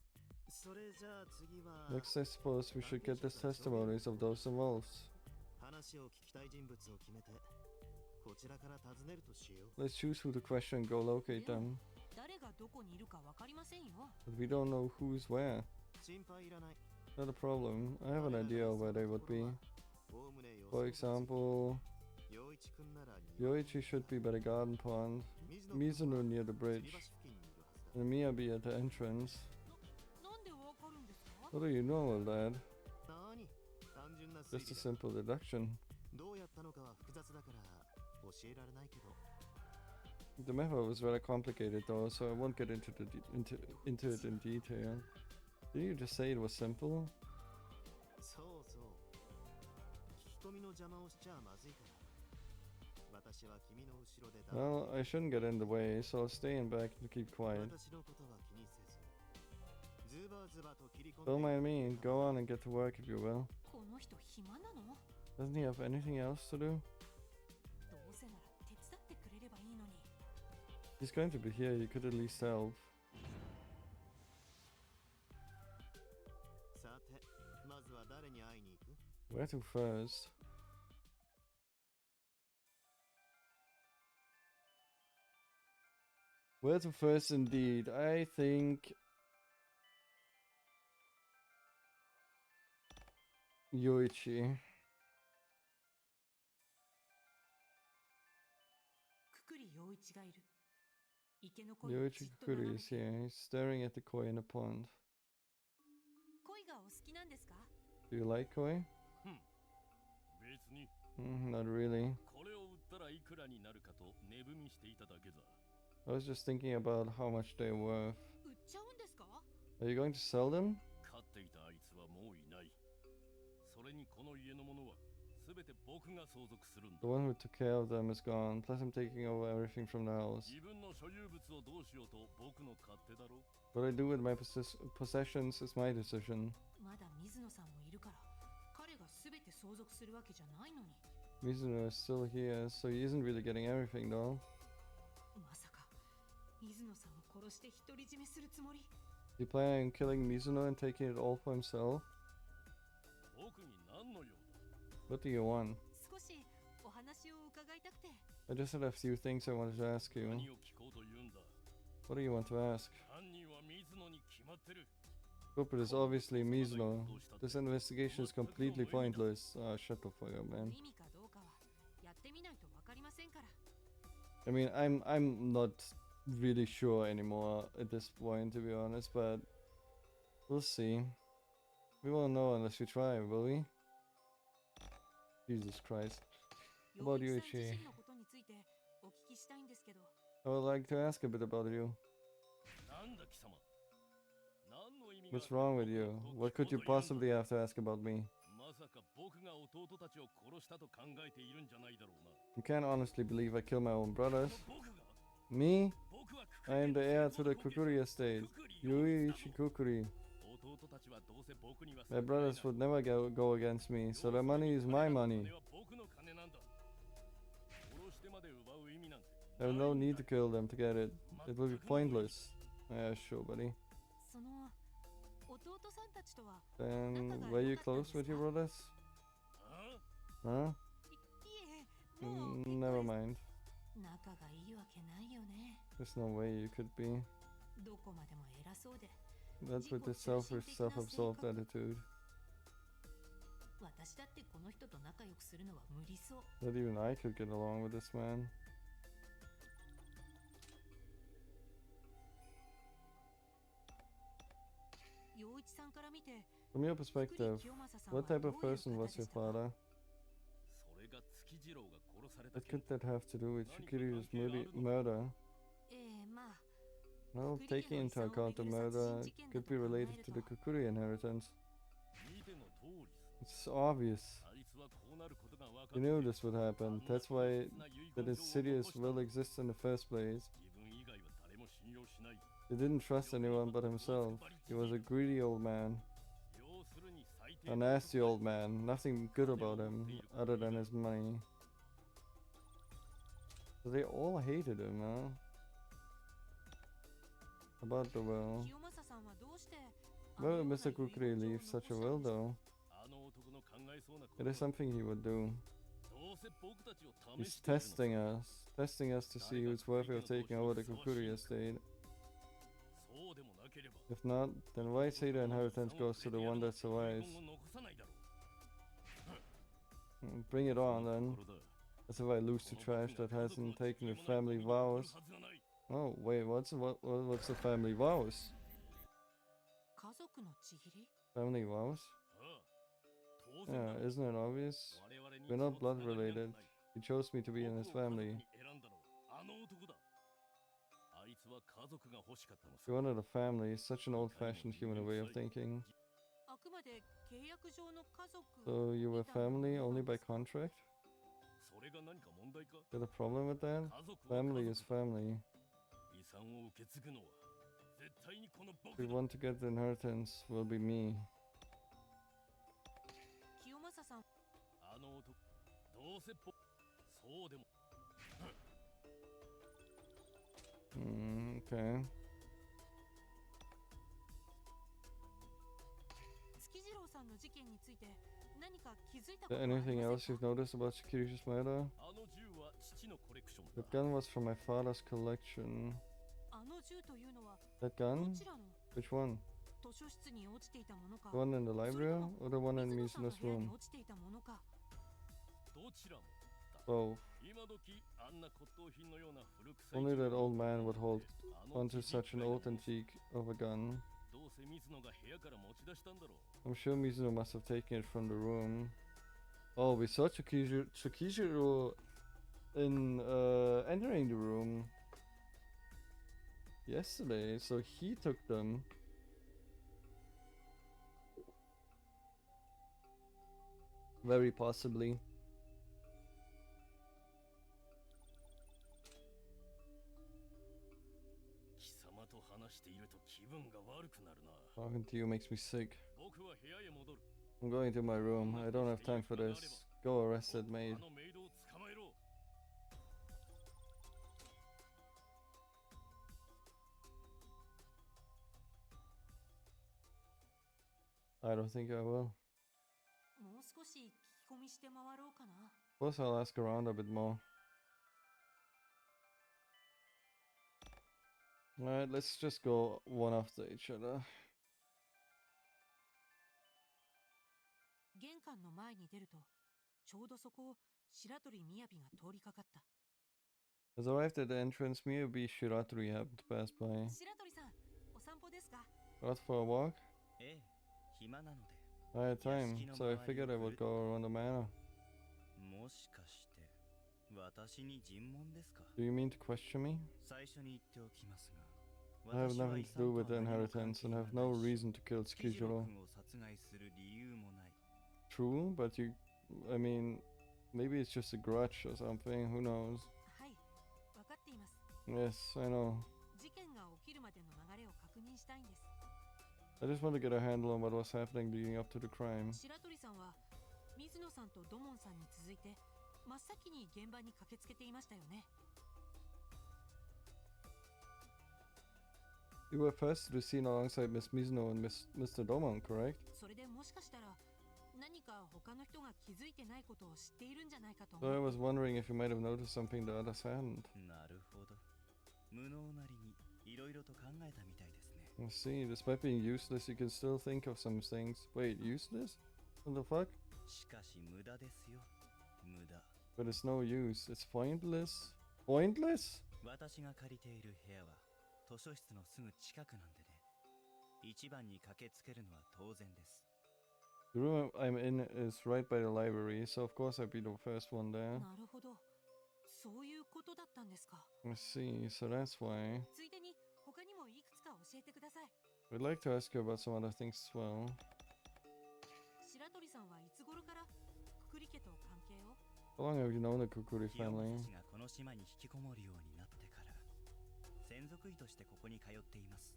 Speaker 4: それじゃあ次は
Speaker 1: Next, I suppose we should get the testimonies of those involved.
Speaker 4: 話を聞きたい人物を決めてこちらから尋ねるとしよう
Speaker 1: Let's choose who to question and go locate them.
Speaker 6: 誰がどこにいるかわかりませんよ。
Speaker 1: But we don't know who's where.
Speaker 4: 心配いらない
Speaker 1: Not a problem. I have an idea of where they would be.
Speaker 4: おおむね予想
Speaker 1: For example,
Speaker 4: 陽一くんなら
Speaker 1: Yoichi should be by the garden pond,
Speaker 4: 水野
Speaker 1: Mizuno near the
Speaker 4: 吊り
Speaker 1: bridge,
Speaker 4: 橋付近にいるはずだ
Speaker 1: and Miyabi at the entrance.
Speaker 6: なんでわかるんですか？
Speaker 1: What do you know of that?
Speaker 4: 何単純な推
Speaker 1: Just a
Speaker 4: 理だ
Speaker 1: simple deduction.
Speaker 4: どうやったのかは複雑だから教えられないけど
Speaker 1: The method was rather complicated though, so I won't get into into it in detail. Didn't you just say it was simple?
Speaker 4: そうそう聞き込みの邪魔をしちゃまずいから私は君の後ろで
Speaker 1: Well, I shouldn't get in the way, so I'll stay in back and keep quiet.
Speaker 4: 私のことは気にせずズバズバと切り込ん
Speaker 1: Don't
Speaker 4: で
Speaker 1: mind me. Go on and get to work if you will.
Speaker 6: この人暇なの？
Speaker 1: Doesn't he have anything else to do?
Speaker 6: どうせなら手伝ってくれればいいのに。
Speaker 1: He's going to be here. You could at least help.
Speaker 4: さてまずは誰に会いに行く
Speaker 1: Where to first? Where to first, indeed. I think Yoichi.
Speaker 6: くくり陽一がいる。池の鯉をじ
Speaker 1: Yoichi
Speaker 6: っと眺
Speaker 1: Kukuri
Speaker 6: め
Speaker 1: is
Speaker 6: て。
Speaker 1: here. He's staring at the koi in the pond.
Speaker 6: 鯉がお好きなんですか？
Speaker 1: Do you like koi?
Speaker 2: 別に
Speaker 1: Not really.
Speaker 2: これを売ったらいくらになるかと値踏みしていただけだ
Speaker 1: I was just thinking about how much they're worth.
Speaker 6: 売っちゃうんですか？
Speaker 1: Are you going to sell them?
Speaker 2: 飼っていたあいつはもういないそれにこの家のものは全て僕が相続するんだ
Speaker 1: The one who took care of them is gone. Plus, I'm taking over everything from the house.
Speaker 2: 自分の所有物をどうしようと僕の勝手だろ
Speaker 1: What I do with my possessions is my decision.
Speaker 6: まだ水野さんもいるから、彼がすべて相続するわけじゃないのに。
Speaker 1: Mizuno is still here, so he isn't really getting everything though.
Speaker 6: まさか水野さんを殺して独り占めするつもり？
Speaker 1: Is he planning on killing Mizuno and taking it all for himself?
Speaker 2: 僕に何の用だ
Speaker 1: What do you want?
Speaker 6: 少しお話を伺いたくて。
Speaker 1: I just had a few things I wanted to ask you.
Speaker 2: 何を聞こうと言うんだ
Speaker 1: What do you want to ask?
Speaker 2: 犯人は水野に決まってる
Speaker 1: Culprit is obviously Mizuno. This investigation is completely pointless. Shut the fuck up,
Speaker 6: 無
Speaker 1: man.
Speaker 6: 意味かどうかはやってみないとわかりませんから。
Speaker 1: I mean, I'm not really sure anymore at this point, to be honest, but we'll see. We won't know unless we try, will we? Jesus Christ.
Speaker 6: 陽
Speaker 1: About
Speaker 6: 一
Speaker 1: you,
Speaker 6: さん自
Speaker 1: Ichi.
Speaker 6: 身のことについてお聞きしたいんですけど。
Speaker 1: I would like to ask a bit about you.
Speaker 2: なんだ貴様何の意味が
Speaker 1: What's wrong with you? What could you possibly have to ask about me?
Speaker 2: まさか僕が弟たちを殺したと考えているんじゃないだろうな。
Speaker 1: You can't honestly believe I killed my own brothers.
Speaker 2: 僕が
Speaker 1: Me?
Speaker 2: 僕は
Speaker 1: I am the heir to the Kukuri estate. Yuichi Kukuri.
Speaker 2: 弟たちはどうせ僕には
Speaker 1: My brothers would never go against me, so their money is my money.
Speaker 2: 金は僕の金なんだ。殺してまで奪う意味なんて
Speaker 1: I have no need to kill them to get it. It would be pointless. Yeah, sure, buddy.
Speaker 6: その弟さんたちとは
Speaker 1: Then, were you close with your brothers?
Speaker 2: あ
Speaker 1: Huh?
Speaker 6: いえもう
Speaker 1: Never mind.
Speaker 6: 仲がいいわけないよね。
Speaker 1: There's no way you could be.
Speaker 6: どこまでも偉そうで
Speaker 1: That's with the selfish, self-absorbed attitude.
Speaker 6: 私だってこの人と仲良くするのは無理そう。
Speaker 1: Not even I could get along with this man.
Speaker 6: 陽一さんから見て
Speaker 1: From your
Speaker 6: 福利
Speaker 1: perspective,
Speaker 6: 清正さんは
Speaker 1: what type
Speaker 6: どう
Speaker 1: of
Speaker 6: いう
Speaker 1: person
Speaker 6: 方
Speaker 1: was
Speaker 6: で
Speaker 1: your
Speaker 6: したか？
Speaker 1: father?
Speaker 2: それが月次郎が殺された
Speaker 1: What could that have to do with Shikiri's murder?
Speaker 6: まあ
Speaker 1: Well, taking into account the murder could be related to the Kukuri inheritance.
Speaker 2: 見ての通りさ
Speaker 1: It's obvious.
Speaker 2: あいつはこうなることが分かって
Speaker 1: You knew this would happen. That's why that insidious will exist in the first place.
Speaker 2: 自分以外は誰も信用しない
Speaker 1: He didn't trust anyone but himself. He was a greedy old man.
Speaker 2: 要するに最低
Speaker 1: A nasty old man. Nothing good about him other than his money. So they all hated him, huh? About the will.
Speaker 6: 清正さんはどうして
Speaker 1: Why would Mr. Kukuri leave such a will, though?
Speaker 2: あの男の考えそうなこ
Speaker 1: It
Speaker 2: と
Speaker 1: is something he would do.
Speaker 2: どうせ僕たちを
Speaker 1: He's
Speaker 2: 試しているの
Speaker 1: testing us to see who's worthy of taking over the Kukuri estate.
Speaker 2: そうでもなければ
Speaker 1: If not, then why say the inheritance goes to the one that survives?
Speaker 2: 遺言を残さないだろう
Speaker 1: Bring it on,
Speaker 2: と
Speaker 1: then.
Speaker 2: ころだ
Speaker 1: As if I lose to trash that hasn't taken the family vows. Oh, wait, what's the family vows?
Speaker 6: 家族のちぎり
Speaker 1: Family vows?
Speaker 2: ああ当然だ
Speaker 1: Yeah, isn't it obvious?
Speaker 2: 我々に
Speaker 1: We're
Speaker 2: その
Speaker 1: not blood
Speaker 2: つながりなん
Speaker 1: related.
Speaker 2: てない
Speaker 1: He chose me to be in his
Speaker 2: 僕を家族
Speaker 1: family.
Speaker 2: に選んだのはあの男だあいつは家族が欲しかったのさ
Speaker 1: He wanted a family. Such an old-fashioned human way of thinking.
Speaker 6: あくまで契約上の家族
Speaker 1: So you were
Speaker 6: みたいなもの
Speaker 1: family
Speaker 6: なん
Speaker 1: only
Speaker 6: で
Speaker 1: by
Speaker 6: すか？
Speaker 1: contract?
Speaker 2: それが何か問題か
Speaker 1: Got a problem with that?
Speaker 2: 家族は
Speaker 1: Family
Speaker 2: 家
Speaker 1: is
Speaker 2: 族
Speaker 1: family.
Speaker 2: 遺産を受け継ぐのは絶対にこの
Speaker 1: If
Speaker 2: 僕
Speaker 1: we
Speaker 2: だ
Speaker 1: want to get the inheritance, will be me.
Speaker 6: 清正さん
Speaker 2: あの男どうせそうでも
Speaker 1: Okay.
Speaker 6: 月次郎さんの事件について何か気づいた
Speaker 1: Is
Speaker 6: こと
Speaker 1: there
Speaker 6: はあり
Speaker 1: anything
Speaker 6: ま
Speaker 1: else
Speaker 6: せん
Speaker 1: you've
Speaker 6: か？
Speaker 1: noticed about Shikiri's murder?
Speaker 2: あの銃は父のコレクション
Speaker 1: That
Speaker 2: だ
Speaker 1: gun was from my father's collection.
Speaker 6: あの銃というのは
Speaker 1: That
Speaker 6: ど
Speaker 1: gun?
Speaker 6: ちらの
Speaker 1: Which one?
Speaker 6: 図書室に落ちていたものか
Speaker 1: The one in the
Speaker 6: それ
Speaker 1: library
Speaker 6: とも
Speaker 1: or the one in
Speaker 6: 水野さんの
Speaker 1: Mizuno's
Speaker 6: 部屋に
Speaker 1: room?
Speaker 6: 落ちていたものか
Speaker 2: どちらもだ
Speaker 1: Both.
Speaker 2: 今時あんな骨董品のような古臭い
Speaker 1: Only
Speaker 2: 銃
Speaker 1: that
Speaker 2: を
Speaker 1: old man would hold
Speaker 2: あの
Speaker 1: onto
Speaker 2: じじい
Speaker 1: such an
Speaker 2: くらいの
Speaker 1: old antique of a gun.
Speaker 2: どうせ水野が部屋から持ち出したんだろう
Speaker 1: I'm sure Mizuno must have taken it from the room. Oh, we saw Tsukijiro in entering the room yesterday, so he took them. Very possibly.
Speaker 2: 貴様と話していると気分が悪くなるな
Speaker 1: Talking to you makes me sick.
Speaker 2: 僕は部屋へ戻る
Speaker 1: I'm going to my room. I don't have time for this. Go arrest that
Speaker 2: 僕
Speaker 1: maid.
Speaker 2: はあのメイドを捕まえろ
Speaker 1: I don't think I will.
Speaker 6: もう少し聞き込みして回ろうかな。
Speaker 1: Plus, I'll ask around a bit more. Alright, let's just go one after each other.
Speaker 6: 玄関の前に出ると、ちょうどそこを白鳥みやびが通りかかった。
Speaker 1: As I arrived at the entrance, Miyabi Shiraturi happened to pass by.
Speaker 6: 白鳥さん、お散歩ですか？
Speaker 1: Out for a walk?
Speaker 5: ええ、暇なので。
Speaker 1: I had time, so I figured I would go around the manor.
Speaker 5: もしかして、私に尋問ですか？
Speaker 1: Do you mean to question me?
Speaker 5: 最初に言っておきますが、
Speaker 1: I have nothing to do with the inheritance and have no reason to kill
Speaker 5: キジロ
Speaker 1: Skijiro.
Speaker 5: 君を殺害する理由もない。
Speaker 1: True, but I mean, maybe it's just a grudge or something, who knows?
Speaker 6: はい、分かっています。
Speaker 1: Yes, I know.
Speaker 6: 事件が起きるまでの流れを確認したいんです。
Speaker 1: I just want to get a handle on what was happening leading up to the crime.
Speaker 6: 白鳥さんは水野さんと土門さんに続いて真っ先に現場に駆けつけていましたよね。
Speaker 1: You were first to the scene alongside Miss Mizuno and Mr. Domon, correct?
Speaker 6: それでもしかしたら何か他の人が気づいてないことを知っているんじゃないかと
Speaker 1: So I
Speaker 6: 思
Speaker 1: was
Speaker 6: って。
Speaker 1: wondering if you might have noticed something the others hadn't.
Speaker 5: なるほど。無能なりにいろいろと考えたみたいですね。
Speaker 1: I see, despite being useless, you can still think of some things. Wait, useless? What the fuck?
Speaker 5: しかし無駄ですよ。無駄。
Speaker 1: But it's no use. It's pointless. Pointless?
Speaker 5: 私が借りている部屋は図書室のすぐ近くなんでね。一番に駆けつけるのは当然です。
Speaker 1: The room I'm in is right by the library, so of course I'd be the first one there.
Speaker 6: なるほど。そういうことだったんですか。
Speaker 1: I see, so that's why.
Speaker 6: ついでに他にもいくつか教えてください。
Speaker 1: I'd like to ask you about some other things as well.
Speaker 6: 白鳥さんはいつ頃からくくり家と関係を？
Speaker 1: How long have you known the Kukuri
Speaker 5: 清正
Speaker 1: family?
Speaker 5: 氏がこの島に引きこもるようになってから専属医としてここに通っています。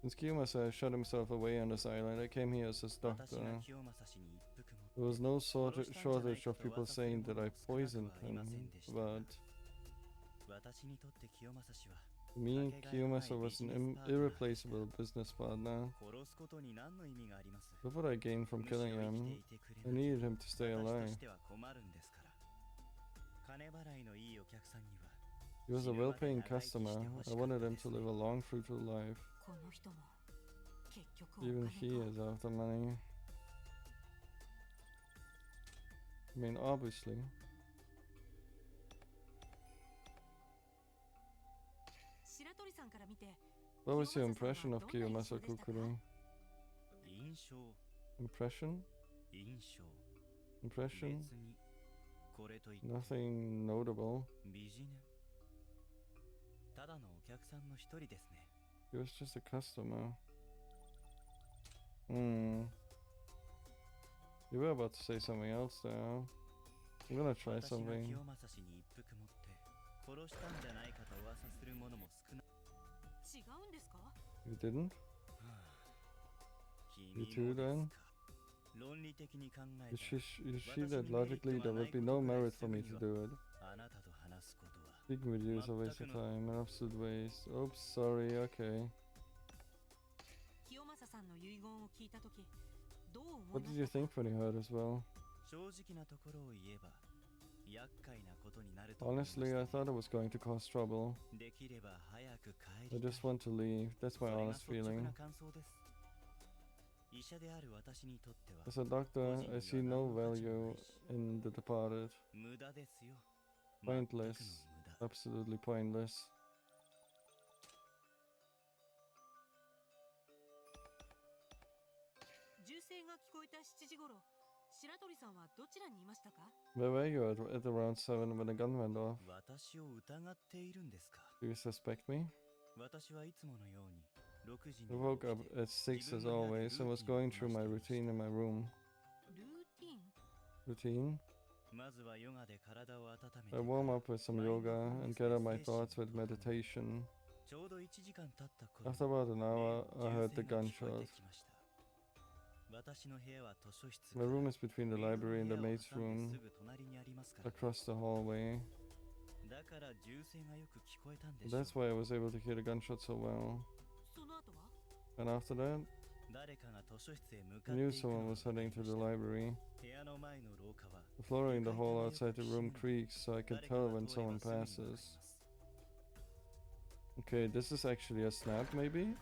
Speaker 1: Since Kiyomasa shut himself away on this island, I came here as his
Speaker 5: 私
Speaker 1: doctor.
Speaker 5: が清正氏に一服持って
Speaker 1: There was no shortage of people saying that I poisoned him, but
Speaker 5: 私にとって清正氏は
Speaker 1: to me, Kiyomasa was an irreplaceable business partner.
Speaker 5: 殺すことに何の意味があります。
Speaker 1: What would I gain from
Speaker 5: むしろ
Speaker 1: killing
Speaker 5: 生きて
Speaker 1: him?
Speaker 5: いてくれ
Speaker 1: I
Speaker 5: ない
Speaker 1: needed him to stay
Speaker 5: 私と
Speaker 1: alive.
Speaker 5: しては困るんですから。金払いのいいお客さんには
Speaker 1: He was a well-paying customer. I wanted him to live a long, fruitful life.
Speaker 6: この人も結局お
Speaker 1: Even
Speaker 6: 金
Speaker 1: he
Speaker 6: か。
Speaker 1: is after money. I mean, obviously.
Speaker 6: 白鳥さんから見て
Speaker 1: What was your
Speaker 6: 清正さん
Speaker 1: impression
Speaker 6: は
Speaker 1: of
Speaker 6: どんな印象
Speaker 1: Kiyomasa
Speaker 6: でしたか？
Speaker 1: Kukuri?
Speaker 5: 印象
Speaker 1: Impression?
Speaker 5: 印象
Speaker 1: Impression?
Speaker 5: 別にこれといって
Speaker 1: Nothing notable.
Speaker 5: ビジネただのお客さんの一人ですね。
Speaker 1: He was just a customer. Hmm. You were about to say something else there. I'm gonna try
Speaker 5: 私が
Speaker 1: something.
Speaker 5: 清正氏に一服持って殺したんじゃないかと噂する者も少ない。
Speaker 6: 違うんですか？
Speaker 1: You didn't?
Speaker 5: 君
Speaker 1: too
Speaker 5: もです
Speaker 1: then?
Speaker 5: か。論理的に考え
Speaker 1: You
Speaker 5: た
Speaker 1: see that logically there would be no merit for me to do it.
Speaker 5: らあなたと話すことは
Speaker 1: Speaking with you is a waste of time, an absolute waste. Oops, sorry, okay.
Speaker 6: 清正さんの遺言を聞いたときどう思い
Speaker 1: What
Speaker 6: ま
Speaker 1: did
Speaker 6: し
Speaker 1: you
Speaker 6: たか？
Speaker 1: think when you heard as well?
Speaker 5: 正直なところを言えば厄介なことになると思いました
Speaker 1: Honestly, I thought it was going to cause trouble.
Speaker 5: できれば早く帰
Speaker 1: I
Speaker 5: りたい
Speaker 1: just want to leave. That's
Speaker 5: そ
Speaker 1: my
Speaker 5: れが
Speaker 1: honest
Speaker 5: 率直
Speaker 1: feeling.
Speaker 5: な感想です。医者である私にとっては
Speaker 1: As a doctor, I see no value in the departed.
Speaker 5: 無駄ですよ。
Speaker 1: Pointless.
Speaker 5: 全くの無駄。
Speaker 1: Absolutely pointless.
Speaker 6: 銃声が聞こえた7時頃白鳥さんはどちらにいましたか？
Speaker 1: Where were you at around 7 when the gun went off?
Speaker 5: 私を疑っているんですか。
Speaker 1: Do you suspect me?
Speaker 5: 私はいつものように6時
Speaker 1: I
Speaker 5: に
Speaker 1: woke up at 6 as always and was going through my routine in my room.
Speaker 6: ルーティン？
Speaker 1: Routine?
Speaker 5: まずはヨガで体を温めて
Speaker 1: I warm up with some yoga and gather my thoughts with meditation.
Speaker 5: ちょうど1時間経った頃
Speaker 1: After about an hour, I heard the
Speaker 5: 銃声が聞こえ
Speaker 1: gunshot.
Speaker 5: てきました。私の部屋は図書室
Speaker 1: My room is between the
Speaker 5: メイドの
Speaker 1: library and the
Speaker 5: 部屋を
Speaker 1: maid's
Speaker 5: 挟ん
Speaker 1: room,
Speaker 5: ですぐ隣にありますからね
Speaker 1: across the hallway.
Speaker 5: だから銃声がよく聞こえたんでしょう。
Speaker 1: That's why I was able to hear the gunshot so well.
Speaker 6: その後は？
Speaker 1: And after that,
Speaker 5: 誰かが図書室へ向か
Speaker 1: I
Speaker 5: って
Speaker 1: knew
Speaker 5: いくの
Speaker 1: someone
Speaker 5: を
Speaker 1: was
Speaker 5: 見
Speaker 1: heading
Speaker 5: て
Speaker 1: to
Speaker 5: い
Speaker 1: the
Speaker 5: ました
Speaker 1: library.
Speaker 5: 部屋の前の廊下は
Speaker 1: The flooring in the hall outside the room creaks, so I can tell when someone passes. Okay, this is actually a snap, maybe?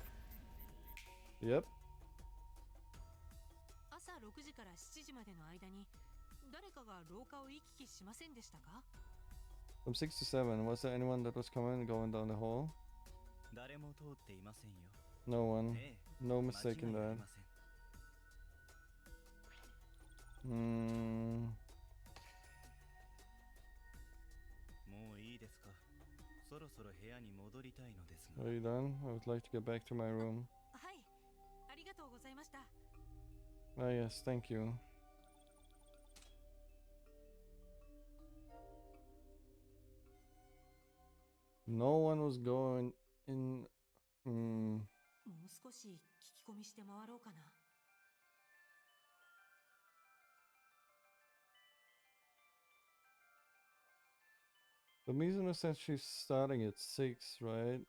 Speaker 1: Yep.
Speaker 6: 朝6時から7時までの間に誰かが廊下を行き来しませんでしたか？
Speaker 1: From 6 to 7, was there anyone that was coming and going down the hall?
Speaker 5: 誰も通っていませんよ。
Speaker 1: No one.
Speaker 5: ええ
Speaker 1: No
Speaker 5: 間違
Speaker 1: mistake
Speaker 5: い
Speaker 1: in
Speaker 5: あり
Speaker 1: that.
Speaker 5: ません。
Speaker 1: Hmm.
Speaker 5: もういいですか。そろそろ部屋に戻りたいのですが。
Speaker 1: Are you done? I would like to get back to my room.
Speaker 6: はい、ありがとうございました。
Speaker 1: Ah, yes, thank you. No one was going in.
Speaker 6: もう少し聞き込みして回ろうかな。
Speaker 1: But Mizuno said she's starting at 6, right?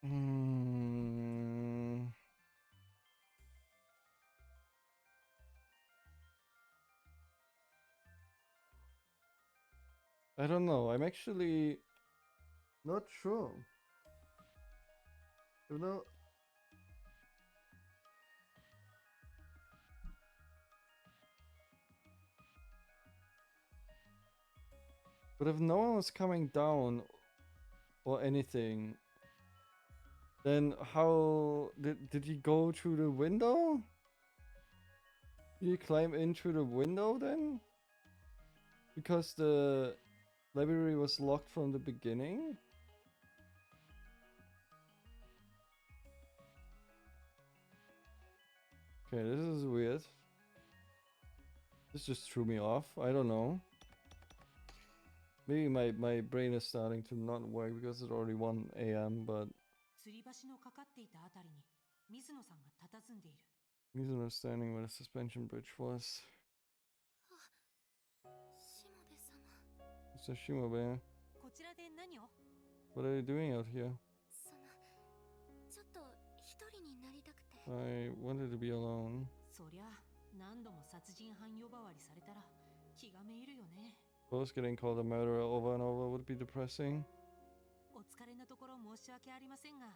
Speaker 1: Hmm. I don't know. I'm actually not sure. You know, but if no one was coming down or anything, then how did he go through the window? Did he climb in through the window then? Because the library was locked from the beginning? Okay, this is weird. This just threw me off. I don't know. Maybe my brain is starting to not work because it's already 1 a.m. But
Speaker 6: 吊り橋のかかっていたあたりに水野さんが佇んでいる。
Speaker 1: he's understanding where the suspension bridge was.
Speaker 7: しもべ様。
Speaker 1: Mr. Shimobe,
Speaker 6: こちらで何を？
Speaker 1: what are you doing out here?
Speaker 7: ちょっと一人になりたくて。
Speaker 1: I wanted to be alone.
Speaker 6: そりゃ何度も殺人犯呼ばわりされたら気がめいるよね。
Speaker 1: Both getting called a murderer over and over would be depressing.
Speaker 6: お疲れのところ申し訳ありませんが、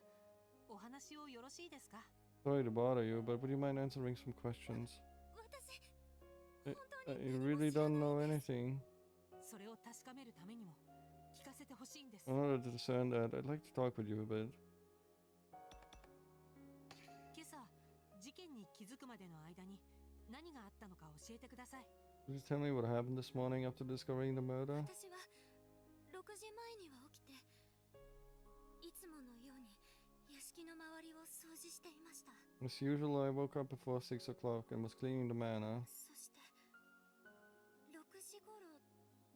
Speaker 6: お話をよろしいですか？
Speaker 1: Sorry to bother you, but would you mind answering some questions?
Speaker 7: 私、
Speaker 1: I,
Speaker 7: 本当
Speaker 1: I
Speaker 7: に何も
Speaker 1: really
Speaker 7: 知ら
Speaker 1: don't
Speaker 7: ない
Speaker 1: know
Speaker 7: です。
Speaker 1: anything.
Speaker 6: それを確かめるためにも聞かせてほしいんです。
Speaker 1: In order to discern that, I'd like to talk with you a bit.
Speaker 6: 今朝事件に気づくまでの間に何があったのか教えてください。
Speaker 1: Could you tell me what happened this morning after discovering the murder?
Speaker 7: 私は6時前には起きて、いつものように屋敷の周りを掃除していました。
Speaker 1: As usual, I woke up before 6 o'clock and was cleaning the manor.
Speaker 7: そして6時頃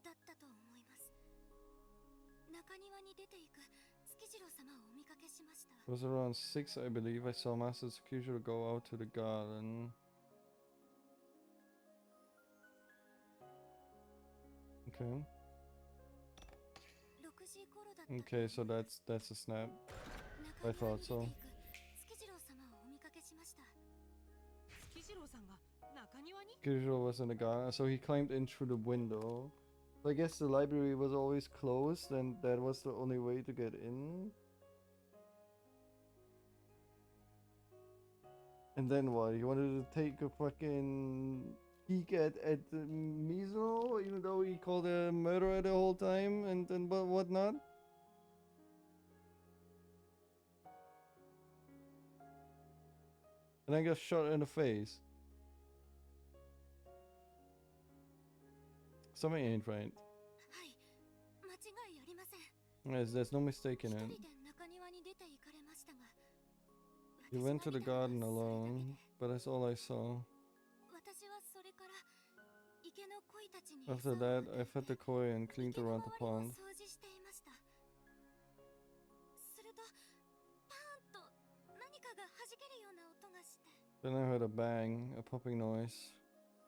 Speaker 7: だったと思います。中庭に出ていく月次郎様をお見かけしました。
Speaker 1: It was around 6, I believe. I saw Master Tsukijiro go out to the garden. Okay.
Speaker 7: 6時頃だったと
Speaker 1: Okay, so that's a snap.
Speaker 7: 中
Speaker 1: I
Speaker 7: 庭
Speaker 1: thought
Speaker 7: に出
Speaker 1: so.
Speaker 7: ていく月次郎様をお見かけしました。
Speaker 6: 月次郎さんが中庭に？
Speaker 1: Tsukijiro was in the garden, so he climbed in through the window. So I guess the library was always closed, and that was the only way to get in. And then what? He wanted to take a fucking peek at Mizuno, even though he called her a murderer the whole time, and then whatnot. And I got shot in the face. Something ain't right.
Speaker 7: はい、間違いありません。
Speaker 1: There's no mistake
Speaker 7: 一
Speaker 1: in
Speaker 7: 人
Speaker 1: it.
Speaker 7: で中庭に出て行かれましたが、
Speaker 1: He
Speaker 7: 私
Speaker 1: went
Speaker 7: が
Speaker 1: to the
Speaker 7: 見たのは
Speaker 1: garden
Speaker 7: それだけ
Speaker 1: alone,
Speaker 7: で、
Speaker 1: but that's all I saw.
Speaker 7: 私はそれから池の鯉たちに餌
Speaker 1: After
Speaker 7: を
Speaker 1: that,
Speaker 7: 与
Speaker 1: I
Speaker 7: え
Speaker 1: fed
Speaker 7: て
Speaker 1: the koi and
Speaker 7: 池
Speaker 1: cleaned
Speaker 7: の
Speaker 1: around the
Speaker 7: 周りを
Speaker 1: pond.
Speaker 7: 掃除していました。するとパーンと何かが弾けるような音がして、
Speaker 1: Then I heard a bang, a popping noise.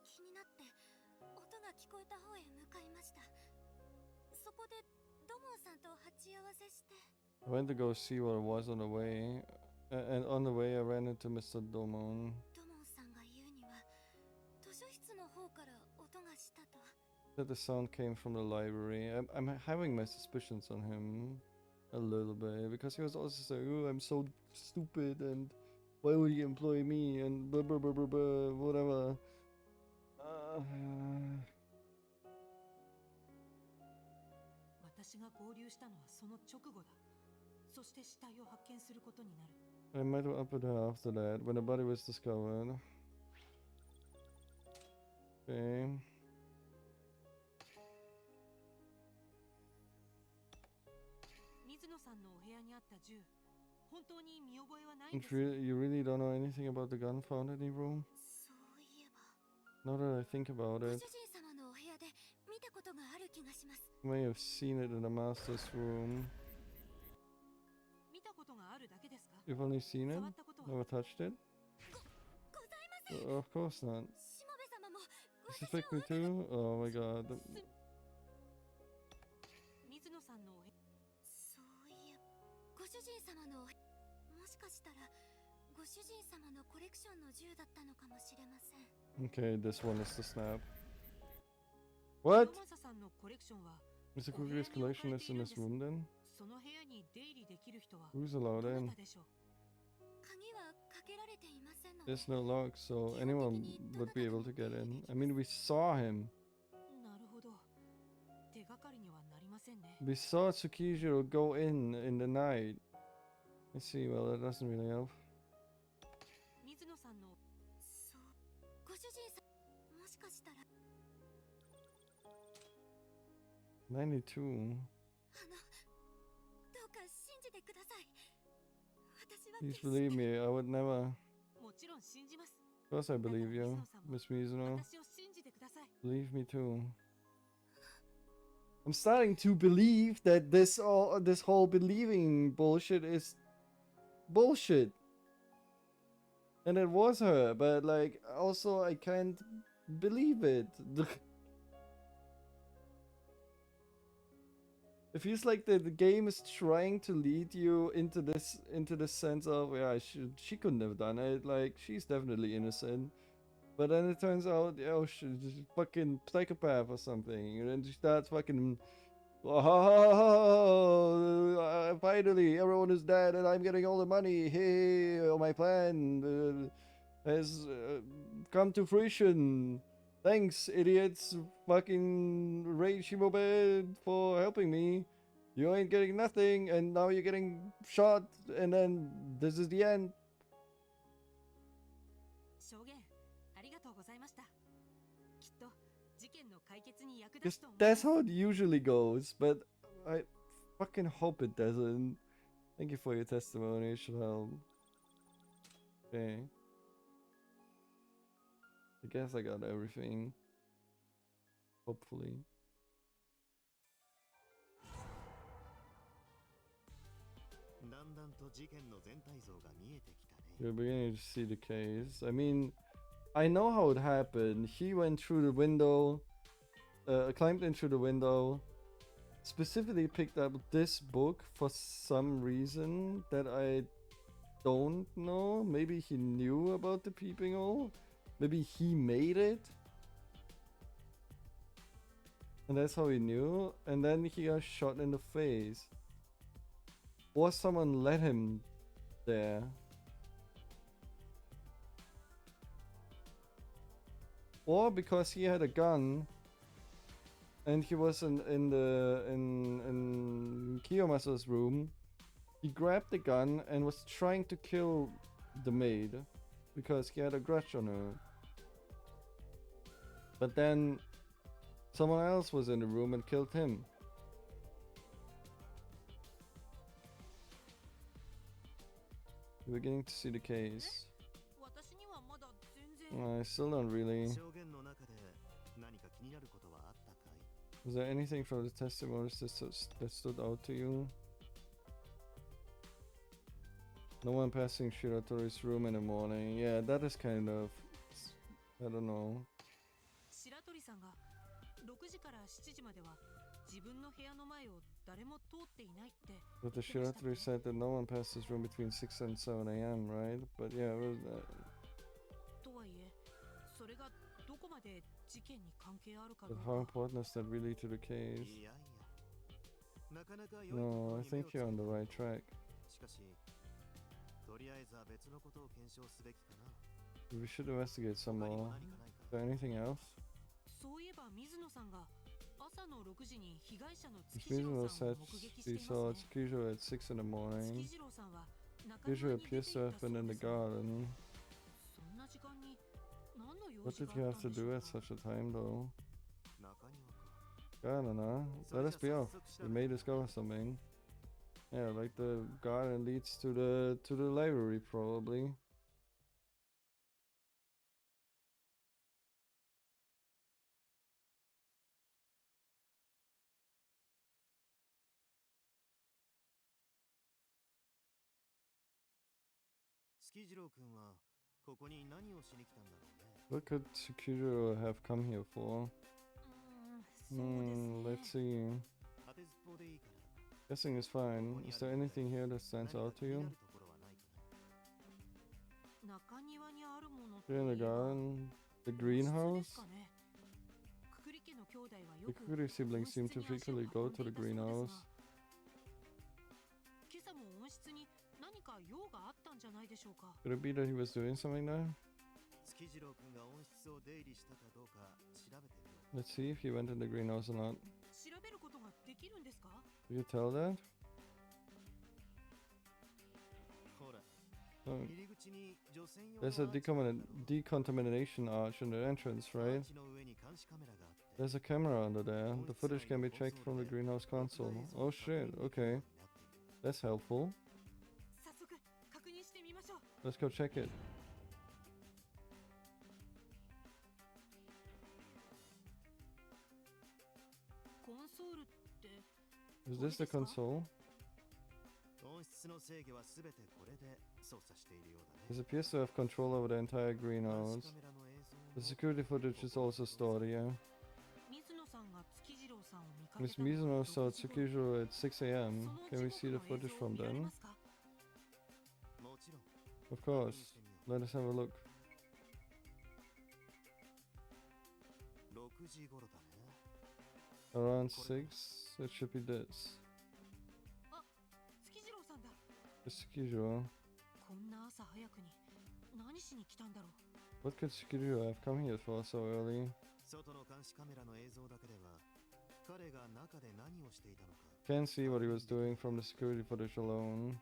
Speaker 7: 気になって音が聞こえた方へ向かいました。そこで土門さんと鉢合わせして、
Speaker 1: I went to go see what it was on the way, and on the way I ran into Mr. Domon.
Speaker 7: 土門さんが言うには図書室の方から音がしたと。
Speaker 1: That the sound came from the library. I'm having my suspicions on him a little bit because he was also saying, "Oh, I'm so stupid, and why would he employ me?" and blah blah blah blah blah, whatever.
Speaker 6: 私が合流したのはその直後だ。そして死体を発見することになる。
Speaker 1: I met up with her after that when the body was discovered. Okay.
Speaker 6: 水野さんのお部屋にあった銃、本当に見覚えはないん
Speaker 1: And
Speaker 6: ですか？
Speaker 1: you really don't know anything about the gun found in the room?
Speaker 7: そういえば
Speaker 1: Now that I think about
Speaker 7: ご
Speaker 1: it,
Speaker 7: 主人様のお部屋で見たことがある気がします。
Speaker 1: you may have seen it in the master's room.
Speaker 6: 見たことがあるだけですか？
Speaker 1: You've only seen it?
Speaker 6: 触ったことは
Speaker 1: Never touched it?
Speaker 7: ございません。
Speaker 1: Of course not.
Speaker 7: しもべ様も
Speaker 1: You
Speaker 7: 私を
Speaker 1: suspect me too? Oh my god.
Speaker 6: 水野さんのお部屋、
Speaker 7: そういえばご主人様のお部もしかしたらご主人様のコレクションの銃だったのかもしれません。
Speaker 1: Okay, this one is the snap.
Speaker 6: ロ
Speaker 1: What?
Speaker 6: マサさんのコレクションは
Speaker 1: Mr. Cookie's collection is in this room then?
Speaker 6: その部屋に出入りできる人は
Speaker 1: Who's
Speaker 6: ど
Speaker 1: allowed
Speaker 6: な
Speaker 1: in?
Speaker 6: たでしょう？
Speaker 7: 鍵はかけられていませんので
Speaker 1: There's no lock, so anyone would be able to get in. I mean, we saw him.
Speaker 6: なるほど。手がかりにはなりませんね。
Speaker 1: We saw Tsukijiro go in the night. Let's see, well, that doesn't really help.
Speaker 6: 水野さんの
Speaker 7: そうご主人様もしかしたら
Speaker 1: 92.
Speaker 7: どうか信じてください。私は
Speaker 1: Please
Speaker 7: 決して
Speaker 1: believe me, I would never.
Speaker 6: もちろん信じます。
Speaker 1: Of course I believe you, Miss Mizuno.
Speaker 6: 私を信じてください。
Speaker 1: Believe me too. I'm starting to believe that this whole believing bullshit is bullshit. And it was her, but like also I can't believe it. It feels like the game is trying to lead you into this sense of, yeah, she couldn't have done it, like she's definitely innocent. But then it turns out, oh, she's a fucking psychopath or something. And then she starts fucking, oh, finally everyone is dead and I'm getting all the money. Hey, my plan has come to fruition. Thanks, idiots. Fucking Ray Shimobe for helping me. You ain't getting nothing, and now you're getting shot, and then this is the end.
Speaker 6: 証言ありがとうございました。きっと事件の解決に役立
Speaker 1: Because
Speaker 6: つと思いま
Speaker 1: that's
Speaker 6: す。
Speaker 1: how it usually goes, but I fucking hope it doesn't. Thank you for your testimony, it should help. Okay. I guess I got everything. Hopefully.
Speaker 4: だんだんと事件の全体像が見えてきたね。
Speaker 1: You're beginning to see the case. I mean, I know how it happened. He went through the window, climbed in through the window, specifically picked up this book for some reason that I don't know. Maybe he knew about the peeping hole. Maybe he made it. And that's how he knew. And then he got shot in the face. Or someone let him there. Or because he had a gun and he was in Kiyomasa's room, he grabbed the gun and was trying to kill the maid because he had a grudge on her. But then someone else was in the room and killed him. You're beginning to see the case.
Speaker 6: 私にはまだ全然。
Speaker 1: I still don't really.
Speaker 4: 証言の中で何か気になることはあったかい？
Speaker 1: Was there anything from the testimonies that stood out to you? No one passing Shiratori's room in the morning. Yeah, that is kind of. I don't know.
Speaker 6: 白鳥さんが6時から7時までは自分の部屋の前を誰も通っていないって
Speaker 1: But the Shiratori said that no one passed his room between 6 and 7 a.m., right? But yeah, it was,
Speaker 6: とはいえ、それがどこまで事件に関係あるか
Speaker 1: but
Speaker 6: ど
Speaker 1: how
Speaker 6: うか。
Speaker 1: important is that really to the case?
Speaker 4: いやいや、なかなか良いとこ
Speaker 1: No,
Speaker 4: ろ
Speaker 1: I
Speaker 4: に目を
Speaker 1: think
Speaker 4: つけ
Speaker 1: you're on
Speaker 4: た
Speaker 1: the right track.
Speaker 4: しかし、とりあえずは別のことを検証すべきかな。
Speaker 1: We should investigate some
Speaker 4: 他にも
Speaker 1: more.
Speaker 4: 何かない
Speaker 1: Is
Speaker 4: か？
Speaker 1: there anything else?
Speaker 6: そういえば水野さんが朝朝の6時に被害者の
Speaker 1: This
Speaker 6: 月次郎
Speaker 1: Mizuno
Speaker 6: さんを
Speaker 1: said
Speaker 6: 目撃して
Speaker 1: he
Speaker 6: います
Speaker 1: saw
Speaker 6: ね。
Speaker 1: Tsukiju at 6 in the
Speaker 6: 月
Speaker 1: morning.
Speaker 6: 次郎さんは中庭
Speaker 1: Tsukiju
Speaker 6: に出てい
Speaker 1: appears
Speaker 6: た
Speaker 1: to
Speaker 6: そ
Speaker 1: have
Speaker 6: う
Speaker 1: been in
Speaker 6: で
Speaker 1: the
Speaker 6: すが、
Speaker 1: garden.
Speaker 6: そんな時間に何の用
Speaker 1: What
Speaker 6: 事
Speaker 1: did
Speaker 6: が
Speaker 1: he
Speaker 6: あっ
Speaker 1: have
Speaker 6: たん
Speaker 1: to
Speaker 6: でしょ
Speaker 1: do
Speaker 6: う
Speaker 1: at
Speaker 6: か。
Speaker 1: such a time though?
Speaker 4: 中庭か。
Speaker 1: Garden, huh? Let us be off. We made us go or something. Yeah, like the garden leads to the library probably. What could Tsukiju have come here for?
Speaker 6: そうですね。
Speaker 1: Let's see. Guessing is fine. Is there anything here that stands out to you?
Speaker 6: 中庭にあるものって
Speaker 1: Here in the
Speaker 6: 言えば
Speaker 1: garden, the
Speaker 6: 温室です
Speaker 1: greenhouse.
Speaker 6: かね。くくり家の兄弟はよ
Speaker 1: The
Speaker 6: く
Speaker 1: Kukuri siblings seem to
Speaker 6: 温室に足を
Speaker 1: frequently go
Speaker 6: 運ん
Speaker 1: to
Speaker 6: で
Speaker 1: the
Speaker 6: いたそうですが、
Speaker 1: greenhouse.
Speaker 6: 今朝も温室に何か用があったんじゃないでしょうか。
Speaker 1: Could it be that he was doing something there? Let's see if he went in the greenhouse or not.
Speaker 6: 調べることができるんですか？
Speaker 1: You can tell that? Oh, there's a decontamination arch in the entrance, right? There's a camera under there. The footage can be checked from the greenhouse console. Oh shit, okay. That's helpful.
Speaker 6: 早速確認してみましょう。
Speaker 1: Let's go check it.
Speaker 6: コンソールって
Speaker 1: Is this the console? This appears to have control over the entire greenhouse. The security footage is also stored here.
Speaker 6: 水野さんが月次郎さんを見かけ
Speaker 1: Miss
Speaker 6: たのは
Speaker 1: Mizuno saw
Speaker 6: 6時頃。
Speaker 1: Tsukiju at 6 a.m.
Speaker 6: その
Speaker 1: Can we
Speaker 6: 時
Speaker 1: see
Speaker 6: 刻
Speaker 1: the
Speaker 6: の映
Speaker 1: footage
Speaker 6: 像を
Speaker 1: from
Speaker 6: 見られ
Speaker 1: then?
Speaker 6: ますか？
Speaker 1: Of course. Let us have a look.
Speaker 4: 6
Speaker 1: Around 6, it should be this.
Speaker 6: あ、月次郎さんだ。
Speaker 1: Tsukiju.
Speaker 6: こんな朝早くに何しに来たんだろう。
Speaker 1: What could Tsukiju have come here for so early?
Speaker 4: 外の監視カメラの映像だけでは彼が中で何をしていたのか
Speaker 1: Can't see what he was doing from the security footage alone.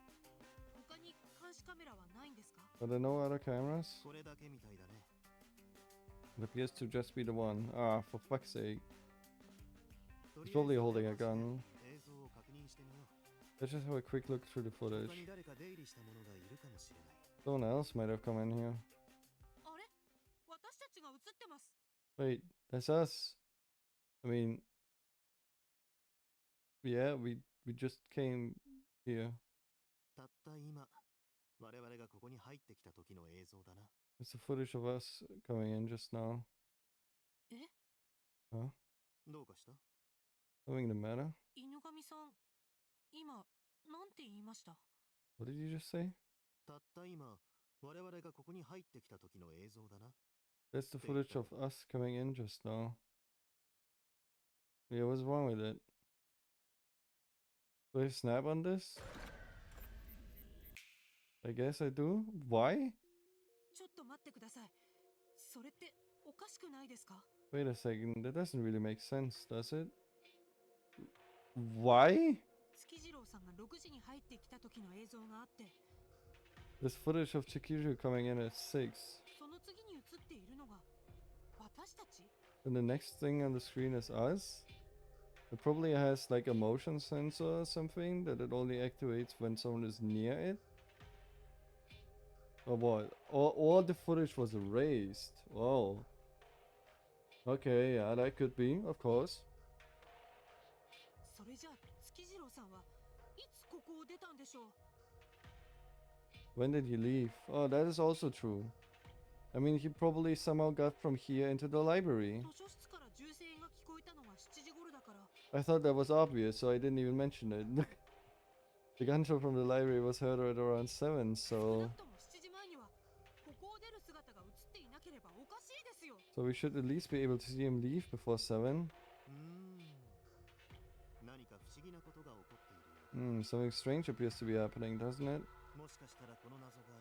Speaker 6: 他に監視カメラはないんですか？
Speaker 1: Are there no other cameras?
Speaker 4: これだけみたいだね
Speaker 1: It appears to just be the one. Ah, for fuck's sake.
Speaker 4: と
Speaker 1: He's
Speaker 4: りあえず
Speaker 1: probably holding a gun.
Speaker 4: 映像を確認してみよ
Speaker 1: Let's just have a quick look through the
Speaker 4: う
Speaker 1: footage.
Speaker 4: 他に誰か出入りした者がいるかもしれない
Speaker 1: Someone else might have come in here.
Speaker 6: あれ、私たちが映ってます。
Speaker 1: Wait, that's us. I mean, yeah, we just came here.
Speaker 4: たった今我々がここに入ってきた時の映像だな
Speaker 1: It's the footage of us coming in just now.
Speaker 6: え、
Speaker 1: Huh?
Speaker 4: どうかした
Speaker 1: Something the matter?
Speaker 6: 犬神さん、今なんて言いました？
Speaker 1: What did you just say?
Speaker 4: たった今我々がここに入ってきた時の映像だな
Speaker 1: That's the footage of us coming in just now. Yeah, what's wrong with it? Do I snap on this? I guess I do. Why?
Speaker 6: ちょっと待ってください。それっておかしくないですか？
Speaker 1: Wait a second, that doesn't really make sense, does it? Why?
Speaker 6: 月次郎さんが6時に入ってきた時の映像があって、
Speaker 1: There's footage of Chikiju coming in at 6.
Speaker 6: その次に映っているのが私たち？
Speaker 1: And the next thing on the screen is us? It probably has like a motion sensor or something that it only activates when someone is near it? Or what? All the footage was erased. Whoa. Okay, yeah, that could be, of course.
Speaker 6: それじゃあ月次郎さんはいつここを出たんでしょう？
Speaker 1: When did he leave? Oh, that is also true. I mean, he probably somehow got from here into the library.
Speaker 6: 図書室から銃声が聞こえたのが7時頃だから。
Speaker 1: I thought that was obvious, so I didn't even mention it. The gunshot from the library was heard at around 7,
Speaker 6: 少
Speaker 1: so...
Speaker 6: なくとも7時前にはここを出る姿が映っていなければおかしいですよ。
Speaker 1: So we should at least be able to see him leave before 7.
Speaker 4: 何か不思議なことが起こっているよ
Speaker 1: Something strange appears to be happening, doesn't it?
Speaker 4: もしかしたらこの謎が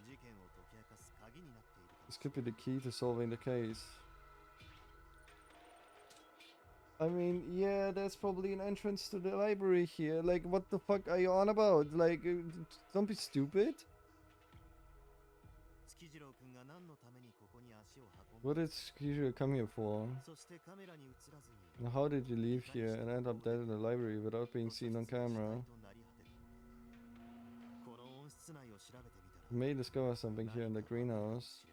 Speaker 4: 事件を解き明かす鍵になっているかも
Speaker 1: This could be the key to solving the case. I mean, yeah, there's probably an entrance to the library here. Like, what the fuck are you on about? Like, don't be stupid.
Speaker 4: 月次郎君が何のためにここに足を運ん
Speaker 1: What
Speaker 4: だ
Speaker 1: did Kishiro come here for?
Speaker 4: そしてカメラに映らずに
Speaker 1: And how did you leave here and end up dead in the library without being
Speaker 4: 図書
Speaker 1: seen on
Speaker 4: 室の死
Speaker 1: camera?
Speaker 4: 体となり果てたのかこの温室内を調べてみたら
Speaker 1: You may discover something here in the
Speaker 4: 何かわかるかも
Speaker 1: greenhouse.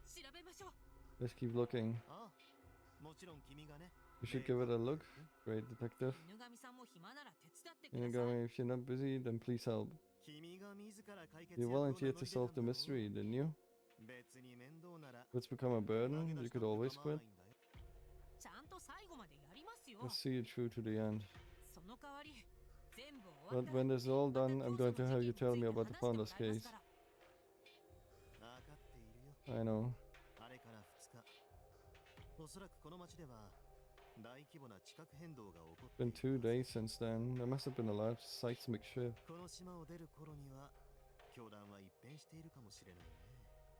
Speaker 4: しれない
Speaker 6: 調べましょう。
Speaker 1: Let's keep looking.
Speaker 4: ああもちろん君がね
Speaker 1: You should give it a look. Great detective.
Speaker 6: 犬神さんも暇なら手伝ってください。
Speaker 1: Inagami, if you're not busy, then please help.
Speaker 4: 君が自ら解決
Speaker 1: You
Speaker 4: 役を名乗
Speaker 1: volunteered
Speaker 4: り
Speaker 1: to
Speaker 4: 出た
Speaker 1: solve the
Speaker 4: んだろ
Speaker 1: mystery, didn't you?
Speaker 4: 別に面倒なら
Speaker 1: If it's become a
Speaker 4: 投
Speaker 1: burden,
Speaker 4: げ出
Speaker 1: you
Speaker 4: した
Speaker 1: could
Speaker 4: って構わ
Speaker 1: always
Speaker 4: な
Speaker 1: quit.
Speaker 4: いんだよ
Speaker 6: ちゃんと最後までやりますよ。
Speaker 1: Let's see it through to the end.
Speaker 6: その代わり全部終わっ
Speaker 1: But
Speaker 6: たら
Speaker 1: when this is all
Speaker 6: また
Speaker 1: done, I'm
Speaker 6: 教
Speaker 1: going
Speaker 6: 祖
Speaker 1: to
Speaker 6: の
Speaker 1: have
Speaker 6: 事
Speaker 1: you
Speaker 6: 件
Speaker 1: tell
Speaker 6: に
Speaker 1: me
Speaker 6: ついて
Speaker 1: about the
Speaker 6: 話しても
Speaker 1: founder's
Speaker 6: らいます
Speaker 1: case.
Speaker 6: から。
Speaker 4: 分かっているよ
Speaker 1: I know.
Speaker 4: あれから2日おそらくこの町では大規模な地殻変動が起こって
Speaker 1: Been 2 days since then. There must have been a large seismic shift.
Speaker 4: この島を出る頃には教団は一変しているかもしれないね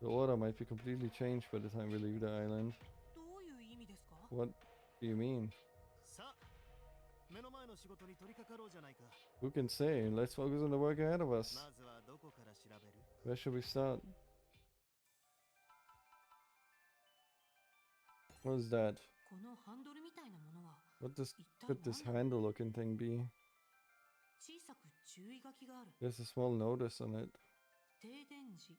Speaker 1: The order might be completely changed by the time we leave the island.
Speaker 6: どういう意味ですか？
Speaker 1: What do you mean?
Speaker 4: さあ目の前の仕事に取り掛かろうじゃないか
Speaker 1: Who can say? Let's focus on the work ahead of us.
Speaker 4: まずはどこから調べる
Speaker 1: Where should we start? What is that?
Speaker 6: このハンドルみたいなものは
Speaker 1: What does
Speaker 6: 一体
Speaker 1: could this
Speaker 6: 何だ？
Speaker 1: handle looking thing be?
Speaker 6: 小さく注意書きがある。
Speaker 1: There's a small notice on it.
Speaker 6: 停電時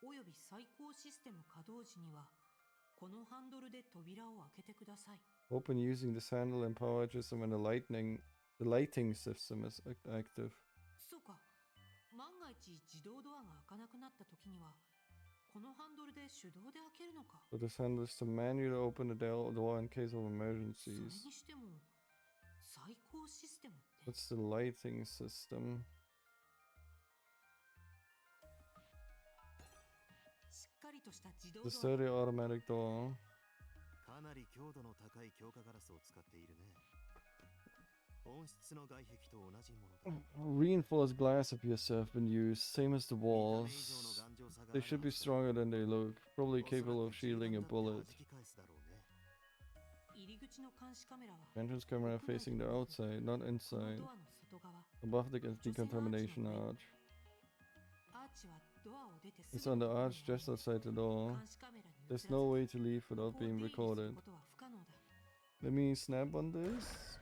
Speaker 6: および最高システム稼働時にはこのハンドルで扉を開けてください。
Speaker 1: Open using this handle and power system when the lighting system is active.
Speaker 6: そうか。万が一自動ドアが開かなくなった時にはこのハンドルで手動で開けるのか。
Speaker 1: So this handle is to manually open the door in case of
Speaker 6: それ
Speaker 1: emergencies.
Speaker 6: にしても最高システムって
Speaker 1: What's the lighting system?
Speaker 6: しっかりとした自動
Speaker 1: The
Speaker 6: ドア。
Speaker 1: sturdy automatic door.
Speaker 4: かなり強度の高い強化ガラスを使っているね温室の外壁と同じものだ
Speaker 1: Reinforced glass appears to have been used, same as the
Speaker 4: 見た目以上
Speaker 1: walls.
Speaker 4: の頑丈さが
Speaker 1: They should be stronger than they look, probably capable of shielding a bullet.
Speaker 6: 入り口の監視カメラは
Speaker 1: Entrance camera facing the outside, not
Speaker 6: この
Speaker 1: inside.
Speaker 6: ドアの外側。
Speaker 1: Above the decontamination arch.
Speaker 6: アーチはドアを出てす
Speaker 1: It's
Speaker 6: ぐ
Speaker 1: on
Speaker 6: の
Speaker 1: the
Speaker 6: ところ
Speaker 1: arch
Speaker 6: に
Speaker 1: just outside the door.
Speaker 6: 監視カメラに映ら
Speaker 1: There's
Speaker 6: ず
Speaker 1: no way to leave
Speaker 6: こ
Speaker 1: without
Speaker 6: こを
Speaker 1: being
Speaker 6: 出入りする
Speaker 1: recorded.
Speaker 6: ことは不可能だ。
Speaker 1: Let me snap on this.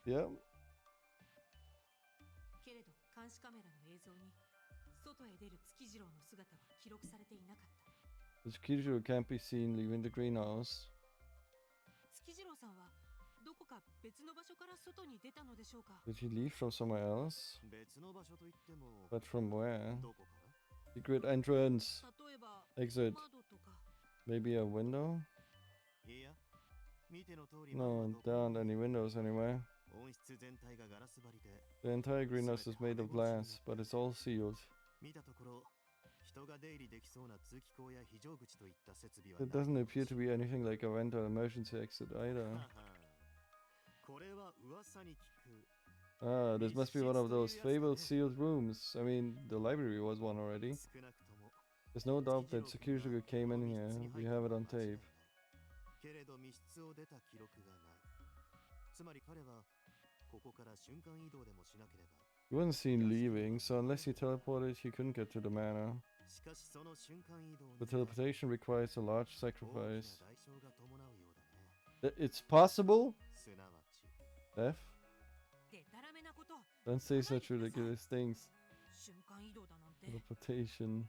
Speaker 1: Yep.
Speaker 6: けれど監視カメラの映像に外へ出る月次郎の姿は記録されていなかった。
Speaker 1: The Kirijo can't be seen leaving the greenhouse.
Speaker 6: 月次郎さんはどこか別の場所から外に出たのでしょうか。
Speaker 1: Did he leave from somewhere else?
Speaker 4: 別の場所といっても
Speaker 1: But from where?
Speaker 4: どこから
Speaker 1: Secret entrance.
Speaker 6: 例えば
Speaker 1: Exit.
Speaker 6: 窓とか。
Speaker 1: Maybe a window?
Speaker 4: いや見ての通り
Speaker 1: No, there aren't any windows anywhere.
Speaker 4: 温室全体がガラス張りで
Speaker 1: The entire greenhouse is made of glass, but it's all sealed.
Speaker 4: 見たところ人が出入りできそうな通気口や非常口といった設備は
Speaker 1: It doesn't appear to be anything like a vent or emergency exit either.
Speaker 4: これは噂に聞く
Speaker 1: Ah, this must be one of those fabled sealed rooms. I mean, the library was one already.
Speaker 4: 少なくとも
Speaker 1: There's no doubt that Sekirjuku came in here. We have it on tape.
Speaker 4: けれど密室を出た記録がないつまり彼はここから瞬間移動でもしなければ
Speaker 1: He wasn't seen leaving, so unless he teleported, he couldn't get to the manor.
Speaker 4: しかしその瞬間移動に
Speaker 1: The teleportation requires a large
Speaker 4: 大き
Speaker 1: sacrifice.
Speaker 4: な代償が伴うようだね
Speaker 1: It's possible?
Speaker 4: すなわち
Speaker 1: F?
Speaker 6: でたらめなこと。
Speaker 1: Don't say such ridiculous things.
Speaker 6: 瞬間移動だなんて。
Speaker 1: Teleportation.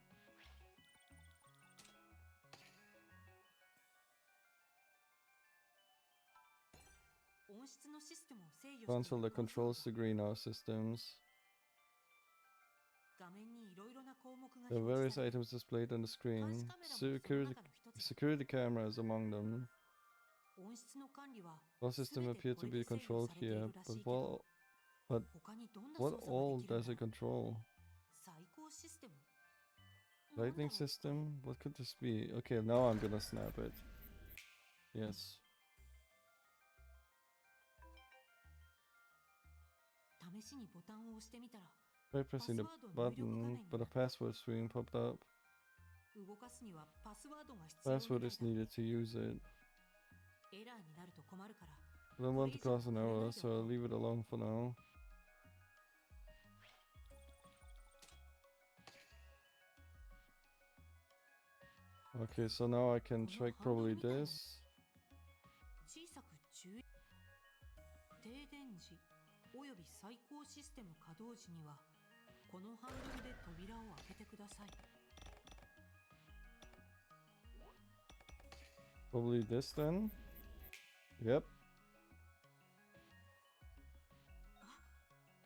Speaker 1: Console that controls the greenhouse systems. There are various items displayed on the screen. Security cameras among them. All systems appear to be controlled here, but what all does it control? Lightning system? What could this be? Okay, now I'm gonna snap it. Yes. Try pressing the button, but a password screen popped up.
Speaker 6: 動かすにはパスワードが必要みたい
Speaker 1: Password
Speaker 6: だ。
Speaker 1: is needed to use it.
Speaker 6: エラーになると困るから。
Speaker 1: I don't want to cause an error, so I'll leave it alone for now. Okay, so now I can check probably this.
Speaker 6: 小さく注意。停電時および最高システム稼働時にはこのハンドルで扉を開けてください。
Speaker 1: Probably this then. Yep.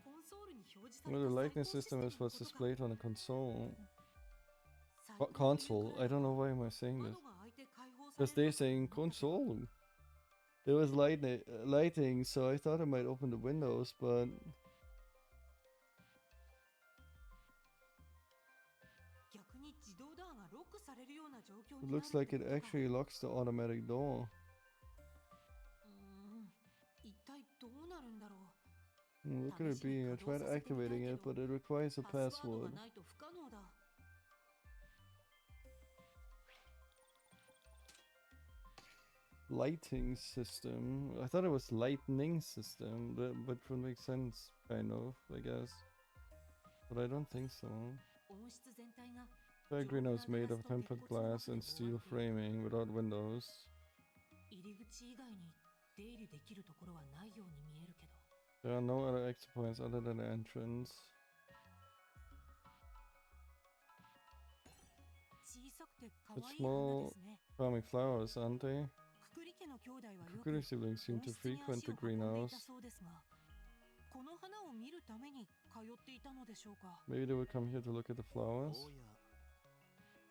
Speaker 6: コンソールに表示され
Speaker 1: Well,
Speaker 6: た
Speaker 1: the
Speaker 6: 最
Speaker 1: lightning
Speaker 6: 高システ
Speaker 1: system
Speaker 6: ム
Speaker 1: is
Speaker 6: の
Speaker 1: what's
Speaker 6: ことが
Speaker 1: displayed on the console.
Speaker 6: 最高というくらい
Speaker 1: Console. I don't know why am I saying
Speaker 6: 窓
Speaker 1: this.
Speaker 6: が開いて開放され
Speaker 1: Because they're
Speaker 6: ることを
Speaker 1: saying
Speaker 6: 思ったけど
Speaker 1: console. There was lighting, so I thought I might open the windows, but
Speaker 6: 逆に自動ドアがロックされるような状況
Speaker 1: it
Speaker 6: になる
Speaker 1: looks
Speaker 6: って
Speaker 1: like
Speaker 6: こ
Speaker 1: it
Speaker 6: とか。
Speaker 1: actually locks the automatic door.
Speaker 6: 一体どうなるんだろう。
Speaker 1: What could it be? I tried activating it, but it requires a
Speaker 6: パスワードが
Speaker 1: password.
Speaker 6: ないと不可能だ。
Speaker 1: Lighting system. I thought it was lightning system, but would make sense, kind of, I guess. But I don't think so.
Speaker 6: 温室全体が
Speaker 1: The greenhouse made of tempered glass and steel framing without windows.
Speaker 6: 入り口以外に出入りできるところはないように見えるけど。
Speaker 1: There are no other exit points other than the entrance.
Speaker 6: 小さくて可
Speaker 1: But
Speaker 6: 愛い花ですね。
Speaker 1: Farming flowers, aren't they?
Speaker 6: ククリ家の兄弟はよく
Speaker 1: Kukuri siblings seem
Speaker 6: 温
Speaker 1: to
Speaker 6: 室に
Speaker 1: frequent
Speaker 6: 足
Speaker 1: the
Speaker 6: を運んでいた
Speaker 1: greenhouse.
Speaker 6: そうですが、この花を見るために通っていたのでしょうか。
Speaker 1: Maybe they would come here to look at the flowers.
Speaker 4: おや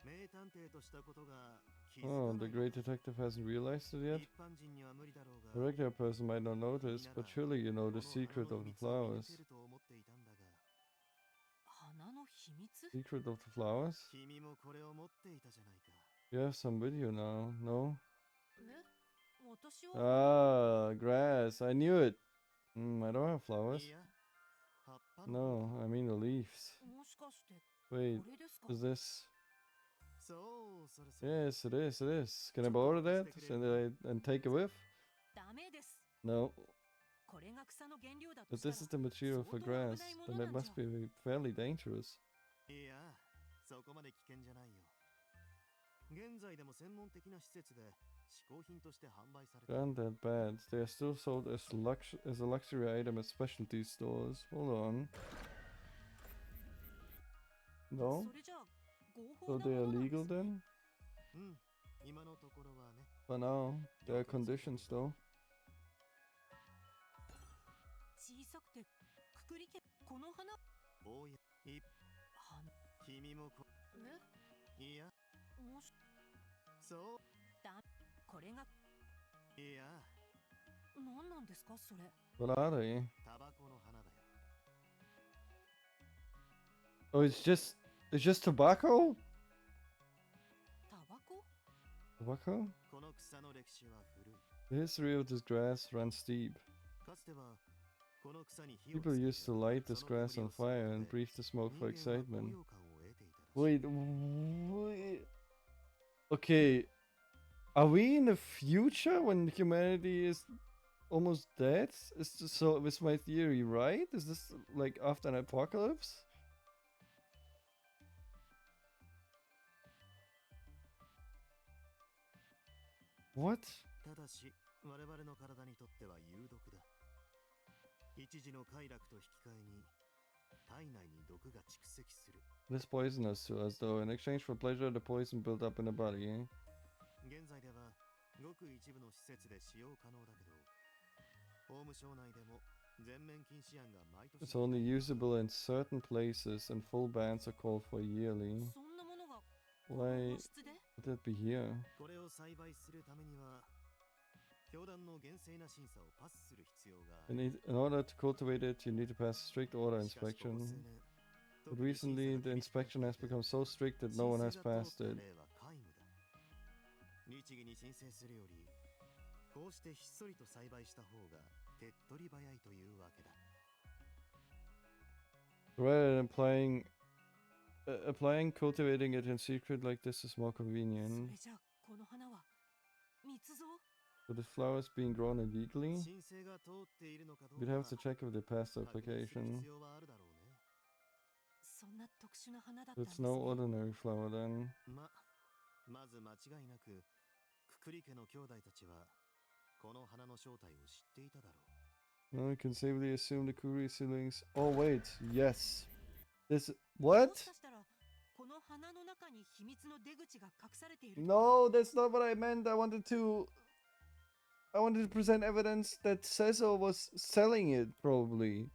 Speaker 4: 名探偵としたことが気づ
Speaker 1: Oh,
Speaker 4: かな
Speaker 1: the
Speaker 4: い
Speaker 1: great detective hasn't realized it yet?
Speaker 4: 一般人には無理だろう
Speaker 1: A
Speaker 4: が
Speaker 1: regular person might not notice, but surely you know the
Speaker 4: この
Speaker 1: secret
Speaker 4: 花の
Speaker 1: of
Speaker 4: 秘
Speaker 1: the
Speaker 4: 密を見抜
Speaker 1: flowers.
Speaker 4: けると思っていたんだが
Speaker 6: 花の秘密？
Speaker 1: Secret of the flowers?
Speaker 4: 君もこれを持っていたじゃないか
Speaker 1: You have some with you now, no?
Speaker 6: え？私は
Speaker 1: Ah, grass. I knew it. I don't have
Speaker 4: い
Speaker 1: flowers.
Speaker 4: や葉っぱの
Speaker 1: No, I mean the leaves.
Speaker 6: もしかして
Speaker 1: Wait,
Speaker 6: これですか？
Speaker 1: is this?
Speaker 4: そうそれそれ
Speaker 1: Yes, it is. It is. Can I borrow that and take a whiff?
Speaker 6: ダメです。
Speaker 1: No,
Speaker 6: これが草の原料だと
Speaker 1: but
Speaker 6: したら
Speaker 1: this is the material for
Speaker 6: 相当危
Speaker 1: grass.
Speaker 6: ないも
Speaker 1: Then
Speaker 6: の
Speaker 1: it
Speaker 6: なんじ
Speaker 1: must
Speaker 6: ゃ。
Speaker 1: be fairly dangerous.
Speaker 4: いやそこまで危険じゃないよ現在でも専門的な施設で嗜好品として販売されている
Speaker 1: Aren't that bad. They are still sold as as a luxury item at specialty stores. Hold on.
Speaker 6: そ
Speaker 1: No?
Speaker 6: れじゃあ合
Speaker 1: So
Speaker 6: 法な
Speaker 1: they
Speaker 6: も
Speaker 1: are
Speaker 6: のなんで
Speaker 1: legal
Speaker 6: すね。
Speaker 1: then?
Speaker 4: うん今のところはね
Speaker 1: For now. There are conditions though.
Speaker 6: 小さくてくくり家この花
Speaker 4: おやい
Speaker 6: 花
Speaker 4: 君も
Speaker 6: え
Speaker 4: いや
Speaker 6: もし
Speaker 4: そ
Speaker 6: だこれが
Speaker 4: ういや
Speaker 6: 何なんですかそれ。
Speaker 1: What are they?
Speaker 4: タバコの花だよ
Speaker 1: Oh, it's just tobacco?
Speaker 6: タバコ？
Speaker 1: Tobacco?
Speaker 4: この草の歴史は古い
Speaker 1: The history of this grass runs steep.
Speaker 4: かつてはこの草に火をつ
Speaker 1: People
Speaker 4: けて
Speaker 1: used to light this
Speaker 4: その
Speaker 1: grass
Speaker 4: 煙
Speaker 1: on
Speaker 4: を吸
Speaker 1: fire
Speaker 4: っ
Speaker 1: and
Speaker 4: て
Speaker 1: breathe the smoke
Speaker 4: 人
Speaker 1: for
Speaker 4: 間は高
Speaker 1: excitement.
Speaker 4: 揚感を得ていたらしい
Speaker 1: Wait. Okay. Are we in the future when humanity is almost dead? Is my theory right? Is this like after an apocalypse? What?
Speaker 4: ただし我々の体にとっては有毒だ一時の快楽と引き換えに体内に毒が蓄積する
Speaker 1: It is poisonous to us though. In exchange for pleasure, the poison built up in the body. Eh?
Speaker 4: 現在ではごく一部の施設で使用可能だけど法務省内でも全面禁止案が毎年
Speaker 1: It's only usable in certain places, and full bans are called for yearly.
Speaker 6: そんなものが
Speaker 1: Why
Speaker 6: 温室で？
Speaker 1: would that be here?
Speaker 4: これを栽培するためには教団の厳正な審査をパスする必要がある
Speaker 1: In order to cultivate it, you need to pass a strict order
Speaker 4: しかしここ数
Speaker 1: inspection.
Speaker 4: 年
Speaker 1: But recently, the inspection has become so strict that no one has passed it.
Speaker 4: 例は皆無だ律儀に申請するよりこうしてひっそりと栽培した方が手っ取り早いというわけだ
Speaker 1: Rather than applying applying cultivating it in secret like this is more
Speaker 6: そ
Speaker 1: convenient.
Speaker 6: れじゃあこの花は密造？
Speaker 1: But the flowers being grown illegally?
Speaker 4: 申請が通っているのかどう
Speaker 1: We'd
Speaker 4: か
Speaker 1: have to check if they passed the
Speaker 4: 確認する
Speaker 1: application.
Speaker 4: 必要はあるだろうね。
Speaker 6: そんな特殊な花だったんで
Speaker 1: It's
Speaker 6: すね。
Speaker 1: no ordinary flower then.
Speaker 4: まず間違いなくククリ家の兄弟たちはこの花の正体を知っていただろう。
Speaker 1: No, we can safely assume the Kuri siblings. Oh wait, yes. This
Speaker 6: も
Speaker 1: what?
Speaker 6: しかしたらこの花の中に秘密の出口が隠されている。
Speaker 1: No, that's not what I meant. I wanted to present evidence that Cesar was selling it, probably.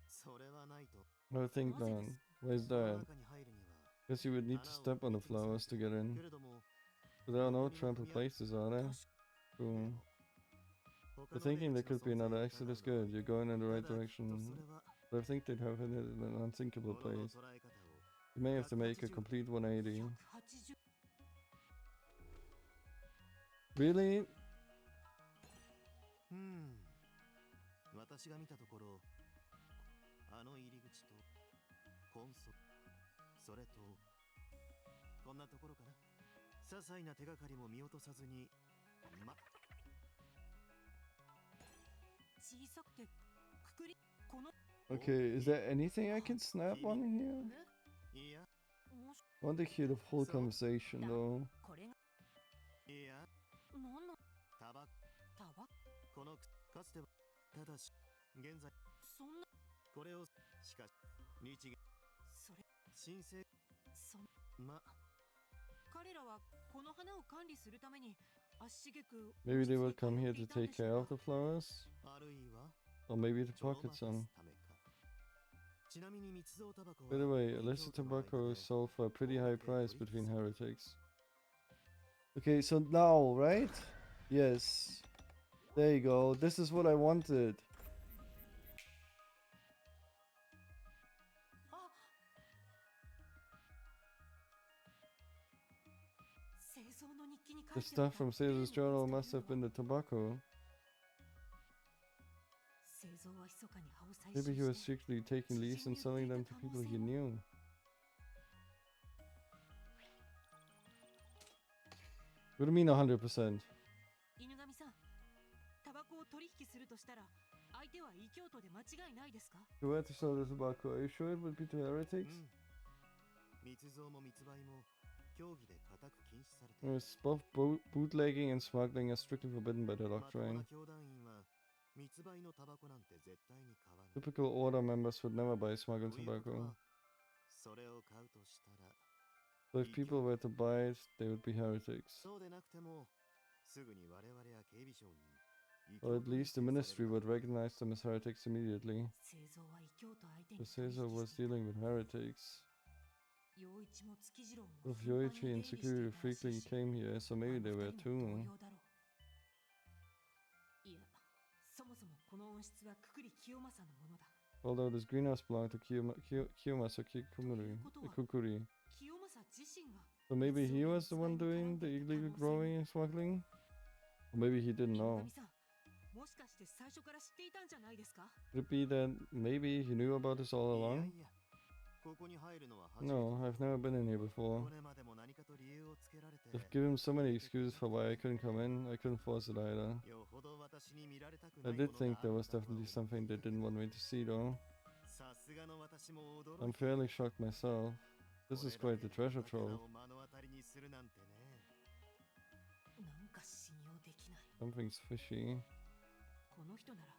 Speaker 4: それはないと。
Speaker 1: I think not. Where's
Speaker 4: その
Speaker 1: that?
Speaker 4: 中に入るには
Speaker 1: Guess you would need to step on the flowers to get
Speaker 4: け
Speaker 1: in.
Speaker 4: れども
Speaker 1: But there are no trampled places, are there?
Speaker 6: 確
Speaker 1: Cool.
Speaker 4: 他
Speaker 1: The
Speaker 4: の
Speaker 1: thinking
Speaker 4: 出
Speaker 1: there
Speaker 4: 口の
Speaker 1: could be
Speaker 4: 存在
Speaker 1: another
Speaker 4: を
Speaker 1: exit is
Speaker 4: 疑う
Speaker 1: good. You're going in the
Speaker 4: の
Speaker 1: right
Speaker 4: ただきっとそ
Speaker 1: direction.
Speaker 4: れは
Speaker 1: But I think they'd have it in an
Speaker 4: 物
Speaker 1: unthinkable
Speaker 4: の
Speaker 1: place.
Speaker 4: 捉え方を
Speaker 1: You may have to make a complete 180.
Speaker 6: 180。
Speaker 1: Really?
Speaker 4: 私が見たところあの入り口とコンソそれとこんなところかな。些細な手がかりも見落とさずに
Speaker 6: 小さくてくくりこの
Speaker 1: Okay, is there anything I can snap on here?
Speaker 4: いや
Speaker 6: もし
Speaker 1: I want to hear the whole conversation though.
Speaker 6: これが
Speaker 4: いや
Speaker 6: 何の
Speaker 4: タバ
Speaker 6: タバ
Speaker 4: このかつてはただし現在
Speaker 6: そんな
Speaker 4: これをしかし日銀
Speaker 6: それ
Speaker 4: 申請
Speaker 6: そん
Speaker 4: ま
Speaker 6: 彼らはこの花を管理するために足しげく
Speaker 1: Maybe they will
Speaker 6: 王室に
Speaker 1: come
Speaker 6: 通
Speaker 1: here
Speaker 6: って
Speaker 1: to
Speaker 6: いたんで
Speaker 1: take
Speaker 6: しょ
Speaker 1: care
Speaker 6: う
Speaker 1: of
Speaker 6: か
Speaker 1: the flowers?
Speaker 4: あるいは
Speaker 1: Or maybe to
Speaker 4: 情を
Speaker 1: pocket
Speaker 4: 任す
Speaker 1: some.
Speaker 4: ためか。ちなみに密造タバコは
Speaker 1: By the way,
Speaker 4: 異教
Speaker 1: illicit
Speaker 4: 徒の間
Speaker 1: tobacco
Speaker 4: で
Speaker 1: is sold for a pretty high price between heretics. Okay, so now, right? Yes. There you go. This is what I wanted.
Speaker 6: あ製造の日記に書
Speaker 1: The
Speaker 6: いてあっ
Speaker 1: stuff
Speaker 6: た
Speaker 1: from Caesar's
Speaker 6: 例の
Speaker 1: journal
Speaker 6: やつ
Speaker 1: must
Speaker 6: という
Speaker 1: have
Speaker 6: の
Speaker 1: been
Speaker 6: は
Speaker 1: the tobacco.
Speaker 6: 製造は密かに葉を採
Speaker 1: Maybe he
Speaker 6: 集
Speaker 1: was
Speaker 6: して
Speaker 1: secretly taking leaves and selling them to people he knew. What do you mean 100%?
Speaker 6: 犬神さんタバコを取引するとしたら相手は異教徒で間違いないですか
Speaker 1: If you were to sell the tobacco, are you sure it would be to
Speaker 4: う
Speaker 1: heretics?
Speaker 4: ん密造も密売も競技で固く禁止されている
Speaker 1: Yes, both bootlegging and smuggling are strictly forbidden by the
Speaker 4: まともな
Speaker 1: doctrine.
Speaker 4: 教団員は密売のタバコなんて絶対に買わない
Speaker 1: Typical order members would never buy smuggled
Speaker 4: ということ
Speaker 1: tobacco.
Speaker 4: はそれを買うとしたら
Speaker 1: So if people were to buy it, they would be heretics.
Speaker 4: そうでなくてもすぐに我々や警備省に異
Speaker 1: Or
Speaker 4: 教
Speaker 1: at
Speaker 4: 徒
Speaker 1: least the
Speaker 4: 認定され
Speaker 1: ministry
Speaker 4: る
Speaker 1: would recognize them as heretics immediately.
Speaker 6: 製造は異教徒相手
Speaker 1: So
Speaker 6: に取
Speaker 1: Caesar
Speaker 6: 引
Speaker 1: was
Speaker 6: していた
Speaker 1: dealing with heretics.
Speaker 6: 陽一も月次郎も
Speaker 1: Both
Speaker 6: 頻繁に
Speaker 1: Yoichi
Speaker 6: 出入
Speaker 1: and
Speaker 6: りしてい
Speaker 1: Security
Speaker 6: たらしい
Speaker 1: frequently
Speaker 6: し
Speaker 1: came here, so maybe they
Speaker 6: あ
Speaker 1: were
Speaker 6: の二人も
Speaker 1: too.
Speaker 6: 同様だろういやそもそもこの温室はくくり清正のものだ
Speaker 1: Although this greenhouse belonged to Kiyomasa Kukuri.
Speaker 6: 清正自身が
Speaker 1: So maybe he was the one doing the illegal growing and smuggling? Or maybe he didn't
Speaker 6: 犬
Speaker 1: know.
Speaker 6: 神さんもしかして最初から知っていたんじゃないですか
Speaker 1: Could it be that maybe he knew about this all
Speaker 4: いや
Speaker 1: along?
Speaker 4: いやここに入るのは初めて
Speaker 1: No, I've never been in here
Speaker 4: こ
Speaker 1: before.
Speaker 4: れまでも何かと理由をつけられて
Speaker 1: They've given so many excuses for why I couldn't come in, I couldn't force it either.
Speaker 4: よほど私に見られたくな
Speaker 1: I
Speaker 4: い
Speaker 1: did
Speaker 4: ものが
Speaker 1: think
Speaker 4: あ
Speaker 1: there
Speaker 4: る
Speaker 1: was
Speaker 4: のだとは
Speaker 1: definitely something they didn't want me to see though.
Speaker 4: さすがの私も驚
Speaker 1: I'm
Speaker 4: いた
Speaker 1: fairly shocked myself. This is quite the treasure
Speaker 4: これだけ
Speaker 1: trove.
Speaker 4: のお目の当たりにするなんてね
Speaker 6: なんか信用できない
Speaker 1: Something's fishy.
Speaker 6: この人なら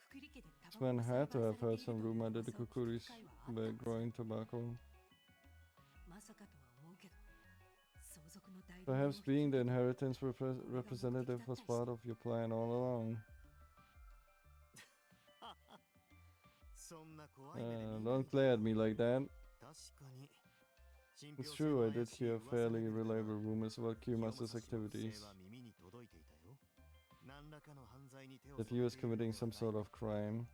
Speaker 6: くくり家でタ
Speaker 1: This
Speaker 6: バコ
Speaker 1: man
Speaker 6: が
Speaker 1: had
Speaker 6: 栽
Speaker 1: to
Speaker 6: 培
Speaker 1: have
Speaker 6: され
Speaker 1: heard
Speaker 6: ている
Speaker 1: some
Speaker 6: という
Speaker 1: rumor that the
Speaker 6: 噂を聞く
Speaker 1: Kukuris
Speaker 6: 機会はあった
Speaker 1: were
Speaker 6: はず
Speaker 1: growing tobacco.
Speaker 6: まさかとは思うけど相続の代理人を
Speaker 1: Perhaps
Speaker 6: 引き
Speaker 1: being the
Speaker 6: 受け
Speaker 1: inheritance representative was part of your plan all along.
Speaker 4: そんな怖い目で見ない
Speaker 1: Don't glare at me like that.
Speaker 4: 確かに
Speaker 1: It's true, I did hear fairly reliable rumors about Kiyomasa's activities. That he was committing some sort of crime.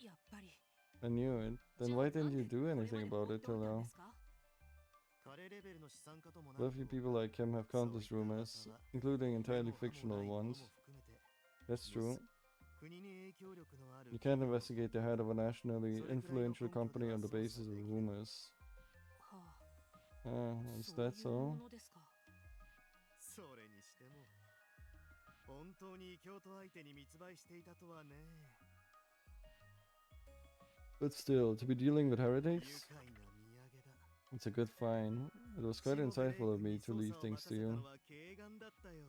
Speaker 6: やっぱり
Speaker 1: I knew it. Then why didn't you do anything about it till now?
Speaker 4: 彼レベルの資産家ともなる
Speaker 1: Wealthy people like him have countless rumors, including entirely fictional ones. That's true.
Speaker 4: 国に影響力のある
Speaker 1: You can't investigate the head of a nationally influential company on the basis of rumors.
Speaker 6: はあ
Speaker 1: Is
Speaker 6: そうい
Speaker 1: that
Speaker 6: うも
Speaker 1: so?
Speaker 6: のですか。
Speaker 4: それにしても本当に異教徒相手に密売していたとはね。
Speaker 1: But still, to be dealing with
Speaker 4: 愉
Speaker 1: heretics,
Speaker 4: 快な土産だ。
Speaker 1: it's a good find. It was quite
Speaker 4: しもべレイ
Speaker 1: insightful of
Speaker 4: 君
Speaker 1: me
Speaker 4: に
Speaker 1: to
Speaker 4: 捜
Speaker 1: leave
Speaker 4: 査を
Speaker 1: things
Speaker 4: 任
Speaker 1: to
Speaker 4: せた
Speaker 1: you.
Speaker 4: のは軽眼だったよ。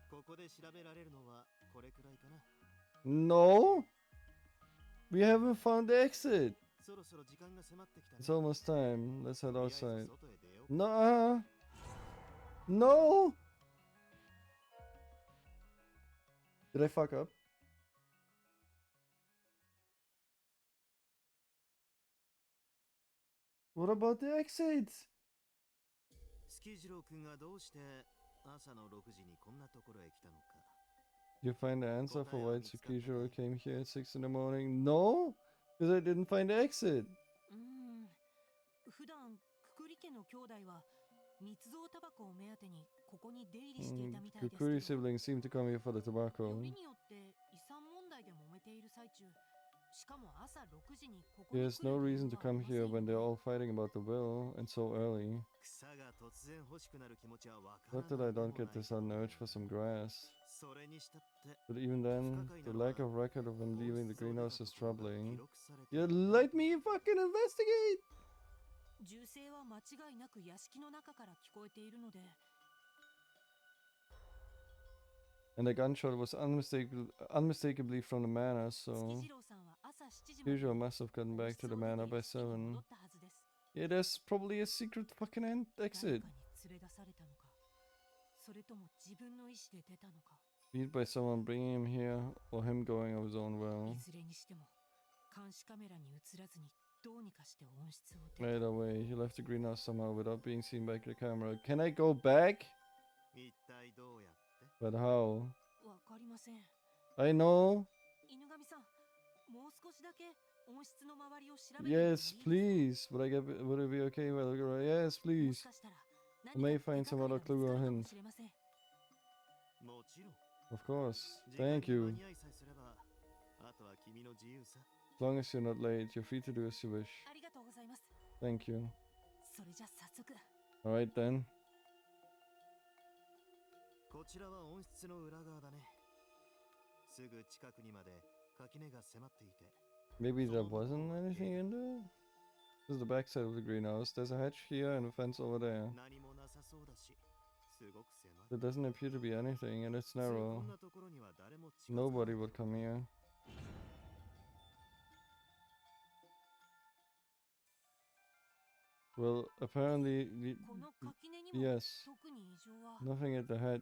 Speaker 4: ここで調べられるのはこれくらいかな。
Speaker 1: No! We haven't found the exit!
Speaker 4: そろそろ時間が迫ってきたね。
Speaker 1: It's almost time. Let's head
Speaker 4: とりあえず
Speaker 1: outside.
Speaker 4: 外へ出ようか。
Speaker 1: Nuh-uh! No! Did I fuck up? What about the exit?
Speaker 4: スキジロウ君がどうして朝の6時にこんなところへ来たのか。
Speaker 1: You find the answer for why Tsukishiro came here at 6 in the morning? No! Because I didn't find the exit.
Speaker 6: 普段くくり家の兄弟は密造タバコを目当てにここに出入りしていたみたいですけ
Speaker 1: Kukuri
Speaker 6: ど、
Speaker 1: siblings seem to come here for the
Speaker 6: よ
Speaker 1: tobacco.
Speaker 6: りによって遺産問題で揉めている最中、しかも朝6時にここに来る
Speaker 1: There's no
Speaker 6: 理由
Speaker 1: reason to
Speaker 6: はあり
Speaker 1: come
Speaker 6: ません
Speaker 1: here
Speaker 6: よ
Speaker 1: when
Speaker 6: ね。
Speaker 1: they're all fighting about the will, and so early.
Speaker 4: 草が突然欲しくなる気持ちはわから
Speaker 1: Not that
Speaker 4: な
Speaker 1: I
Speaker 4: いでも
Speaker 1: don't
Speaker 4: ない
Speaker 1: get the sudden urge for some grass.
Speaker 4: それにしたって
Speaker 1: But even then, the lack of record of him leaving the greenhouse is
Speaker 4: 記
Speaker 1: troubling.
Speaker 4: 録されてい
Speaker 1: You
Speaker 4: る
Speaker 1: let me fucking investigate!
Speaker 6: 銃声は間違いなく屋敷の中から聞こえているので、
Speaker 1: And the gunshot was unmistakably from the manor,
Speaker 6: 月
Speaker 1: so
Speaker 6: 次郎さんは朝7時まで
Speaker 1: Kujiro must have gotten
Speaker 6: 温
Speaker 1: back
Speaker 6: 室
Speaker 1: to the
Speaker 6: を出て
Speaker 1: manor by
Speaker 6: 屋敷に戻
Speaker 1: 7.
Speaker 6: ったはずです。
Speaker 1: Yeah, there's probably a secret fucking
Speaker 6: 誰
Speaker 1: exit.
Speaker 6: かに連れ出されたのか、それとも自分の意思で出たのか。
Speaker 1: Be it by someone bringing him here, or him going of his own will.
Speaker 6: いずれにしても監視カメラに映らずにどうにかして温室を出た。
Speaker 1: Either way, he left the greenhouse somehow without being seen by the camera. Can I go back?
Speaker 4: 一体どうやって
Speaker 1: But how?
Speaker 6: わかりません。
Speaker 1: I know.
Speaker 6: 犬神さん、もう少しだけ温室の周りを調べてみてもいい
Speaker 1: Yes,
Speaker 6: ですか？
Speaker 1: please. Would it be okay if I look around? Yes,
Speaker 6: もし
Speaker 1: please.
Speaker 6: かしたら
Speaker 1: I
Speaker 6: 何
Speaker 1: may
Speaker 6: か
Speaker 1: find
Speaker 6: 手
Speaker 1: some
Speaker 6: がか
Speaker 1: other
Speaker 6: りが
Speaker 1: clue
Speaker 6: 見つ
Speaker 1: or
Speaker 6: かるかも
Speaker 1: hint.
Speaker 6: しれません。
Speaker 4: もちろん
Speaker 1: Of course.
Speaker 4: 時間
Speaker 1: Thank
Speaker 4: に間
Speaker 1: you.
Speaker 4: に合いさえすればあとは君の自由さ。
Speaker 1: As long as you're not late, you're free to do as you wish.
Speaker 6: ありがとうございます。
Speaker 1: Thank you.
Speaker 6: それじゃ早速。
Speaker 1: Alright then.
Speaker 4: こちらは温室の裏側だね。すぐ近くにまで垣根が迫っていて。
Speaker 1: Maybe there wasn't anything in there? This is the backside of the greenhouse. There's a hatch here and a fence over there.
Speaker 4: 何もなさそうだし、すごく狭い。
Speaker 1: There doesn't appear to be anything, and it's
Speaker 4: こ
Speaker 1: narrow.
Speaker 4: んなところには誰も近づかない
Speaker 1: Nobody would come here. Well, apparently,
Speaker 6: この垣根にも
Speaker 1: yes,
Speaker 6: 特に異常は。
Speaker 1: nothing at the hatch.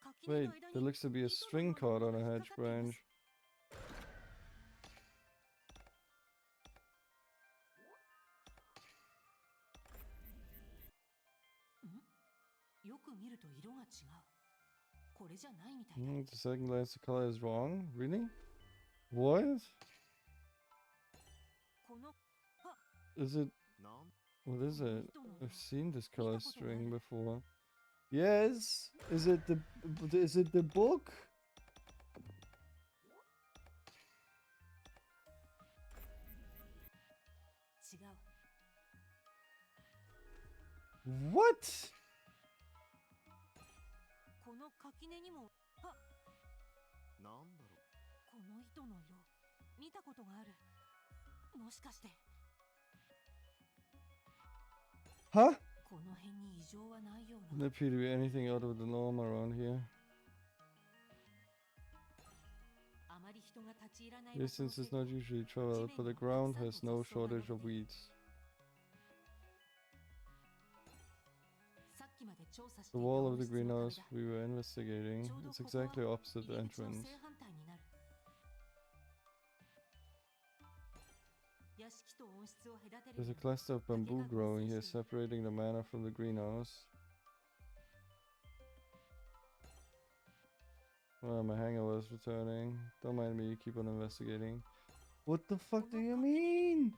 Speaker 6: 垣根
Speaker 1: Wait,
Speaker 6: の間
Speaker 1: there
Speaker 6: に
Speaker 1: looks to be a
Speaker 6: 糸の
Speaker 1: string
Speaker 6: ような
Speaker 1: caught
Speaker 6: も
Speaker 1: on
Speaker 6: の
Speaker 1: a
Speaker 6: が引っ
Speaker 1: hatch
Speaker 6: かかっています。
Speaker 1: branch.
Speaker 6: ん？よく見ると色が違う。これじゃないみたいだ。
Speaker 1: The second glance, the color is wrong. Really? What?
Speaker 6: この
Speaker 1: Is it?
Speaker 4: なん
Speaker 1: What is it?
Speaker 6: 糸の色
Speaker 1: I've seen this color
Speaker 6: 見たことがある。
Speaker 1: string before. Yes. Is it the book?
Speaker 6: 違う。
Speaker 1: What?
Speaker 6: この垣根にも
Speaker 4: なんだろ
Speaker 6: この糸の色見たことがある。もしかして
Speaker 1: Huh?
Speaker 6: この辺に異常はないよう
Speaker 1: Doesn't
Speaker 6: な。
Speaker 1: appear to be anything out of the norm around here.
Speaker 6: あまり人が立ち入らない場所の
Speaker 1: Distance
Speaker 6: せい
Speaker 1: is
Speaker 6: で
Speaker 1: not usually traveled, but the ground has no shortage of weeds.
Speaker 6: さっきまで調査し
Speaker 1: The
Speaker 6: ていた
Speaker 1: wall
Speaker 6: 温
Speaker 1: of the
Speaker 6: 室の壁
Speaker 1: greenhouse
Speaker 6: だ。
Speaker 1: we were investigating.
Speaker 6: ちょうど
Speaker 1: It's
Speaker 6: ここは
Speaker 1: exactly opposite the
Speaker 6: 入り口の
Speaker 1: entrance.
Speaker 6: 正反対になる。屋敷と温室を隔てる
Speaker 1: There's
Speaker 6: よ
Speaker 1: a
Speaker 6: うに
Speaker 1: cluster of bamboo growing here, separating the manor from the greenhouse. Oh, my hangover is returning. Don't mind me, keep on investigating. What the fuck do you mean?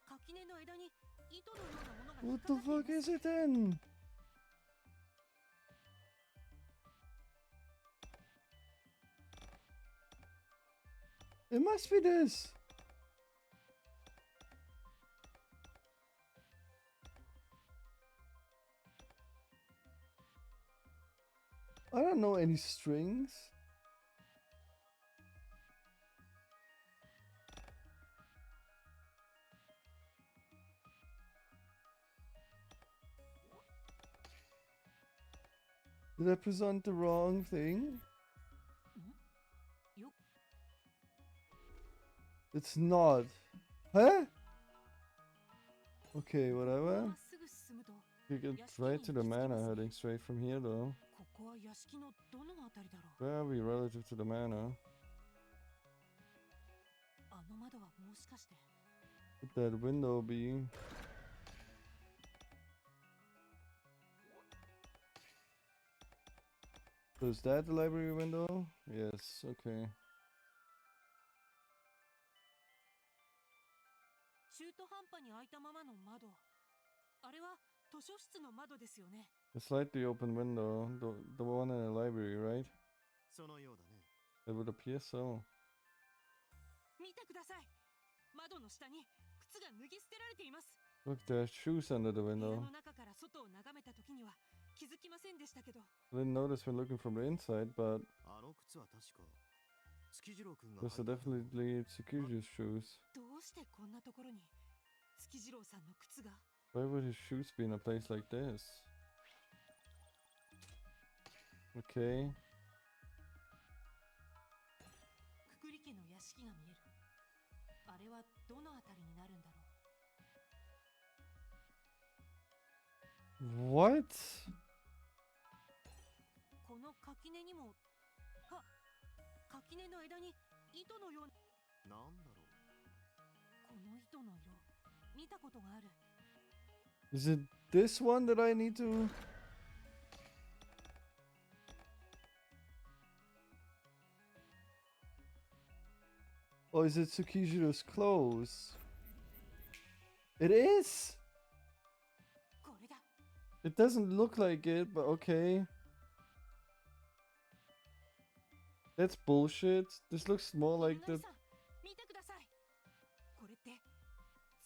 Speaker 6: 垣根の枝に糸のようなものが
Speaker 1: What
Speaker 6: 引
Speaker 1: the
Speaker 6: っかかって
Speaker 1: fuck
Speaker 6: います。
Speaker 1: is it then? It must be this. I don't know any strings. Did I present the wrong thing? It's not. Huh? Okay, whatever.
Speaker 6: まっすぐ進むと
Speaker 1: You get right to the manor, heading straight from here though.
Speaker 6: ここは屋敷のどのあたりだろう。
Speaker 1: Where are we relative to the manor?
Speaker 6: あの窓はもしかして
Speaker 1: Could that window be? So is that the library window? Yes, okay.
Speaker 6: 中途半端に開いたままの窓。あれは図書室の窓ですよね。
Speaker 1: The slightly open window, the one in the library, right?
Speaker 4: そのようだね。
Speaker 1: It would appear so.
Speaker 6: 見てください。窓の下に靴が脱ぎ捨てられています。
Speaker 1: Look, there are shoes under the
Speaker 6: 部屋
Speaker 1: window.
Speaker 6: の中から外を眺めた時には気づきませんでしたけど。
Speaker 1: I didn't notice when looking from the inside, but
Speaker 4: あの靴は確か月次郎くんが
Speaker 1: those are definitely Tsukuju's shoes.
Speaker 6: どうしてこんなところに月次郎さんの靴が？
Speaker 1: Why would his shoes be in a place like this? Okay.
Speaker 6: くくり家の屋敷が見える。あれはどのあたりになるんだろう。
Speaker 1: What?
Speaker 6: この垣根にも、あ、垣根の枝に糸のような。
Speaker 4: なんだろう。
Speaker 6: この糸の色、見たことがある。
Speaker 1: Is it this one that I need to? Or is it Tsukijiro's clothes? It is!
Speaker 6: これだ。
Speaker 1: It doesn't look like it, but okay. That's bullshit. This looks more like the...
Speaker 6: 見てください。これって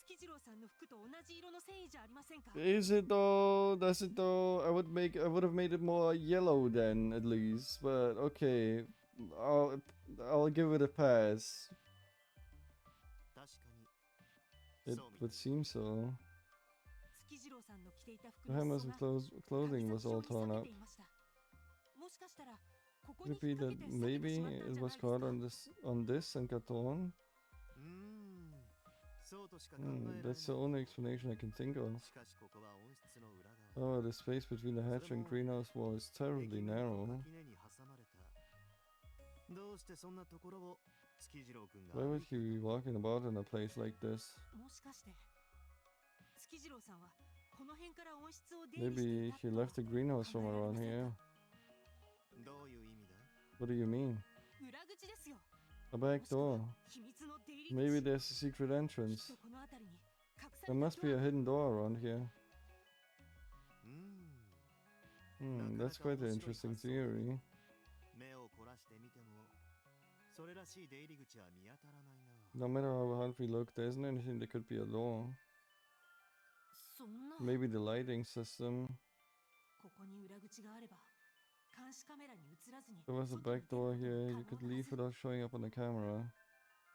Speaker 6: 月次郎さんの服と同じ色の繊維じゃありませんか？
Speaker 1: Is it though? Does it though? I would have made it more yellow then, at least. But okay, I'll give it a pass.
Speaker 4: 確かに。
Speaker 1: It
Speaker 4: そうみたい
Speaker 1: would seem so.
Speaker 6: 月次郎さんの着ていた服
Speaker 1: The
Speaker 6: の
Speaker 1: hammers
Speaker 6: 裾
Speaker 1: and
Speaker 6: が
Speaker 1: clothing was all torn up.
Speaker 6: もしかしたらここ
Speaker 1: Could
Speaker 6: に
Speaker 1: it be
Speaker 6: 引っ掛
Speaker 1: that
Speaker 6: けて避けて
Speaker 1: maybe
Speaker 6: しまったん
Speaker 1: it
Speaker 6: じゃない
Speaker 1: was
Speaker 6: ですか？
Speaker 1: caught on this and got torn?
Speaker 4: そうとしか考えられない。
Speaker 1: That's the only explanation I can think of.
Speaker 4: しかしここは温室の裏側。
Speaker 1: Oh, the space between the hatch and greenhouse wall is terribly narrow.
Speaker 4: 垣根に挟まれた。どうしてそんなところを月次郎くんが
Speaker 1: Why would he be walking about in a place like this?
Speaker 6: もしかして月次郎さんはこの辺から温室を出入りして
Speaker 1: Maybe
Speaker 6: いた
Speaker 1: he
Speaker 6: と
Speaker 1: left the greenhouse from
Speaker 6: 考えられ
Speaker 1: around
Speaker 6: ません
Speaker 1: here.
Speaker 6: か？
Speaker 4: どういう意味だい？
Speaker 1: What do you mean?
Speaker 6: 裏口ですよ。
Speaker 1: A back door.
Speaker 6: 秘密の出入り口。
Speaker 1: Maybe there's a secret
Speaker 6: きっ
Speaker 1: entrance.
Speaker 6: とこの辺りに隠さ
Speaker 1: There
Speaker 6: れた
Speaker 1: must be a hidden door around here. That's quite an interesting theory.
Speaker 4: 目を凝らしてみてもそれらしい出入り口は見当たらないな。
Speaker 1: No matter how hard we look, there isn't anything that could be a door.
Speaker 6: そんな。
Speaker 1: Maybe the lighting system.
Speaker 6: ここに裏口があれば監視カメラに映らずに
Speaker 1: There was a back door here. You could leave without showing up on the camera.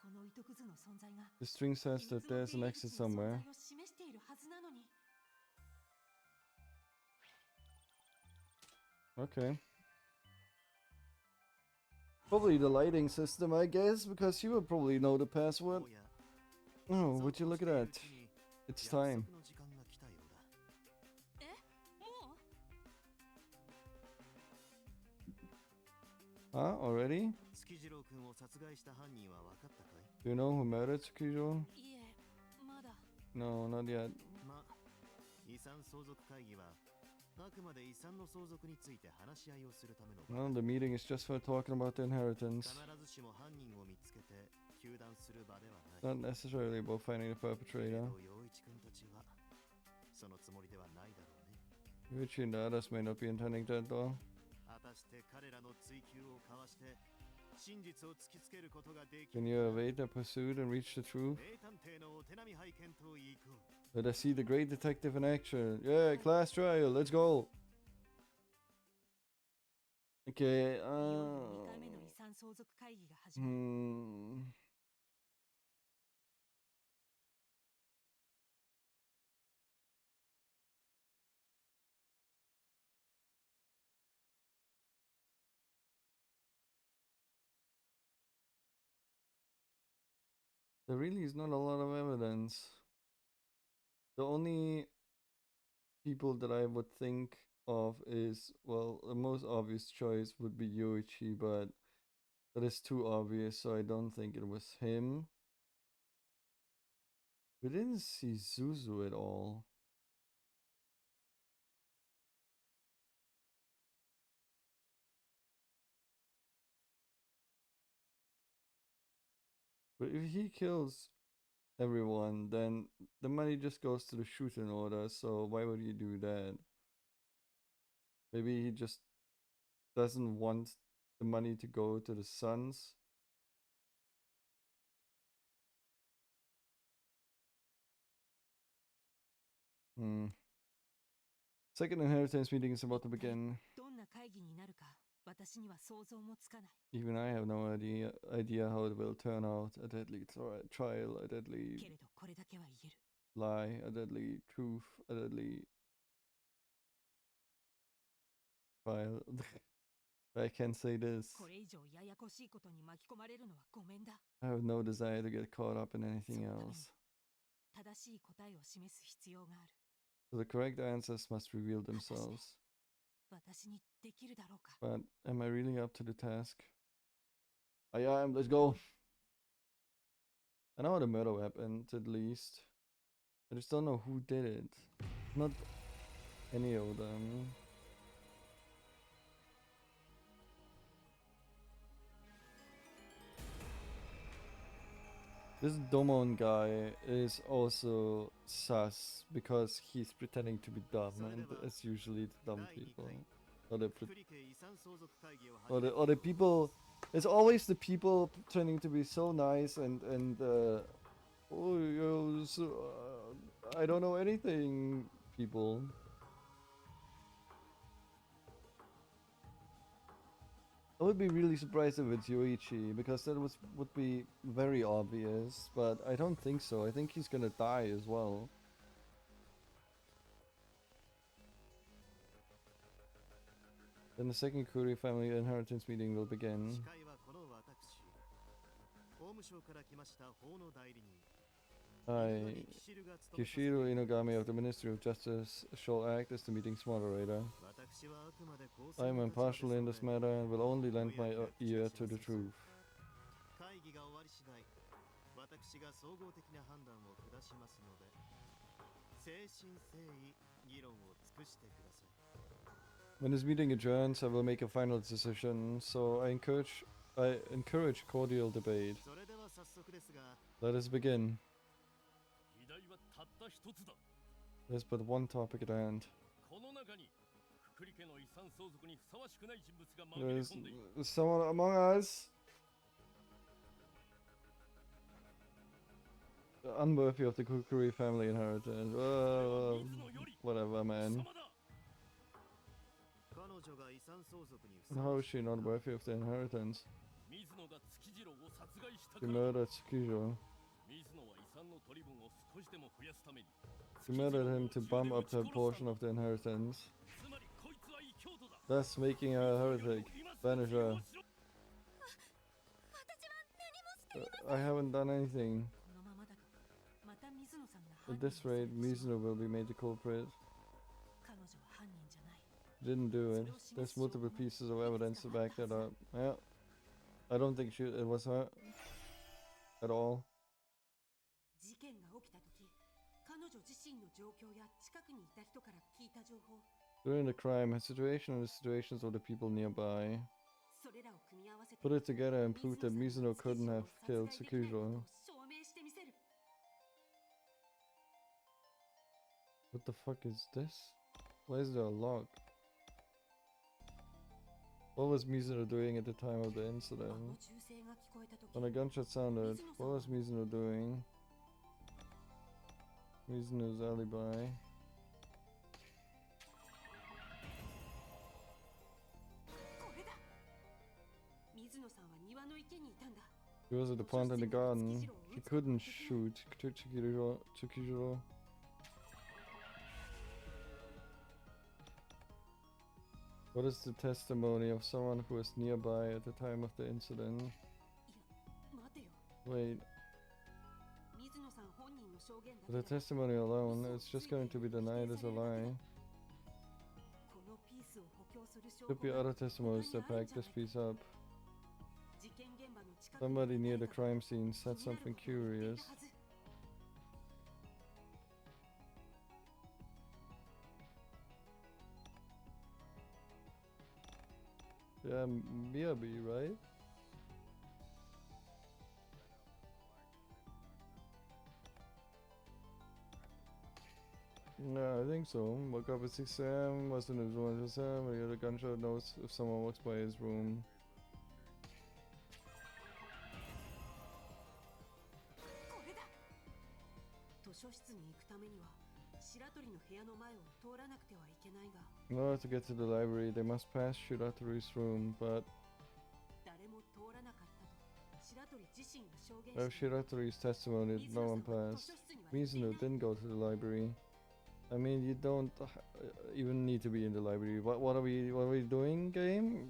Speaker 6: この糸くずの存在が
Speaker 1: The string says that there's an exit somewhere.
Speaker 6: 示しているはずなのに。
Speaker 1: Okay. Probably the lighting system, I guess, because you would probably know the password.
Speaker 4: おや
Speaker 1: Oh, would you look at that? It's time.
Speaker 4: 約束の時間が来たようだ。
Speaker 6: え、もう？
Speaker 1: Huh? Already?
Speaker 4: 月次郎くんを殺害した犯人は分かったかい？
Speaker 1: Do you know who murdered Tsukujo?
Speaker 6: いえ、まだ。
Speaker 1: No, not yet.
Speaker 4: ま、遺産相続会議はあくまで遺産の相続について話し合いをするための場。
Speaker 1: No, the meeting is just for talking about the inheritance.
Speaker 4: 必ずしも犯人を見つけて糾弾する場ではない。
Speaker 1: Not necessarily about finding the
Speaker 4: けれ
Speaker 1: perpetrator.
Speaker 4: ど陽一くんたちはそのつもりではないだろうね。
Speaker 1: Yuichi and the others may not be intending that though.
Speaker 4: 果たして彼らの追求をかわして真実を突きつけることができ
Speaker 1: Can
Speaker 4: る
Speaker 1: you evade their pursuit and reach the truth?
Speaker 4: 名探偵のお手並み拝見といこう。
Speaker 1: Let us see the great detective in action. Yeah, class trial, let's go. Okay,
Speaker 6: いよいよ2回目の遺産相続会議が始まる。
Speaker 1: There really is not a lot of evidence. The only people that I would think of is, well, the most obvious choice would be Yoichi, but that is too obvious, so I don't think it was him. We didn't see Zuzu at all. But if he kills everyone, then the money just goes to the Shuten Order, so why would he do that? Maybe he just doesn't want the money to go to the sons. Second inheritance meeting is about to begin.
Speaker 6: どんな会議になるか私には想像もつかない。
Speaker 1: Even I have no idea how it will turn out. A deadly trial, a deadly
Speaker 6: けれどこれだけは言える。
Speaker 1: lie, a deadly truth, a deadly trial. I can't say this.
Speaker 6: これ以上ややこしいことに巻き込まれるのはごめんだ。
Speaker 1: I have no desire to get caught up in anything
Speaker 6: そのために
Speaker 1: else.
Speaker 6: 正しい答えを示す必要がある。
Speaker 1: So the correct answers must reveal themselves.
Speaker 6: 私にできるだろうか。
Speaker 1: But am I really up to the task? I am. Let's go. I know how the murder happened, at least. I just don't know who did it. Not any of them. This Domon guy is also sus because he's pretending to be dumb, and it's usually the dumb people. Or the people. It's always the people pretending to be so nice and oh, yo, so, I don't know anything, people. I would be really surprised if it's Yoichi, because that would be very obvious, but I don't think so. I think he's gonna die as well. Then the second Kuri family inheritance meeting will begin. I, Kishiru Inogami of the Ministry of Justice, shall act as the meeting's moderator. I am impartial in this matter and will only lend my ear to the truth. When this meeting adjourns, I will make a final decision, so I encourage cordial debate. Let us begin.
Speaker 2: 議題はたった一つだ。
Speaker 1: There's but one topic at hand.
Speaker 2: この中にククリ家の遺産相続にふさわしくない人物が紛れ
Speaker 1: There's
Speaker 2: 込んでいる。
Speaker 1: someone among us unworthy of the Kukuri family inheritance. Whatever, man. How is she not worthy of the inheritance?
Speaker 2: 水野が月次郎を殺害したか
Speaker 1: She
Speaker 2: ら。
Speaker 1: murdered Tsukijo.
Speaker 2: 水野は遺産の取り分を少しでも増やすために。
Speaker 1: She murdered him to bump up her portion of the inheritance,
Speaker 2: つまりこいつは異教徒だ。
Speaker 1: thus making her a heretic. Banish her.
Speaker 7: 私は何もして
Speaker 1: I haven't done anything.
Speaker 6: このままだとまた水野さんが
Speaker 1: At
Speaker 6: 犯人
Speaker 1: this rate,
Speaker 6: にされてしまう。
Speaker 1: Mizuno will be made the culprit.
Speaker 6: 彼女は犯人じゃない。
Speaker 1: Didn't do it. There's multiple pieces of evidence to back that up. Yeah. I don't think it was her at all.
Speaker 6: 事件が起きた時、彼女自身の状況や近くにいた人から聞いた情報、
Speaker 1: During the crime, her situation and the situations of the people nearby.
Speaker 6: それらを組み合わせて
Speaker 1: Put it together and prove that
Speaker 6: 水
Speaker 1: Mizuno
Speaker 6: 野さん
Speaker 1: couldn't
Speaker 6: が
Speaker 1: have
Speaker 6: 月
Speaker 1: killed
Speaker 6: 次郎を殺害できないこと
Speaker 1: Tsukijo.
Speaker 6: を証明してみせる。
Speaker 1: What the fuck is this? Why is there a lock? What was Mizuno doing at the time of the
Speaker 6: あの
Speaker 1: incident?
Speaker 6: 銃声が聞こえた時、
Speaker 1: When a gunshot sounded, what was Mizuno doing? Mizuno's alibi.
Speaker 6: これだ。池にいたんだ。
Speaker 1: She was at the pond in the garden. She couldn't shoot Tsukijiro. What is the testimony of someone who was nearby at the time of the incident?
Speaker 6: いや、待てよ。
Speaker 1: Wait,
Speaker 6: 水野さん本人の証言だけ
Speaker 1: the
Speaker 6: では
Speaker 1: testimony alone, it's just going to be denied as a lie.
Speaker 6: このピースを補強する証
Speaker 1: Could be
Speaker 6: 拠が
Speaker 1: other testimonies that back this piece up.
Speaker 6: 事件現場の近くに
Speaker 1: Somebody near the
Speaker 6: 誰かが
Speaker 1: crime scene said
Speaker 6: 気になる
Speaker 1: something
Speaker 6: ことを言ってい
Speaker 1: curious.
Speaker 6: たはず。
Speaker 1: Yeah, Miyabi, right? Yeah, I think so. Woke up at 6 a.m. Was in his room at 7 when he heard a gunshot. Knows if someone walks by his room.
Speaker 6: これだ。図書室に行くためには白鳥の部屋の前を通らなくてはいけないが、
Speaker 1: In order to get to the library, they must pass Shiratori's room, but
Speaker 6: 誰も通らなかったと白鳥自身が証言
Speaker 1: of
Speaker 6: している。
Speaker 1: Shiratori's testimony,
Speaker 6: 水
Speaker 1: no
Speaker 6: 野
Speaker 1: one
Speaker 6: さんは図
Speaker 1: passed.
Speaker 6: 書室には行っていな
Speaker 1: Mizuno
Speaker 6: い。
Speaker 1: didn't go to the library. I mean, you don't even need to be in the library. What are we doing, game?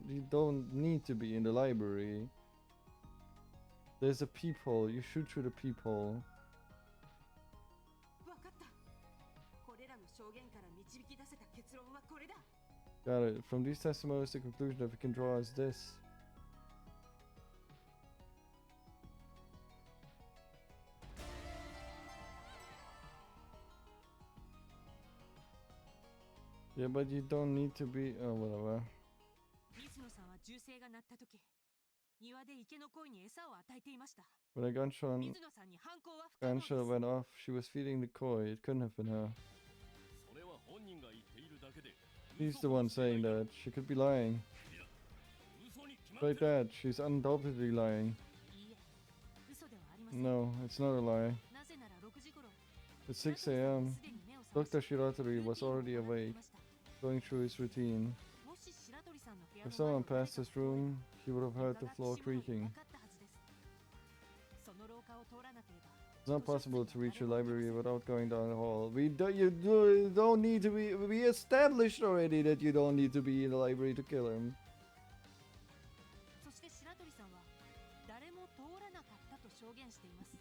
Speaker 1: You don't need to be in the library. There's a peephole. You shoot through the peephole.
Speaker 6: わかった。これらの証言から導き出せた結論はこれだ。
Speaker 1: Got it. From these testimonies, the conclusion that we can draw is this. Yeah, but you don't need to be. Oh, whatever.
Speaker 6: 水野さんは銃声が鳴った時、庭で池の鯉に餌を与えていました。
Speaker 1: When a gunshot
Speaker 6: 水野さんに犯行は不可能です
Speaker 1: went off, she was feeding the koi. It couldn't have been her.
Speaker 2: それは本人が言っているだけで
Speaker 1: He's the one saying that. She could be lying.
Speaker 2: 嘘に決まって
Speaker 1: Like
Speaker 2: る
Speaker 1: that. She's undoubtedly lying.
Speaker 6: いいえ、嘘ではありません。
Speaker 1: No, it's not a lie.
Speaker 6: なぜなら6時頃、
Speaker 1: It's 6 a.m.
Speaker 6: すでに目を覚まし
Speaker 1: Dr. Shiratori was
Speaker 6: ルーティンを
Speaker 1: already
Speaker 6: 行ってい
Speaker 1: awake,
Speaker 6: ました。
Speaker 1: going through his routine.
Speaker 6: もし白鳥さんの部屋
Speaker 1: If
Speaker 6: の
Speaker 1: someone
Speaker 6: 前を
Speaker 1: passed his room, he would have heard the floor creaking.
Speaker 6: その廊下を通らなければ
Speaker 1: It's not possible to reach a library without going down the hall. You don't need to be. We established already that you don't need to be in the library to kill him.
Speaker 6: そして白鳥さんは誰も通らなかったと証言しています。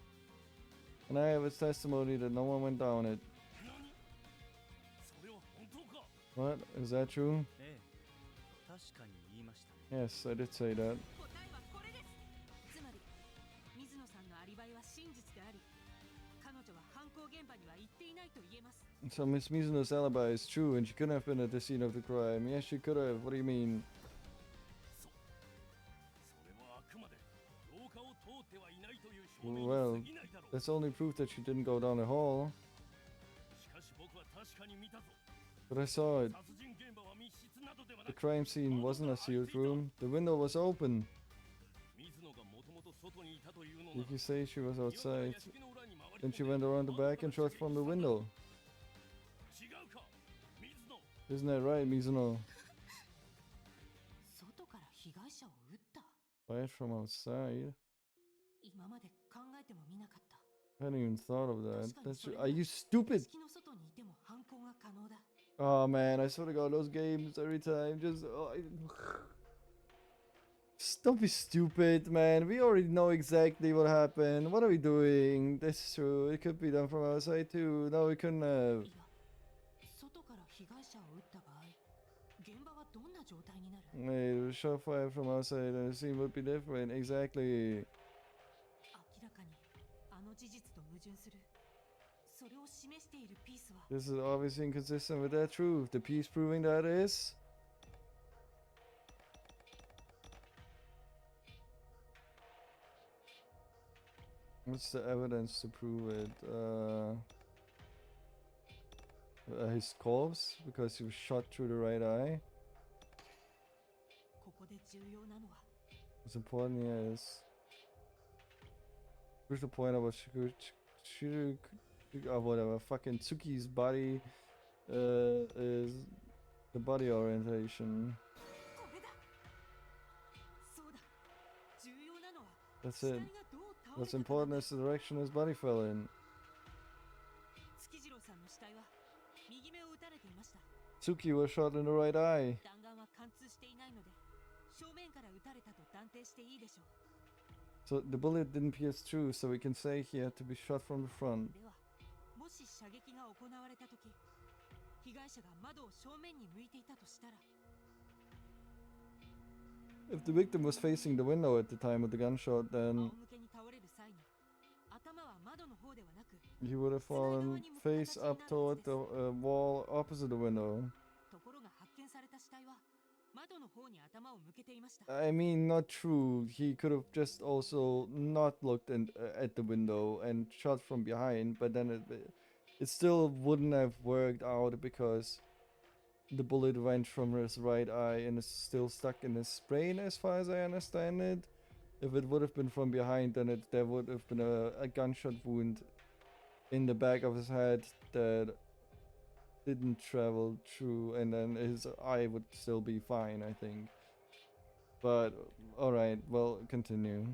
Speaker 1: And I have his testimony that no one went down it.
Speaker 2: 何それは本当か
Speaker 1: What? Is that true?
Speaker 5: ええ、確かに言いましたね。
Speaker 1: Yes, I did say that.
Speaker 6: 答えはこれです。つまり水野さんのアリバイは真実であり、彼女は犯行現場には行っていないと言えます。
Speaker 1: So Miss Mizuno's alibi is true, and she couldn't have been at the scene of the crime. Yes, she could have. What do you mean?
Speaker 2: それはあくまで廊下を通ってはいないという証明
Speaker 1: Well,
Speaker 2: に過ぎないだろう
Speaker 1: that's only proof that she didn't go down the hall.
Speaker 2: しかし僕は確かに見たぞ
Speaker 1: But I saw it.
Speaker 2: 殺人現場は密室などではな
Speaker 1: The
Speaker 2: く
Speaker 1: crime scene wasn't a sealed room. The window was open.
Speaker 2: 水野がもともと外にいたというのな
Speaker 1: Did
Speaker 2: ら
Speaker 1: you say she was
Speaker 2: 庭から
Speaker 1: outside?
Speaker 2: 屋敷の裏に回り込ん
Speaker 1: Then
Speaker 2: で
Speaker 1: she went around the back and shot from the window.
Speaker 2: 違うか水野
Speaker 1: Isn't that right, Mizuno?
Speaker 6: 外から被害者を撃った。
Speaker 1: Fired from outside?
Speaker 6: 今まで考えてもみなかった。
Speaker 1: I hadn't even thought of that. Are you stupid?
Speaker 6: 式の外にいても犯行が可能だ。
Speaker 1: Oh man, I swear to God, those games every time just. Don't be stupid, man. We already know exactly what happened. What are we doing? That's true. It could be done from outside too. No, we couldn't have.
Speaker 6: いや、外から被害者を撃った場合、現場はどんな状態になる？
Speaker 1: Hey, the shot fired from outside and the scene would be different. Exactly.
Speaker 6: 明らかにあの事実と矛盾する。それを示しているピースは
Speaker 1: This is obviously inconsistent with that truth. The piece proving that is. What's the evidence to prove it? His corpse, because he was shot through the right eye.
Speaker 6: ここで重要なのは
Speaker 1: What's important here is. Here's the point about whatever. Fucking Tsuki's body is the body orientation.
Speaker 6: これだ。そうだ。重要
Speaker 1: That's
Speaker 6: 死体
Speaker 1: it.
Speaker 6: がどう倒れ
Speaker 1: What's
Speaker 6: たか
Speaker 1: important is the direction his body fell in.
Speaker 6: 月次郎さんの死体は右目を撃たれていました。
Speaker 1: Tsuki was shot in the right eye.
Speaker 6: 弾丸は貫通していないので正面から撃たれたと断定していいでしょう。
Speaker 1: So the bullet didn't pierce through, so we can say he had to be shot from the front.
Speaker 6: ではもし射撃が行われた時被害者が窓を正面に向いていたとしたら
Speaker 1: If the victim was facing the window at the time of the gunshot,
Speaker 6: 仰
Speaker 1: then
Speaker 6: 向けに倒れる際に頭は窓の方ではなく
Speaker 1: he would have fallen face up toward the wall opposite the window.
Speaker 6: ところが発見された死体は窓の方に頭を向けていました。
Speaker 1: I mean, not true. He could have just also not looked at the window and shot from behind, but then it still wouldn't have worked out because the bullet went from his right eye and is still stuck in his brain, as far as I understand it. If it would have been from behind, then there would have been a gunshot wound in the back of his head that didn't travel through, and then his eye would still be fine, I think. But, alright, well, continue.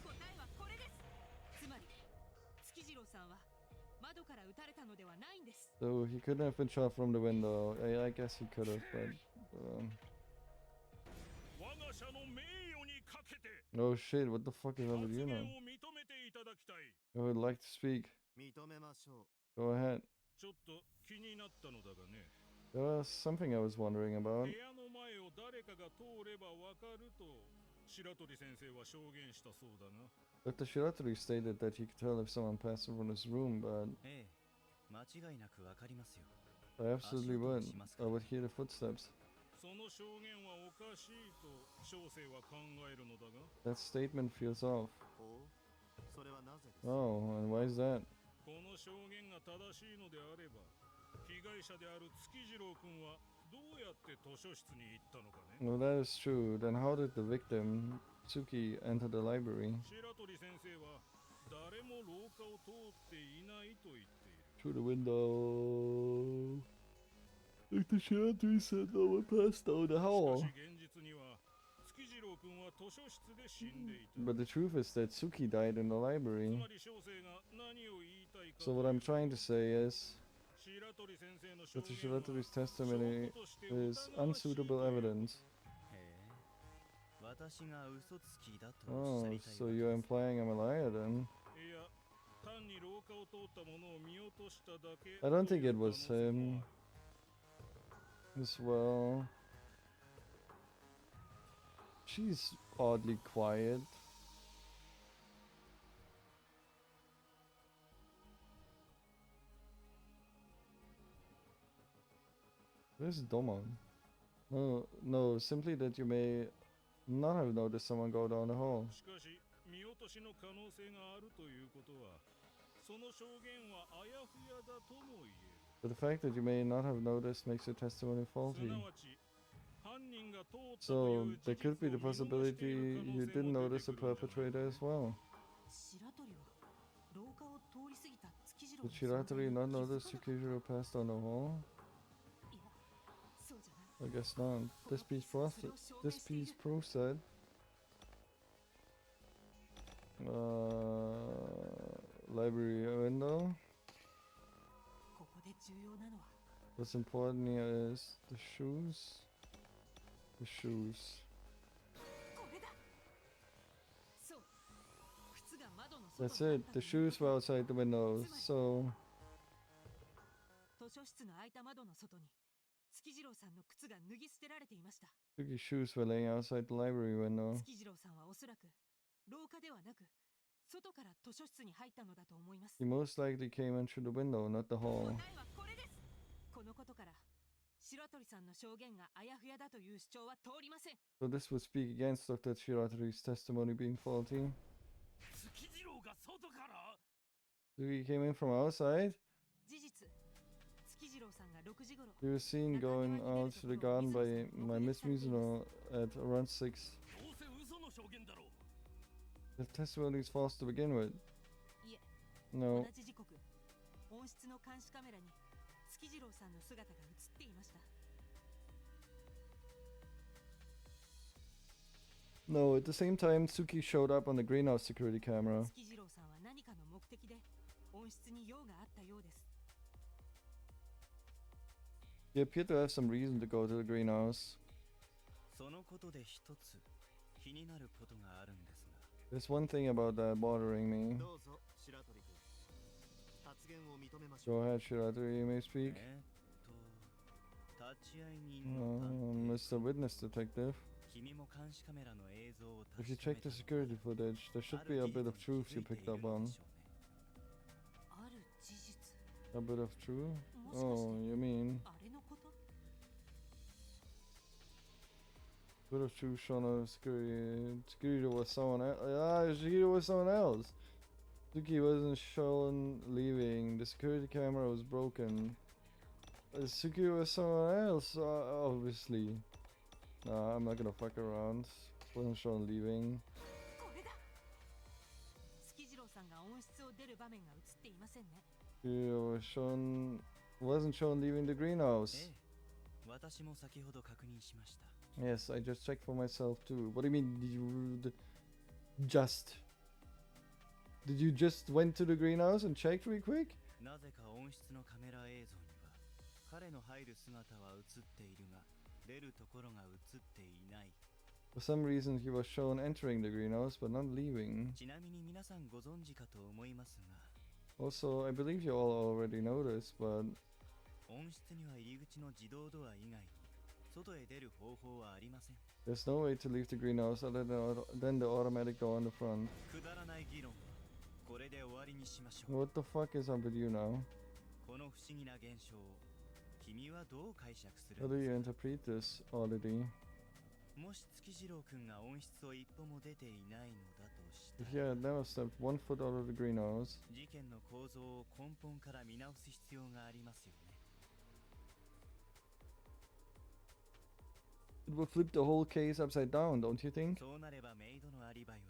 Speaker 6: 答えはこれです。つまり月次郎さんは窓から撃たれたのではないんです。
Speaker 1: So he couldn't have been shot from the window. I guess he could have, but...
Speaker 2: 我が社の名誉にかけて
Speaker 1: oh shit, what the fuck is up
Speaker 2: 発
Speaker 1: with you
Speaker 2: 言
Speaker 1: now?
Speaker 2: を認めていただきたい。
Speaker 1: I would like to speak.
Speaker 4: 認めましょう。
Speaker 1: Go ahead.
Speaker 2: ちょっと気になったのだがね。
Speaker 1: There was something I was wondering
Speaker 2: 部
Speaker 1: about.
Speaker 2: 屋の前を誰かが通ればわかると白鳥先生は証言したそうだが。
Speaker 1: Dr. Shiratori stated that he could tell if someone passed in front of his room, but
Speaker 5: ええ、間違いなくわかりますよ。
Speaker 1: I absolutely would. I would hear the footsteps.
Speaker 2: その証言はおかしいと小生は考えるのだが。
Speaker 1: That statement feels off.
Speaker 4: ほう、それはなぜです。
Speaker 1: Oh, and why is that?
Speaker 2: この証言が正しいのであれば、被害者である月次郎君はどうやって図書室に行ったのかね。
Speaker 1: Well, that is true. Then how did the victim, Tsuki, enter the library?
Speaker 2: 白鳥先生は誰も廊下を通っていないと言っている。
Speaker 1: Through the window. Dr. Shiratori said no one passed down the
Speaker 2: しか
Speaker 1: hall.
Speaker 2: し現実には月次郎君は図書室で死んでいた。
Speaker 1: But the truth is that Tsuki died in the
Speaker 2: つ
Speaker 1: library.
Speaker 2: まり小生が何を言いたいか
Speaker 1: So what I'm trying to say is
Speaker 2: 白鳥先生の証
Speaker 1: Dr.
Speaker 2: 言は
Speaker 1: Shiratori's testimony
Speaker 2: 証拠として
Speaker 1: is
Speaker 2: 疑わしい
Speaker 1: unsuitable evidence.
Speaker 5: へえ、私が嘘つきだとおっしゃ
Speaker 1: Oh,
Speaker 5: りたい
Speaker 1: so
Speaker 5: わけ
Speaker 1: you're
Speaker 5: です。
Speaker 1: implying I'm a liar then?
Speaker 2: いや、単に廊下を通ったものを見落としただけ
Speaker 1: I don't think it
Speaker 2: という
Speaker 1: was
Speaker 2: 可能性も
Speaker 1: him
Speaker 2: ある。
Speaker 1: as well. She's oddly quiet. Where's Doma? No, simply that you may not have noticed someone go down the hall.
Speaker 2: しかし、見落としの可能性があるということは、その証言はあやふやだとも言える。
Speaker 1: But the fact that you may not have noticed makes your testimony
Speaker 2: す
Speaker 1: faulty.
Speaker 2: なわち、犯人が通ったと
Speaker 1: So
Speaker 2: いう事
Speaker 1: there
Speaker 2: 実
Speaker 1: could be the
Speaker 2: を見逃してい
Speaker 1: possibility
Speaker 2: る可能
Speaker 1: you
Speaker 2: 性
Speaker 1: didn't
Speaker 2: も出
Speaker 1: notice
Speaker 2: て
Speaker 1: the
Speaker 2: くるんじゃない
Speaker 1: perpetrator as well.
Speaker 6: 白鳥は廊下を通り過ぎた月次郎
Speaker 1: Did
Speaker 6: の存在
Speaker 1: Shiratori
Speaker 6: に
Speaker 1: not
Speaker 6: 気づ
Speaker 1: notice
Speaker 6: かなかった
Speaker 1: Tsukijiro passed down the hall?
Speaker 6: いや、そうじゃない。
Speaker 1: I guess not. This piece proves that. Library window.
Speaker 6: ここで重要なのは
Speaker 1: What's important here is the shoes. The shoes.
Speaker 6: これだ。そう。靴が窓の外
Speaker 1: That's
Speaker 6: にあっ
Speaker 1: it.
Speaker 6: たと
Speaker 1: The
Speaker 6: いう
Speaker 1: shoes
Speaker 6: こと
Speaker 1: were
Speaker 6: は
Speaker 1: outside the window. So
Speaker 6: 図書室の開いた窓の外に月次郎さんの靴が脱ぎ捨てられていました。
Speaker 1: Tsuki's shoes were laying outside the library window.
Speaker 6: 月次郎さんはおそらく廊下ではなく外から図書室に入ったのだと思います。
Speaker 1: He most likely came in through the window, not the
Speaker 6: 答
Speaker 1: hall.
Speaker 6: えはこれです。このことから白鳥さんの証言があやふやだという主張は通りません。
Speaker 1: So this would speak against Dr. Shiratori's testimony being faulty.
Speaker 2: 月次郎が外から
Speaker 1: Tsuki came in from outside.
Speaker 6: 事実、月次郎さんが6時頃
Speaker 1: He was seen going out to the garden by Miss Mizuno at around 6.
Speaker 2: どうせ嘘の証言だろう。
Speaker 1: The testimony is false to begin with.
Speaker 6: いえ、
Speaker 1: No.
Speaker 6: 同じ時刻、温室の監視カメラに月次郎さんの姿が映っていました。
Speaker 1: No, at the same time, Tsuki showed up on the greenhouse security camera.
Speaker 6: 月次郎さんは何かの目的で温室に用があったようです。
Speaker 1: He appeared to have some reason to go to the greenhouse.
Speaker 5: そのことで一つ気になることがあるんですが。
Speaker 1: There's one thing about that bothering me.
Speaker 4: どうぞ白鳥君、発言を認めましょう。
Speaker 1: Go ahead, Shiratori, you may speak.
Speaker 5: 立ち会い人の探偵
Speaker 1: Mr. Witness Detective.
Speaker 5: 君も監視カメラの映像を
Speaker 1: If you
Speaker 5: 確かめ
Speaker 1: check
Speaker 5: た
Speaker 1: the security footage, there should be a bit of truth you picked up on.
Speaker 6: ある事実。
Speaker 1: A bit of truth?
Speaker 6: もしかして
Speaker 1: Oh, you mean
Speaker 6: あれのこと？
Speaker 1: bit of truth shown on security. Security was someone else. Ah, security was someone else. Suki wasn't shown leaving. The security camera was broken. Suki was someone else, obviously. Nah, I'm not gonna fuck around. Wasn't shown leaving.
Speaker 6: これだ。月次郎さんが温室を出る場面が映っていませんね。
Speaker 1: Wasn't shown leaving the greenhouse.
Speaker 5: ええ、私も先ほど確認しました。
Speaker 1: Yes, I just checked for myself too. What do you mean just? Did you just went to the greenhouse and checked real quick?
Speaker 5: なぜか温室のカメラ映像には彼の入る姿は映っているが出るところが映っていない。
Speaker 1: For some reason he was shown entering the greenhouse but not leaving.
Speaker 5: ちなみに皆さんご存知かと思いますが
Speaker 1: Also, I believe you all already know this, but
Speaker 5: 温室には入り口の自動ドア以外に外へ出る方法はありません。
Speaker 1: there's no way to leave the greenhouse other than the automatic door on the front.
Speaker 5: くだらない議論はこれで終わりにしましょう。
Speaker 1: What the fuck is up with you now?
Speaker 5: この不思議な現象を君はどう解釈する
Speaker 1: How
Speaker 5: ん
Speaker 1: do
Speaker 5: で
Speaker 1: you
Speaker 5: すか？
Speaker 1: interpret this oddity?
Speaker 5: もし月次郎くんが温室を一歩も出ていないのだとし
Speaker 1: If
Speaker 5: た
Speaker 1: you
Speaker 5: ら
Speaker 1: had never stepped 1 foot out of the greenhouse,
Speaker 5: 事件の構造を根本から見直す必要がありますよね。
Speaker 1: it would flip the whole case upside down, don't you think?
Speaker 5: そうなればメイドのアリバイは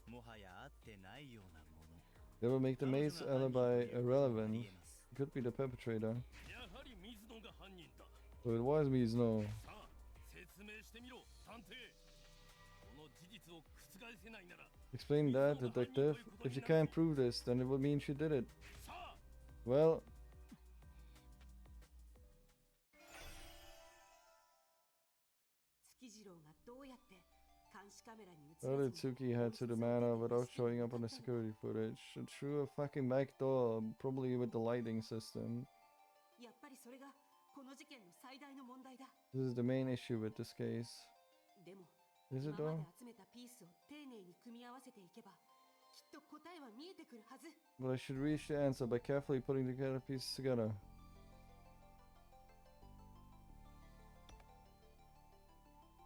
Speaker 5: もはや合ってないようなもの。
Speaker 1: That would make the
Speaker 5: 彼女
Speaker 1: maid's
Speaker 5: が犯人と
Speaker 1: alibi
Speaker 5: いうこともあ
Speaker 1: irrelevant.
Speaker 5: りえます。
Speaker 1: It could be the perpetrator.
Speaker 2: やはり水野が犯人だ。
Speaker 1: So it was Mizuno.
Speaker 2: さあ説明してみろ探偵。この事実を覆せないなら
Speaker 1: Explain that, detective. If you can't prove this, then it would mean she did it.
Speaker 2: さあ
Speaker 1: Well,
Speaker 6: 月次郎がどうやって監視カメラに映
Speaker 1: how
Speaker 6: ら
Speaker 1: did
Speaker 6: ずに
Speaker 1: Tsuki head to the manor without showing up on the security footage? Through a fucking back door, probably with the lighting system.
Speaker 6: やっぱりそれがこの事件の最大の問題だ。
Speaker 1: This is the main issue with this case.
Speaker 6: でも
Speaker 1: Is
Speaker 6: 今
Speaker 1: it
Speaker 6: ま
Speaker 1: though?
Speaker 6: で集めたピースを丁寧に組み合わせていけばきっと答えは見えてくるはず。
Speaker 1: But I should reach the answer by carefully putting together pieces together.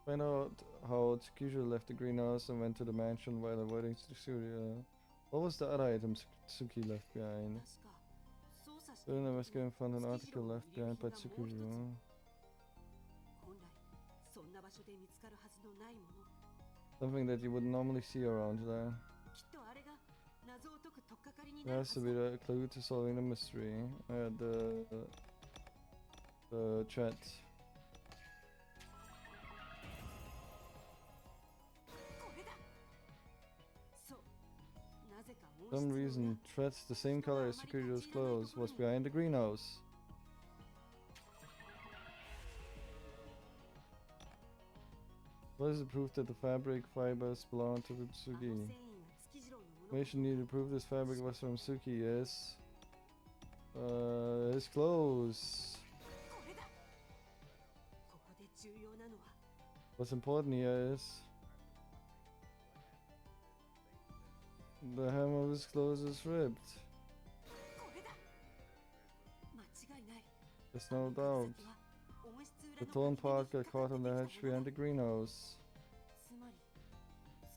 Speaker 1: Find out how Tsukiju left the greenhouse and went to the mansion while avoiding Tsukuya. What was the other item Tsuki left behind?
Speaker 6: 確か操作して
Speaker 1: Then
Speaker 6: い
Speaker 1: I
Speaker 6: た
Speaker 1: was
Speaker 6: 時
Speaker 1: going
Speaker 6: に
Speaker 1: to find an
Speaker 6: 月次
Speaker 1: article
Speaker 6: 郎の
Speaker 1: left
Speaker 6: 遺留
Speaker 1: behind
Speaker 6: 品
Speaker 1: by
Speaker 6: がもう一つ
Speaker 1: Tsukiju.
Speaker 6: 本来そんな場所で見つかるはずのないもの。
Speaker 1: Something that you would normally see around there.
Speaker 6: きっとあれが謎を解く取っかかりに
Speaker 1: It
Speaker 6: なるは
Speaker 1: has
Speaker 6: ず
Speaker 1: to
Speaker 6: だ
Speaker 1: be the clue to solving the mystery. The chat.
Speaker 6: これだ。そう。なぜか
Speaker 1: For some reason, Threats, the same color as Tsukirio's clothes, was behind the greenhouse. What is the proof that the fabric fibers belong to the
Speaker 6: あの
Speaker 1: Tsuki?
Speaker 6: 繊維が月次郎のものか
Speaker 1: Information needed to prove this fabric was from Suki is his clothes.
Speaker 6: これだ。ここで重要なのは
Speaker 1: What's important here is the hem of his clothes is ripped.
Speaker 6: これだ。間違いない。
Speaker 1: There's no doubt. The torn part got caught on the hedge behind the greenhouse.
Speaker 6: つまり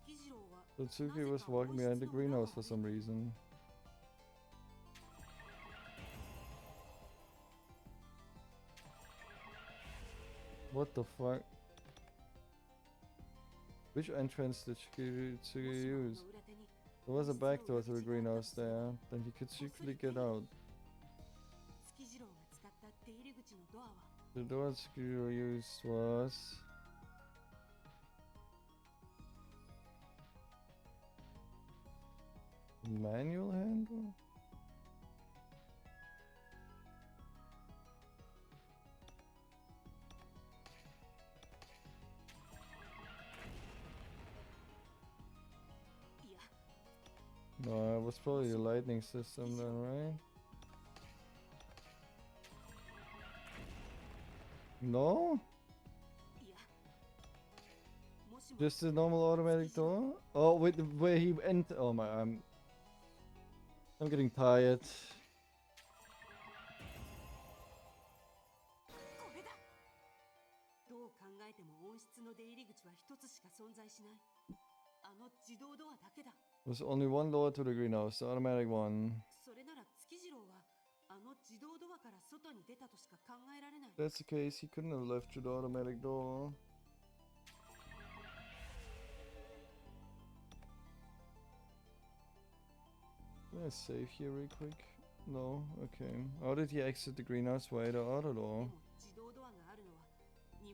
Speaker 6: 月次郎は
Speaker 1: So Tsuki was walking behind the greenhouse for some reason. What the fuck? Which entrance did Tsuki use? There was a back door to the greenhouse there, then he could secretly get out.
Speaker 6: 月次郎が使った出入り口のドアは
Speaker 1: The door Tsuki used was Manual handle? No, it was probably the lightning system then, right? No? Just the normal automatic door? Oh, wait, where he went. Oh my, I'm getting tired. There's only one door to the greenhouse, the automatic one. If that's the case, he couldn't have left through the automatic door. Can I save here real quick? No? Okay. How did he exit the greenhouse via the auto door?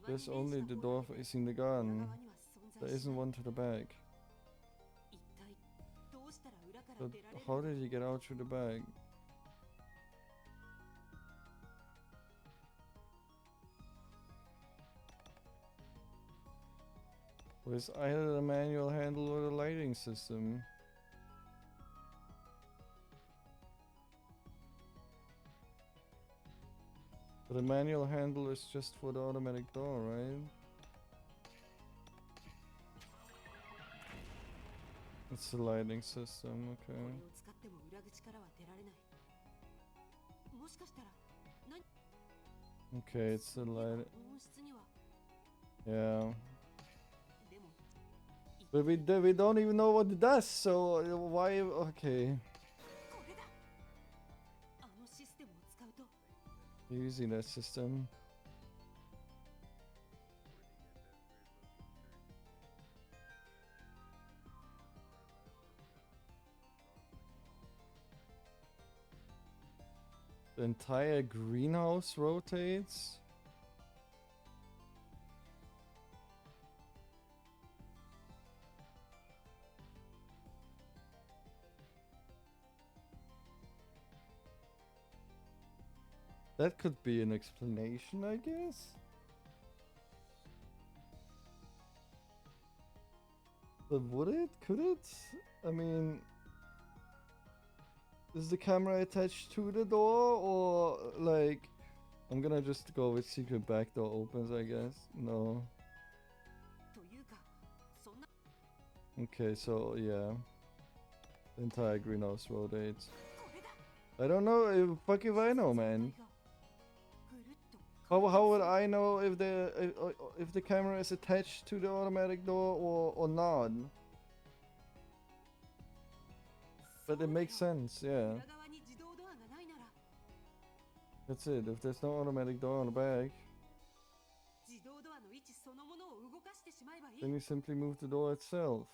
Speaker 1: There's only the door facing the garden. There isn't one to the back. But how did he get out through the back? Was either the manual handle or the lighting system? But the manual handle is just for the automatic door, right? It's the lighting system, okay. Okay, it's the light. Yeah. But we don't even know what it does, so why? Okay. Using that system. The entire greenhouse rotates? That could be an explanation, I guess? But would it? Could it? I mean... Is the camera attached to the door, or like... I'm gonna just go with secret back door opens, I guess. No. Okay, so yeah. The entire greenhouse rotates. I don't know, fuck if I know, man. How would I know if the camera is attached to the automatic door or not? But it makes sense, yeah. That's it. If there's no automatic door on the back, then you simply move the door itself.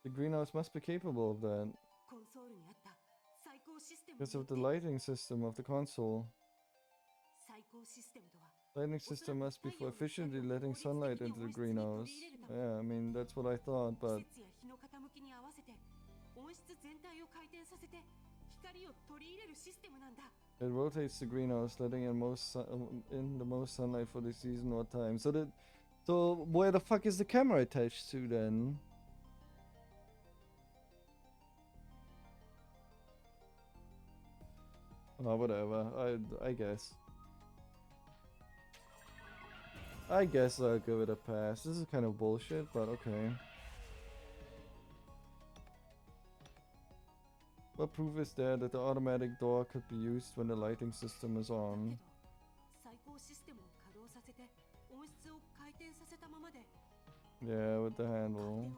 Speaker 1: The greenhouse must be capable of that. Because of the lighting system of the console. Lighting system must be for efficiently letting sunlight into the greenhouse. Yeah, I mean, that's what I thought, but... It rotates the greenhouse, letting in the most sunlight for the season or time. So where the fuck is the camera attached to then? Oh, whatever. I guess. I guess I'll give it a pass. This is kind of bullshit, but okay. What proof is there that the automatic door could be used when the lighting system is on? Yeah, with the handle.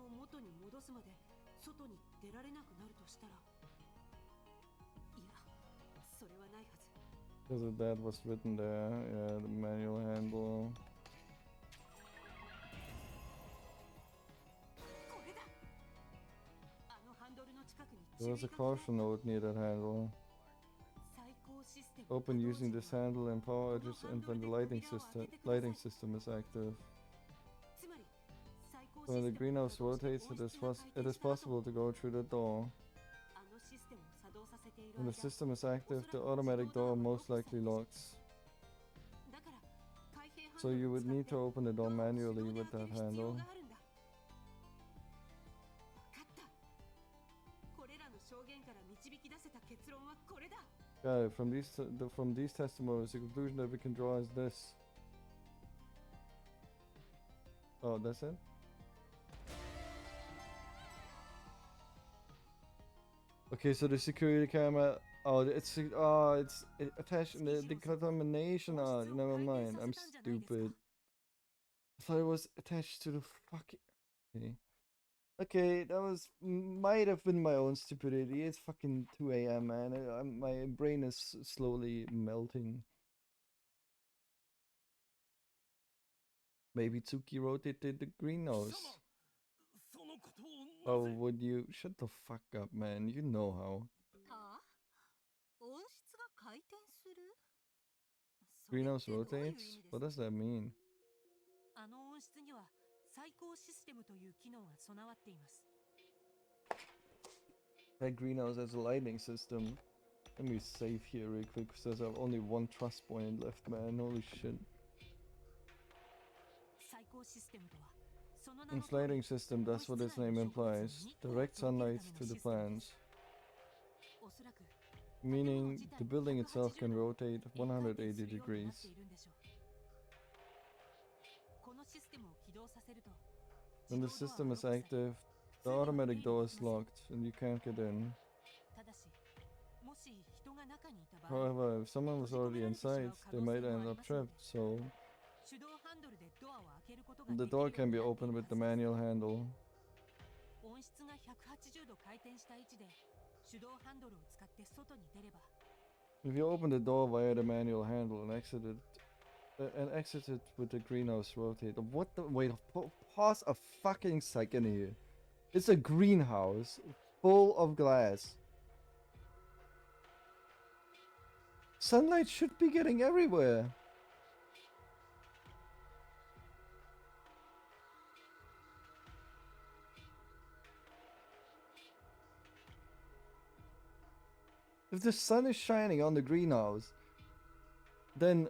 Speaker 1: Because of that was written there. Yeah, the manual handle. There was a caution note near that handle. Open using this handle and power edges and when the lighting system is active. When the greenhouse rotates, it is possible to go through the door. When the system is active, the automatic door most likely locks. So you would need to open the door manually with that handle. Got it. From these testimonies, the conclusion that we can draw is this. Oh, that's it? Okay, so the security camera. Oh, it's attached in the decontamination. Oh, never mind. I'm stupid. I thought it was attached to the fucking. Okay. Okay, that might have been my own stupidity. It's fucking 2 a.m. man. My brain is slowly melting. Maybe Tsuki rotated the greenhouse. Oh, would you shut the fuck up, man? You know how. Greenhouse rotates? What does that mean? That greenhouse has a lighting system. Let me save here real quick because there's only one trust point left, man. Holy shit. Its lighting system does what its name implies. Direct sunlight to the plants. Meaning the building itself can rotate 180 degrees. When the system is active, the automatic door is locked and you can't get in. However, if someone was already inside, they might end up trapped, so the door can be opened with the manual handle. If you open the door via the manual handle and exit it with the greenhouse rotate. What the? Wait, pause a fucking second here. It's a greenhouse full of glass. Sunlight should be getting everywhere. If the sun is shining on the greenhouse, then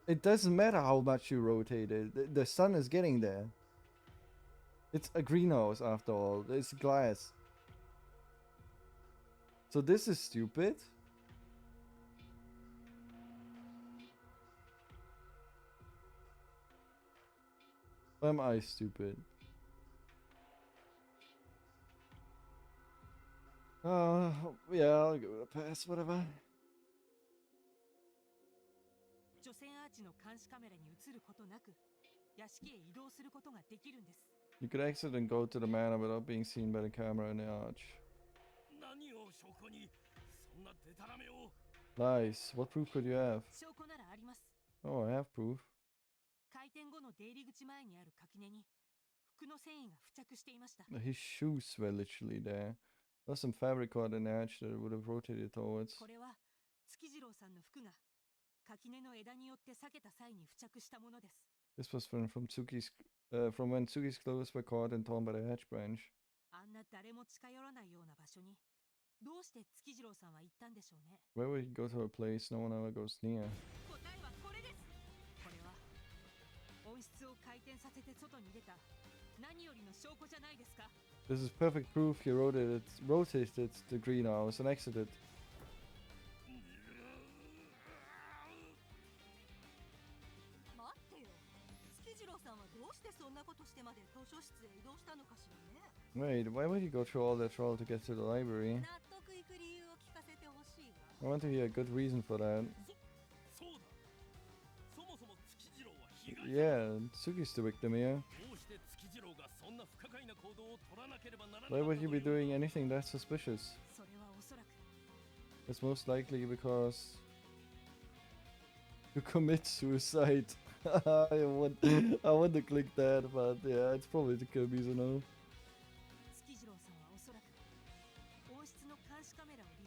Speaker 1: it doesn't matter how much you rotate it. The sun is getting there. It's a greenhouse after all. It's glass. So this is stupid. Or am I stupid? Yeah, I'll give it a pass, whatever. You could exit and go to the manor without being seen by the camera in the arch. Nice. What proof could you have? Oh, I have proof. His shoes were literally there. There's some fabric caught in the edge that it would have rotated towards. This was from when Tsuki's clothes were caught and torn by the hedge branch. Where would he go to a place no one ever goes near? This is perfect proof he rotated the greenhouse and exited. Wait, why would you go through all that trouble to get to the library? I want to hear a good reason for that. Yeah, Tsuki's the victim here. Why would you be doing anything that suspicious? It's most likely because you commit suicide. I want to click that, but yeah, it's probably the Kirby's enough.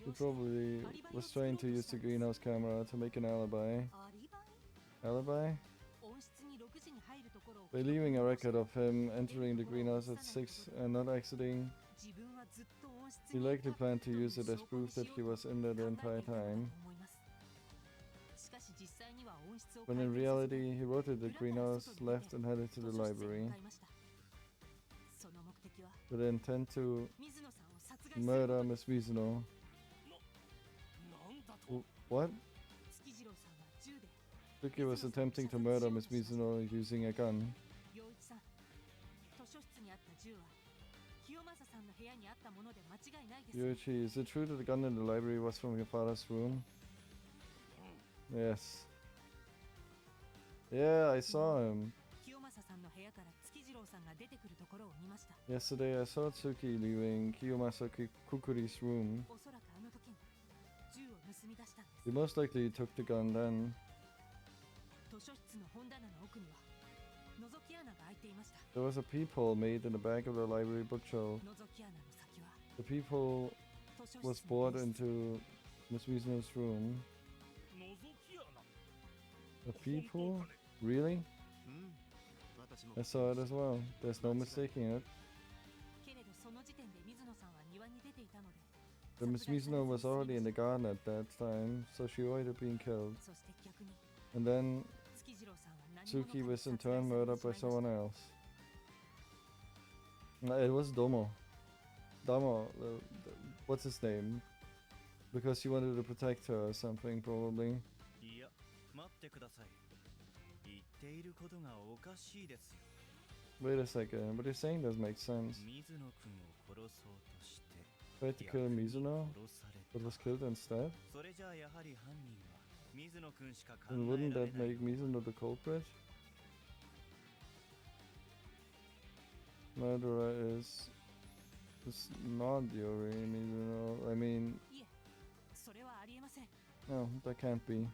Speaker 1: He probably was trying to use the greenhouse camera to make an alibi. Alibi? By leaving a record of him entering the greenhouse at 6 and not exiting, he likely planned to use it as proof that he was in there the entire time. When in reality, he wrote it at the greenhouse, left and headed to the library with the intent to murder Miss Mizuno. What? Tsuki was attempting to murder Miss Mizuno using a gun. Yoichi, is it true that the gun in the library was from your father's room? Yes. Yeah, I saw him. Yesterday I saw Tsuki leaving Kiyomasa Kukuri's room. He most likely took the gun then. There was a peephole made in the back of the library bookshelf. The peephole was bored into Miss Mizuno's room. A peephole? Really? I saw it as well. There's no mistaking it. But Miss Mizuno was already in the garden at that time, so she avoided being killed. And then Tsuki was in turn murdered by someone else. It was Domo. What's his name? Because he wanted to protect her or something, probably. Wait a second, what you're saying doesn't make sense. Tried to kill Mizuno, but was killed instead? And wouldn't that make Mizuno the culprit? Murderer is not Yuri Mizuno. I mean, no, that can't be.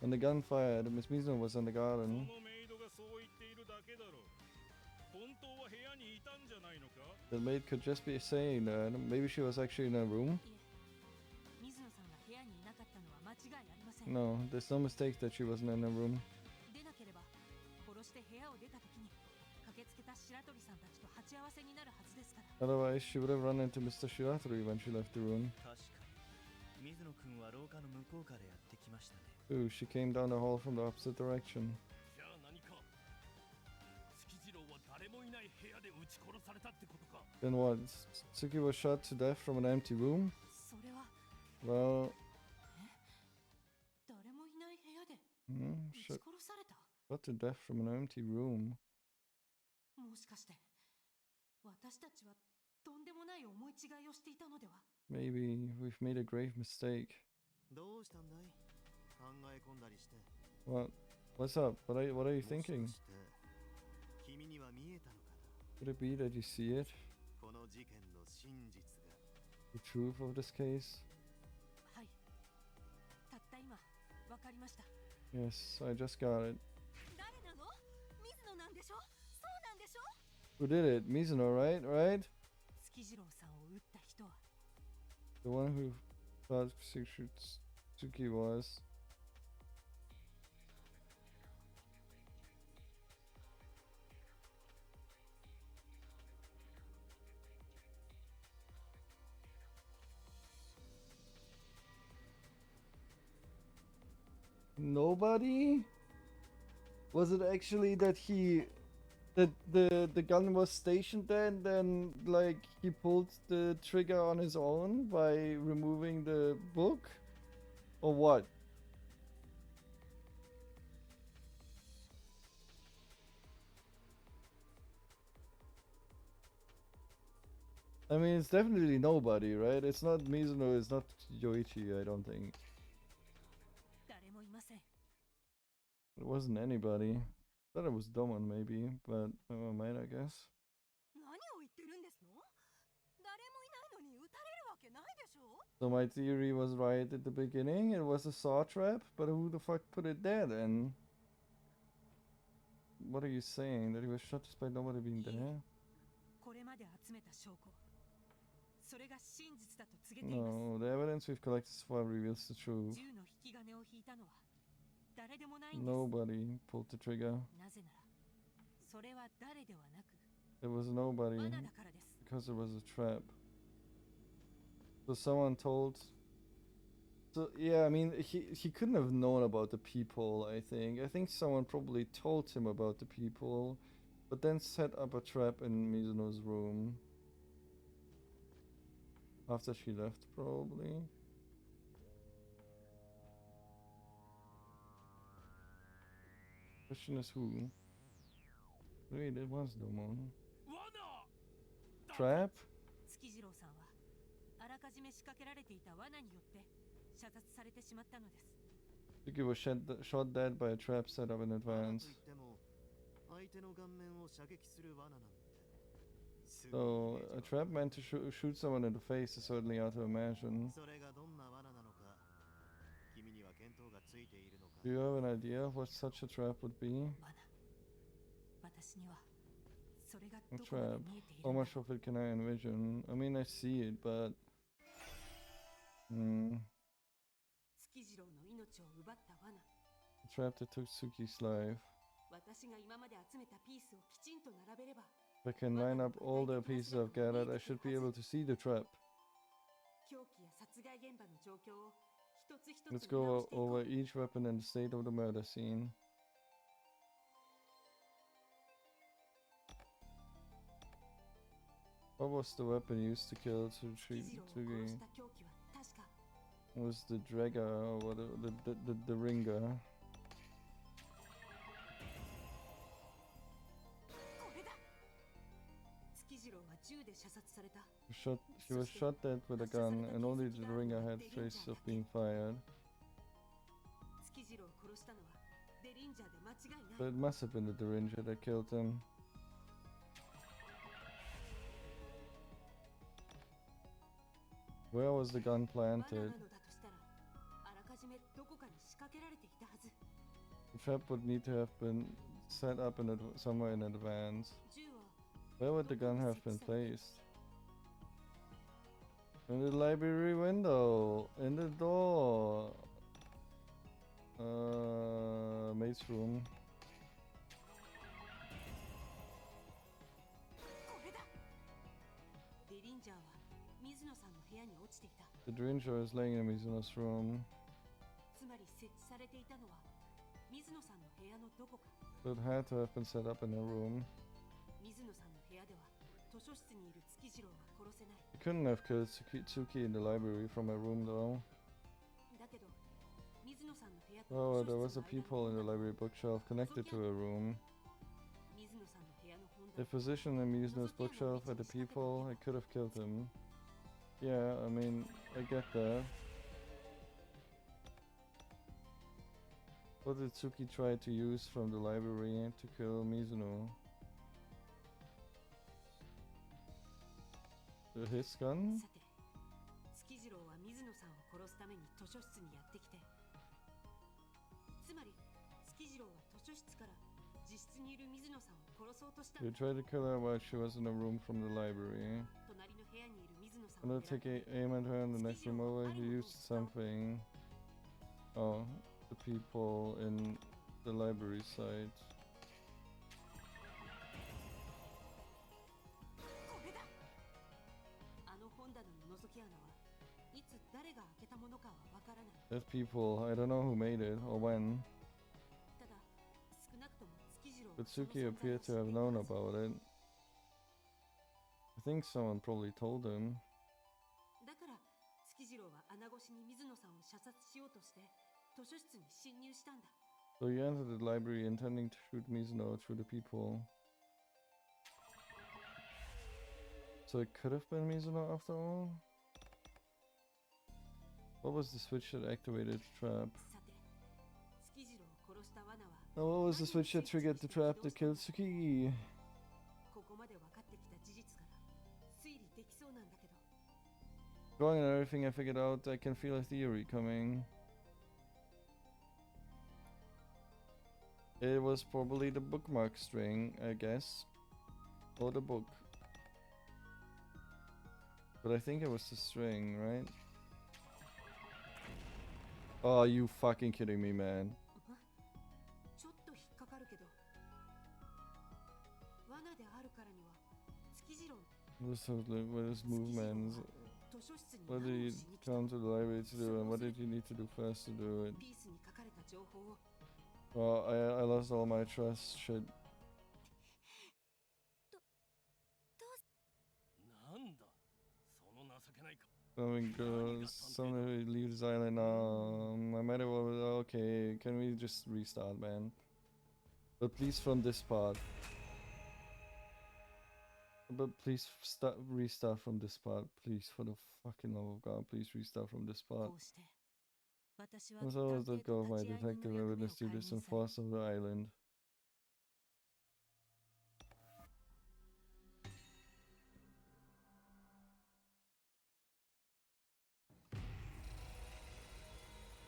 Speaker 1: When the gun fired, Miss Mizuno was in the garden. The maid could just be saying that. Maybe she was actually in a room? No, there's no mistake that she wasn't in a room. Otherwise, she would have run into Mr. Shiratori when she left the room. Ooh, she came down the hall from the opposite direction. Then what? Tsuki was shot to death from an empty room? Well... shot to death from an empty room. Maybe we've made a grave mistake. What? What's up? What are you thinking? Could it be that you see it? The truth of this case? Yes, I just got it. Who did it? Mizuno, right? Right? The one who thought Tsuki was. Nobody? Was it actually that the gun was stationed there and then like he pulled the trigger on his own by removing the book? Or what? I mean, it's definitely nobody, right? It's not Mizuno, it's not Yoichi, I don't think. It wasn't anybody. Thought it was Domon maybe, but never mind, I guess. So my theory was right at the beginning, it was a saw trap, but who the fuck put it there then? What are you saying? That he was shot despite nobody being there?
Speaker 6: それが真実だと告げています。
Speaker 1: No, the evidence we've collected so far reveals the truth.
Speaker 6: 銃の引き金を引いたのは誰でもないんです。
Speaker 1: Nobody pulled the trigger.
Speaker 6: なぜならそれは誰ではなく
Speaker 1: It was nobody
Speaker 6: 罠だからです。
Speaker 1: because it was a trap. So someone told. So yeah, I mean, he couldn't have known about the people. I think someone probably told him about the people, but then set up a trap in Mizuno's room after she left, probably. Question is who? Wait, it was Domon.
Speaker 2: 罠
Speaker 1: Trap?
Speaker 6: 月次郎さんはあらかじめ仕掛けられていた罠によって射殺されてしまったのです。
Speaker 1: Yuki was shot dead by a trap set up in
Speaker 4: 罠と
Speaker 1: advance.
Speaker 4: いっても相手の顔面を射撃する罠なんてす
Speaker 1: So
Speaker 4: ごいイメー
Speaker 1: a
Speaker 4: ジは
Speaker 1: trap meant to shoot someone in the face is certainly hard to imagine.
Speaker 4: それがどんな罠なのか君には見当がついているのか
Speaker 1: Do you have an idea of what such a trap would be?
Speaker 6: 罠。私にはそれが
Speaker 1: A
Speaker 6: どこまで
Speaker 1: trap.
Speaker 6: 見えている
Speaker 1: How
Speaker 6: の
Speaker 1: much of it can I envision? I mean, I see it, but...
Speaker 6: 月次郎の命を奪った罠。
Speaker 1: A trap that took Tsuki's life.
Speaker 6: 私が今まで集めたピースをきちんと並べれば
Speaker 1: If I can line up all the pieces I've gathered, I should be able to see the trap.
Speaker 6: 凶器や殺害現場の状況を一つ一つ
Speaker 1: Let's
Speaker 6: 見直
Speaker 1: go
Speaker 6: していこう。
Speaker 1: over each weapon and the state of the murder scene. What was the weapon used to kill
Speaker 6: 月次郎を殺
Speaker 1: Tsuki?
Speaker 6: した凶器は確か
Speaker 1: It was the dragger or the ringer.
Speaker 6: これだ。月次郎は銃で射殺された。
Speaker 1: She was shot dead with a gun, and only the ringer had traces of being fired.
Speaker 6: 月次郎を殺したのはデリンジャーで間違いない。
Speaker 1: But it must have been the Derringer that killed him. Where was the gun
Speaker 6: 罠な
Speaker 1: planted?
Speaker 6: のだとしたら、あらかじめどこかに仕掛けられていたはず。
Speaker 1: The trap would need to have been set up somewhere in advance.
Speaker 6: 銃は
Speaker 1: Where would the gun have been placed? In the library window, in the door. Mate's room.
Speaker 6: これだ。デリンジャーは水野さんの部屋に落ちていた。
Speaker 1: The Derringer is laying in Mizuno's room.
Speaker 6: つまり設置されていたのは水野さんの部屋のどこか。
Speaker 1: So it had to have been set up in her room.
Speaker 6: 水野さんの部屋では図書室にいる月次郎は殺せない。
Speaker 1: You couldn't have killed Tsuki in the library from her room though.
Speaker 6: だけど水野さんの部屋と
Speaker 1: Oh,
Speaker 6: 図
Speaker 1: there
Speaker 6: 書
Speaker 1: was
Speaker 6: 室
Speaker 1: a
Speaker 6: の間
Speaker 1: peephole in the
Speaker 6: の
Speaker 1: library bookshelf connected to her room.
Speaker 6: 水野さんの部屋の本
Speaker 1: If
Speaker 6: 棚。
Speaker 1: positioned in Mizuno's bookshelf at the peephole, I could have killed him. Yeah, I mean, I get that. What did Tsuki try to use from the library to kill Mizuno? His gun?
Speaker 6: さて、月次郎は水野さんを殺すために図書室にやってきて、つまり月次郎は図書室から自室にいる水野さんを殺そうとしたん
Speaker 1: You
Speaker 6: だ。
Speaker 1: tried to kill her while she was in a room from the library.
Speaker 6: 隣の部屋にいる水野さん
Speaker 1: I'm
Speaker 6: を
Speaker 1: gonna
Speaker 6: 狙って
Speaker 1: take aim at her in the next room over. You used something. Oh, the people in the library side.
Speaker 6: これだ。あの本棚の覗き穴はいつ誰が開けたものかはわからない。
Speaker 1: That people, I don't know who made it or when,
Speaker 6: ただ少なくとも月次郎は
Speaker 1: but
Speaker 6: その
Speaker 1: Tsuki
Speaker 6: 存在を
Speaker 1: appeared
Speaker 6: 知
Speaker 1: to
Speaker 6: って
Speaker 1: have
Speaker 6: い
Speaker 1: known
Speaker 6: るはず。
Speaker 1: about it. I think someone probably told him.
Speaker 6: だから月次郎は穴越しに水野さんを射殺しようとして図書室に侵入したんだ。
Speaker 1: So he entered the library intending to shoot Mizuno through the peephole. So it could have been Mizuno after all? What was the switch that activated the trap?
Speaker 6: さて、月次郎を殺した罠は
Speaker 1: Now what was the switch that triggered the trap to kill Tsuki?
Speaker 6: ここまで分かってきた事実から推理できそうなんだけど、
Speaker 1: Drawing on everything I figured out, I can feel a theory coming. It was probably the bookmark string, I guess. Or the book. But I think it was the string, right? Oh, are you fucking kidding me, man?
Speaker 6: ちょっと引っかかるけど、罠であるからには月次郎
Speaker 1: What is movements?
Speaker 6: 図書室に
Speaker 1: What
Speaker 6: 何
Speaker 1: did
Speaker 6: を
Speaker 1: you
Speaker 6: しに来た
Speaker 1: come to the library to do, and what did you need to do first to do it?
Speaker 6: ピースに書かれた情報を
Speaker 1: Oh, I lost all my trust. Shit.
Speaker 2: なんだその情けないか
Speaker 1: Something goes. Somebody leaves the island. I might have. Okay, can we just restart, man? But please from this part. But please restart from this part. Please, for the fucking love of God, please restart from this part.
Speaker 3: こうして私は
Speaker 1: As
Speaker 3: 探
Speaker 1: always,
Speaker 3: 偵
Speaker 1: let
Speaker 3: と
Speaker 1: go of my
Speaker 3: 立ち会い人
Speaker 1: detective
Speaker 3: の
Speaker 1: and
Speaker 3: 役目を
Speaker 1: witness
Speaker 3: 解
Speaker 1: duties
Speaker 3: 任
Speaker 1: and
Speaker 3: され
Speaker 1: force of the island.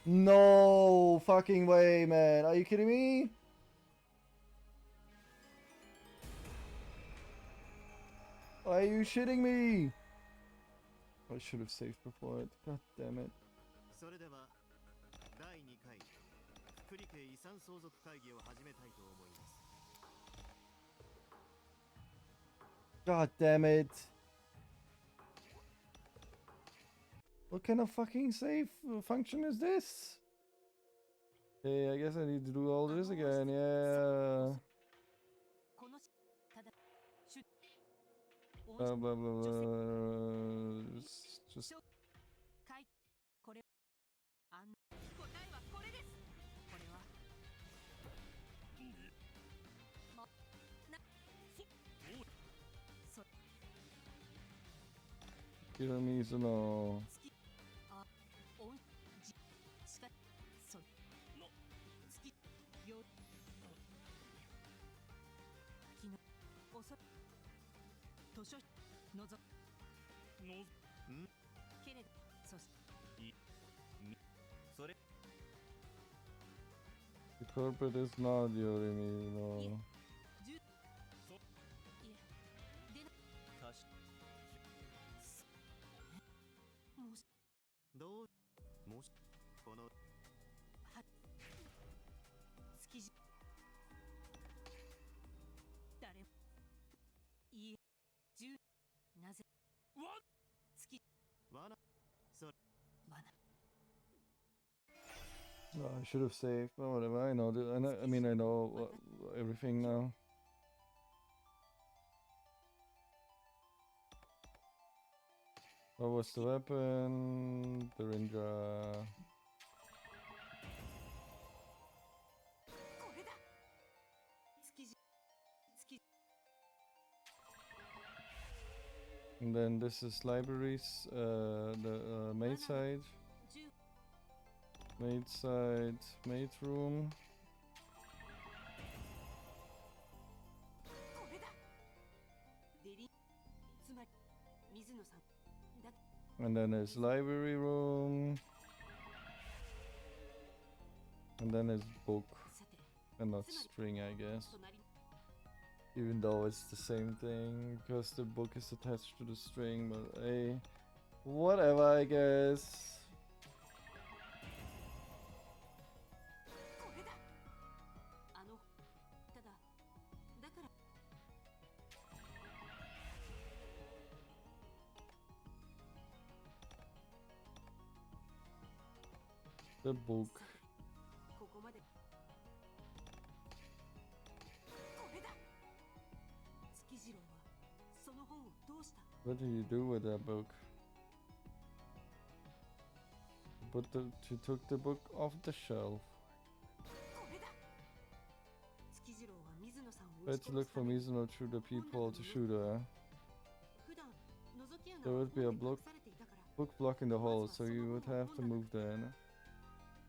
Speaker 1: No fucking way, man. Are you kidding me? Are you shitting me? I should have saved before it. God damn it.
Speaker 4: それでは第2回福利家遺産相続会議を始めたいと思います。
Speaker 1: God damn it. What kind of fucking save function is this? Hey, I guess I need to do all this again, yeah.
Speaker 3: このただ出
Speaker 1: Blah, blah, blah, blah. Just
Speaker 3: かいこれあん答えはこれです。これはそ
Speaker 1: kill me, so no.
Speaker 3: 月あおんじしかそ
Speaker 2: の
Speaker 3: 月よ昨日おそ図書のぞ
Speaker 2: の
Speaker 3: けれどそして
Speaker 5: それ
Speaker 1: The corporate is not Yorimi, no.
Speaker 3: じゅいえでな
Speaker 5: 確か
Speaker 3: もし
Speaker 4: どうもしこの
Speaker 3: は月じ誰もいいえじゅなぜ
Speaker 2: わ
Speaker 3: 月
Speaker 4: 罠それ
Speaker 3: 罠
Speaker 1: No, I should have saved, but whatever. I know. I mean, I know everything now. What was the weapon? The Ranger.
Speaker 3: これだ月じ月
Speaker 1: And then this is libraries. The maid side.
Speaker 3: 10
Speaker 1: Maid side. Maid room.
Speaker 3: これだデリつまり水野さんだ
Speaker 1: And then there's library room. And then there's book.
Speaker 3: さて
Speaker 1: And not
Speaker 3: つまり
Speaker 1: string, I guess.
Speaker 3: 隣
Speaker 1: Even though it's the same thing, because the book is attached to the string, but hey, whatever, I guess.
Speaker 3: これだただだから
Speaker 1: The book.
Speaker 3: さてここまでこれだ月次郎はその本をどうした
Speaker 1: What did you do with that book? She took the book off the shelf.
Speaker 3: これだ月次郎は水野さんを
Speaker 1: Let's look for Mizuno through the peephole to shoot her.
Speaker 3: 普段覗き穴
Speaker 1: There
Speaker 3: は
Speaker 1: would be a
Speaker 3: 本で
Speaker 1: block
Speaker 3: 隠されていたから
Speaker 1: book blocking the hole, so you would have to move then.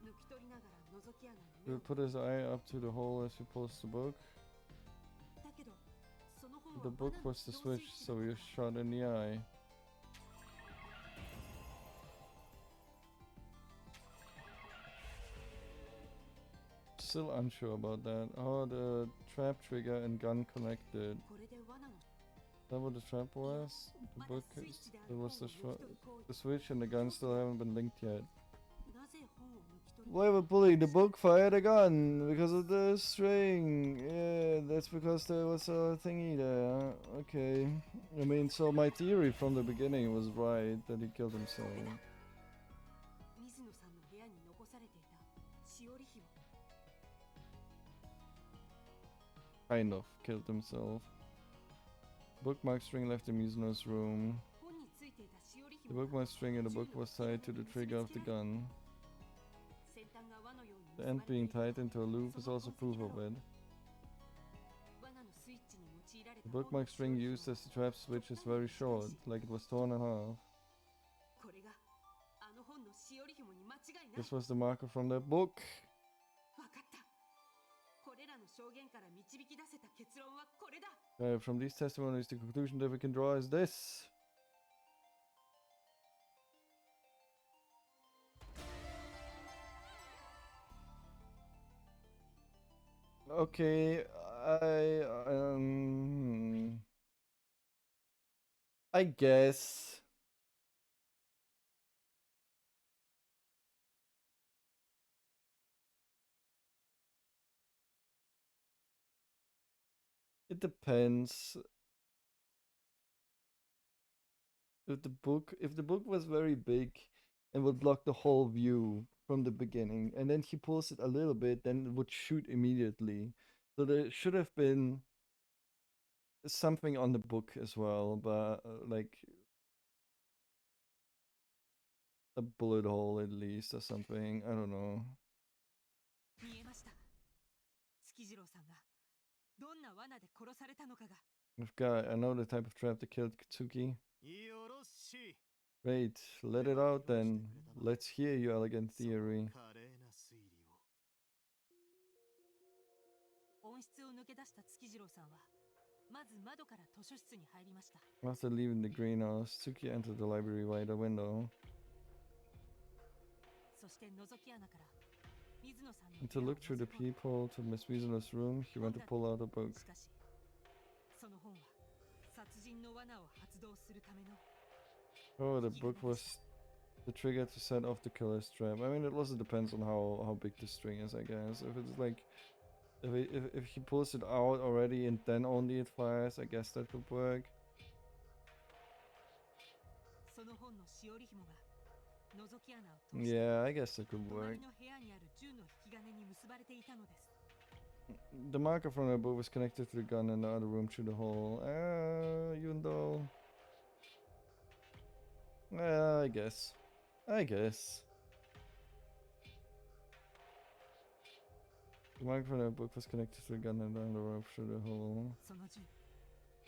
Speaker 3: 抜き取りながら覗き穴に
Speaker 1: He
Speaker 3: 目を
Speaker 1: would put his eye up to the hole as he pulls the book.
Speaker 3: だけどその本は
Speaker 1: The book
Speaker 3: 罠の
Speaker 1: was the
Speaker 3: 導水
Speaker 1: switch,
Speaker 3: 器
Speaker 1: so
Speaker 3: だ
Speaker 1: he
Speaker 3: か
Speaker 1: was
Speaker 3: ら
Speaker 1: shot in the eye. Still unsure about that. Oh, the trap trigger and gun connected.
Speaker 3: これで罠の
Speaker 1: that what the trap was? The book is, there was the switch and the gun still haven't been linked yet.
Speaker 6: なぜ本を抜き取る
Speaker 1: Whoever pulling the book fired a gun because of the string. Yeah, that's because there was a thingy there. Okay. I mean, so my theory from the beginning was right that he killed himself.
Speaker 6: 水野さんの部屋に残されていたしおり紐
Speaker 1: Kind of killed himself. Bookmark string left the Mizuno's room.
Speaker 6: 本についていたしおり
Speaker 1: The
Speaker 6: 紐が
Speaker 1: bookmark string in the book was tied to the trigger of the gun.
Speaker 6: 先端が輪のように
Speaker 1: The
Speaker 6: 結ば
Speaker 1: end
Speaker 6: れてい
Speaker 1: being
Speaker 6: た
Speaker 1: tied into a loop is also proof of it.
Speaker 6: 罠のスイッチに用いられ
Speaker 1: The
Speaker 6: た本の
Speaker 1: bookmark
Speaker 6: しおり
Speaker 1: string
Speaker 6: 紐
Speaker 1: used as the trap switch is very short, like it was torn in half.
Speaker 6: これがあの本のしおり紐に間違いない
Speaker 1: This was the marker from that book.
Speaker 6: わかったこれらの証言から導き出せた結論はこれだ
Speaker 1: From these testimonies, the conclusion that we can draw is this. Okay, I guess. It depends. If the book was very big and would block the whole view from the beginning, and then he pulls it a little bit, then it would shoot immediately. So there should have been something on the book as well, but like a bullet hole at least or something. I don't know.
Speaker 6: 見えました月次郎さんがどんな罠で殺されたのかが
Speaker 1: I know the type of trap that killed Kitsuki.
Speaker 4: よろしい
Speaker 1: Great, let it out then. Let's hear your elegant
Speaker 4: その
Speaker 1: theory.
Speaker 4: 華麗な推理を
Speaker 6: 温室を抜け出した月次郎さんはまず窓から図書室に入りました
Speaker 1: After leaving the greenhouse, Tsuki entered the library via the window.
Speaker 6: そして覗き穴から水野さんの
Speaker 1: And
Speaker 6: 部
Speaker 1: to
Speaker 6: 屋を
Speaker 1: look through the
Speaker 6: 覗き込んだ
Speaker 1: peephole to Miss Mizuno's room, he went to pull out a book.
Speaker 6: しかしその本は殺人の罠を発動するための
Speaker 1: Oh, the book was the trigger to set off the killer's trap. I mean, it also depends on how big the string is, I guess. If it's like, if he pulls it out already and then only it fires, I guess that could work.
Speaker 6: その本のしおり紐が覗き穴を通して
Speaker 1: Yeah, I guess that could
Speaker 6: 隣
Speaker 1: work.
Speaker 6: の部屋にある銃の引き金に結ばれていたのです
Speaker 1: The marker from the book was connected to the gun in the other room through the hole. Even though... I guess. I guess. The marker from the book was connected to the gun in the other room through the hole.
Speaker 6: その銃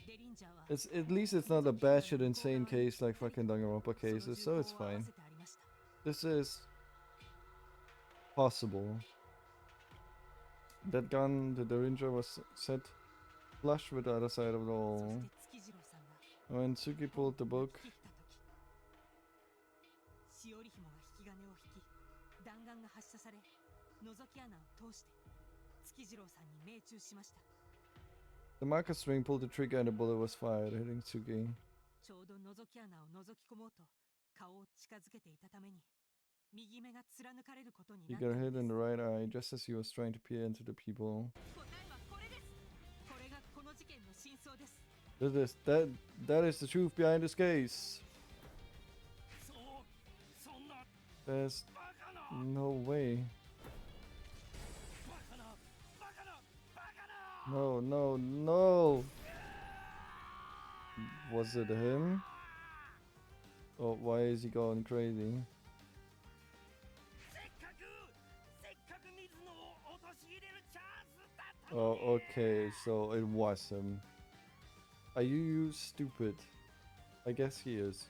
Speaker 6: デリンジャーは
Speaker 1: It's at least it's not a batshit insane case like fucking Danganronpa cases, so it's
Speaker 6: その銃口を合わ
Speaker 1: fine.
Speaker 6: せてありました
Speaker 1: This is possible. That gun, the Derringer, was set flush with the other side of the
Speaker 6: そ
Speaker 1: hole.
Speaker 6: して月次郎さんが
Speaker 1: When Tsuki pulled the book,
Speaker 6: 引きった時しおり紐が引き金を引き弾丸が発射され覗き穴を通して月次郎さんに命中しました
Speaker 1: the marker string pulled the trigger and the bullet was fired, hitting Tsuki.
Speaker 6: ちょうど覗き穴を覗き込もうと顔を近づけていたために右目が貫かれることに
Speaker 1: He
Speaker 6: なった
Speaker 1: got
Speaker 6: の
Speaker 1: hit
Speaker 6: です
Speaker 1: in the right eye just as he was trying to peer into the people.
Speaker 6: 答えはこれですこれがこの事件の真相です
Speaker 1: That is the truth behind this case.
Speaker 2: そうそんな
Speaker 1: There's
Speaker 2: バカな
Speaker 1: no way.
Speaker 2: バカなバカなバカな
Speaker 1: No, no, no. Was it him? Oh, why is he going crazy?
Speaker 2: せっかく水野を陥れるチャンスだった
Speaker 1: Oh, okay, so it was him. Are you stupid? I guess he is.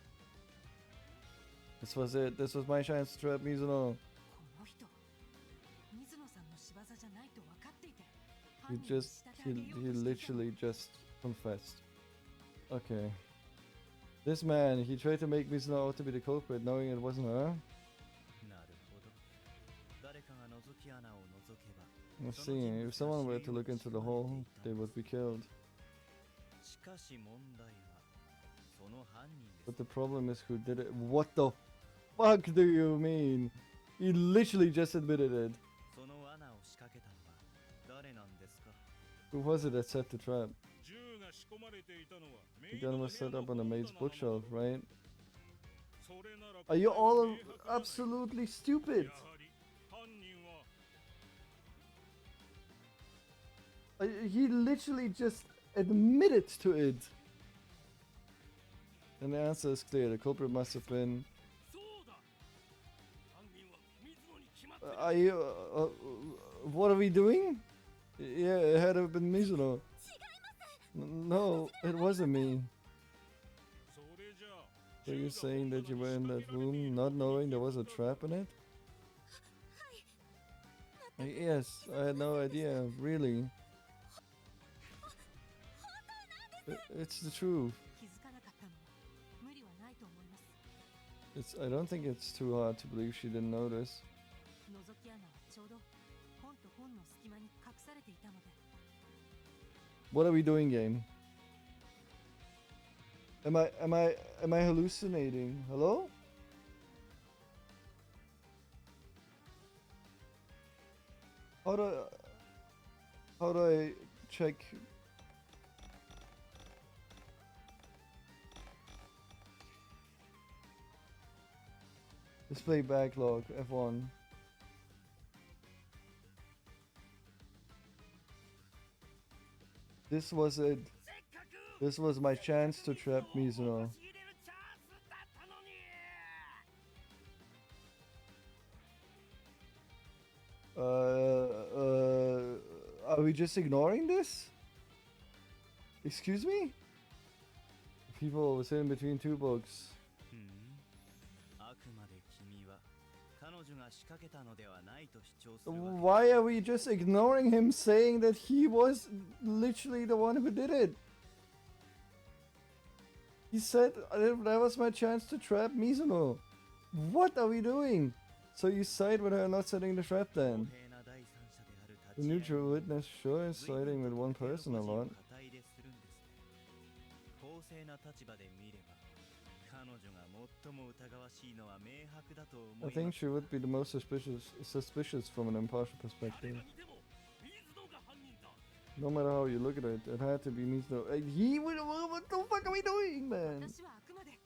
Speaker 1: This was it. This was my chance to trap Mizuno.
Speaker 6: この人水野さんの仕業じゃないと分かっていて
Speaker 1: He
Speaker 6: 犯人を
Speaker 1: just,
Speaker 6: 仕立て上げよ
Speaker 1: he
Speaker 6: うとしていたの
Speaker 1: literally just confessed. Okay. This man, he tried to make Mizuno out to be the culprit, knowing it wasn't her.
Speaker 5: なるほど誰かが覗き穴を覗けば
Speaker 1: Let's see, if someone were to look into the hole, they would be killed.
Speaker 5: ししかし問題はその犯人です。
Speaker 1: But the problem is who did it. What the fuck do you mean? He literally just admitted it.
Speaker 5: その罠を仕掛けたのは誰なんですか？
Speaker 1: Who was it that set the trap?
Speaker 2: 銃が仕込まれていたのは
Speaker 1: The gun was set up on the maid's bookshelf, right?
Speaker 2: それなら
Speaker 1: Are you all absolutely stupid?
Speaker 2: やはり犯人は
Speaker 1: He literally just admitted to it. And the answer is clear. The culprit must have been.
Speaker 2: そうだ。犯人は水野に決まってる。
Speaker 1: Are you? What are we doing? Yeah, it had to have been Mizuno. No, it wasn't me.
Speaker 2: それじゃあ
Speaker 1: So you're saying that you were in that room not knowing there was a trap in it? Yes, I had no idea, really. It's the truth.
Speaker 3: 気づかなかったのは無理はないと思います。
Speaker 1: I don't think it's too hard to believe she didn't notice.
Speaker 3: 覗き穴はちょうど本と本の隙間に隠されていたので。
Speaker 1: What are we doing, game? Am I hallucinating? Hello? How do I check? Display backlog F1. This was it. This was my chance to trap Mizuno. Are we just ignoring this? Excuse me? People was sitting between two books.
Speaker 5: あくまで君は彼女が仕掛けたのではないと主張するわけ。
Speaker 1: Why are we just ignoring him saying that he was literally the one who did it? He said that was my chance to trap Mizuno. What are we doing? So you side with her not setting the trap then?
Speaker 5: 公平な第三者である
Speaker 1: The neutral witness sure is siding with one person a lot.
Speaker 5: 肩入れするんですね。公正な立場で見れば彼女が最も疑わしいのは明白だと思
Speaker 1: I
Speaker 5: いま
Speaker 1: think
Speaker 5: す。
Speaker 1: she would be the most suspicious from an impartial perspective.
Speaker 2: 見ても水野が犯人だ。
Speaker 1: No matter how you look at it, it had to be Mizuno. He would. What the fuck are we doing, man?
Speaker 3: 私はあくまで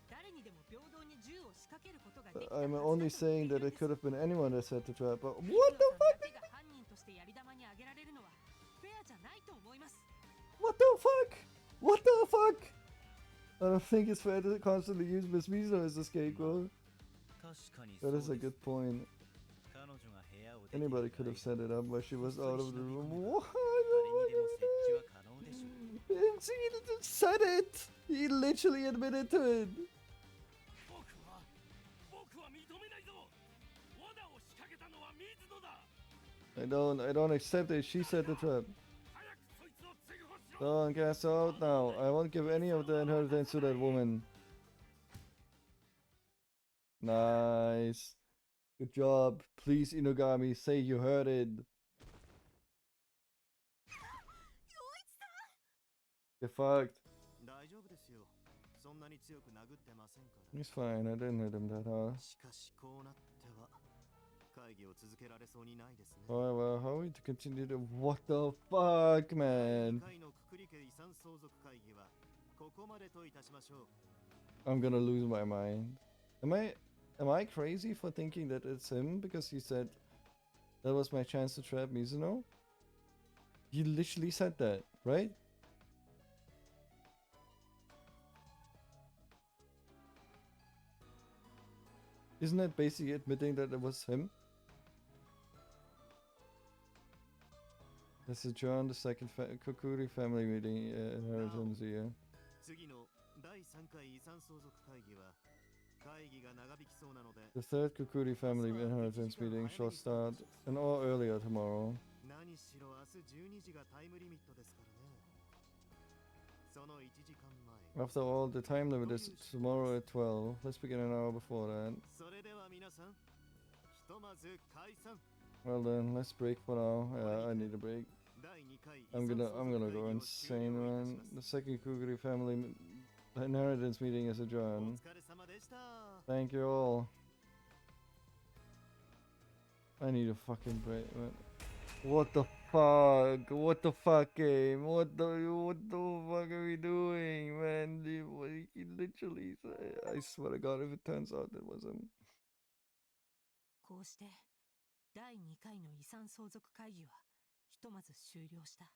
Speaker 3: 誰にでも平等に銃を仕掛けることができた
Speaker 1: I'm
Speaker 3: はずだ
Speaker 1: only
Speaker 3: と言
Speaker 1: saying
Speaker 3: っている
Speaker 1: that
Speaker 3: ん
Speaker 1: it
Speaker 3: です。
Speaker 1: could have been anyone that set the trap. But
Speaker 3: 水
Speaker 1: what
Speaker 3: 野
Speaker 1: the
Speaker 3: さん
Speaker 1: fuck?
Speaker 3: だけが犯人としてやり玉に挙げられるのはフェアじゃないと思います。
Speaker 1: What the fuck? What the fuck? I don't think it's fair to constantly use Miss Mizuno as a scapegoat.
Speaker 5: 確かに
Speaker 1: That
Speaker 5: そう
Speaker 1: is a
Speaker 5: です。
Speaker 1: good point.
Speaker 5: 彼女が部屋を出ている
Speaker 1: Anybody
Speaker 5: 間
Speaker 1: could have set it up, but she was out of the room.
Speaker 5: 誰
Speaker 1: What?
Speaker 5: にでも設置は可能でしょう。
Speaker 1: And she said it. He literally admitted to it.
Speaker 2: 僕は認めないぞ。罠を仕掛けたのは水野だ。
Speaker 1: I don't accept it. She set the trap.
Speaker 2: 早くそいつを追放しろ。
Speaker 1: Don't cast her out now. I won't give any of the inheritance to that woman. Nice. Good job. Please, Inugami, say you heard it. Get fucked.
Speaker 4: 大丈夫ですよ。そんなに強く殴ってませんから。
Speaker 1: He's fine. I didn't hit him that hard.
Speaker 4: しかしこうなっては会議を続けられそうにないですね。
Speaker 1: However, how are we to continue to. What the fuck, man?
Speaker 4: 会のくくり家遺産相続会議はここまでといたしましょう。
Speaker 1: I'm gonna lose my mind. Am I crazy for thinking that it's him because he said that was my chance to trap Mizuno? He literally said that, right? Isn't that basically admitting that it was him? Let's adjourn the second Kokuri family meeting inheritance here.
Speaker 4: 次の第3回遺産相続会議は会議が長引きそうなので
Speaker 1: The third Kokuri family inheritance meeting shall start an hour earlier tomorrow.
Speaker 4: 何しろ明日12時がタイムリミットですからね。その1時間前。
Speaker 1: After all, the time limit is tomorrow at 12. Let's begin an hour before that.
Speaker 4: それでは皆さん、ひとまず解散。
Speaker 1: Well then, let's break for now. Yeah, I need a break. I'm gonna go insane, man. The second Kukuri family inheritance meeting is adjourned. Thank you all. I need a fucking break, man. What the fuck? What the fuck, game? What the fuck are we doing, man? He literally said, I swear to God, if it turns out it was him.
Speaker 6: こうして第2回の遺産相続会議はひとまず終了した。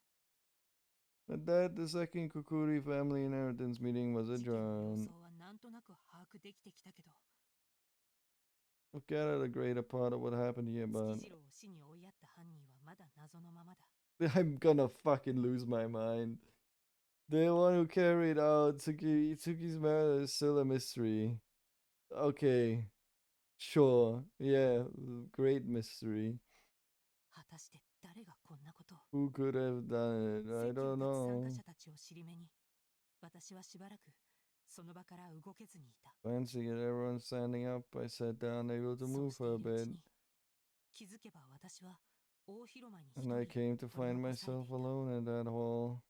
Speaker 1: At that, the second Kukuri family inheritance meeting was
Speaker 6: 事件の様
Speaker 1: adjourned.
Speaker 6: 相はなんとなく把握できてきたけど、
Speaker 1: We've gathered a greater part of what happened here,
Speaker 6: 月
Speaker 1: but
Speaker 6: 次郎を死に追いやった犯人はまだ謎のままだ。
Speaker 1: I'm gonna fucking lose my mind. The one who carried out Itsuki's murder is still a mystery. Okay. Sure. Yeah. Great mystery.
Speaker 6: 果たして誰がこんなことを。
Speaker 1: Who could have done it? I
Speaker 6: 席を
Speaker 1: don't
Speaker 6: 立つ参
Speaker 1: know.
Speaker 6: 加者たちを尻目に、私はしばらくその場から動けずにいた。
Speaker 1: Glancing at everyone standing up, I sat down, able to
Speaker 6: そう
Speaker 1: move
Speaker 6: して
Speaker 1: for
Speaker 6: い
Speaker 1: a
Speaker 6: るうち
Speaker 1: bit.
Speaker 6: に、気づけば私は大広間に一
Speaker 1: And I
Speaker 6: 人
Speaker 1: came to
Speaker 6: 取り
Speaker 1: find
Speaker 6: 残され
Speaker 1: myself
Speaker 6: ていた。
Speaker 1: alone in that hall.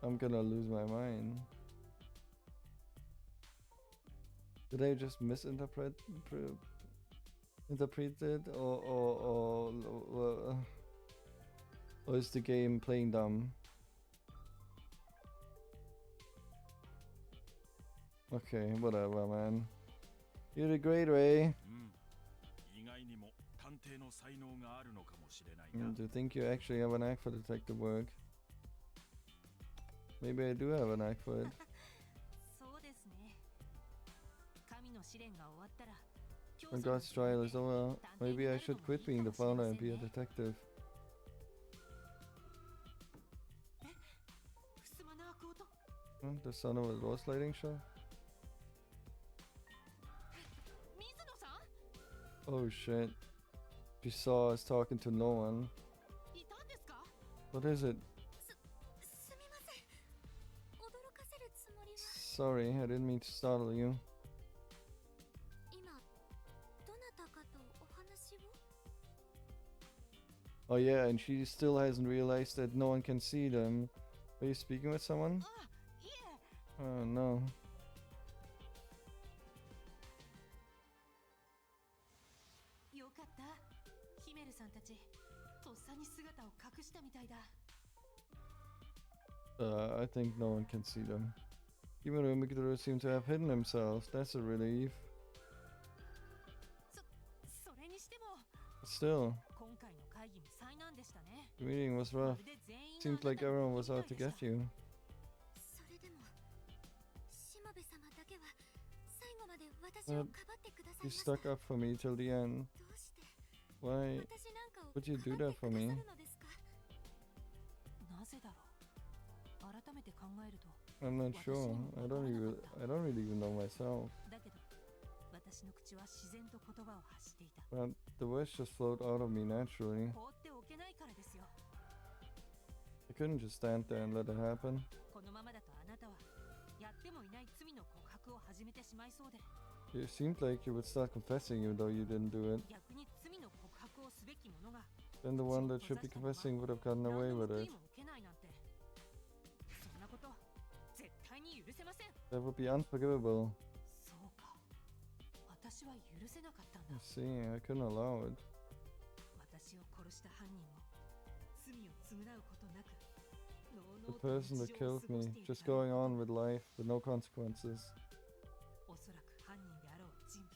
Speaker 1: I'm gonna lose my mind. Did I just interpreted or is the game playing dumb? Okay, whatever, man. You did great, Ray.
Speaker 8: 意外にも探偵の才能があるのかもしれないな。
Speaker 1: Do you think you actually have a knack for detective work? Maybe I do have a knack for it.
Speaker 6: そうですね。神の試練が終わったら、
Speaker 1: When God's trial is over, maybe I should quit being the founder and be a detective.
Speaker 6: ふすまの開く音。
Speaker 1: The son of a ghost lighting show?
Speaker 6: 水野さん、
Speaker 1: Oh shit. She saw us talking to no one.
Speaker 6: いたんですか？
Speaker 1: What is it?
Speaker 7: すみません。驚かせるつもりは。
Speaker 1: Sorry, I didn't mean to startle you.
Speaker 7: 今どなたかとお話を。
Speaker 1: Oh yeah, and she still hasn't realized that no one can see them. Are you speaking with someone?
Speaker 6: あ、いえ。
Speaker 1: Oh no.
Speaker 6: よかった。ヒメルさんたち、とっさに姿を隠したみたいだ。
Speaker 1: I think no one can see them. Kimaru and Mikitaro seem to have hidden themselves. That's a relief.
Speaker 6: それにしても、
Speaker 1: But still,
Speaker 6: 今回の会議も災難でしたね。
Speaker 1: the meeting was
Speaker 6: ま
Speaker 1: rough.
Speaker 6: るで全員が
Speaker 1: Seemed like
Speaker 6: あなた
Speaker 1: everyone
Speaker 6: の
Speaker 1: was
Speaker 6: み
Speaker 1: out
Speaker 6: た
Speaker 1: to
Speaker 6: いでした。
Speaker 1: get you.
Speaker 7: それでも島部様だけは最後まで私をかばってください
Speaker 1: You
Speaker 7: ました。
Speaker 1: stuck up for me till the end.
Speaker 7: どうして
Speaker 1: Why
Speaker 7: 私なんかを
Speaker 1: would you do
Speaker 7: かば
Speaker 1: that
Speaker 7: って
Speaker 1: for
Speaker 7: くだ
Speaker 1: me?
Speaker 7: さるのですか？
Speaker 6: なぜだろう。改めて考えると、
Speaker 1: I'm not sure. I don't really even know myself.
Speaker 6: だけど、私の口は自然と言葉を発していた。
Speaker 1: But the words just flowed out of me naturally.
Speaker 6: 放っておけないからですよ。
Speaker 1: I couldn't just stand there and let it happen.
Speaker 6: このままだとあなたはやってもいない罪の告白を始めてしまいそうで、
Speaker 1: It seemed like you would start confessing even though you didn't do it.
Speaker 6: 逆に罪の告白をすべき者が
Speaker 1: Then the one that should be confessing would have gotten
Speaker 6: 何
Speaker 1: away
Speaker 6: の
Speaker 1: with
Speaker 6: 報い
Speaker 1: it.
Speaker 6: も受けないなんて、そんなこと絶対に許せません。
Speaker 1: That would be unforgivable.
Speaker 6: そうか、私は許せなかったんだ
Speaker 1: You。see, I couldn't allow it.
Speaker 6: 私を殺した犯人も罪を償うことなく、の
Speaker 1: The
Speaker 6: うのうと
Speaker 1: person
Speaker 6: 日
Speaker 1: that
Speaker 6: 常を
Speaker 1: killed
Speaker 6: 過ご
Speaker 1: me,
Speaker 6: している
Speaker 1: just
Speaker 6: ため
Speaker 1: going on with life with no consequences.
Speaker 6: おそらく犯人であろう人物。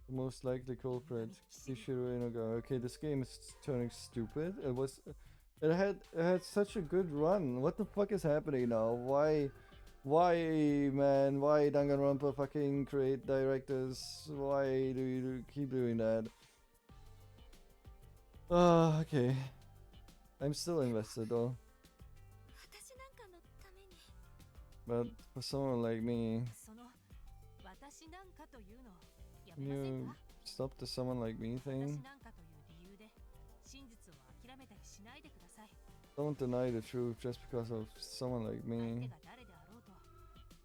Speaker 1: The most likely culprit, Kishiru Inoga. Okay, this game is turning stupid. It had such a good run. What the fuck is happening now? Why, man? Why Danganronpa fucking create directors? Why do you keep doing that? Okay. I'm still invested though.
Speaker 7: 私なんかのために。
Speaker 1: But for someone like me,
Speaker 6: その私なんかというのをや
Speaker 1: can
Speaker 6: めません
Speaker 1: you
Speaker 6: か？
Speaker 1: stop the someone like me
Speaker 6: 私
Speaker 1: thing?
Speaker 6: なんかという理由で真実を諦めたりしないでください。
Speaker 1: Don't deny the truth just because of someone like
Speaker 6: 相手
Speaker 1: me.
Speaker 6: が誰であろうと、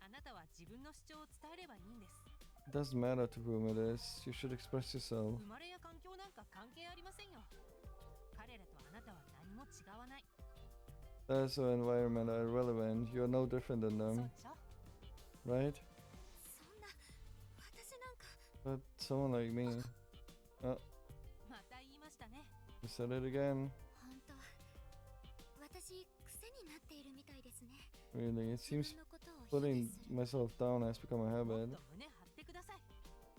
Speaker 6: あなたは自分の主張を伝えればいいんです。
Speaker 1: It doesn't matter to whom it is. You should express yourself.
Speaker 6: 生まれや環境なんか関係ありませんよ。彼らとあなたは何も違わない。
Speaker 1: There's your environment are irrelevant. You're no different than
Speaker 6: そう
Speaker 1: them,
Speaker 6: でしょ。
Speaker 1: right?
Speaker 7: そんな私なんか
Speaker 1: But someone like me. Oh,
Speaker 6: また言いましたね。
Speaker 1: you said it again.
Speaker 7: 本当私癖になっているみたいですね。
Speaker 1: Really, it
Speaker 7: 自分
Speaker 1: seems
Speaker 7: のことを卑
Speaker 1: putting
Speaker 7: 下する
Speaker 1: myself down has become a
Speaker 6: もっ
Speaker 1: habit.
Speaker 6: と胸張ってください。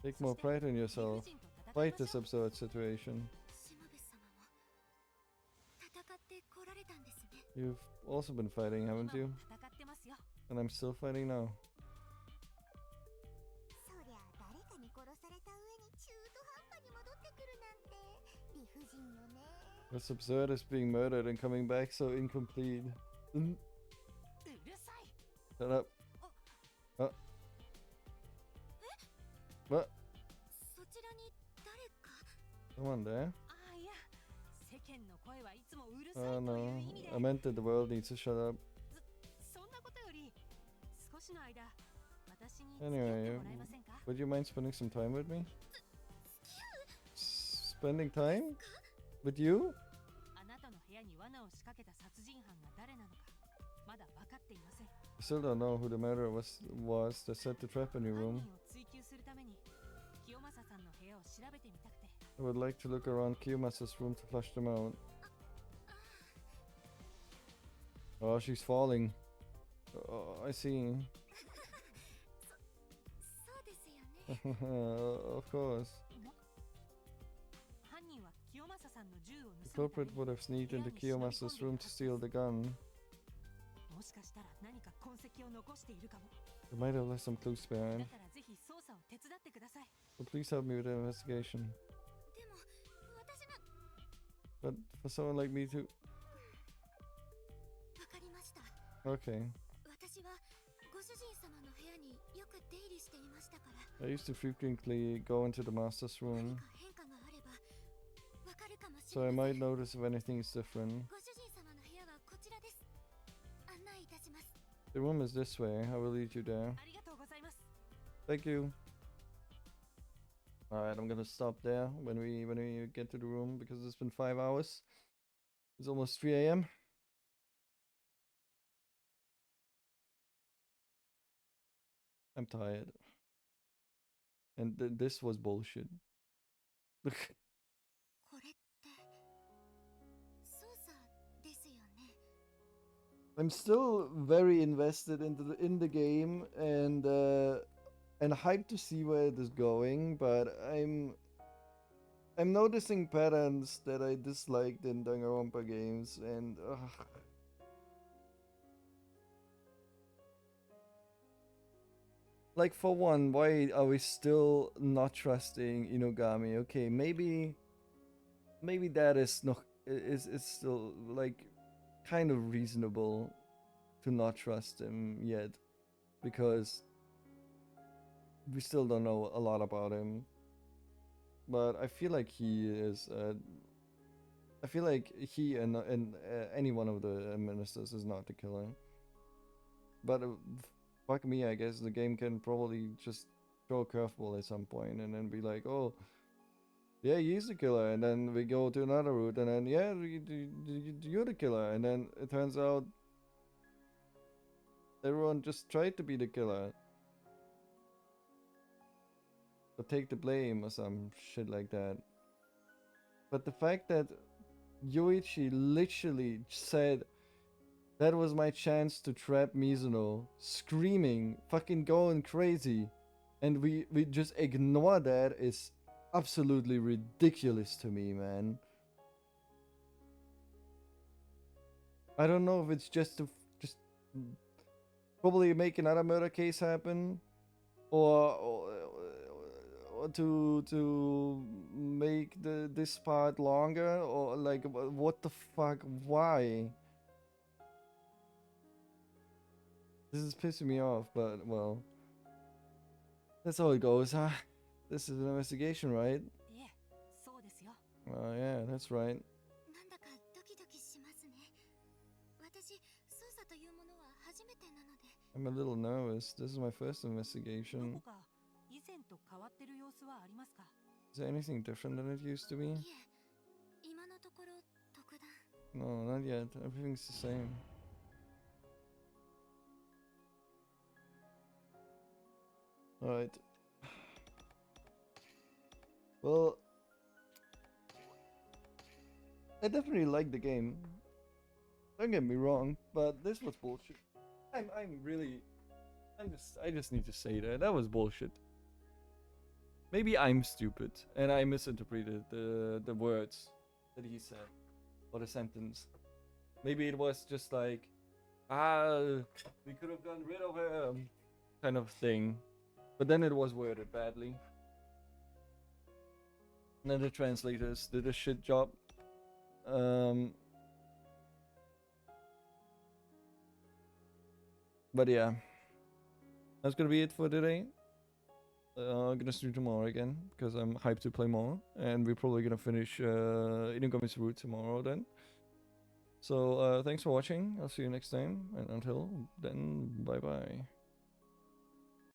Speaker 1: Take more pride in
Speaker 6: 理
Speaker 1: yourself.
Speaker 6: 不尽と戦い
Speaker 1: Fight
Speaker 6: まし
Speaker 1: this
Speaker 6: ょう。
Speaker 1: absurd situation.
Speaker 7: しもべ様も戦ってこられたんですね。
Speaker 1: You've also been fighting,
Speaker 6: 今
Speaker 1: haven't
Speaker 6: も
Speaker 1: you?
Speaker 6: 戦ってますよ。
Speaker 1: And I'm still fighting now.
Speaker 7: そりゃ誰かに殺された上に中途半端に戻ってくるなんて理不尽よね。
Speaker 1: What's absurd is being murdered and coming back so incomplete.
Speaker 6: うるさい。
Speaker 1: Shut up. What?
Speaker 7: そちらに誰か
Speaker 1: Someone there?
Speaker 6: ああいや、世間の声はいつもうるさい
Speaker 1: Oh
Speaker 6: という
Speaker 1: no.
Speaker 6: 意味で。
Speaker 1: I meant that the world needs to shut up.
Speaker 6: そんなことより少しの間私に付き合って
Speaker 1: Anyway,
Speaker 6: もらえませんか？
Speaker 1: would you mind spending some time with me? Spending time? With you?
Speaker 6: あなたの部屋に罠を仕掛けた殺人犯が誰なのかまだ分かっていません。
Speaker 1: I still don't know who the murderer was that set the trap in your
Speaker 6: 犯
Speaker 1: room.
Speaker 6: 人を追求するために清正さんの部屋を調べてみたくて。
Speaker 1: I would like to look around Kiyomasa's room to flush them out. Oh, she's falling. Oh, I see.
Speaker 7: そうですよね。
Speaker 1: Of course.
Speaker 6: 犯人は清正さんの銃を
Speaker 1: The
Speaker 6: 盗むため
Speaker 1: culprit
Speaker 6: に
Speaker 1: would have sneaked into Kiyomasa's room to steal the gun.
Speaker 6: もしかしたら何か痕跡を残しているかも。
Speaker 1: They might have left some clues
Speaker 6: だ
Speaker 1: behind.
Speaker 6: からぜひ捜査を手伝ってください。
Speaker 1: So please help me with the investigation.
Speaker 7: でも私な
Speaker 1: But for someone like me to...
Speaker 7: わかりました。
Speaker 1: Okay.
Speaker 7: 私はご主人様の部屋によく出入りしていましたから
Speaker 1: I used to frequently go into the master's
Speaker 7: 何
Speaker 1: room,
Speaker 7: か変化があればわかるかもし
Speaker 1: so
Speaker 7: れ
Speaker 1: I
Speaker 7: ませ
Speaker 1: might
Speaker 7: ん。
Speaker 1: notice if anything is different.
Speaker 7: ご主人様の部屋はこちらです。案内いたします。
Speaker 1: The room is this way. I will lead you there.
Speaker 6: ありがとうございます。
Speaker 1: Thank you. Alright, I'm gonna stop there when we get to the room because it's been 5 hours. It's almost 3 a.m. I'm tired. And this was bullshit.
Speaker 7: これって捜査ですよね。
Speaker 1: I'm still very invested in the game and hyped to see where it is going, but I'm noticing patterns that I disliked in Danganronpa games, and like for one, why are we still not trusting Inogami? Okay, maybe that is still like kind of reasonable to not trust him yet, because we still don't know a lot about him. But I feel like he is. I feel like he and any one of the ministers is not the killer. But fuck me, I guess the game can probably just throw a curveball at some point and then be like, oh, yeah, he's the killer, and then we go to another route, and then yeah, you're the killer, and then it turns out everyone just tried to be the killer. Or take the blame or some shit like that. But the fact that Yoichi literally said that was my chance to trap Mizuno, screaming, fucking going crazy, and we just ignore that is absolutely ridiculous to me, man. I don't know if it's just to just probably make another murder case happen, or to make this part longer, or like what the fuck, why? This is pissing me off, but well, that's how it goes, huh? This is an investigation, right?
Speaker 6: いえ、そうですよ。
Speaker 1: Yeah, that's right.
Speaker 7: なんだかドキドキしますね。私、捜査というものは初めてなので。
Speaker 1: I'm a little nervous. This is my first
Speaker 6: ど
Speaker 1: investigation.
Speaker 6: こか以前とってる様子はありますか？
Speaker 1: Is there anything different than it used to be?
Speaker 7: いえ、今のところ特段。
Speaker 1: No, not yet. Everything's the same. Alright. Well, I definitely like the game. Don't get me wrong, but this was bullshit. I just need to say that was bullshit. Maybe I'm stupid and I misinterpreted the words that he said or the sentence. Maybe it was just like, we could have gotten rid of her, kind of thing. But then it was worded badly. And then the translators did a shit job. But yeah, that's gonna be it for today. I'm gonna stream tomorrow again because I'm hyped to play more, and we're probably gonna finish Inugami's Route tomorrow then. So thanks for watching. I'll see you next time, and until then, bye bye.